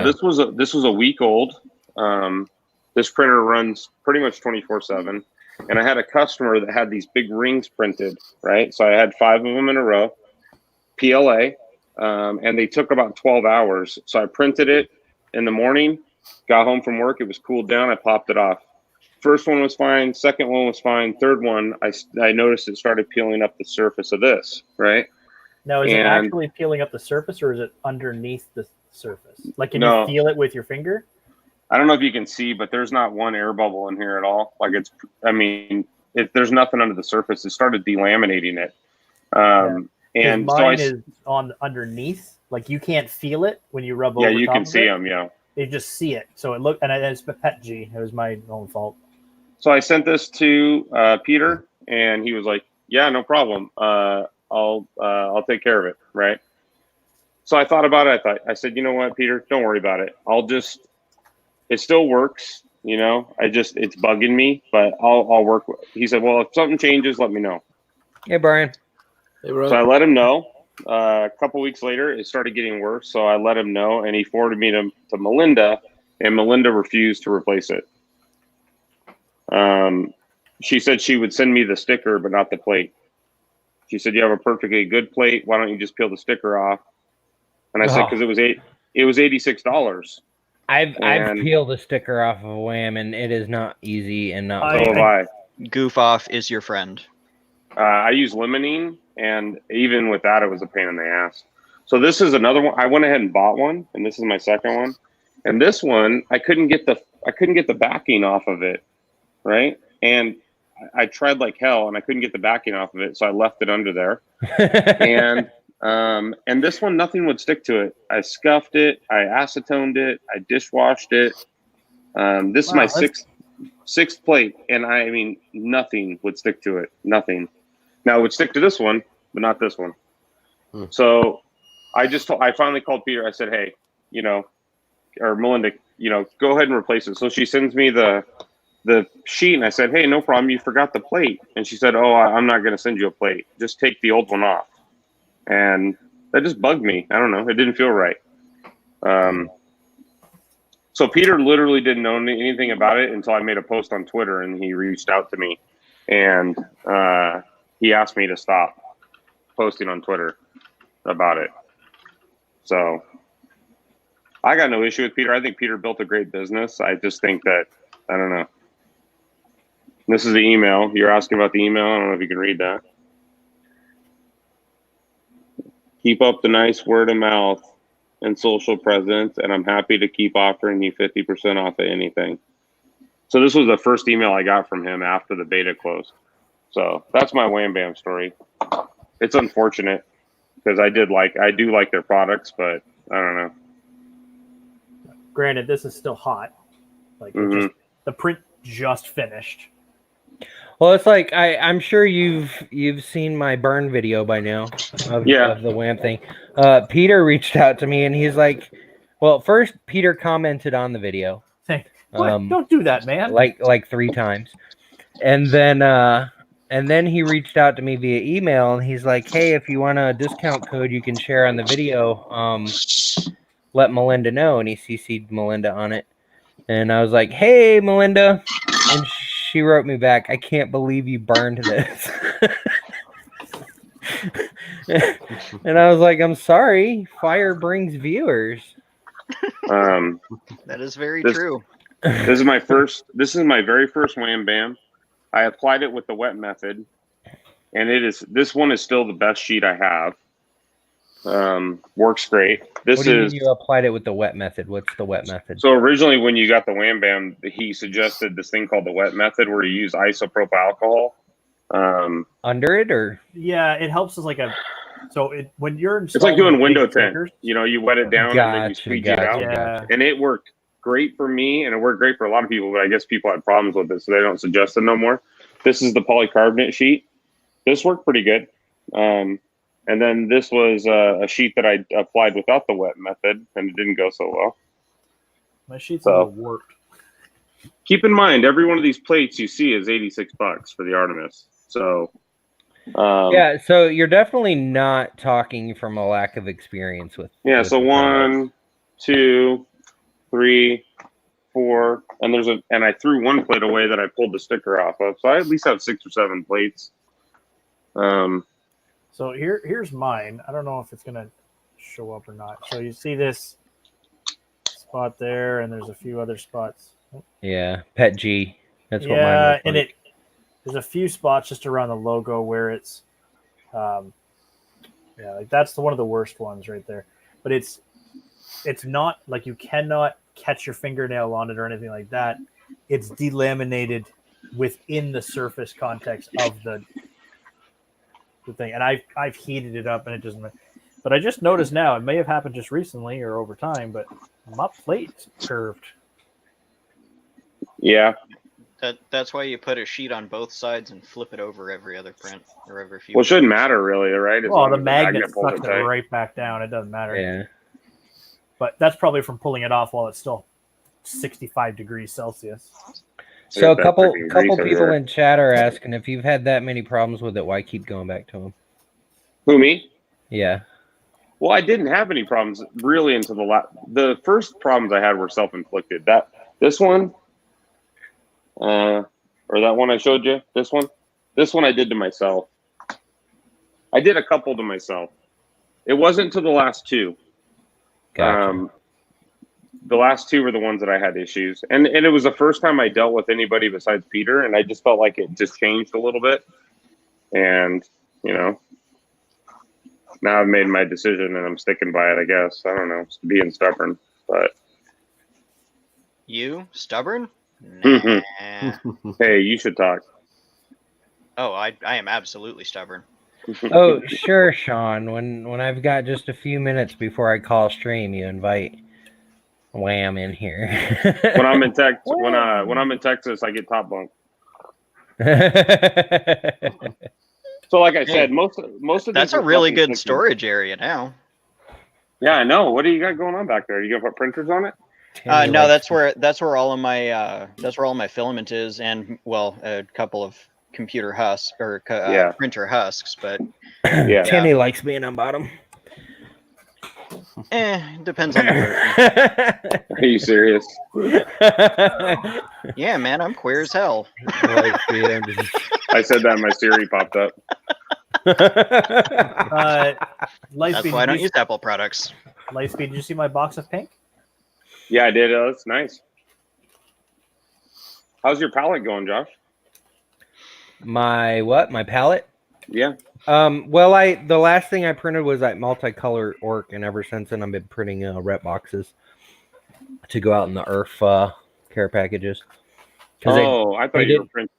[SPEAKER 5] this was a week old. This printer runs pretty much 24/7, and I had a customer that had these big rings printed, right? So I had 5 of them in a row, PLA, and they took about 12 hours. So I printed it in the morning, got home from work, it was cooled down, I popped it off. First one was fine, second one was fine, third one, I noticed it started peeling up the surface of this, right?
[SPEAKER 2] Now, is it actually peeling up the surface, or is it underneath the surface? Like, can you feel it with your finger?
[SPEAKER 5] I don't know if you can see, but there's not one air bubble in here at all. Like there's nothing under the surface. It started delaminating it. And
[SPEAKER 2] mine is on underneath. Like, you can't feel it when you rub over.
[SPEAKER 5] Yeah, you can see them. Yeah,
[SPEAKER 2] you just see it. So it's Pet G. It was my own fault.
[SPEAKER 5] So I sent this to Peter, and he was like, "Yeah, no problem. I'll take care of it." Right. So I thought about it. I said, "You know what, Peter? Don't worry about it. It still works. It's bugging me, but I'll work with it." He said, "Well, if something changes, let me know."
[SPEAKER 1] Hey, Brian.
[SPEAKER 3] Hey, bro.
[SPEAKER 5] So I let him know. A couple weeks later, it started getting worse. So I let him know, and he forwarded me to Melinda, and Melinda refused to replace it. She said she would send me the sticker, but not the plate. She said, "You have a perfectly good plate. Why don't you just peel the sticker off?" And I said, "Because it was $86."
[SPEAKER 1] I've peeled the sticker off of a Wham, and it is not easy and not.
[SPEAKER 5] So have I.
[SPEAKER 4] Goof off is your friend.
[SPEAKER 5] I use limonene, and even with that, it was a pain in the ass. So this is another one. I went ahead and bought one, and this is my second one. And this one, I couldn't get the backing off of it, right? And I tried like hell, and I couldn't get the backing off of it, so I left it under there. And this one, nothing would stick to it. I scuffed it, I acetoned it, I dishwashed it. This is my sixth plate, and I mean, nothing would stick to it. Nothing. Now it would stick to this one, but not this one. So I finally called Peter. I said, hey, or Melinda, go ahead and replace it. So she sends me the sheet, and I said, hey, no problem. You forgot the plate. And she said, oh, I'm not going to send you a plate. Just take the old one off. And that just bugged me. I don't know. It didn't feel right. So Peter literally didn't know anything about it until I made a post on Twitter, and he reached out to me, and he asked me to stop posting on Twitter about it. So I got no issue with Peter. I think Peter built a great business. I just think that, I don't know. This is the email. You're asking about the email. I don't know if you can read that. Keep up the nice word of mouth and social presence, and I'm happy to keep offering you 50% off of anything. So this was the first email I got from him after the beta closed. So that's my Wham Bam story. It's unfortunate because I do like their products, but I don't know.
[SPEAKER 2] Granted, this is still hot. Like the print just finished.
[SPEAKER 1] Well, it's like I'm sure you've seen my burn video by now of the Wham thing. Peter reached out to me and he's like, well, first Peter commented on the video.
[SPEAKER 2] Saying, what? Don't do that, man.
[SPEAKER 1] Like 3 times. And then he reached out to me via email and he's like, hey, if you want a discount code you can share on the video, let Melinda know. And he CC'd Melinda on it. And I was like, hey, Melinda. And she wrote me back, I can't believe you burned this. And I was like, I'm sorry. Fire brings viewers.
[SPEAKER 4] That is very true.
[SPEAKER 5] This is my very first Wham Bam. I applied it with the wet method, and this one is still the best sheet I have. Works great.
[SPEAKER 1] What do you mean you applied it with the wet method? What's the wet method?
[SPEAKER 5] So originally when you got the Wham Bam, he suggested this thing called the wet method where you use isopropyl alcohol.
[SPEAKER 1] Under it, or?
[SPEAKER 2] Yeah, it helps as when you're
[SPEAKER 5] it's like doing window tint. You wet it down and then you squeegee it out.
[SPEAKER 2] Yeah.
[SPEAKER 5] And it worked great for me, and it worked great for a lot of people, but I guess people had problems with it, so they don't suggest it no more. This is the polycarbonate sheet. This worked pretty good. And then this was a sheet that I applied without the wet method, and it didn't go so well.
[SPEAKER 2] My sheet's a little warped.
[SPEAKER 5] Keep in mind, every one of these plates you see is $86 for the Artemis. So,
[SPEAKER 1] yeah, so you're definitely not talking from a lack of experience with.
[SPEAKER 5] Yeah,
[SPEAKER 1] with
[SPEAKER 5] so 1, 2, 3, 4, and I threw one plate away that I pulled the sticker off of. So I at least have 6 or 7 plates.
[SPEAKER 2] So here's mine. I don't know if it's gonna show up or not. So you see this spot there, and there's a few other spots.
[SPEAKER 1] Yeah, Pet G. That's what mine looks
[SPEAKER 2] and
[SPEAKER 1] like.
[SPEAKER 2] there's a few spots just around the logo where it's, like that's one of the worst ones right there. But it's not like you cannot catch your fingernail on it or anything like that. It's delaminated within the surface context of the thing, and I've heated it up and it doesn't. But I just noticed now, it may have happened just recently or over time, but my plate's curved.
[SPEAKER 5] Yeah,
[SPEAKER 4] that's why you put a sheet on both sides and flip it over every other print or every few.
[SPEAKER 5] Well, it shouldn't matter really, right?
[SPEAKER 2] Well, the magnet sucks it right back down. It doesn't matter.
[SPEAKER 1] Yeah,
[SPEAKER 2] but that's probably from pulling it off while it's still 65 degrees Celsius.
[SPEAKER 1] So a couple people in chat are asking if you've had that many problems with it, why keep going back to them?
[SPEAKER 5] Who, me?
[SPEAKER 1] Yeah.
[SPEAKER 5] Well, I didn't have any problems really until the first problems I had were self-inflicted. This one, or that one I showed you, this one I did to myself. I did a couple to myself. It wasn't to the last 2.
[SPEAKER 1] Gotcha.
[SPEAKER 5] The last 2 were the ones that I had issues. And it was the first time I dealt with anybody besides Peter, and I just felt like it just changed a little bit. And, now I've made my decision and I'm sticking by it, I guess. I don't know. It's being stubborn, but.
[SPEAKER 4] You? Stubborn? Nah.
[SPEAKER 5] Hey, you should talk.
[SPEAKER 4] Oh, I am absolutely stubborn.
[SPEAKER 1] Oh, sure, Sean. When I've got just a few minutes before I call stream, you invite Wham in here.
[SPEAKER 5] When I'm in when I'm in Texas, I get top bunk. So like I
[SPEAKER 4] Hey,
[SPEAKER 5] said, most of
[SPEAKER 4] That's
[SPEAKER 5] these
[SPEAKER 4] a
[SPEAKER 5] are
[SPEAKER 4] really
[SPEAKER 5] fucking
[SPEAKER 4] good
[SPEAKER 5] pictures.
[SPEAKER 4] storage area now.
[SPEAKER 5] Yeah, I know. What do you got going on back there? You gonna put printers on it?
[SPEAKER 1] Tammy
[SPEAKER 4] No,
[SPEAKER 1] likes
[SPEAKER 4] that's where all of my that's where all my filament is, and well, a couple of computer husks or
[SPEAKER 5] Yeah.
[SPEAKER 4] printer husks, but
[SPEAKER 5] Yeah.
[SPEAKER 1] Tammy likes being on bottom.
[SPEAKER 4] depends on the person.
[SPEAKER 5] Are you serious?
[SPEAKER 4] Yeah, man, I'm queer as hell.
[SPEAKER 1] Like being just-
[SPEAKER 5] I said that, my Siri popped up.
[SPEAKER 2] Lightspeed,
[SPEAKER 4] That's why I don't use Apple products.
[SPEAKER 2] Lightspeed, did you see my box of pink?
[SPEAKER 5] Yeah, I did. That's nice. How's your palette going, Josh?
[SPEAKER 1] My what? My palette?
[SPEAKER 5] Yeah.
[SPEAKER 1] Well, the last thing I printed was that multicolor orc, and ever since then I've been printing rep boxes to go out in the Earth care packages.
[SPEAKER 5] Oh, I thought
[SPEAKER 1] they
[SPEAKER 5] you were
[SPEAKER 1] did-
[SPEAKER 5] printing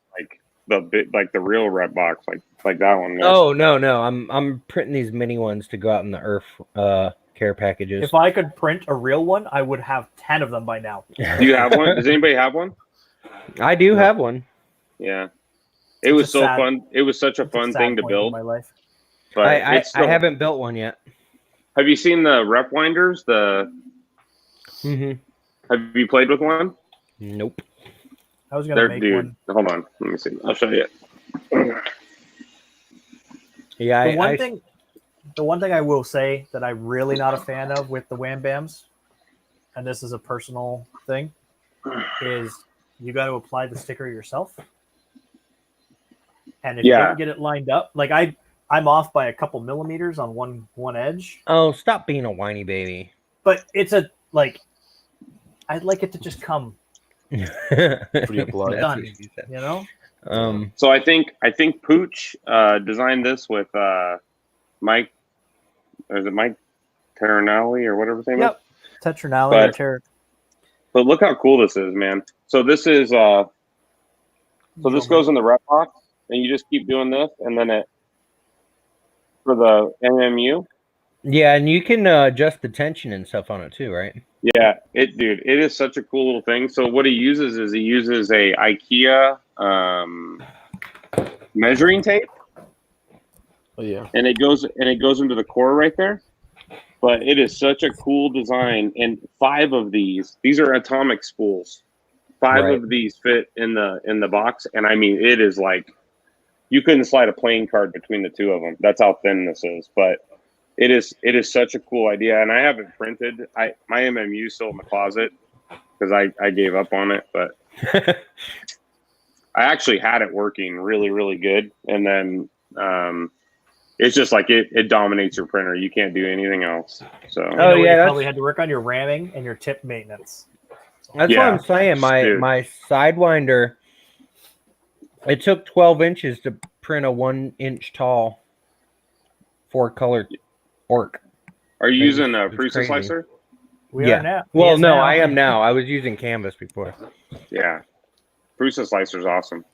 [SPEAKER 5] like the real rep box, like that one. Yeah.
[SPEAKER 1] Oh no, I'm printing these mini ones to go out in the Earth care packages.
[SPEAKER 2] If I could print a real one, I would have 10 of them by now.
[SPEAKER 5] Do you have one? Does anybody have one?
[SPEAKER 1] I do have one.
[SPEAKER 5] Yeah. It was
[SPEAKER 2] a
[SPEAKER 5] so
[SPEAKER 2] sad-
[SPEAKER 5] fun. It was such a
[SPEAKER 2] It's
[SPEAKER 5] fun
[SPEAKER 2] sad
[SPEAKER 5] thing to
[SPEAKER 2] point in
[SPEAKER 5] build.
[SPEAKER 2] my life.
[SPEAKER 5] But
[SPEAKER 1] I
[SPEAKER 5] it's still,
[SPEAKER 1] haven't built one yet.
[SPEAKER 5] Have you seen the rep winders?
[SPEAKER 1] Mm-hmm.
[SPEAKER 5] Have you played with one?
[SPEAKER 1] Nope.
[SPEAKER 2] I was gonna make one.
[SPEAKER 5] Hold on. Let me see. I'll show you.
[SPEAKER 1] Yeah,
[SPEAKER 2] The one thing I will say that I'm really not a fan of with the Wham Bams, and this is a personal thing, is you got to apply the sticker yourself. And if you don't get it lined up, like I'm off by a couple millimeters on one edge,
[SPEAKER 1] Oh, stop being a whiny baby.
[SPEAKER 2] but it's a like I'd like it to just come,
[SPEAKER 3] Pre-applied.
[SPEAKER 1] That's what she said.
[SPEAKER 2] you know.
[SPEAKER 5] So I think Pooch designed this with Mike. Or is it Mike Terranelli or whatever his name is?
[SPEAKER 2] Yep, Tetranelli or Ter.
[SPEAKER 5] But look how cool this is, man. So this is so this goes in the rep box, and you just keep doing this, and then it for the MMU.
[SPEAKER 1] Yeah, and you can adjust the tension and stuff on it too, right?
[SPEAKER 5] Yeah, it is such a cool little thing. So what he uses is a IKEA measuring tape.
[SPEAKER 3] Oh yeah.
[SPEAKER 5] And it goes into the core right there. But it is such a cool design, and 5 of these are atomic spools. 5
[SPEAKER 1] Right.
[SPEAKER 5] of these fit in the box, and I mean it is like you couldn't slide a playing card between the 2 of them. That's how thin this is. But it is such a cool idea, and I have it printed. My MMU still in the closet because I gave up on it, but I actually had it working really, really good, and then it's just like it dominates your printer. You can't do anything else. So
[SPEAKER 2] You know,
[SPEAKER 1] yeah,
[SPEAKER 2] you
[SPEAKER 1] that's-
[SPEAKER 2] probably had to work on your ramming and your tip maintenance.
[SPEAKER 1] That's
[SPEAKER 5] Yeah,
[SPEAKER 1] what I'm saying.
[SPEAKER 5] dude.
[SPEAKER 1] My Sidewinder, it took 12 inches to print a 1-inch tall 4-color orc.
[SPEAKER 5] are you using a
[SPEAKER 1] It's crazy.
[SPEAKER 5] PrusaSlicer?
[SPEAKER 2] We
[SPEAKER 1] Yeah.
[SPEAKER 2] are now.
[SPEAKER 1] Well,
[SPEAKER 2] He is
[SPEAKER 1] no,
[SPEAKER 2] now.
[SPEAKER 1] I am now. I was using Canvas before.
[SPEAKER 5] Yeah, PrusaSlicer is awesome.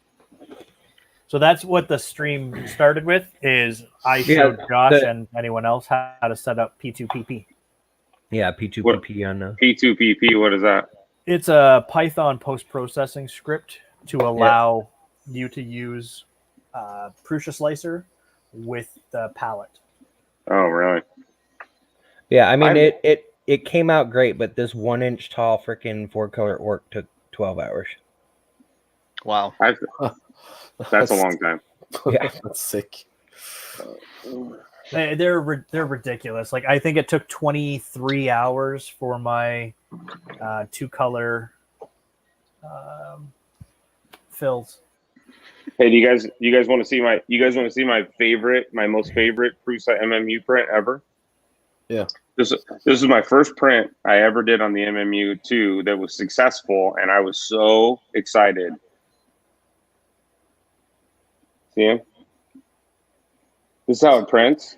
[SPEAKER 2] So that's what the stream started with. Is I
[SPEAKER 1] Yeah,
[SPEAKER 2] showed Josh
[SPEAKER 1] the-
[SPEAKER 2] and anyone else how to set up P2PP.
[SPEAKER 1] Yeah, P2PP on the.
[SPEAKER 5] P2PP. What is that?
[SPEAKER 2] It's a Python post-processing script to allow you to use PrusaSlicer with the palette.
[SPEAKER 5] Oh, really?
[SPEAKER 1] Yeah, I mean
[SPEAKER 5] I'm-
[SPEAKER 1] it came out great, but this 1-inch tall freaking 4-color orc took 12 hours.
[SPEAKER 4] Wow.
[SPEAKER 5] That's a long time.
[SPEAKER 1] Yeah.
[SPEAKER 3] That's sick.
[SPEAKER 2] They're ridiculous. Like I think it took 23 hours for my 2-color fills.
[SPEAKER 5] Hey, do you guys want to see my my most favorite Prusa MMU print ever?
[SPEAKER 3] Yeah.
[SPEAKER 5] This is my first print I ever did on the MMU2 that was successful, and I was so excited. See him? This is how it prints.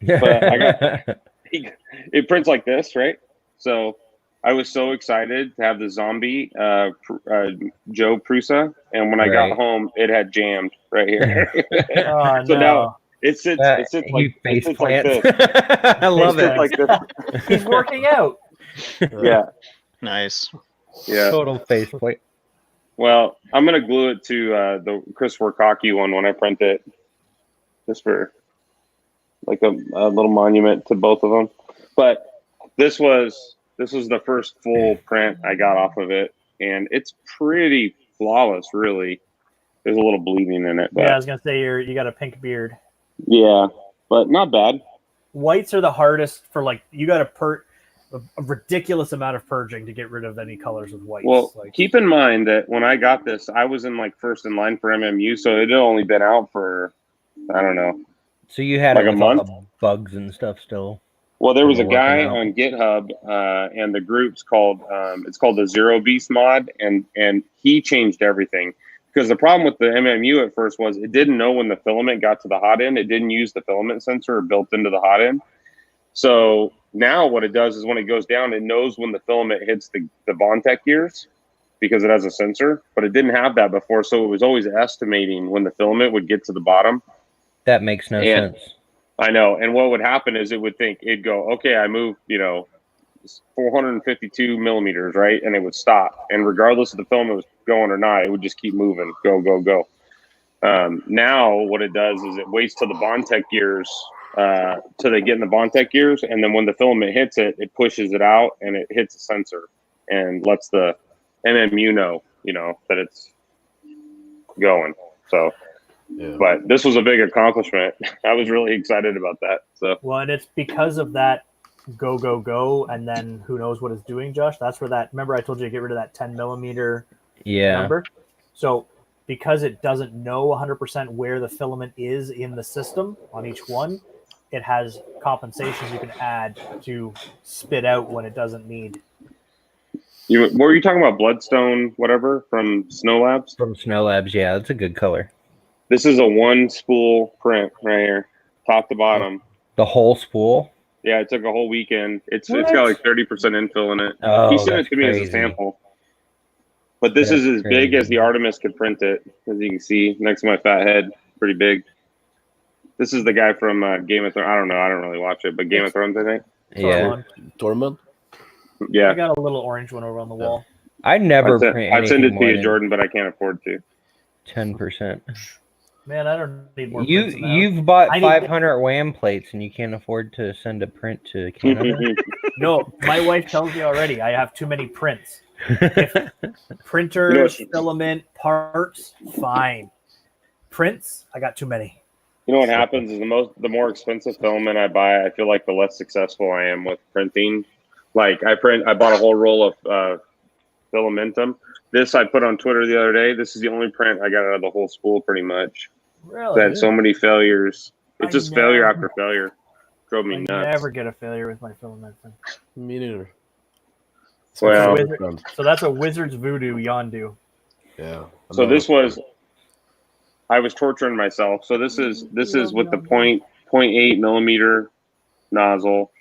[SPEAKER 5] But it prints like this, right? So I was so excited to have the zombie Joe Prusa, and when I got
[SPEAKER 1] Right.
[SPEAKER 5] home, it had jammed right here.
[SPEAKER 2] Oh,
[SPEAKER 5] So
[SPEAKER 2] no.
[SPEAKER 5] now it sits
[SPEAKER 1] you
[SPEAKER 5] like
[SPEAKER 1] face
[SPEAKER 5] it sits like
[SPEAKER 1] plant.
[SPEAKER 5] this.
[SPEAKER 1] I love
[SPEAKER 5] It
[SPEAKER 1] it.
[SPEAKER 5] sits like this.
[SPEAKER 2] He's working out.
[SPEAKER 5] Yeah,
[SPEAKER 4] Nice.
[SPEAKER 5] yeah.
[SPEAKER 1] Total face plate.
[SPEAKER 5] Well, I'm gonna glue it to the Christopher Cocky one when I print it. just for like a little monument to both of them. But this was the first full print I got off of it, and it's pretty flawless, really. There's a little bleeding in it. But
[SPEAKER 2] Yeah, I was gonna say you got a pink beard.
[SPEAKER 5] yeah, but not bad.
[SPEAKER 2] Whites are the hardest for you got to a ridiculous amount of purging to get rid of any colors with whites.
[SPEAKER 5] Well, keep in mind that when I got this, I was in first in line for MMU, so it had only been out for, I don't know.
[SPEAKER 1] So you had
[SPEAKER 5] like
[SPEAKER 1] it
[SPEAKER 5] a
[SPEAKER 1] with all
[SPEAKER 5] month?
[SPEAKER 1] the bugs and stuff still.
[SPEAKER 5] Well, there was a
[SPEAKER 1] Working
[SPEAKER 5] guy
[SPEAKER 1] out.
[SPEAKER 5] on GitHub, and the group's called it's called the Zero Beast mod, and he changed everything. Because the problem with the MMU at first was it didn't know when the filament got to the hot end. It didn't use the filament sensor built into the hot end. So now what it does is when it goes down, it knows when the filament hits the Bondtech gears because it has a sensor, but it didn't have that before. So it was always estimating when the filament would get to the bottom.
[SPEAKER 1] That makes no sense.
[SPEAKER 5] I know. And what would happen is it'd go, okay, I moved, 452 millimeters, right? And it would stop. And regardless if the filament was going or not, it would just keep moving, go, go, go. Now what it does is it waits till the Bondtech gears, till they get in the Bondtech gears. And then when the filament hits it, it pushes it out and it hits a sensor and lets the MMU know, that it's going. So,
[SPEAKER 3] Yeah.
[SPEAKER 5] but this was a big accomplishment. I was really excited about that. So,
[SPEAKER 2] well, and it's because of that go, go, go, and then who knows what it's doing, Josh. That's where remember I told you to get rid of that 10 millimeter number? So because it doesn't know 100% where the filament is in the system on each one, it has compensations you can add to spit out when it doesn't need.
[SPEAKER 5] were you talking about Bloodstone, whatever, from Snow Labs?
[SPEAKER 1] From Snow Labs, yeah, that's a good color.
[SPEAKER 5] This is a one spool print right here, top to bottom.
[SPEAKER 1] The whole spool?
[SPEAKER 5] Yeah, it took a whole weekend. It's
[SPEAKER 2] What?
[SPEAKER 5] got 30% infill in it.
[SPEAKER 1] Oh,
[SPEAKER 5] He sent it
[SPEAKER 1] that's
[SPEAKER 5] to me as a
[SPEAKER 1] crazy.
[SPEAKER 5] sample. But this
[SPEAKER 1] That's
[SPEAKER 5] is as big as
[SPEAKER 1] crazy.
[SPEAKER 5] the Artemis could print it, as you can see next to my fat head. Pretty big. This is the guy from Game of Thrones. I don't know. I don't really watch it, but Game of Thrones, I think.
[SPEAKER 1] Yeah.
[SPEAKER 3] Tormund?
[SPEAKER 2] I
[SPEAKER 5] Yeah.
[SPEAKER 2] got a little orange one over on the wall.
[SPEAKER 1] I never print
[SPEAKER 5] I'd send
[SPEAKER 1] anything
[SPEAKER 5] it to
[SPEAKER 1] more
[SPEAKER 5] you,
[SPEAKER 1] than
[SPEAKER 5] Jordan, but I can't afford to.
[SPEAKER 1] 10%.
[SPEAKER 2] Man, I don't need more prints than that.
[SPEAKER 1] You've bought
[SPEAKER 2] I need-
[SPEAKER 1] 500 WAM plates and you can't afford to send a print to Canada.
[SPEAKER 2] No, my wife tells me already I have too many prints. If printers, filament, parts, fine. Prints, I got too many.
[SPEAKER 5] You know what happens is the more expensive filament I buy, I feel like the less successful I am with printing. Like I bought a whole roll of filamentum. This I put on Twitter the other day. This is the only print I got out of the whole spool, pretty much.
[SPEAKER 2] Really?
[SPEAKER 5] I had so many failures. It's
[SPEAKER 2] I
[SPEAKER 5] just failure
[SPEAKER 2] never-
[SPEAKER 5] after failure. Drove me
[SPEAKER 2] I
[SPEAKER 5] nuts.
[SPEAKER 2] never get a failure with my filament.
[SPEAKER 3] Me neither.
[SPEAKER 5] Well,
[SPEAKER 2] So that's a wizard's voodoo yondu.
[SPEAKER 3] Yeah.
[SPEAKER 5] so this was, I was torturing myself. So this is with the 0.8 millimeter nozzle,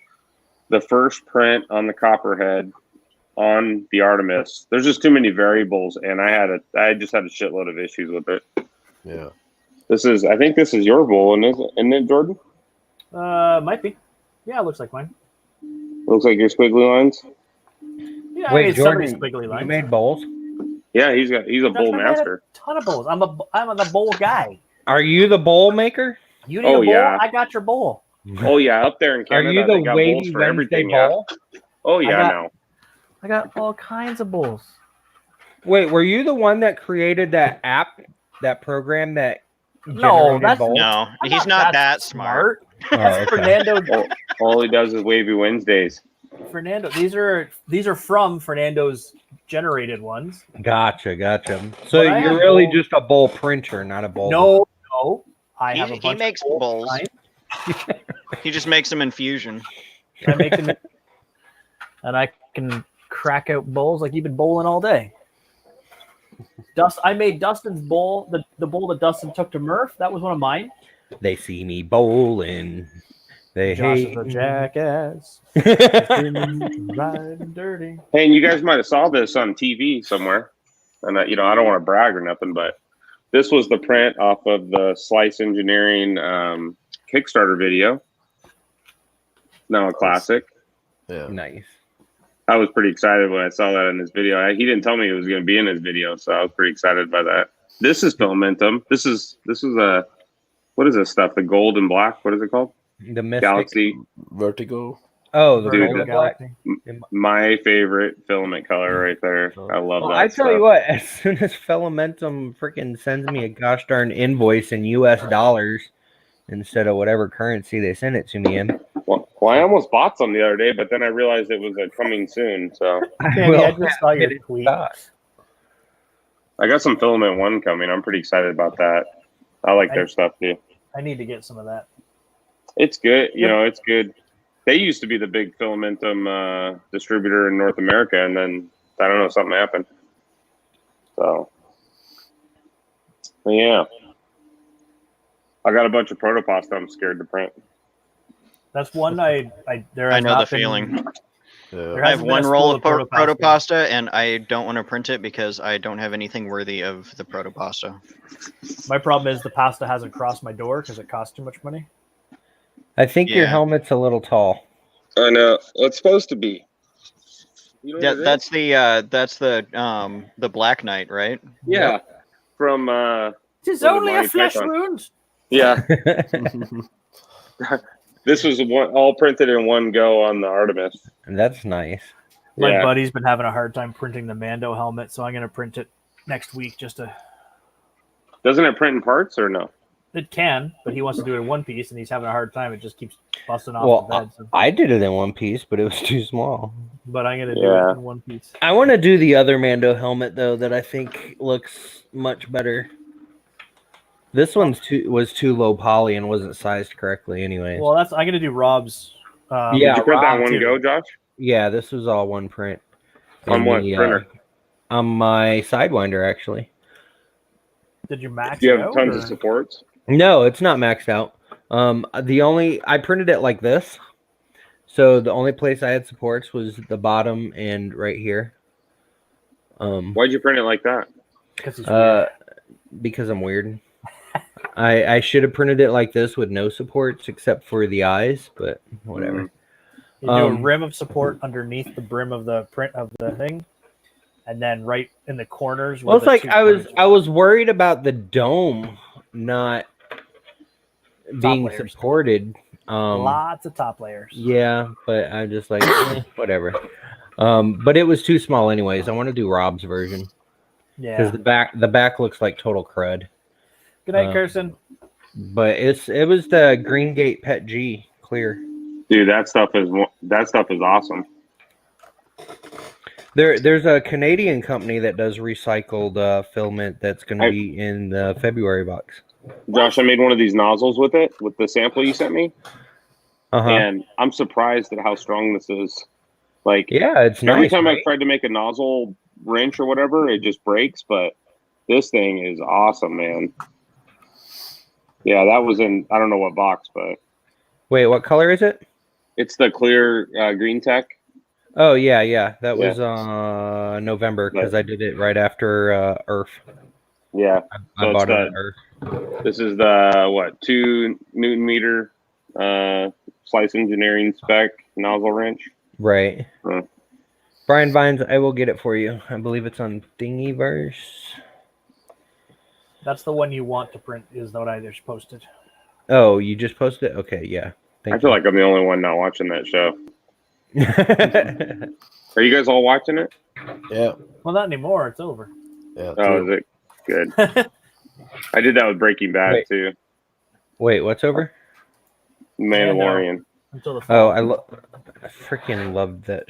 [SPEAKER 5] the first print on the copperhead on the Artemis. There's just too many variables, and I just had a shitload of issues with it.
[SPEAKER 3] Yeah.
[SPEAKER 5] I think this is your bowl, isn't it, Jordan?
[SPEAKER 2] Might be. Yeah, it looks like mine.
[SPEAKER 5] Looks like your squiggly lines.
[SPEAKER 2] Yeah, I
[SPEAKER 1] Wait,
[SPEAKER 2] made
[SPEAKER 1] Jordan,
[SPEAKER 2] some squiggly
[SPEAKER 1] you
[SPEAKER 2] lines.
[SPEAKER 1] made bowls?
[SPEAKER 5] Yeah, he's a bowl
[SPEAKER 2] I made
[SPEAKER 5] master.
[SPEAKER 2] a ton of bowls. I'm the bowl guy.
[SPEAKER 1] Are you the bowl maker?
[SPEAKER 2] You need a bowl?
[SPEAKER 5] yeah.
[SPEAKER 2] I got your bowl.
[SPEAKER 5] Oh yeah, up there in
[SPEAKER 1] Are
[SPEAKER 5] Canada,
[SPEAKER 1] you
[SPEAKER 5] they
[SPEAKER 1] the
[SPEAKER 5] got bowls
[SPEAKER 1] Wavy
[SPEAKER 5] for
[SPEAKER 1] Wednesday
[SPEAKER 5] everything. Yeah.
[SPEAKER 1] bowl?
[SPEAKER 5] Oh yeah,
[SPEAKER 2] got-
[SPEAKER 5] no.
[SPEAKER 2] I got all kinds of bowls.
[SPEAKER 1] Wait, were you the one that created that app, that program that
[SPEAKER 2] No,
[SPEAKER 1] generated
[SPEAKER 2] that's-
[SPEAKER 1] bowls?
[SPEAKER 4] No,
[SPEAKER 2] I'm
[SPEAKER 4] he's not that smart.
[SPEAKER 1] Oh,
[SPEAKER 2] That's
[SPEAKER 1] okay.
[SPEAKER 2] Fernando.
[SPEAKER 5] All he does is Wavy Wednesdays.
[SPEAKER 2] Fernando. These are from Fernando's generated ones.
[SPEAKER 1] Gotcha. So
[SPEAKER 2] But I
[SPEAKER 1] you're
[SPEAKER 2] have
[SPEAKER 1] really
[SPEAKER 2] bowl-
[SPEAKER 1] just a bowl printer, not a bowl.
[SPEAKER 2] No. I have a
[SPEAKER 4] He
[SPEAKER 2] bunch
[SPEAKER 4] makes
[SPEAKER 2] of
[SPEAKER 4] bowls.
[SPEAKER 2] kinds.
[SPEAKER 4] He just makes them in fusion.
[SPEAKER 2] I make them, and I can crack out bowls like you've been bowling all day. I made Dustin's bowl, the bowl that Dustin took to Murph. That was one of mine.
[SPEAKER 1] They see me bowling. They
[SPEAKER 2] Josh
[SPEAKER 1] hate
[SPEAKER 2] is a
[SPEAKER 1] me.
[SPEAKER 2] jackass.
[SPEAKER 1] Oh,
[SPEAKER 2] Riding dirty.
[SPEAKER 5] Hey, and you guys might have saw this on TV somewhere. And I don't want to brag or nothing, but this was the print off of the Slice Engineering Kickstarter video. Now a classic.
[SPEAKER 3] Yeah.
[SPEAKER 1] Nice.
[SPEAKER 5] I was pretty excited when I saw that in this video. He didn't tell me it was going to be in his video, so I was pretty excited by that. This is filamentum. This is a What is this stuff? The gold and black? What is it called?
[SPEAKER 1] The Mystic.
[SPEAKER 5] Galaxy.
[SPEAKER 3] Vertigo.
[SPEAKER 1] Oh, the
[SPEAKER 5] Dude,
[SPEAKER 1] gold
[SPEAKER 5] the
[SPEAKER 1] and black.
[SPEAKER 5] My favorite filament color right there. I love
[SPEAKER 1] Well,
[SPEAKER 5] that
[SPEAKER 1] I tell
[SPEAKER 5] stuff.
[SPEAKER 1] you what, as soon as Filamentum freaking sends me a gosh darn invoice in US dollars instead of whatever currency they send it to me in,
[SPEAKER 5] Well, I almost bought some the other day, but then I realized it was coming soon. So
[SPEAKER 2] Tammy, I just saw your
[SPEAKER 1] get it
[SPEAKER 2] tweet.
[SPEAKER 1] stock.
[SPEAKER 5] I got some Filament 1 coming. I'm pretty excited about that. I like their stuff too.
[SPEAKER 2] I need to get some of that.
[SPEAKER 5] It's good. You know, it's good. They used to be the big Filamentum distributor in North America, and then I don't know, something happened. So, yeah. I got a bunch of protopasta I'm scared to print.
[SPEAKER 2] That's one I
[SPEAKER 4] know the feeling.
[SPEAKER 2] There
[SPEAKER 4] I have
[SPEAKER 2] hasn't been
[SPEAKER 4] one
[SPEAKER 2] a
[SPEAKER 4] roll
[SPEAKER 2] spool
[SPEAKER 4] of protopasta, and I don't want to print it because I don't have anything worthy of the protopasta.
[SPEAKER 2] My problem is the pasta hasn't crossed my door because it costs too much money.
[SPEAKER 1] I think your
[SPEAKER 4] Yeah.
[SPEAKER 1] helmet's a little tall.
[SPEAKER 5] I know. It's supposed to be. You know
[SPEAKER 4] Yeah,
[SPEAKER 5] what it is?
[SPEAKER 4] that's the Black Knight, right?
[SPEAKER 5] Yeah. From
[SPEAKER 2] Tis
[SPEAKER 5] Was it
[SPEAKER 2] only a
[SPEAKER 5] Monty
[SPEAKER 2] flesh
[SPEAKER 5] Python?
[SPEAKER 2] wound.
[SPEAKER 5] yeah. This was all printed in one go on the Artemis.
[SPEAKER 1] That's nice.
[SPEAKER 2] My
[SPEAKER 5] Yeah.
[SPEAKER 2] buddy's been having a hard time printing the Mando helmet, so I'm going to print it next week just to.
[SPEAKER 5] Doesn't it print in parts or no?
[SPEAKER 2] It can, but he wants to do it in one piece, and he's having a hard time. It just keeps busting off
[SPEAKER 1] Well,
[SPEAKER 2] the bed. So.
[SPEAKER 1] I did it in one piece, but it was too small.
[SPEAKER 2] But I'm going to do
[SPEAKER 5] Yeah.
[SPEAKER 2] it in one piece.
[SPEAKER 1] I want to do the other Mando helmet though that I think looks much better. This one's was too low poly and wasn't sized correctly anyways.
[SPEAKER 2] Well, I'm going to do Rob's.
[SPEAKER 1] Yeah,
[SPEAKER 5] Did you print that
[SPEAKER 1] Rob
[SPEAKER 5] one
[SPEAKER 2] too.
[SPEAKER 5] go, Josh?
[SPEAKER 1] Yeah, this was all one print.
[SPEAKER 5] On
[SPEAKER 1] And
[SPEAKER 5] what
[SPEAKER 1] the,
[SPEAKER 5] printer?
[SPEAKER 1] On my Sidewinder, actually.
[SPEAKER 2] Did you max
[SPEAKER 5] Do you
[SPEAKER 2] it
[SPEAKER 5] have
[SPEAKER 2] out,
[SPEAKER 5] tons
[SPEAKER 2] or-
[SPEAKER 5] of supports?
[SPEAKER 1] No, it's not maxed out. I printed it like this. So the only place I had supports was the bottom and right here.
[SPEAKER 5] Why'd you print it like that?
[SPEAKER 2] 'Cause he's weird.
[SPEAKER 1] Because I'm weird. I should have printed it like this with no supports except for the eyes, but whatever.
[SPEAKER 2] You do a rim of support underneath the brim of the print of the thing, and then right in the corners.
[SPEAKER 1] Well, it's
[SPEAKER 2] the
[SPEAKER 1] like
[SPEAKER 2] two
[SPEAKER 1] I
[SPEAKER 2] corners
[SPEAKER 1] was worried about the dome not being
[SPEAKER 2] layers.
[SPEAKER 1] supported.
[SPEAKER 2] Lots of top layers.
[SPEAKER 1] Yeah, but I'm just like whatever. But it was too small anyways. I want to do Rob's version because
[SPEAKER 2] Yeah.
[SPEAKER 1] the back looks like total crud.
[SPEAKER 2] Good night, Kirsten.
[SPEAKER 1] But it was the Green Gate Pet G clear.
[SPEAKER 5] Dude, that stuff is awesome.
[SPEAKER 1] There's a Canadian company that does recycled filament that's going to be in the February box.
[SPEAKER 5] Josh, I made one of these nozzles with it, with the sample you sent me, and I'm surprised at how strong this is. Like,
[SPEAKER 1] yeah, it's
[SPEAKER 5] every
[SPEAKER 1] nice,
[SPEAKER 5] time
[SPEAKER 1] right?
[SPEAKER 5] I've tried to make a nozzle wrench or whatever, it just breaks. But this thing is awesome, man. Yeah, that was in, I don't know what box, but
[SPEAKER 1] Wait, what color is it?
[SPEAKER 5] it's the clear green tech.
[SPEAKER 1] Oh yeah, that was November because I did it right after Earth.
[SPEAKER 5] Yeah,
[SPEAKER 1] I
[SPEAKER 5] so
[SPEAKER 1] bought it
[SPEAKER 5] it's
[SPEAKER 1] at Earth.
[SPEAKER 5] this is the 2 Newton meter slice engineering spec nozzle wrench.
[SPEAKER 1] Right.
[SPEAKER 5] Huh.
[SPEAKER 1] Brian Vines, I will get it for you. I believe it's on Thingiverse.
[SPEAKER 2] That's the one you want to print. Is what I just posted.
[SPEAKER 1] Oh, you just posted it? Okay, yeah.
[SPEAKER 5] I feel like I'm the only one not watching that show. Are you guys all watching it?
[SPEAKER 3] Yeah.
[SPEAKER 2] Well, not anymore. It's over.
[SPEAKER 3] Yeah.
[SPEAKER 5] Oh, is it good? I did that with Breaking Bad
[SPEAKER 1] Wait.
[SPEAKER 5] too.
[SPEAKER 1] Wait, what's over?
[SPEAKER 5] Mandalorian.
[SPEAKER 2] Until the
[SPEAKER 1] Oh,
[SPEAKER 2] fall,
[SPEAKER 1] I freaking loved that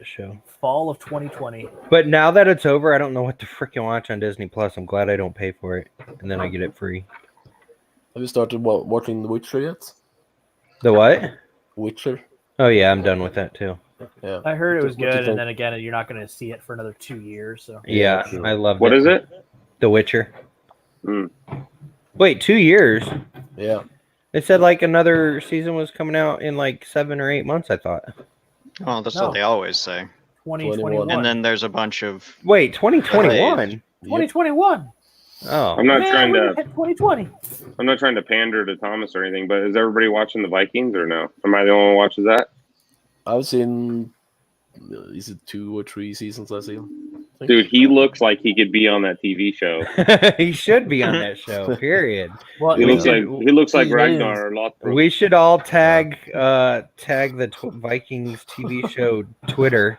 [SPEAKER 1] show.
[SPEAKER 2] fall of 2020.
[SPEAKER 1] But now that it's over, I don't know what to freaking watch on Disney Plus. I'm glad I don't pay for it, and then I get it free.
[SPEAKER 3] Have you started watching The Witcher yet?
[SPEAKER 1] The what?
[SPEAKER 3] Witcher?
[SPEAKER 1] Oh yeah, I'm done with that too.
[SPEAKER 3] Yeah.
[SPEAKER 2] I heard it was
[SPEAKER 3] What do you
[SPEAKER 2] good,
[SPEAKER 3] think?
[SPEAKER 2] and then again, you're not going to see it for another 2 years. So
[SPEAKER 1] Yeah,
[SPEAKER 3] sure.
[SPEAKER 1] I loved
[SPEAKER 5] What
[SPEAKER 1] it.
[SPEAKER 5] is it?
[SPEAKER 1] The Witcher.
[SPEAKER 5] Mm.
[SPEAKER 1] Wait, 2 years?
[SPEAKER 3] Yeah.
[SPEAKER 1] They said like another season was coming out in like 7 or 8 months, I thought.
[SPEAKER 4] Oh, that's
[SPEAKER 2] No.
[SPEAKER 4] what they always say.
[SPEAKER 2] 2021.
[SPEAKER 4] And then there's a bunch of
[SPEAKER 1] Wait, 2021?
[SPEAKER 2] 2021.
[SPEAKER 1] Oh.
[SPEAKER 5] I'm not
[SPEAKER 2] Man,
[SPEAKER 5] trying
[SPEAKER 2] we
[SPEAKER 5] to.
[SPEAKER 2] hit 2020.
[SPEAKER 5] I'm not trying to pander to Thomas or anything, but is everybody watching the Vikings or no? Am I the only one who watches that?
[SPEAKER 3] I've seen, is it 2 or 3 seasons I've seen? think.
[SPEAKER 5] Dude, he looks like he could be on that TV show.
[SPEAKER 1] He should be on that show. Period.
[SPEAKER 2] Well,
[SPEAKER 5] He
[SPEAKER 1] We
[SPEAKER 5] looks
[SPEAKER 1] should-
[SPEAKER 5] like
[SPEAKER 2] he
[SPEAKER 5] Ragnar or Lothbrok.
[SPEAKER 1] We should all tag the Vikings TV show Twitter.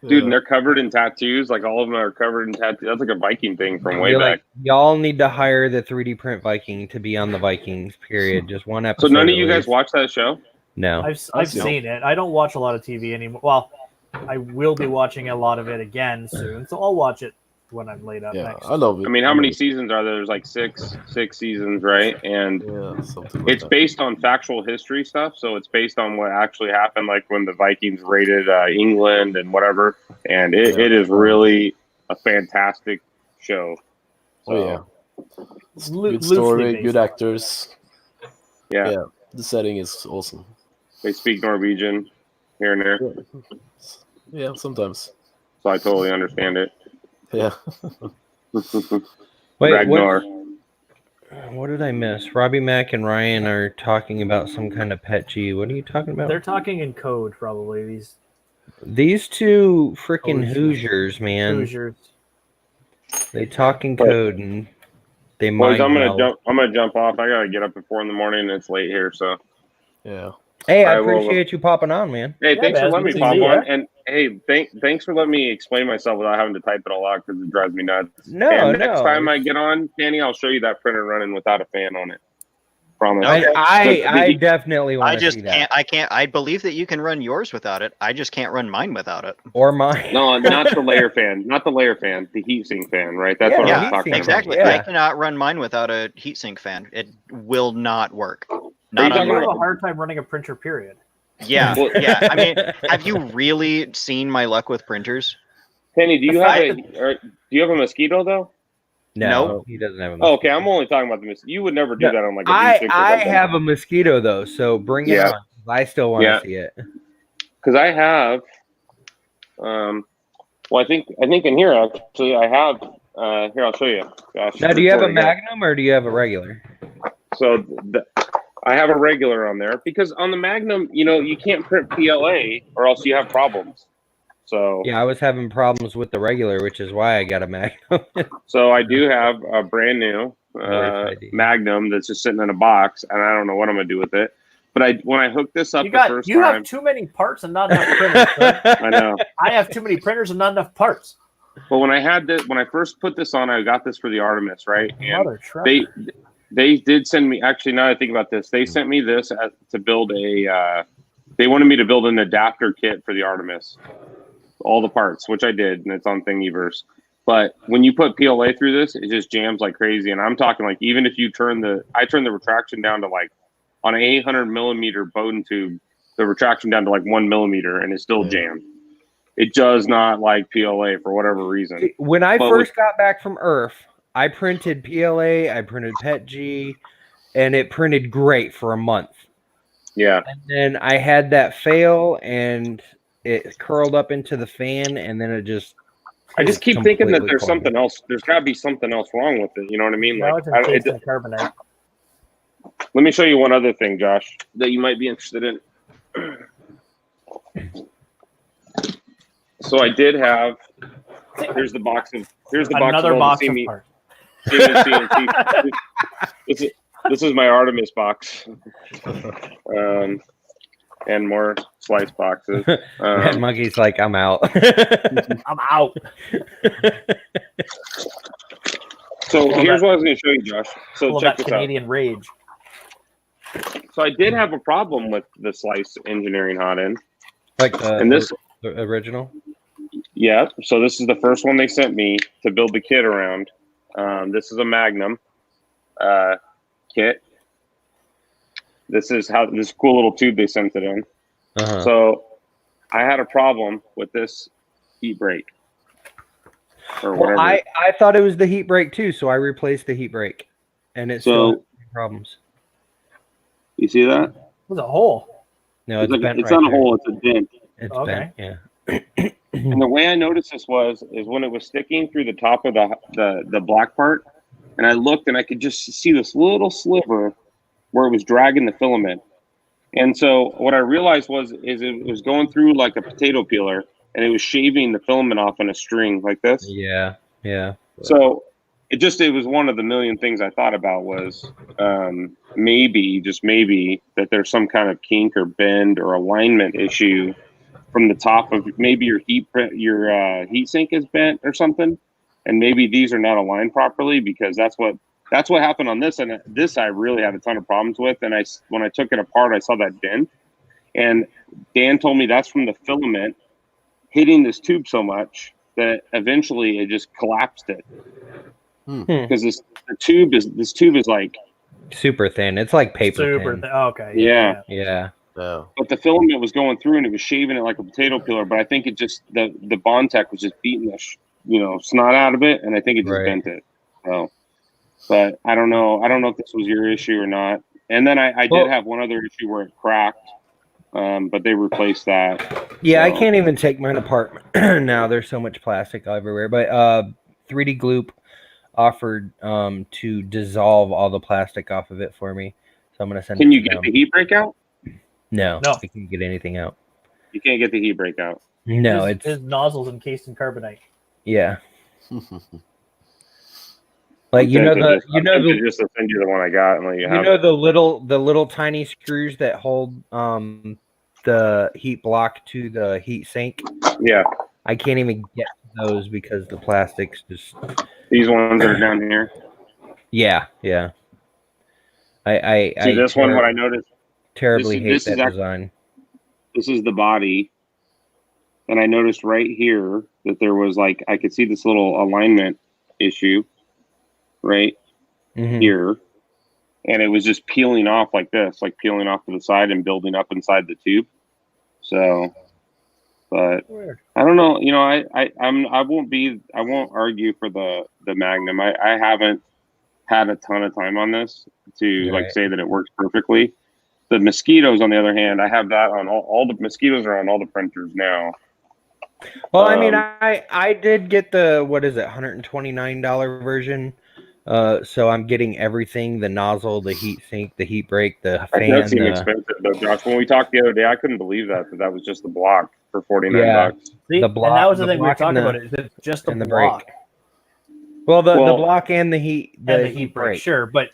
[SPEAKER 5] Dude, and
[SPEAKER 3] Yeah.
[SPEAKER 5] they're covered in tattoos. Like all of them are covered in tattoos. That's like a Viking thing from way
[SPEAKER 1] You're
[SPEAKER 5] back.
[SPEAKER 1] like, y'all need to hire the 3D print Viking to be on the Vikings. Period. Just one
[SPEAKER 5] So
[SPEAKER 1] episode.
[SPEAKER 5] none of
[SPEAKER 1] at
[SPEAKER 5] you guys
[SPEAKER 1] least.
[SPEAKER 5] watch that show?
[SPEAKER 1] No.
[SPEAKER 2] I've seen it. I don't watch a lot of TV anymore. Well, I will be watching a lot of it again soon, so I'll watch it when I'm laid up
[SPEAKER 3] Yeah,
[SPEAKER 2] next.
[SPEAKER 3] I love it.
[SPEAKER 5] I mean, how many seasons are there? There's like six seasons, right? And
[SPEAKER 3] Yeah, something like
[SPEAKER 5] it's
[SPEAKER 3] that.
[SPEAKER 5] based on factual history stuff. So it's based on what actually happened, like when the Vikings raided England and whatever. And it is really a fantastic show.
[SPEAKER 3] Oh yeah,
[SPEAKER 2] It's loo-
[SPEAKER 3] good
[SPEAKER 2] loosely
[SPEAKER 3] story,
[SPEAKER 2] based
[SPEAKER 3] good
[SPEAKER 2] on it.
[SPEAKER 3] actors.
[SPEAKER 5] Yeah,
[SPEAKER 3] Yeah. The setting is awesome.
[SPEAKER 5] they speak Norwegian here and there,
[SPEAKER 3] Yeah, sometimes.
[SPEAKER 5] so I totally understand it.
[SPEAKER 3] Yeah.
[SPEAKER 1] Wait,
[SPEAKER 5] Ragnar.
[SPEAKER 1] what did I miss? Robbie Mack and Ryan are talking about some kind of pet G. What are you talking about?
[SPEAKER 2] They're talking in code, probably.
[SPEAKER 1] These two freaking
[SPEAKER 2] Hoosiers.
[SPEAKER 1] Hoosiers, man.
[SPEAKER 2] Hoosiers.
[SPEAKER 1] They talk in code and they
[SPEAKER 5] Boys,
[SPEAKER 1] mind
[SPEAKER 5] I'm
[SPEAKER 1] meld.
[SPEAKER 5] gonna jump off. I gotta get up at 4 a.m. and it's late here. So
[SPEAKER 3] Yeah.
[SPEAKER 1] Hey, I
[SPEAKER 5] I will-
[SPEAKER 1] appreciate you popping on, man.
[SPEAKER 5] hey,
[SPEAKER 2] Yeah,
[SPEAKER 5] thanks for
[SPEAKER 2] man,
[SPEAKER 5] letting me
[SPEAKER 2] it's
[SPEAKER 5] pop
[SPEAKER 2] easy,
[SPEAKER 5] on.
[SPEAKER 2] yeah.
[SPEAKER 5] And hey, thanks for letting me explain myself without having to type it all out because it drives me nuts.
[SPEAKER 1] No,
[SPEAKER 5] and next
[SPEAKER 1] no.
[SPEAKER 5] time I get on, Danny, I'll show you that printer running without a fan on it. Promise.
[SPEAKER 4] Okay.
[SPEAKER 1] I definitely want
[SPEAKER 4] I
[SPEAKER 1] to
[SPEAKER 4] just
[SPEAKER 1] see that.
[SPEAKER 4] can't. I believe that you can run yours without it. I just can't run mine without it.
[SPEAKER 1] Or mine.
[SPEAKER 5] No, not the layer fan. Not the layer fan. The heatsink fan, right? That's
[SPEAKER 1] Yeah,
[SPEAKER 5] what I
[SPEAKER 4] Yeah,
[SPEAKER 5] was talking
[SPEAKER 1] heatsink,
[SPEAKER 4] exactly.
[SPEAKER 1] yeah.
[SPEAKER 4] I cannot run mine without a heatsink fan. It will not work.
[SPEAKER 5] you
[SPEAKER 4] Not
[SPEAKER 5] talking
[SPEAKER 4] on
[SPEAKER 2] You have
[SPEAKER 4] mine.
[SPEAKER 2] a hard time running a printer, period.
[SPEAKER 4] Yeah,
[SPEAKER 5] Well-
[SPEAKER 4] yeah. I mean, have you really seen my luck with printers?
[SPEAKER 5] Penny, do you
[SPEAKER 2] The
[SPEAKER 5] have
[SPEAKER 2] fact
[SPEAKER 5] do you have a mosquito though?
[SPEAKER 1] No,
[SPEAKER 4] Nope.
[SPEAKER 1] he doesn't have a
[SPEAKER 5] Oh,
[SPEAKER 1] mosquito.
[SPEAKER 5] okay, I'm only talking about the mosquito. You would never do
[SPEAKER 1] No,
[SPEAKER 5] that on like a
[SPEAKER 1] I
[SPEAKER 5] V6 or
[SPEAKER 1] I
[SPEAKER 5] something.
[SPEAKER 1] have a mosquito though, so bring it
[SPEAKER 5] Yeah.
[SPEAKER 1] on. I still want to
[SPEAKER 5] Yeah.
[SPEAKER 1] see it.
[SPEAKER 5] Because I have well I think in here actually I have here I'll show you. Gosh,
[SPEAKER 1] Now, do you have a
[SPEAKER 5] recording it.
[SPEAKER 1] Magnum or do you have a regular?
[SPEAKER 5] So I have a regular on there because on the Magnum, you can't print PLA or else you have problems. So
[SPEAKER 1] Yeah, I was having problems with the regular, which is why I got a Magnum.
[SPEAKER 5] So I do have a brand new
[SPEAKER 1] RFID.
[SPEAKER 5] Magnum that's just sitting in a box, and I don't know what I'm gonna do with it. But when I hooked this up
[SPEAKER 2] You
[SPEAKER 5] the
[SPEAKER 2] got
[SPEAKER 5] first
[SPEAKER 2] you
[SPEAKER 5] time,
[SPEAKER 2] have too many parts and not enough printers. Sir.
[SPEAKER 5] I know.
[SPEAKER 2] I have too many printers and not enough parts.
[SPEAKER 5] But when I first put this on, I got this for the Artemis, right? And
[SPEAKER 2] Mother trucker.
[SPEAKER 5] they did send me. Actually, now that I think about this, they sent me this to build a. They wanted me to build an adapter kit for the Artemis, all the parts, which I did, and it's on Thingiverse. But when you put PLA through this, it just jams like crazy. And I'm talking like even if you turn the retraction down to like on an 800 millimeter Bowden tube, the retraction down to like 1 millimeter, and it's still jammed. It does not like PLA for whatever reason.
[SPEAKER 1] When I
[SPEAKER 5] But
[SPEAKER 1] first got back from Earth, I printed PLA, I printed PETG, and it printed great for a month.
[SPEAKER 5] Yeah.
[SPEAKER 1] And then I had that fail, and it curled up into the fan, and then it just.
[SPEAKER 5] I just keep thinking that
[SPEAKER 1] completely
[SPEAKER 5] there's
[SPEAKER 1] clogged.
[SPEAKER 5] something else. There's got to be something else wrong with it. You know what I mean?
[SPEAKER 2] Now
[SPEAKER 5] Like,
[SPEAKER 2] it's encased in carbonite.
[SPEAKER 5] let me show you one other thing, Josh, that you might be interested in. So I did have. Here's the box of. Here's the
[SPEAKER 2] Another
[SPEAKER 5] box
[SPEAKER 2] box
[SPEAKER 5] of
[SPEAKER 2] of
[SPEAKER 5] all
[SPEAKER 2] parts.
[SPEAKER 5] the CNC. This is my Artemis box, and more slice boxes.
[SPEAKER 1] That monkey's like, I'm out.
[SPEAKER 2] I'm out.
[SPEAKER 5] So here's what I was going to show you, Josh. So
[SPEAKER 2] All
[SPEAKER 5] check
[SPEAKER 2] that
[SPEAKER 5] this out.
[SPEAKER 2] Canadian rage.
[SPEAKER 5] So I did have a problem with the slice engineering hot end,
[SPEAKER 1] Like the,
[SPEAKER 5] and this.
[SPEAKER 1] the original.
[SPEAKER 5] Yeah, so this is the first one they sent me to build the kit around. This is a Magnum kit. This is how this cool little tube they sent it in.
[SPEAKER 1] Uh-huh.
[SPEAKER 5] So I had a problem with this heat break or
[SPEAKER 1] Well,
[SPEAKER 5] whatever.
[SPEAKER 1] I thought it was the heat break too, so I replaced the heat break, and it still
[SPEAKER 5] So
[SPEAKER 1] had problems.
[SPEAKER 5] you see that?
[SPEAKER 2] There's a hole.
[SPEAKER 1] No, it's bent.
[SPEAKER 5] It's
[SPEAKER 1] right
[SPEAKER 5] not a
[SPEAKER 1] there.
[SPEAKER 5] hole; it's a dent.
[SPEAKER 1] It's
[SPEAKER 2] Okay.
[SPEAKER 1] bent. Yeah.
[SPEAKER 5] And the way I noticed this is when it was sticking through the top of the black part, and I looked and I could just see this little sliver where it was dragging the filament. And so what I realized is it was going through like a potato peeler, and it was shaving the filament off in a string like this.
[SPEAKER 1] Yeah.
[SPEAKER 5] So it was one of the million things I thought about was maybe, just maybe, that there's some kind of kink or bend or alignment issue from the top of maybe your heat sink is bent or something, and maybe these are not aligned properly, because that's what happened on this. And this I really had a ton of problems with. And when I took it apart, I saw that dent, and Dan told me that's from the filament hitting this tube so much that eventually it just collapsed it. Because this tube is like
[SPEAKER 1] super thin. It's like paper
[SPEAKER 2] super
[SPEAKER 1] thin.
[SPEAKER 2] Okay.
[SPEAKER 1] Yeah.
[SPEAKER 5] But the filament was going through and it was shaving it like a potato peeler. But I think it just the Bondtech was just beating the snot out of it, and I think it just bent it. So, but I don't know. I don't know if this was your issue or not. And then I did have one other issue where it cracked, but they replaced that.
[SPEAKER 1] Yeah, so. I can't even take mine apart now. There's so much plastic everywhere. But 3D Gloop offered to dissolve all the plastic off of it for me. So I'm going to send it to them.
[SPEAKER 5] Can you get the heat break out?
[SPEAKER 1] No, I can't get anything out.
[SPEAKER 5] You can't get the heat break out.
[SPEAKER 1] No,
[SPEAKER 2] his nozzle's encased in carbonite.
[SPEAKER 1] Yeah. Like just
[SPEAKER 5] to send you the one I got and let you have
[SPEAKER 1] the little tiny screws that hold the heat block to the heat sink.
[SPEAKER 5] Yeah.
[SPEAKER 1] I can't even get those because the plastic's just
[SPEAKER 5] these ones that are down here.
[SPEAKER 1] Yeah. I
[SPEAKER 5] see this one. What I noticed.
[SPEAKER 1] Terribly hate that design.
[SPEAKER 5] This is the body, and I noticed right here that there was I could see this little alignment issue right here, and it was just peeling off like this, like peeling off to the side and building up inside the tube. So, but I don't know. I won't argue for the Magnum. I haven't had a ton of time on this to say that it works perfectly. The mosquitoes, on the other hand, I have that on all the mosquitoes are on all the printers now.
[SPEAKER 1] Well, I mean, I did get the $129 version. So I'm getting everything: the nozzle, the heat sink, the heat break, the fan.
[SPEAKER 5] That seemed expensive though, Josh. When we talked the other day, I couldn't believe that was just the block for $49.
[SPEAKER 2] See,
[SPEAKER 1] the block,
[SPEAKER 2] and that was the thing we were talking about. Is it just the block?
[SPEAKER 1] Break. Well, the block and the heat
[SPEAKER 2] heat break. Sure, but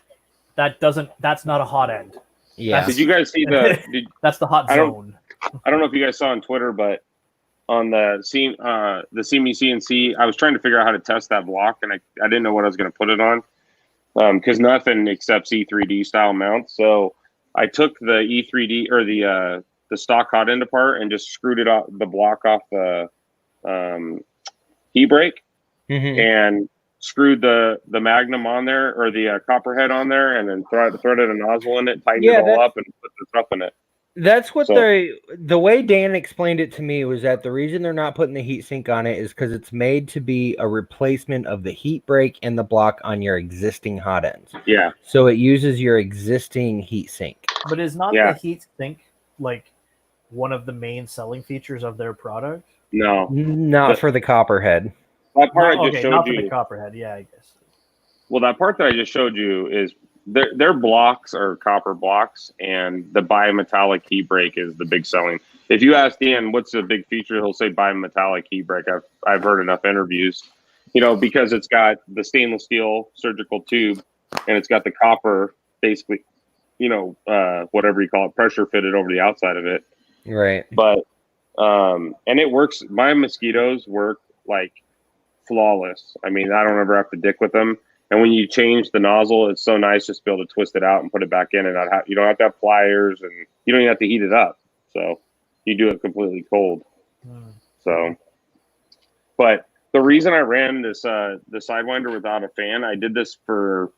[SPEAKER 2] that's not a hot end.
[SPEAKER 1] Yeah.
[SPEAKER 5] Did you guys see
[SPEAKER 2] that's the hot zone.
[SPEAKER 5] I don't know if you guys saw on Twitter, but on the CME CNC, I was trying to figure out how to test that block, and I didn't know what I was going to put it on, because nothing accepts E3D style mounts. So I took the E3D or the stock hot end apart and just screwed it off the block off the heat break, and screwed the Magnum on there, or the copperhead on there, and then threaded a nozzle in it, tightened it all up, and put the stuff in it.
[SPEAKER 1] That's what the way Dan explained it to me was that the reason they're not putting the heat sink on it is because it's made to be a replacement of the heat break and the block on your existing hot ends.
[SPEAKER 5] Yeah.
[SPEAKER 1] So it uses your existing heat sink.
[SPEAKER 2] But is not the heat sink one of the main selling features of their product?
[SPEAKER 5] No.
[SPEAKER 1] Not for the copperhead.
[SPEAKER 5] That part I just showed
[SPEAKER 2] not
[SPEAKER 5] you.
[SPEAKER 2] For the copperhead, yeah, I guess.
[SPEAKER 5] Well, that part that I just showed you is their blocks are copper blocks, and the bimetallic heat break is the big selling. If you ask Dan what's the big feature, he'll say bimetallic heat break. I've heard enough interviews, because it's got the stainless steel surgical tube, and it's got the copper basically, whatever you call it, pressure fitted over the outside of it.
[SPEAKER 1] Right.
[SPEAKER 5] But and it works. My mosquitoes work flawless. I mean, I don't ever have to dick with them. And when you change the nozzle, it's so nice just to be able to twist it out and put it back in, and you don't have to have pliers, and you don't even have to heat it up. So you do it completely cold. So, but the reason I ran this the Sidewinder without a fan, I did this for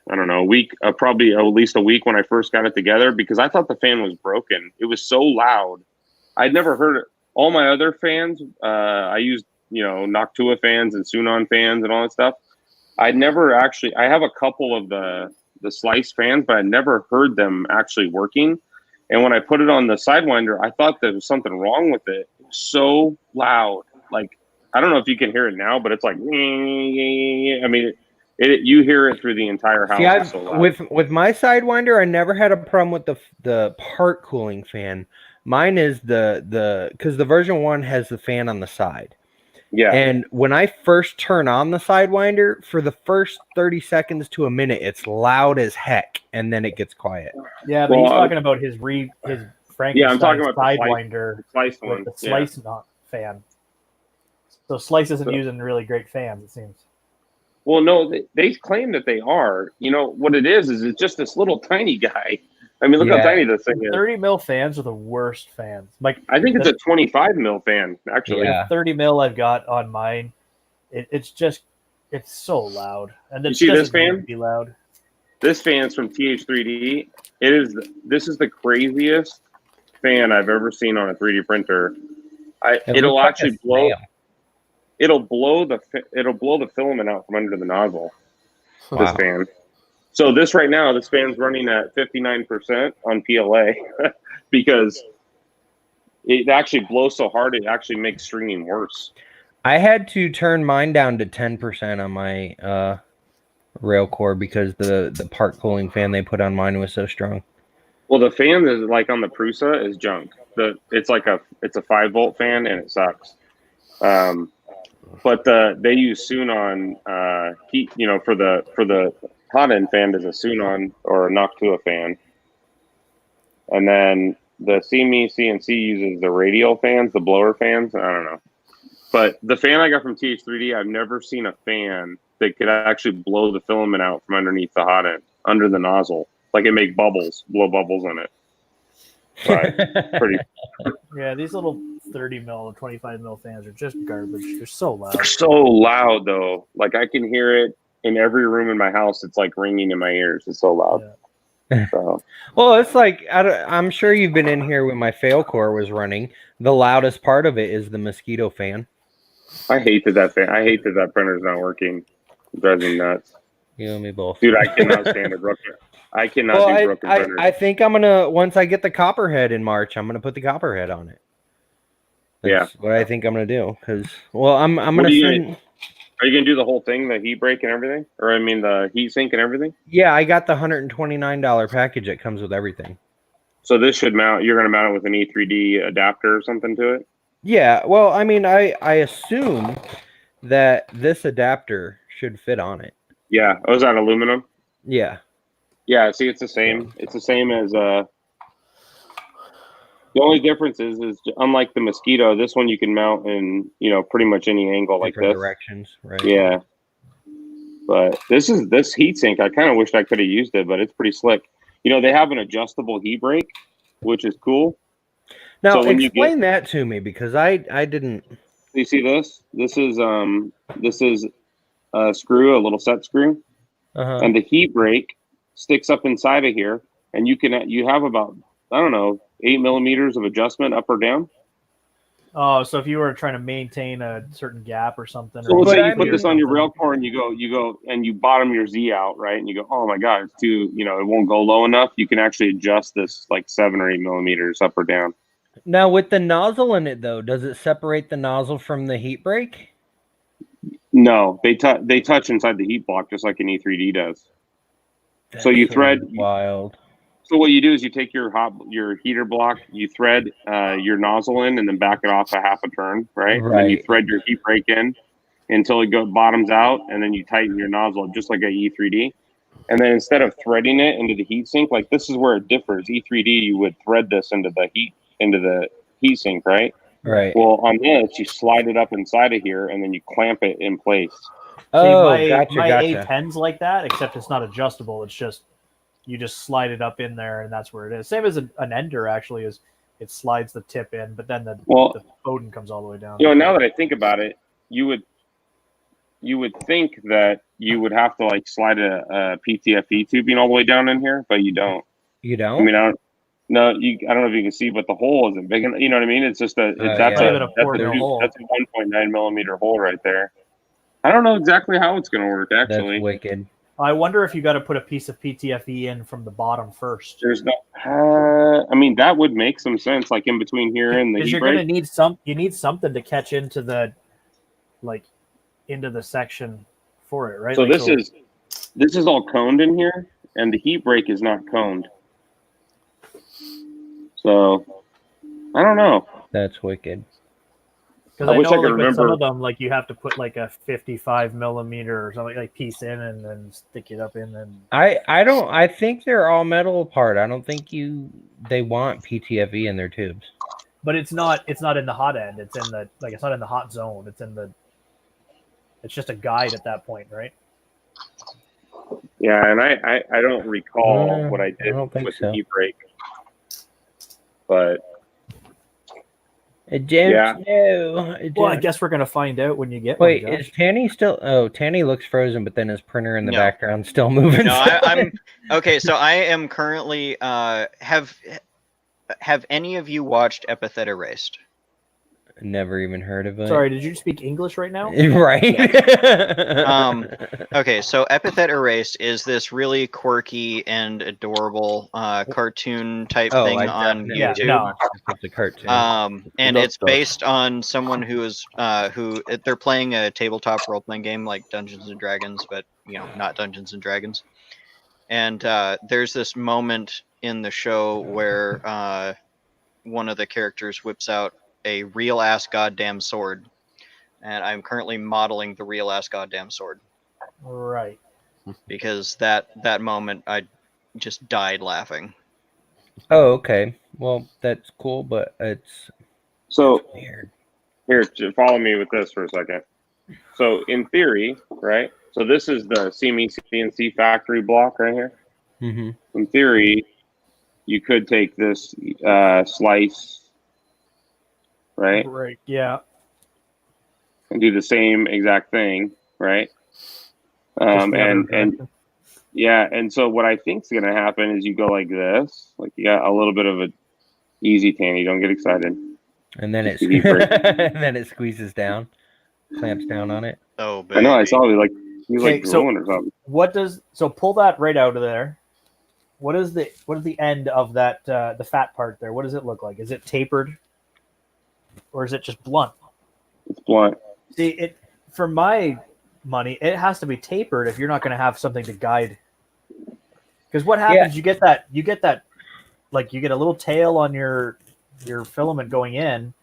[SPEAKER 5] a week, probably at least a week when I first got it together, because I thought the fan was broken. It was so loud. I'd never heard it. All my other fans, I used Noctua fans and Sunon fans and all that stuff. I have a couple of the Slice fans, but I never heard them actually working. And when I put it on the Sidewinder, I thought there was something wrong with it. It was so loud. I don't know if you can hear it now, but it's I mean, you hear it through the entire house.
[SPEAKER 1] See, with my Sidewinder, I never had a problem with the part cooling fan. Mine is because the version 1 has the fan on the side.
[SPEAKER 5] Yeah.
[SPEAKER 1] And when I first turn on the Sidewinder, for the first 30 seconds to a minute, it's loud as heck, and then it gets quiet.
[SPEAKER 2] Yeah, but he's talking about his Frankenstein
[SPEAKER 5] Yeah, I'm talking about
[SPEAKER 2] Sidewinder
[SPEAKER 5] the slice
[SPEAKER 2] with
[SPEAKER 5] one.
[SPEAKER 2] the slice fan. So Slice isn't using really great fans, it seems.
[SPEAKER 5] Well, no, they claim that they are. You know, what it is it's just this little tiny guy. I mean, look how tiny this thing is.
[SPEAKER 2] 30 mil fans are the worst fans. Like,
[SPEAKER 5] I think it's a 25 mil fan, actually.
[SPEAKER 1] Yeah.
[SPEAKER 2] The 30 mil I've got on mine, it's so loud. And
[SPEAKER 5] You see this fan?
[SPEAKER 2] Be loud.
[SPEAKER 5] This fan's from TH3D. This is the craziest fan I've ever seen on a 3D printer. It'll actually blow. It'll blow the filament out from under the nozzle.
[SPEAKER 1] Wow.
[SPEAKER 5] This fan. So this fan's running at 59% on PLA because it actually blows so hard it actually makes stringing worse.
[SPEAKER 1] I had to turn mine down to 10% on my rail core because the part cooling fan they put on mine was so strong.
[SPEAKER 5] Well, the fan is like on the Prusa is junk. It's a 5-volt fan and it sucks. But they use Sunon heat, for the hot end fan is a Sunon or a Noctua fan. And then the CME CNC uses the radial fans, the blower fans. I don't know. But the fan I got from TH3D, I've never seen a fan that could actually blow the filament out from underneath the hot end, under the nozzle. Like it make bubbles, blow bubbles in it. But pretty.
[SPEAKER 2] Yeah, these little 30 mil, 25 mil fans are just garbage. They're so loud.
[SPEAKER 5] They're so loud, though. Like I can hear it in every room in my house. It's like ringing in my ears. It's so loud.
[SPEAKER 2] Yeah.
[SPEAKER 5] So.
[SPEAKER 1] Well, it's like I'm sure you've been in here when my fail core was running. The loudest part of it is the mosquito fan.
[SPEAKER 5] I hate that printer's not working. It drives me nuts.
[SPEAKER 1] You and me both.
[SPEAKER 5] Dude, I cannot stand a broken. I cannot do broken printers.
[SPEAKER 1] I think I'm gonna, once I get the copperhead in March, I'm gonna put the copperhead on it. That's what I think I'm gonna do. Because, well, I'm gonna send.
[SPEAKER 5] Are you gonna do the whole thing, the heat break and everything, or I mean the heat sink and everything?
[SPEAKER 1] Yeah, I got the $129 package that comes with everything.
[SPEAKER 5] So this should mount. You're gonna mount it with an E3D adapter or something to it.
[SPEAKER 1] Yeah, well, I mean, I assume that this adapter should fit on it.
[SPEAKER 5] Yeah. Oh, is that aluminum?
[SPEAKER 1] Yeah.
[SPEAKER 5] Yeah. See, it's the same. It's the same as the only difference is unlike the mosquito, this one you can mount in pretty much any angle like this.
[SPEAKER 1] Directions, right?
[SPEAKER 5] Yeah. But this heatsink, I kind of wished I could have used it, but it's pretty slick. They have an adjustable heat break, which is cool.
[SPEAKER 1] Now, so explain that to me because I didn't.
[SPEAKER 5] You see this? This is a screw, a little set screw, and the heat break sticks up inside of here, and you have about 8 millimeters of adjustment up or down.
[SPEAKER 2] Oh, so if you were trying to maintain a certain gap or something.
[SPEAKER 5] So let's say you put this on your rail core and you go and you bottom your Z out, right? And you go, oh my God, it's too, it won't go low enough. You can actually adjust this like 7 or 8 millimeters up or down.
[SPEAKER 1] Now with the nozzle in it though, does it separate the nozzle from the heat break?
[SPEAKER 5] No, they touch inside the heat block just like an E3D does.
[SPEAKER 1] That's
[SPEAKER 5] so you thread
[SPEAKER 1] wild.
[SPEAKER 5] So what you do is you take your heater block, you thread your nozzle in, and then back it off a half a turn, right? And then you thread your heat break in until it bottoms out, and then you tighten your nozzle just like a E3D. And then instead of threading it into the heat sink, like this is where it differs. E3D, you would thread this into the heat sink, right?
[SPEAKER 1] Right.
[SPEAKER 5] Well, on this, you slide it up inside of here, and then you clamp it in place.
[SPEAKER 1] Oh,
[SPEAKER 2] gotcha. My A10's like that, except it's not adjustable. It's just you just slide it up in there, and that's where it is. Same as an ender actually is. It slides the tip in, but then the Odin comes all the way down.
[SPEAKER 5] Now that I think about it, you would think that you would have to like slide a PTFE tubing all the way down in here, but you don't.
[SPEAKER 1] You don't?
[SPEAKER 5] I mean, I don't know if you can see, but the hole isn't big enough. You know what I mean? It's just that's a 1.9 millimeter hole right there. I don't know exactly how it's going to work, actually.
[SPEAKER 1] That's wicked.
[SPEAKER 2] I wonder if you got to put a piece of PTFE in from the bottom first.
[SPEAKER 5] There's no. I mean, that would make some sense, like in between here and the.
[SPEAKER 2] You're going to need You need something to catch into the section for it, right?
[SPEAKER 5] So this is all coned in here, and the heat break is not coned. So I don't know.
[SPEAKER 1] That's wicked.
[SPEAKER 2] Because
[SPEAKER 5] I wish I could
[SPEAKER 2] with some
[SPEAKER 5] remember-
[SPEAKER 2] of them, like you have to put like a 55 millimeter or something like piece in and then stick it up in. And
[SPEAKER 1] I think they're all metal apart. I don't think they want PTFE in their tubes.
[SPEAKER 2] but it's not in the hot end. It's in the it's not in the hot zone. It's just a guide at that point, right?
[SPEAKER 5] Yeah, and I don't recall what I
[SPEAKER 1] I
[SPEAKER 5] did
[SPEAKER 1] don't think
[SPEAKER 5] with
[SPEAKER 1] so.
[SPEAKER 5] the heat break, but
[SPEAKER 1] I don't
[SPEAKER 5] Yeah.
[SPEAKER 1] know.
[SPEAKER 2] Well, I guess we're gonna find out when you get
[SPEAKER 1] Wait,
[SPEAKER 2] one. Josh.
[SPEAKER 1] is Tanny still? Oh, Tanny looks frozen, but then his printer in the
[SPEAKER 4] No.
[SPEAKER 1] background still moving.
[SPEAKER 4] No, I'm okay. So I am currently have any of you watched Epithet Erased?
[SPEAKER 1] Never even heard of it.
[SPEAKER 2] Sorry, did you speak English right now?
[SPEAKER 1] Right.
[SPEAKER 4] Okay, so Epithet Erased is this really quirky and adorable cartoon type
[SPEAKER 1] Oh,
[SPEAKER 4] thing
[SPEAKER 1] I
[SPEAKER 4] on
[SPEAKER 1] definitely
[SPEAKER 2] Yeah,
[SPEAKER 4] YouTube.
[SPEAKER 2] no.
[SPEAKER 1] watched this as a cartoon.
[SPEAKER 4] And
[SPEAKER 3] Love
[SPEAKER 4] it's
[SPEAKER 3] stuff.
[SPEAKER 4] based on someone who is who they're playing a tabletop role playing game like Dungeons and Dragons, but not Dungeons and Dragons. And there's this moment in the show where one of the characters whips out a real ass goddamn sword, and I'm currently modeling the real ass goddamn sword
[SPEAKER 2] Right.
[SPEAKER 4] because that moment I just died laughing.
[SPEAKER 1] Oh, okay. Well, that's cool, but it's
[SPEAKER 5] so
[SPEAKER 1] weird.
[SPEAKER 5] here, follow me with this for a second. So in theory, right? So this is the CNC factory block right here.
[SPEAKER 1] Mm-hmm.
[SPEAKER 5] In theory, you could take this slice, right,
[SPEAKER 2] Right. Yeah.
[SPEAKER 5] and do the same exact thing, right?
[SPEAKER 2] Just the other
[SPEAKER 5] And
[SPEAKER 2] direction.
[SPEAKER 5] yeah, and so what I think is going to happen is you go like this, like you got a little bit of a easy Tanny. Don't get excited.
[SPEAKER 1] And then it
[SPEAKER 5] Just to be fair.
[SPEAKER 1] and then it squeezes down, clamps down on it.
[SPEAKER 4] Oh, baby.
[SPEAKER 5] I know I saw it like he was like
[SPEAKER 2] Okay, so-
[SPEAKER 5] drooling or something.
[SPEAKER 2] So pull that right out of there. What is the end of that the fat part there? What does it look like? Is it tapered, or is it just blunt?
[SPEAKER 5] It's blunt.
[SPEAKER 2] See, it for my money, it has to be tapered if you're not going to have something to guide. Because what happens? You get that, like you get a little tail on your filament going in.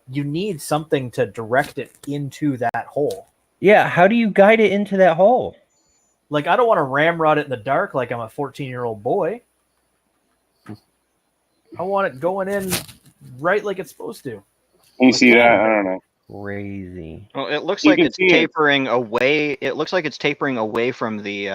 [SPEAKER 2] You need something to direct it into that hole.
[SPEAKER 1] Yeah, how do you guide it into that hole?
[SPEAKER 2] Like I don't want to ramrod it in the dark like I'm a 14-year-old boy. I want it going in right like it's supposed to.
[SPEAKER 5] Can you see that? I don't know.
[SPEAKER 1] Crazy.
[SPEAKER 4] Well, it looks
[SPEAKER 5] You
[SPEAKER 4] like
[SPEAKER 5] can
[SPEAKER 4] it's
[SPEAKER 5] see it.
[SPEAKER 4] tapering away. It looks like it's tapering away from the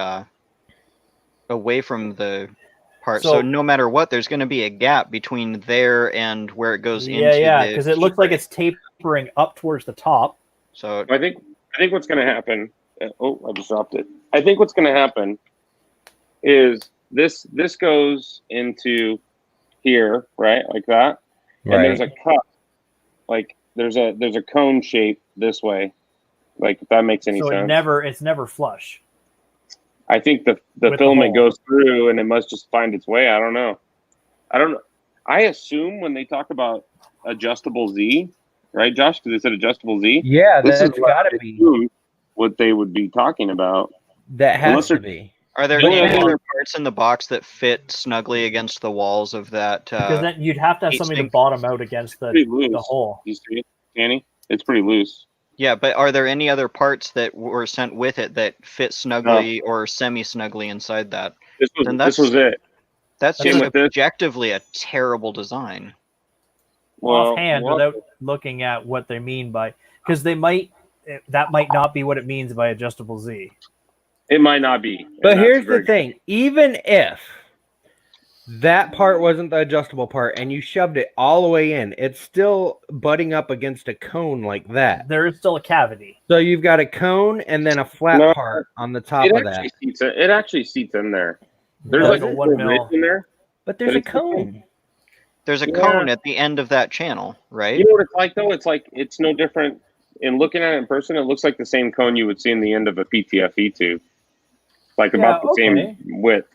[SPEAKER 4] part. So
[SPEAKER 2] So-
[SPEAKER 4] no matter what, there's going to be a gap between there and where it goes into
[SPEAKER 2] Yeah,
[SPEAKER 4] the
[SPEAKER 2] because it looks like it's tapering up towards the top.
[SPEAKER 4] So
[SPEAKER 5] I think what's going to happen. Oh, I just dropped it. I think what's going to happen is this goes into here, right, like that, and there's a cut, like there's a cone shape this way, like if that makes any
[SPEAKER 2] So
[SPEAKER 5] sense.
[SPEAKER 2] it's never flush.
[SPEAKER 5] I think the
[SPEAKER 2] With the
[SPEAKER 5] filament
[SPEAKER 2] hole.
[SPEAKER 5] goes through and it must just find its way. I don't know. I assume when they talk about adjustable Z, right, Josh? Because they said adjustable Z.
[SPEAKER 1] Yeah,
[SPEAKER 5] This
[SPEAKER 1] that's
[SPEAKER 5] is what
[SPEAKER 1] gotta
[SPEAKER 5] I
[SPEAKER 1] be.
[SPEAKER 5] assume what they would be talking about.
[SPEAKER 1] That has
[SPEAKER 5] Unless
[SPEAKER 1] to
[SPEAKER 5] they're-
[SPEAKER 1] be.
[SPEAKER 4] are there
[SPEAKER 5] But
[SPEAKER 4] any
[SPEAKER 5] yeah.
[SPEAKER 4] other parts in the box that fit snugly against the walls of that?
[SPEAKER 2] Because then you'd have to have
[SPEAKER 4] heat
[SPEAKER 2] something to
[SPEAKER 4] sink.
[SPEAKER 2] bottom out against
[SPEAKER 5] Pretty
[SPEAKER 2] the
[SPEAKER 5] loose.
[SPEAKER 2] hole.
[SPEAKER 5] You see it, Danny? It's pretty loose.
[SPEAKER 4] Yeah, but are there any other parts that were sent with it that fit snugly or semi-snugly inside that? Then
[SPEAKER 5] This was it.
[SPEAKER 4] That's
[SPEAKER 5] Same
[SPEAKER 4] just
[SPEAKER 5] with this.
[SPEAKER 4] objectively a terrible design.
[SPEAKER 2] Offhand,
[SPEAKER 5] well,
[SPEAKER 2] without looking at what they mean by, because that might not be what it means by adjustable Z.
[SPEAKER 5] it might not be. And
[SPEAKER 1] But
[SPEAKER 5] that's
[SPEAKER 1] here's the
[SPEAKER 5] very-
[SPEAKER 1] thing: even if that part wasn't the adjustable part and you shoved it all the way in, it's still butting up against a cone like that.
[SPEAKER 2] There is still a cavity.
[SPEAKER 1] So you've got a cone and then a flat
[SPEAKER 5] No,
[SPEAKER 1] part on the top
[SPEAKER 5] It
[SPEAKER 1] of that.
[SPEAKER 5] actually seats in there. There's
[SPEAKER 2] Does
[SPEAKER 5] like
[SPEAKER 2] it?
[SPEAKER 5] a
[SPEAKER 2] One
[SPEAKER 5] little ridge
[SPEAKER 2] mil.
[SPEAKER 5] in there.
[SPEAKER 1] But there's
[SPEAKER 5] but
[SPEAKER 1] a
[SPEAKER 5] it's the cone.
[SPEAKER 1] cone.
[SPEAKER 4] There's a
[SPEAKER 5] Yeah.
[SPEAKER 4] cone at the end of that channel, right?
[SPEAKER 5] You know what it's like though? It's like it's no different. In looking at it in person, it looks like the same cone you would see in the end of a PTFE tube, like
[SPEAKER 2] Yeah,
[SPEAKER 5] about the
[SPEAKER 2] okay.
[SPEAKER 5] same width.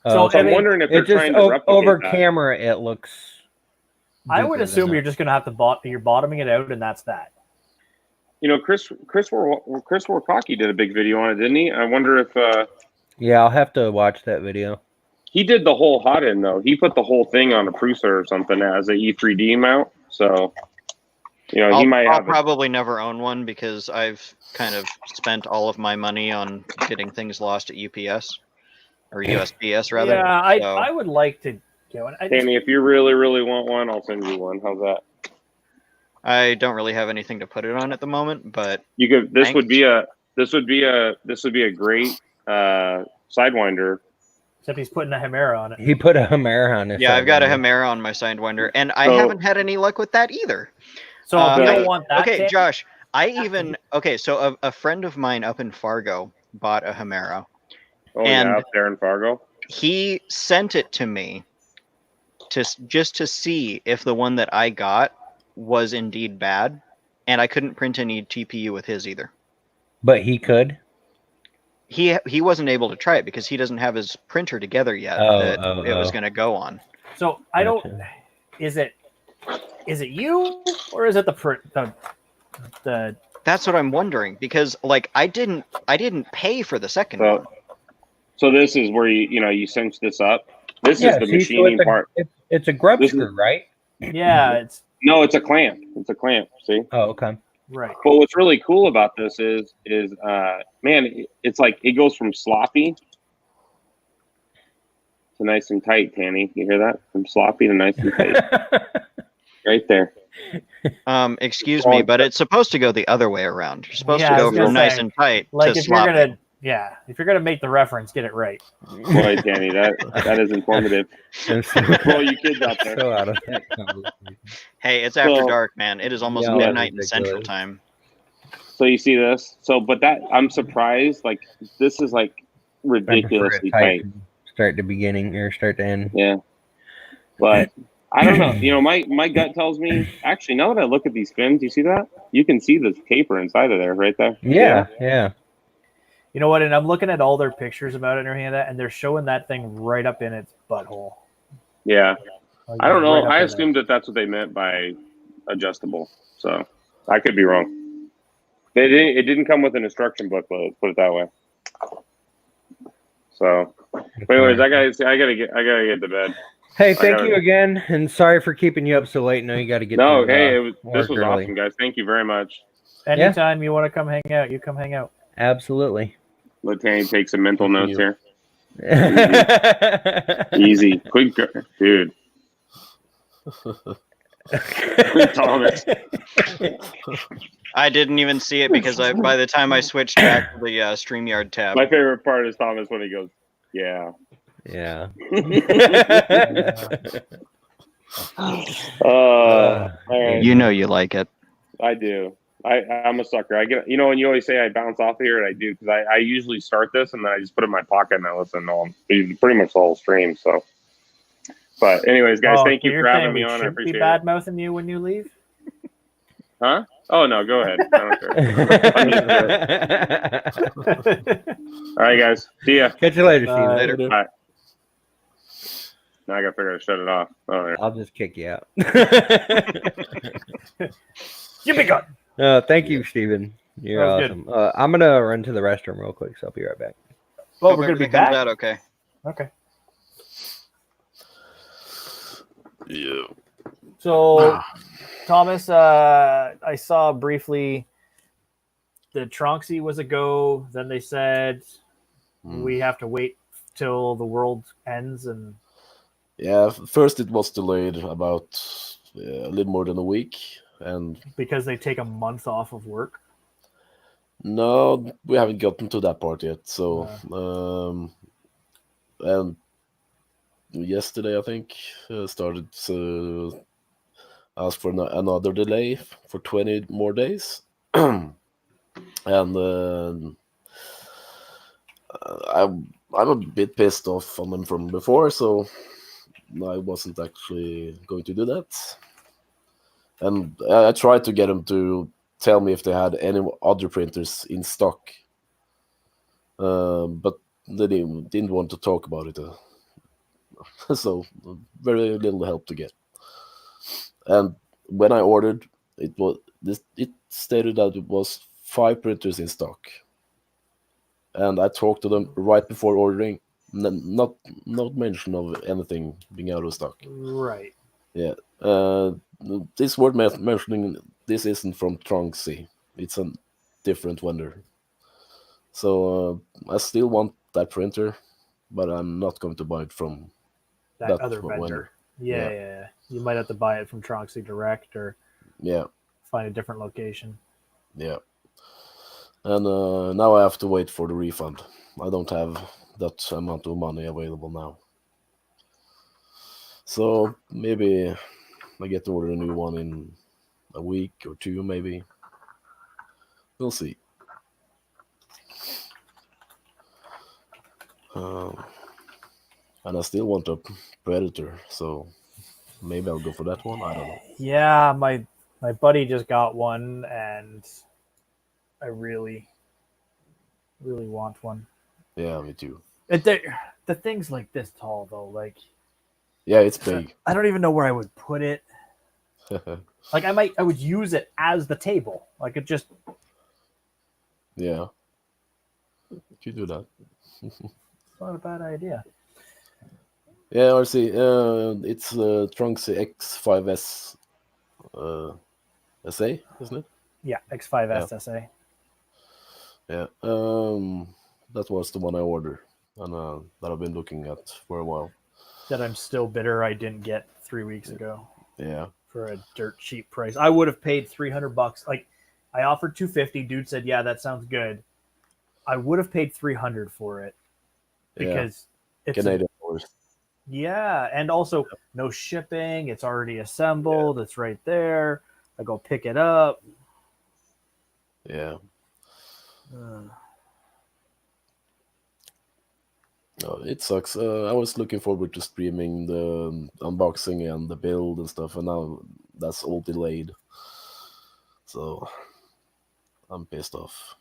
[SPEAKER 2] So,
[SPEAKER 5] So
[SPEAKER 2] I
[SPEAKER 5] I'm
[SPEAKER 2] mean,
[SPEAKER 5] wondering if they're
[SPEAKER 1] It just
[SPEAKER 5] trying to replicate
[SPEAKER 1] over
[SPEAKER 5] that.
[SPEAKER 1] camera, it looks.
[SPEAKER 2] I would
[SPEAKER 1] deeper
[SPEAKER 2] assume
[SPEAKER 1] than
[SPEAKER 2] you're just going to have to you're bottoming it out, and that's that.
[SPEAKER 5] You know, Chris Warkaki did a big video on it, didn't he? I wonder if
[SPEAKER 1] Yeah, I'll have to watch that video.
[SPEAKER 5] he did the whole hot end though. He put the whole thing on a Prusa or something as a E3D mount. So, he
[SPEAKER 4] I'll
[SPEAKER 5] might have
[SPEAKER 4] probably never own one because I've kind of spent all of my money on getting things lost at UPS or USPS rather.
[SPEAKER 2] Yeah,
[SPEAKER 4] So,
[SPEAKER 2] I would like to get one.
[SPEAKER 5] Danny, if you really, really want one, I'll send you one. How's that?
[SPEAKER 4] I don't really have anything to put it on at the moment, but
[SPEAKER 5] You could. This
[SPEAKER 4] Thanks.
[SPEAKER 5] would be a great Sidewinder.
[SPEAKER 2] Except he's putting a Hemera on it.
[SPEAKER 1] He put a Hemera on his.
[SPEAKER 4] yeah, I've got a
[SPEAKER 1] Sidewinder.
[SPEAKER 4] Hemera on my Sidewinder, and I
[SPEAKER 5] So-
[SPEAKER 4] haven't had any luck with that either.
[SPEAKER 2] So if you
[SPEAKER 5] I-
[SPEAKER 2] don't want that,
[SPEAKER 4] Okay,
[SPEAKER 2] Danny,
[SPEAKER 4] Josh, so a friend of mine up in Fargo bought a Hemera.
[SPEAKER 5] Oh
[SPEAKER 4] And-
[SPEAKER 5] yeah, up there in Fargo.
[SPEAKER 4] He sent it to me just to see if the one that I got was indeed bad, and I couldn't print any TPU with his either.
[SPEAKER 1] But he could.
[SPEAKER 4] He wasn't able to try it because he doesn't have his printer together yet that it was going to go on.
[SPEAKER 2] so I don't.
[SPEAKER 1] Gotcha.
[SPEAKER 2] Is it you or is it the
[SPEAKER 4] That's what I'm wondering because like I didn't pay for the second one.
[SPEAKER 5] So this is where you cinch this up. This
[SPEAKER 1] Yeah,
[SPEAKER 5] is the
[SPEAKER 1] see, so
[SPEAKER 5] machining part.
[SPEAKER 1] It's a grub
[SPEAKER 5] This is-
[SPEAKER 1] screw, right?
[SPEAKER 2] Yeah, it's
[SPEAKER 5] No, it's a clamp. It's a clamp. See.
[SPEAKER 1] Oh, okay.
[SPEAKER 2] right.
[SPEAKER 5] But what's really cool about this is man, it's like it goes from sloppy to nice and tight. Tanny, you hear that? From sloppy to nice and tight, right there.
[SPEAKER 4] Excuse me, but it's supposed to go the other way around. You're supposed
[SPEAKER 2] Yeah,
[SPEAKER 4] to
[SPEAKER 2] I
[SPEAKER 4] go
[SPEAKER 2] was gonna
[SPEAKER 4] from nice
[SPEAKER 2] say,
[SPEAKER 4] and tight
[SPEAKER 2] Like
[SPEAKER 4] to
[SPEAKER 2] if
[SPEAKER 4] sloppy.
[SPEAKER 2] you're gonna make the reference, get it right.
[SPEAKER 5] Boy, Tanny, that is informative.
[SPEAKER 1] I'm so,
[SPEAKER 5] For all you kids out there.
[SPEAKER 1] so out of that conversation.
[SPEAKER 4] Hey, it's after
[SPEAKER 5] So-
[SPEAKER 4] dark, man. It is almost
[SPEAKER 1] Yeah,
[SPEAKER 4] midnight in
[SPEAKER 1] ridiculous.
[SPEAKER 4] Central Time.
[SPEAKER 5] So you see this? So, but that I'm surprised. Like this is like
[SPEAKER 1] I prefer
[SPEAKER 5] ridiculously
[SPEAKER 1] it tight
[SPEAKER 5] tight.
[SPEAKER 1] from start to beginning or start to end.
[SPEAKER 5] Yeah. But I don't know. My gut tells me. Actually, now that I look at these fins, you see that? You can see the taper inside of there, right there.
[SPEAKER 1] Yeah.
[SPEAKER 2] You know what? And I'm looking at all their pictures about it and everything like that, and they're showing that thing right up in its butthole.
[SPEAKER 5] Yeah.
[SPEAKER 2] Like,
[SPEAKER 5] I don't know.
[SPEAKER 2] right up
[SPEAKER 5] I
[SPEAKER 2] in
[SPEAKER 5] assumed that that's what they meant by adjustable. So I could be wrong. It didn't come with an instruction booklet. Let's put it that way. So, but anyways, I gotta get to bed.
[SPEAKER 1] Hey, thank
[SPEAKER 5] gotta-
[SPEAKER 1] you again, and sorry for keeping you up so late. No, you got to get.
[SPEAKER 5] No,
[SPEAKER 1] to,
[SPEAKER 5] hey, this
[SPEAKER 1] work
[SPEAKER 5] was
[SPEAKER 1] early.
[SPEAKER 5] awesome, guys. Thank you very much.
[SPEAKER 2] there. Anytime you want to come hang out, you come hang out.
[SPEAKER 1] Absolutely.
[SPEAKER 5] Let Tanny take some mental
[SPEAKER 3] Thank
[SPEAKER 5] notes
[SPEAKER 3] you.
[SPEAKER 5] here. Easy, quick, dude. Thomas.
[SPEAKER 4] I didn't even see it because by the time I switched back to the StreamYard tab.
[SPEAKER 5] My favorite part is Thomas when he goes, "Yeah."
[SPEAKER 1] Yeah.
[SPEAKER 5] All right.
[SPEAKER 4] You know you like it.
[SPEAKER 5] I do. I'm a sucker. I get, when you always say I bounce off here, and I do because I usually start this and then I just put it in my pocket and I listen to them pretty much the whole stream. So, but anyways, guys, thank you for having me on. I appreciate
[SPEAKER 2] be
[SPEAKER 5] it.
[SPEAKER 2] bad mouthing you when you leave.
[SPEAKER 5] Huh? Oh no, go ahead. I don't care. All right, guys. See ya.
[SPEAKER 1] Catch you later, Steven.
[SPEAKER 4] Later.
[SPEAKER 5] Bye. Now I gotta figure out how to shut it off. Oh, there.
[SPEAKER 1] I'll just kick you out.
[SPEAKER 2] You be gone.
[SPEAKER 1] Thank you, Steven. You're
[SPEAKER 2] That was
[SPEAKER 1] awesome. I'm gonna run to the restroom real quick, so I'll be right back.
[SPEAKER 2] Well,
[SPEAKER 4] Hope
[SPEAKER 2] we're gonna be
[SPEAKER 4] everything comes
[SPEAKER 2] back.
[SPEAKER 4] out okay.
[SPEAKER 2] Okay.
[SPEAKER 3] Yeah.
[SPEAKER 2] So, Thomas, I saw briefly the Tronxy was a go. Then they said we have to wait till the world ends, and
[SPEAKER 3] Yeah, first it was delayed about a little more than a week, and
[SPEAKER 2] because they take a month off of work.
[SPEAKER 3] no, we haven't gotten to that part yet. So, and yesterday I think started to ask for another delay for 20 more days, and I'm a bit pissed off on them from before, so I wasn't actually going to do that. And I tried to get them to tell me if they had any other printers in stock, but they didn't want to talk about it. So very little help to get. And when I ordered, it stated that it was 5 printers in stock. And I talked to them right before ordering. Not mention of anything being out of stock.
[SPEAKER 2] Right.
[SPEAKER 3] Yeah. this worth mentioning. This isn't from Tronxy. It's a different vendor. So I still want that printer, but I'm not going to buy it from
[SPEAKER 2] That other
[SPEAKER 3] vendor.
[SPEAKER 2] vendor. Yeah,
[SPEAKER 3] Yeah.
[SPEAKER 2] yeah. You might have to buy it from Tronxy direct or
[SPEAKER 3] Yeah,
[SPEAKER 2] find a different location.
[SPEAKER 3] yeah. And now I have to wait for the refund. I don't have that amount of money available now. So maybe I get to order a new one in a week or two, maybe. We'll see. And I still want a Predator, so maybe I'll go for that one. I don't know.
[SPEAKER 2] Yeah, my buddy just got one, and I really want one.
[SPEAKER 3] Yeah, me too.
[SPEAKER 2] The thing's like this tall though, like
[SPEAKER 3] Yeah, it's big.
[SPEAKER 2] I don't even know where I would put it. Like I would use it as the table. Like it just
[SPEAKER 3] Yeah. You do that.
[SPEAKER 2] it's not a bad idea.
[SPEAKER 3] Yeah, RC. It's Tronxy X5S SA, isn't it?
[SPEAKER 2] Yeah, X5S SA.
[SPEAKER 3] Yeah. That was the one I ordered, and that I've been looking at for a while.
[SPEAKER 2] That I'm still bitter I didn't get 3 weeks ago.
[SPEAKER 3] Yeah.
[SPEAKER 2] For a dirt cheap price. I would have paid $300. Like I offered $250. Dude said, "Yeah, that sounds good." I would have paid $300 for it because it's
[SPEAKER 3] Canadian dollars.
[SPEAKER 2] Yeah, and also no shipping. It's already assembled. It's right there. I go pick it up.
[SPEAKER 3] Yeah. No, it sucks. I was looking forward to streaming the unboxing and the build and stuff, and now that's all delayed. So I'm pissed off.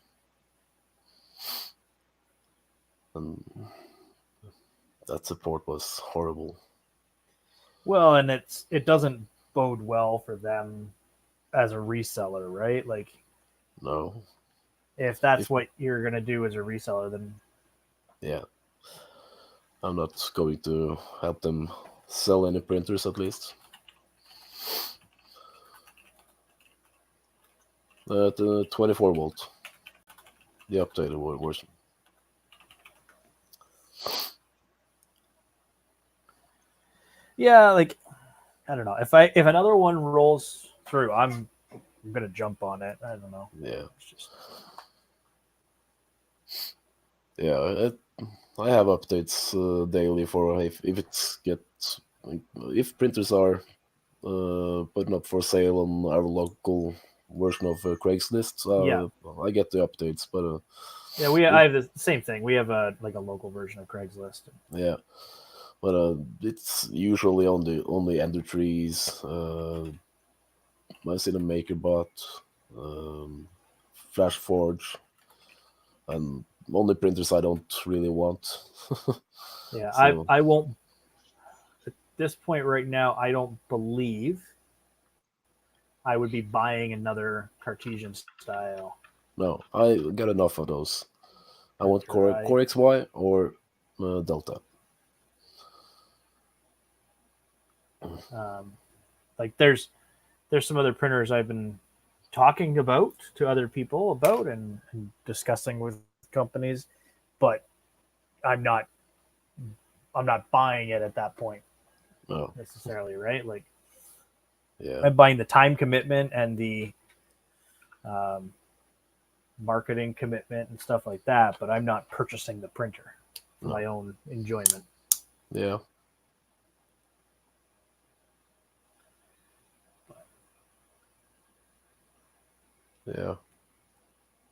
[SPEAKER 3] And that support was horrible.
[SPEAKER 2] Well, and it doesn't bode well for them as a reseller, right? Like
[SPEAKER 3] No.
[SPEAKER 2] if that's what you're gonna do as a reseller, then
[SPEAKER 3] Yeah. I'm not going to help them sell any printers, at least. The 24 volt. The updated version.
[SPEAKER 2] yeah, like I don't know. If another one rolls through, I'm gonna jump on it. I don't know.
[SPEAKER 3] Yeah.
[SPEAKER 2] It's just
[SPEAKER 3] Yeah, I have updates daily for if printers are putting up for sale on our local version of Craigslist. I get the updates, but
[SPEAKER 2] yeah, I have the same thing. We have a local version of Craigslist.
[SPEAKER 3] yeah, but it's usually only Ender trees. I see the MakerBot, Flash Forge, and only printers I don't really want.
[SPEAKER 2] Yeah,
[SPEAKER 3] So-
[SPEAKER 2] I won't. At this point right now, I don't believe I would be buying another Cartesian style.
[SPEAKER 3] No, I got enough of those. I want Core
[SPEAKER 2] Right.
[SPEAKER 3] XY or Delta.
[SPEAKER 2] Like there's some other printers I've been talking about to other people about and discussing with companies, but I'm not buying it at that point
[SPEAKER 3] No,
[SPEAKER 2] necessarily, right? Like
[SPEAKER 3] yeah,
[SPEAKER 2] I'm buying the time commitment and the marketing commitment and stuff like that, but I'm not purchasing the printer for my own enjoyment.
[SPEAKER 3] yeah. Yeah.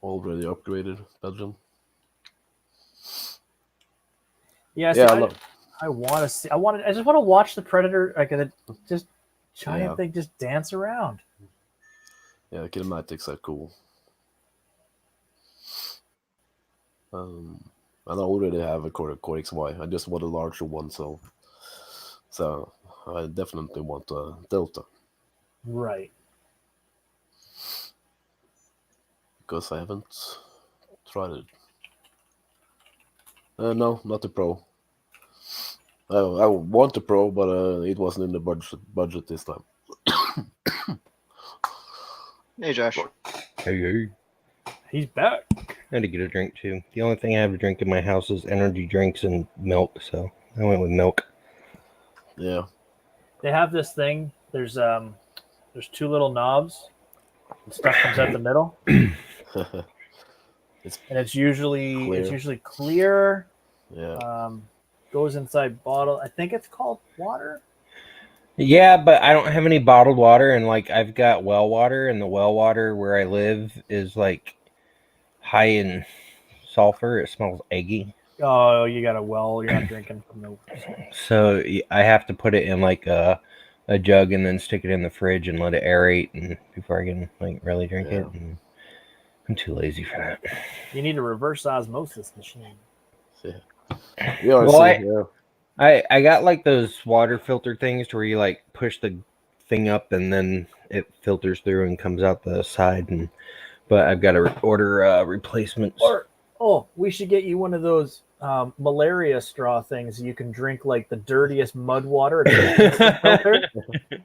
[SPEAKER 3] Already upgraded, Belgium.
[SPEAKER 2] Yeah,
[SPEAKER 3] Yeah,
[SPEAKER 2] I want to see. I just want to watch the Predator, like just giant thing, just dance around.
[SPEAKER 3] Yeah, kinematics are cool. I already have a Core XY. I just want a larger one, so I definitely want a Delta
[SPEAKER 2] Right.
[SPEAKER 3] because I haven't tried it. No, not the Pro. I want the Pro, but it wasn't in the budget this time.
[SPEAKER 4] Hey, Josh.
[SPEAKER 1] Hey.
[SPEAKER 2] He's back.
[SPEAKER 1] I had to get a drink too. The only thing I have to drink in my house is energy drinks and milk, so I went with milk.
[SPEAKER 3] Yeah.
[SPEAKER 2] They have this thing. There's two little knobs. And stuff comes out the middle, and it's usually clear.
[SPEAKER 3] Yeah.
[SPEAKER 2] Goes inside bottle. I think it's called water.
[SPEAKER 1] Yeah, but I don't have any bottled water, and like I've got well water, and the well water where I live is like high in sulfur. It smells eggy.
[SPEAKER 2] Oh, you got a well. You're not drinking from the.
[SPEAKER 1] So I have to put it in like a jug and then stick it in the fridge and let it aerate and before I can like really drink it. And I'm too lazy for that.
[SPEAKER 2] You need a reverse osmosis machine.
[SPEAKER 3] Yeah.
[SPEAKER 1] Well, I got like those water filter things to where you like push the thing up and then it filters through and comes out the side. But I've got to order replacements.
[SPEAKER 2] Or we should get you one of those malaria straw things. You can drink like the dirtiest mud water, filter,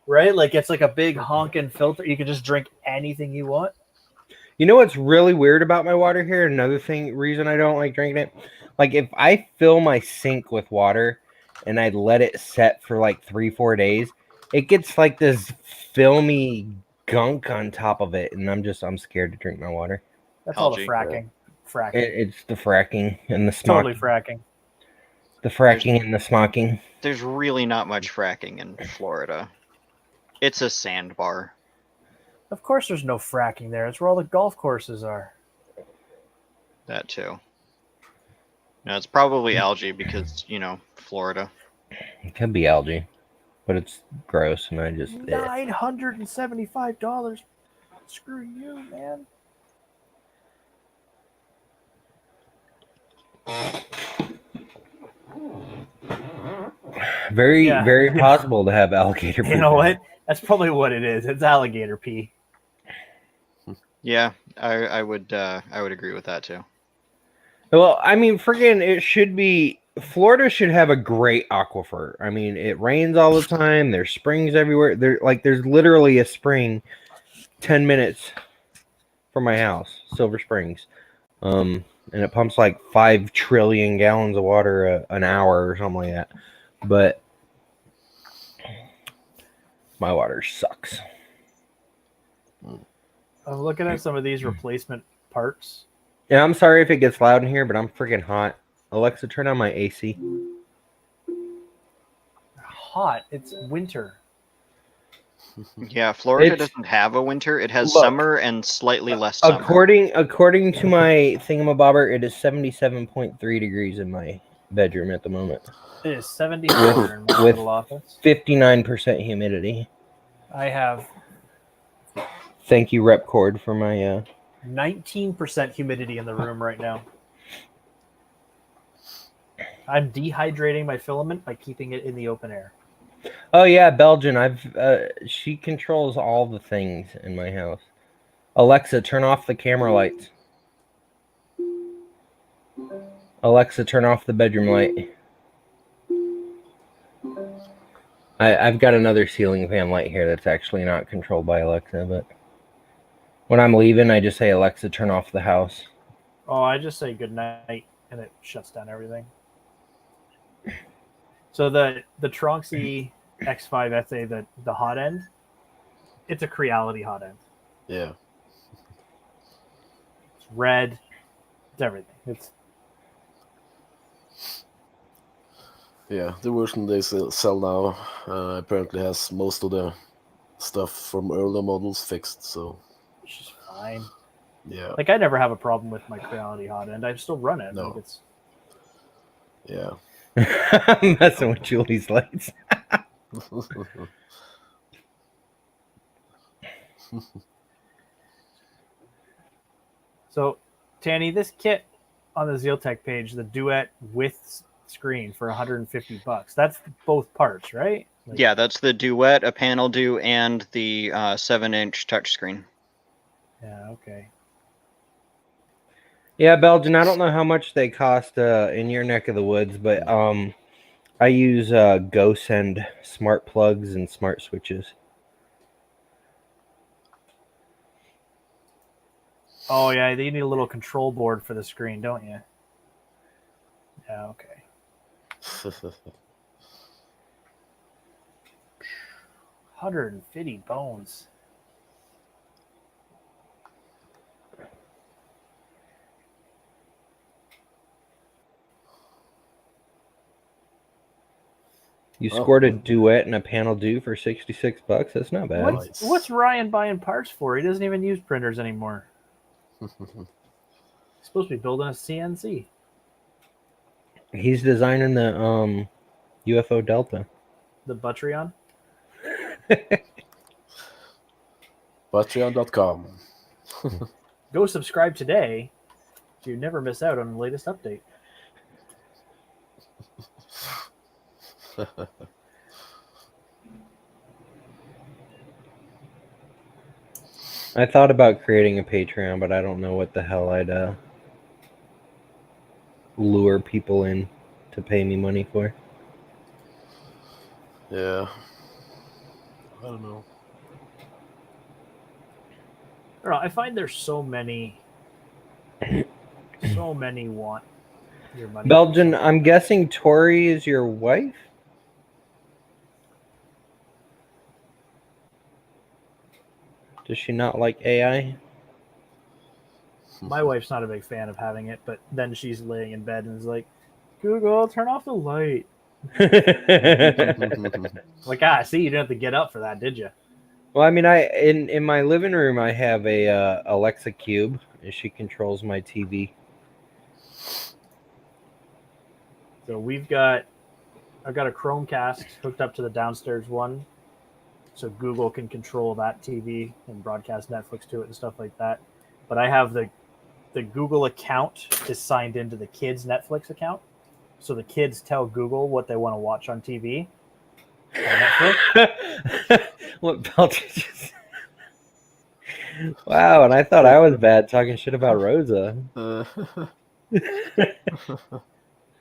[SPEAKER 2] right? Like it's like a big honking filter. You can just drink anything you want.
[SPEAKER 1] You know what's really weird about my water here? Another reason I don't like drinking it. Like if I fill my sink with water and I let it set for like 3-4 days, it gets like this filmy gunk on top of it, and I'm scared to drink my water.
[SPEAKER 2] That's all the fracking.
[SPEAKER 1] It's the fracking and the smocking.
[SPEAKER 2] Totally fracking.
[SPEAKER 1] The fracking and the smocking.
[SPEAKER 4] There's really not much fracking in Florida. It's a sandbar.
[SPEAKER 2] Of course there's no fracking there. It's where all the golf courses are.
[SPEAKER 4] That too. No, it's probably algae because, Florida.
[SPEAKER 1] It could be algae, but it's gross, and I just...
[SPEAKER 2] $975. Screw you, man.
[SPEAKER 1] Very possible to have alligator pee.
[SPEAKER 2] You know what? That's probably what it is. It's alligator pee.
[SPEAKER 4] Yeah, I would agree with that too.
[SPEAKER 1] Well, I mean, friggin' it should be... Florida should have a great aquifer. I mean, it rains all the time. There's springs everywhere. There's literally a spring 10 minutes from my house, Silver Springs. And it pumps like 5 trillion gallons of water an hour or something like that. But my water sucks.
[SPEAKER 2] I'm looking at some of these replacement parts.
[SPEAKER 1] Yeah, I'm sorry if it gets loud in here, but I'm freaking hot. Alexa, turn on my AC.
[SPEAKER 2] Hot. It's winter.
[SPEAKER 4] Yeah, Florida doesn't have a winter. It has summer and slightly less summer.
[SPEAKER 1] According to my thingamabobber, it is 77.3 degrees in my bedroom at the moment.
[SPEAKER 2] It is 70 in my little office.
[SPEAKER 1] 59% humidity.
[SPEAKER 2] I have...
[SPEAKER 1] Thank you, Repcord, for my...
[SPEAKER 2] 19% humidity in the room right now. I'm dehydrating my filament by keeping it in the open air.
[SPEAKER 1] Oh yeah, Belgian. She controls all the things in my house. Alexa, turn off the camera lights. Alexa, turn off the bedroom light. I've got another ceiling fan light here that's actually not controlled by Alexa, but when I'm leaving, I just say, Alexa, turn off the house.
[SPEAKER 2] Oh, I just say good night, and it shuts down everything. So the Tronxy X5 SA, the hot end, it's a Creality hot end.
[SPEAKER 3] Yeah.
[SPEAKER 2] It's red. It's everything.
[SPEAKER 3] Yeah, the version they sell now apparently has most of the stuff from earlier models fixed, so...
[SPEAKER 2] Which is fine.
[SPEAKER 3] Yeah.
[SPEAKER 2] Like, I never have a problem with my Creality hot end. I still run it.
[SPEAKER 3] No.
[SPEAKER 2] Like it's...
[SPEAKER 3] Yeah.
[SPEAKER 1] I'm messing with Julie's lights.
[SPEAKER 2] So, Tanny, this kit on the Zealtech page, the Duet with screen for $150. That's both parts, right? Like,
[SPEAKER 4] yeah, that's the Duet, a panel do, and the 7-inch touchscreen.
[SPEAKER 2] Yeah, okay.
[SPEAKER 1] Yeah, Belgian, I don't know how much they cost in your neck of the woods, but I use GoSend smart plugs and smart switches.
[SPEAKER 2] Oh yeah, you need a little control board for the screen, don't you? Yeah, okay. 150 bones.
[SPEAKER 1] You
[SPEAKER 3] Oh.
[SPEAKER 1] scored a duet and a panel due for $66. That's not bad.
[SPEAKER 2] What's Ryan buying parts for? He doesn't even use printers anymore. He's supposed to be building a CNC.
[SPEAKER 1] He's designing the UFO Delta.
[SPEAKER 2] The Butreon?
[SPEAKER 3] Patreon.com.
[SPEAKER 2] Go subscribe today so you never miss out on the latest update.
[SPEAKER 1] I thought about creating a Patreon, but I don't know what the hell I'd lure people in to pay me money for.
[SPEAKER 3] Yeah. I don't know.
[SPEAKER 2] I don't know, I find there's so many want your money.
[SPEAKER 1] Belgian, I'm guessing Tori is your wife? Does she not like AI?
[SPEAKER 2] My wife's not a big fan of having it, but then she's laying in bed and is like, Google, turn off the light. Like, see, you didn't have to get up for that, did you?
[SPEAKER 1] Well, I mean, in my living room, I have a Alexa Cube, and she controls my TV.
[SPEAKER 2] So I've got a Chromecast hooked up to the downstairs one, so Google can control that TV and broadcast Netflix to it and stuff like that. But I have the Google account is signed into the kids' Netflix account, so the kids tell Google what they want to watch on TV. On Netflix.
[SPEAKER 1] What Belgian just... Wow, and I thought I was bad talking shit about Rosa.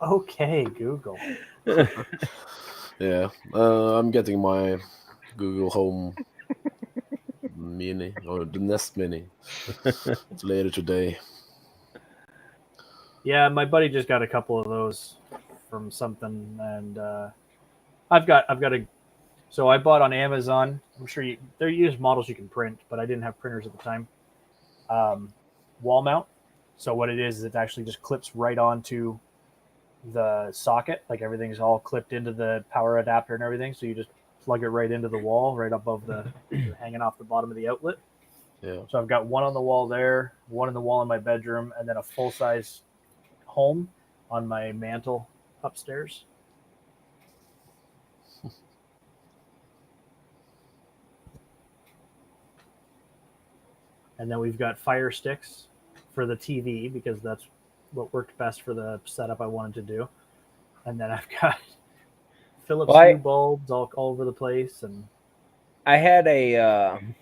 [SPEAKER 2] Okay, Google.
[SPEAKER 3] Yeah, I'm getting my Google Home Mini or the Nest Mini later today.
[SPEAKER 2] Yeah, my buddy just got a couple of those from something, and I've got a. So I bought on Amazon. I'm sure they're used models you can print, but I didn't have printers at the time. Wall mount. So what it is it actually just clips right onto the socket. Like everything's all clipped into the power adapter and everything. So you just plug it right into the wall, right above hanging off the bottom of the outlet.
[SPEAKER 3] Yeah.
[SPEAKER 2] So I've got one on the wall there, one on the wall in my bedroom, and then a full size home on my mantle upstairs. And then we've got fire sticks for the TV because that's what worked best for the setup I wanted to do. And then I've got Philips Hue bulbs all over the place. And
[SPEAKER 1] I had an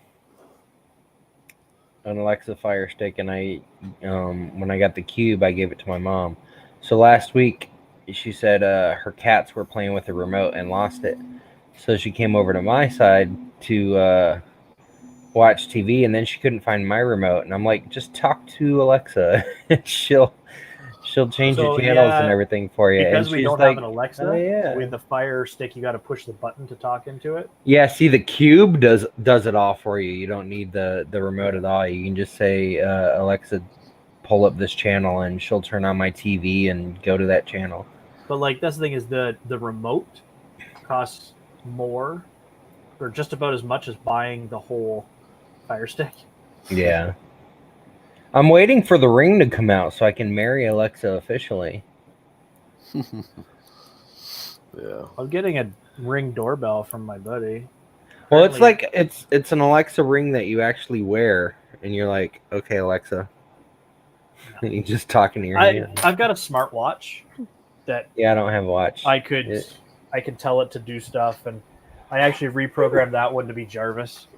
[SPEAKER 1] Alexa Fire Stick, and when I got the Cube, I gave it to my mom. So last week, she said her cats were playing with the remote and lost it. So she came over to my side to watch TV, and then she couldn't find my remote. And I'm like, just talk to Alexa. she'll change the channels and everything for you.
[SPEAKER 2] Because
[SPEAKER 1] and
[SPEAKER 2] we don't have an Alexa, with the Fire Stick, you got to push the button to talk into it.
[SPEAKER 1] Yeah, see, the Cube does it all for you. You don't need the remote at all. You can just say, Alexa, pull up this channel, and she'll turn on my TV and go to that channel.
[SPEAKER 2] But like, that's the thing is the remote costs more, or just about as much as buying the whole Fire Stick.
[SPEAKER 1] Yeah. I'm waiting for the Ring to come out so I can marry Alexa officially.
[SPEAKER 3] Yeah.
[SPEAKER 2] I'm getting a Ring doorbell from my buddy.
[SPEAKER 1] Well, it's like it's an Alexa Ring that you actually wear, and you're like, okay, Alexa. No. You're just talking to your hand.
[SPEAKER 2] I've got a smartwatch that
[SPEAKER 1] I don't have a watch.
[SPEAKER 2] I could tell it to do stuff, and I actually reprogrammed that one to be Jarvis.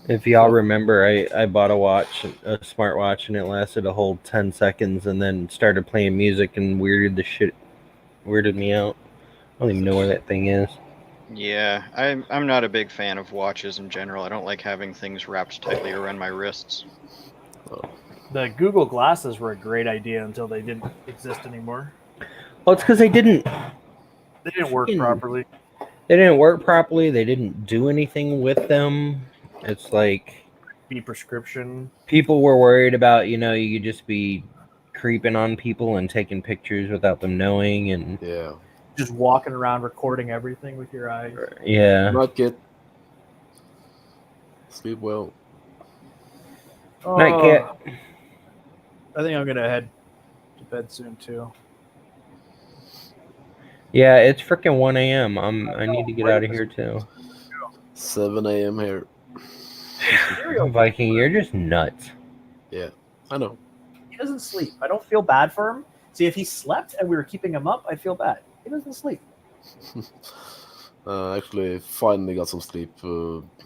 [SPEAKER 1] If y'all remember, I bought a smartwatch, and it lasted a whole 10 seconds, and then started playing music and weirded me out. I don't even know where that thing is.
[SPEAKER 4] Yeah, I'm not a big fan of watches in general. I don't like having things wrapped tightly around my wrists.
[SPEAKER 3] Oh.
[SPEAKER 2] The Google glasses were a great idea until they didn't exist anymore.
[SPEAKER 1] Well, it's because they didn't
[SPEAKER 2] work properly.
[SPEAKER 1] They didn't work properly. They didn't do anything with them. It's like
[SPEAKER 2] Be prescription.
[SPEAKER 1] people were worried about, you could just be creeping on people and taking pictures without them knowing, and
[SPEAKER 3] Yeah.
[SPEAKER 2] Just walking around recording everything with your eyes.
[SPEAKER 1] yeah.
[SPEAKER 3] Not get sleep well.
[SPEAKER 1] Night cat.
[SPEAKER 2] I think I'm gonna head to bed soon too.
[SPEAKER 1] Yeah, it's freaking 1 a.m. I need to get out of here too.
[SPEAKER 3] 7 a.m. here.
[SPEAKER 1] Viking, you're just nuts.
[SPEAKER 3] Yeah, I know.
[SPEAKER 2] He doesn't sleep. I don't feel bad for him. See, if he slept and we were keeping him up, I'd feel bad. He doesn't sleep.
[SPEAKER 3] Actually, finally got some sleep.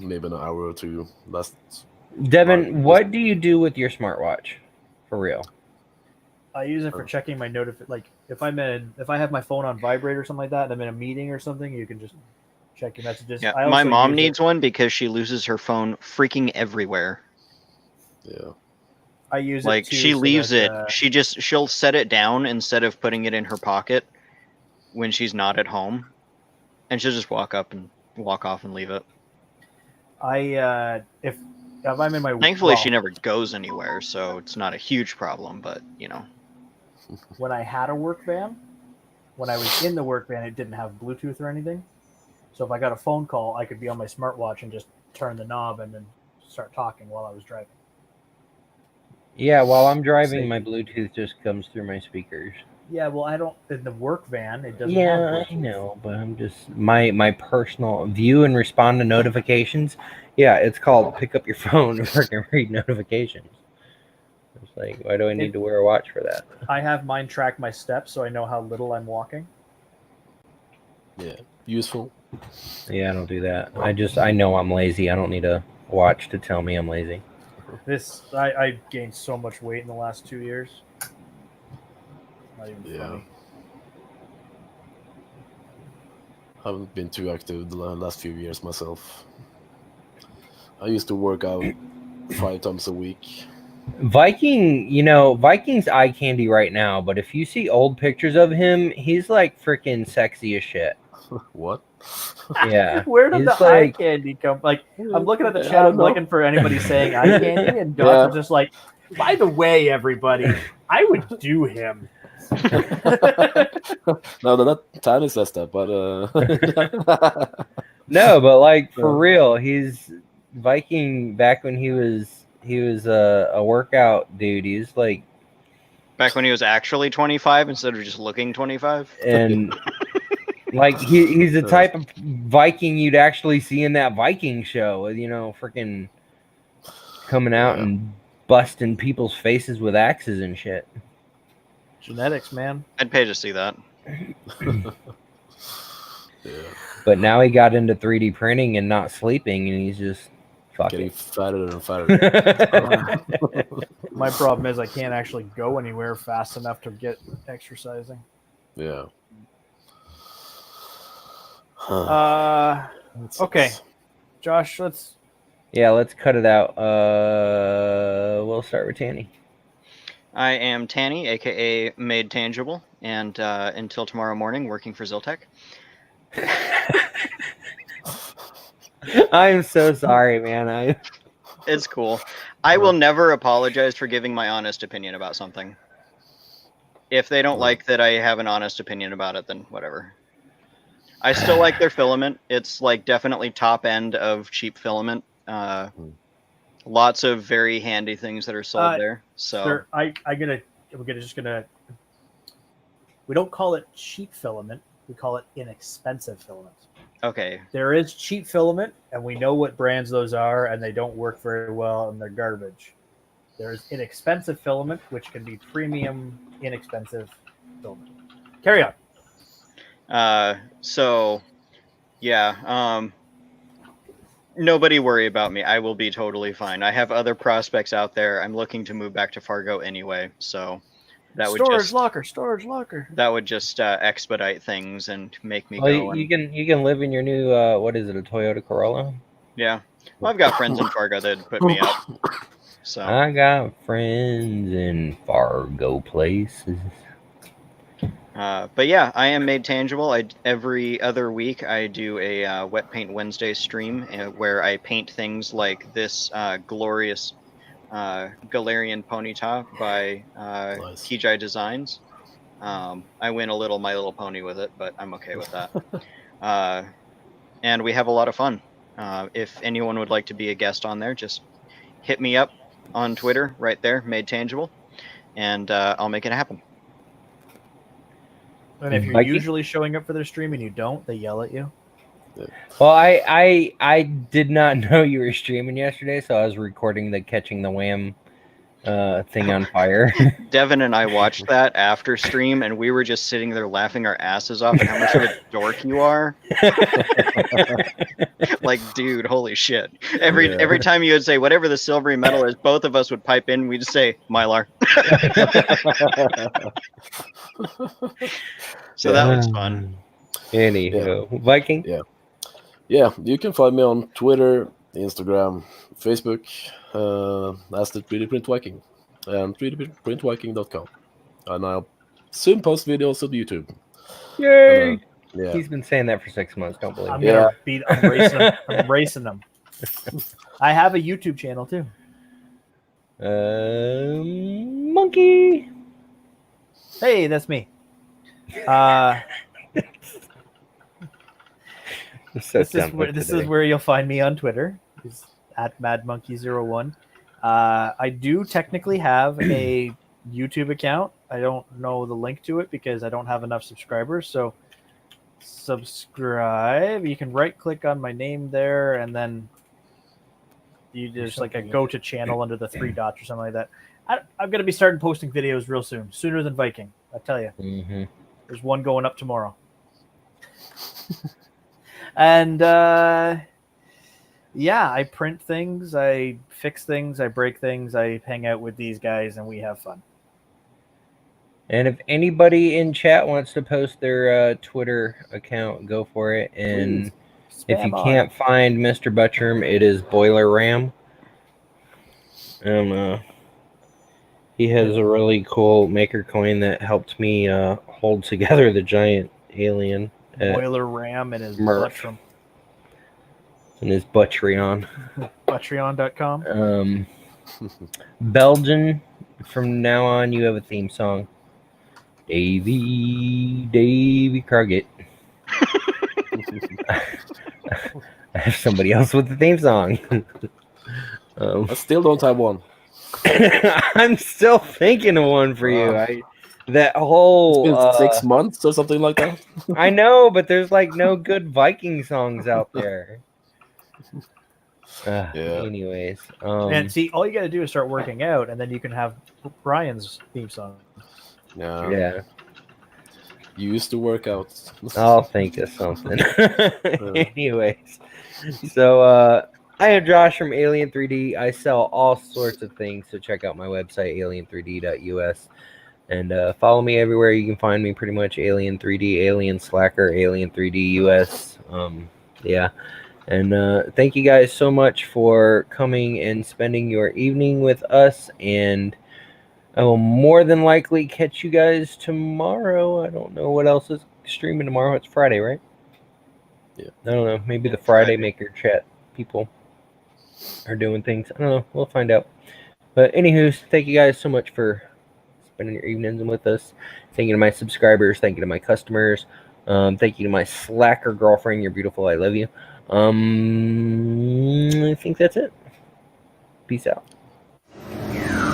[SPEAKER 3] Maybe an hour or two.
[SPEAKER 1] Devin, what do you do with your smartwatch? For real?
[SPEAKER 2] I use it for checking my like if I have my phone on vibrate or something like that, and I'm in a meeting or something, you can just check your messages.
[SPEAKER 4] Yeah, my mom needs one because she loses her phone freaking everywhere.
[SPEAKER 3] Yeah.
[SPEAKER 2] I use
[SPEAKER 4] like
[SPEAKER 2] it too,
[SPEAKER 4] she
[SPEAKER 2] so
[SPEAKER 4] leaves
[SPEAKER 2] that,
[SPEAKER 4] it. She'll set it down instead of putting it in her pocket when she's not at home, and she'll just walk off and leave it.
[SPEAKER 2] If I'm in my
[SPEAKER 4] thankfully she never goes anywhere, so it's not a huge problem. But
[SPEAKER 2] when I had a work van, when I was in the work van, it didn't have Bluetooth or anything. So if I got a phone call, I could be on my smartwatch and just turn the knob and then start talking while I was driving.
[SPEAKER 1] Yeah, while I'm driving, my Bluetooth just comes through my speakers.
[SPEAKER 2] Yeah, well, I don't in the work van. It doesn't.
[SPEAKER 1] Yeah, I know, but I'm just my personal view and respond to notifications. Yeah, it's called pick up your phone and freaking read notifications. It's like, why do I need to wear a watch for that?
[SPEAKER 2] I have mine track my steps, so I know how little I'm walking.
[SPEAKER 3] Yeah, useful.
[SPEAKER 1] Yeah, I don't do that. I know I'm lazy. I don't need a watch to tell me I'm lazy.
[SPEAKER 2] I gained so much weight in the last 2 years. Not even funny.
[SPEAKER 3] Haven't been too active the last few years myself. I used to work out 5 times a week.
[SPEAKER 1] Viking's eye candy right now, but if you see old pictures of him, he's like freaking sexy as shit.
[SPEAKER 3] What?
[SPEAKER 1] Yeah.
[SPEAKER 2] Where did the eye candy come? Like, I'm looking at the chat, I'm looking for anybody saying eye candy, and Josh is just like, by the way, everybody, I would do him.
[SPEAKER 3] No, not Tiny says that, but
[SPEAKER 1] no, but like for real, he's Viking back when he was a workout dude. He's like
[SPEAKER 4] back when he was actually 25 instead of just looking 25.
[SPEAKER 1] And like he's the type of Viking you'd actually see in that Viking show, freaking coming out and busting people's faces with axes and shit.
[SPEAKER 2] Genetics, man.
[SPEAKER 4] I'd pay to see that.
[SPEAKER 1] But now he got into 3D printing and not sleeping, and he's just
[SPEAKER 3] getting fatter and fatter.
[SPEAKER 2] My problem is I can't actually go anywhere fast enough to get exercising.
[SPEAKER 3] Yeah.
[SPEAKER 2] Okay, Josh, let's
[SPEAKER 1] cut it out. We'll start with Tanny.
[SPEAKER 4] I am Tanny, aka Made Tangible, and until tomorrow morning, working for Ziltech.
[SPEAKER 1] I'm so sorry, man.
[SPEAKER 4] It's cool. I will never apologize for giving my honest opinion about something. If they don't like that I have an honest opinion about it, then whatever. I still like their filament. It's like definitely top end of cheap filament. Lots of very handy things that are sold there. So
[SPEAKER 2] sir, we don't call it cheap filament. We call it inexpensive filament.
[SPEAKER 4] Okay.
[SPEAKER 2] There is cheap filament, and we know what brands those are, and they don't work very well, and they're garbage. There's inexpensive filament, which can be premium, inexpensive filament. Carry on.
[SPEAKER 4] Nobody worry about me. I will be totally fine. I have other prospects out there. I'm looking to move back to Fargo anyway, so that would
[SPEAKER 2] storage locker.
[SPEAKER 4] That would just expedite things and make me
[SPEAKER 1] go. You can live in your new a Toyota Corolla?
[SPEAKER 4] Yeah. Well, I've got friends in Fargo that'd put me up. So,
[SPEAKER 1] I got friends in Fargo places.
[SPEAKER 4] but yeah, I am made tangible. Every other week I do a Wet Paint Wednesday stream where I paint things like this glorious Galarian Ponyta by
[SPEAKER 3] Nice.
[SPEAKER 4] TJ Designs. I win a little My Little Pony with it, but I'm okay with that. And we have a lot of fun. If anyone would like to be a guest on there, just hit me up on Twitter right there, Made Tangible, and I'll make it happen.
[SPEAKER 2] And if you're
[SPEAKER 1] Mikey?
[SPEAKER 2] usually showing up for their stream and you don't, they yell at you.
[SPEAKER 1] Well, I did not know you were streaming yesterday, so I was recording the Catching the Wham thing on fire.
[SPEAKER 4] Devin and I watched that after stream, and we were just sitting there laughing our asses off at how much of a dork you are. Like, dude, holy shit! Every time you would say whatever the silvery metal is, both of us would pipe in. We'd say Mylar. So that was fun.
[SPEAKER 1] Anywho, Viking.
[SPEAKER 3] Yeah, you can find me on Twitter, Instagram, Facebook, as the 3D Print Viking, and 3dprintviking.com. And I'll soon post videos on YouTube.
[SPEAKER 1] Yay!
[SPEAKER 3] Yeah.
[SPEAKER 1] He's been saying that for 6 months. Don't believe
[SPEAKER 2] I'm
[SPEAKER 1] me.
[SPEAKER 2] gonna beat. I'm racing them. I have a YouTube channel too.
[SPEAKER 1] Monkey.
[SPEAKER 2] Hey, that's me. This is where you'll find me on Twitter. It's at MadMonkey01. I do technically have a YouTube account. I don't know the link to it because I don't have enough subscribers. So subscribe. You can right click on my name there, and then you just like a go to channel under the 3 dots or something like that. I'm going to be starting posting videos real soon, sooner than Viking. I tell you.
[SPEAKER 1] Mm-hmm.
[SPEAKER 2] There's one going up tomorrow. And yeah, I print things, I fix things, I break things, I hang out with these guys, and we have fun.
[SPEAKER 1] And if anybody in chat wants to post their Twitter account, go for it. And if you can't find Mr. Butchrum, it is Boiler Ram. He has a really cool maker coin that helped me hold together the giant alien.
[SPEAKER 2] Boiler Ram and his Butchrum.
[SPEAKER 1] And his Butchreon.
[SPEAKER 2] Butchreon.com.
[SPEAKER 1] Belgian, from now on, you have a theme song. Davy Cargett. I have somebody else with the theme song.
[SPEAKER 3] I still don't have one.
[SPEAKER 1] I'm still thinking of one for you. That whole
[SPEAKER 3] it's been 6 months or something like that.
[SPEAKER 1] I know, but there's like no good Viking songs out there. Anyways,
[SPEAKER 2] and see, all you got to do is start working out, and then you can have Brian's theme song.
[SPEAKER 1] Yeah.
[SPEAKER 3] You used to work out.
[SPEAKER 1] I'll think of something. Anyways, so I am Josh from Alien 3D. I sell all sorts of things, so check out my website, alien3d.us. And follow me everywhere. You can find me pretty much Alien 3D, Alien Slacker, Alien 3D US. Yeah. And thank you guys so much for coming and spending your evening with us. And I will more than likely catch you guys tomorrow. I don't know what else is streaming tomorrow. It's Friday, right?
[SPEAKER 3] Yeah.
[SPEAKER 1] I don't know. Maybe the Friday Maker Chat people are doing things. I don't know. We'll find out. But anywho, thank you guys so much for spending your evenings with us. Thank you to my subscribers. Thank you to my customers. Thank you to my slacker girlfriend. You're beautiful. I love you. I think that's it. Peace out.
[SPEAKER 6] Yeah.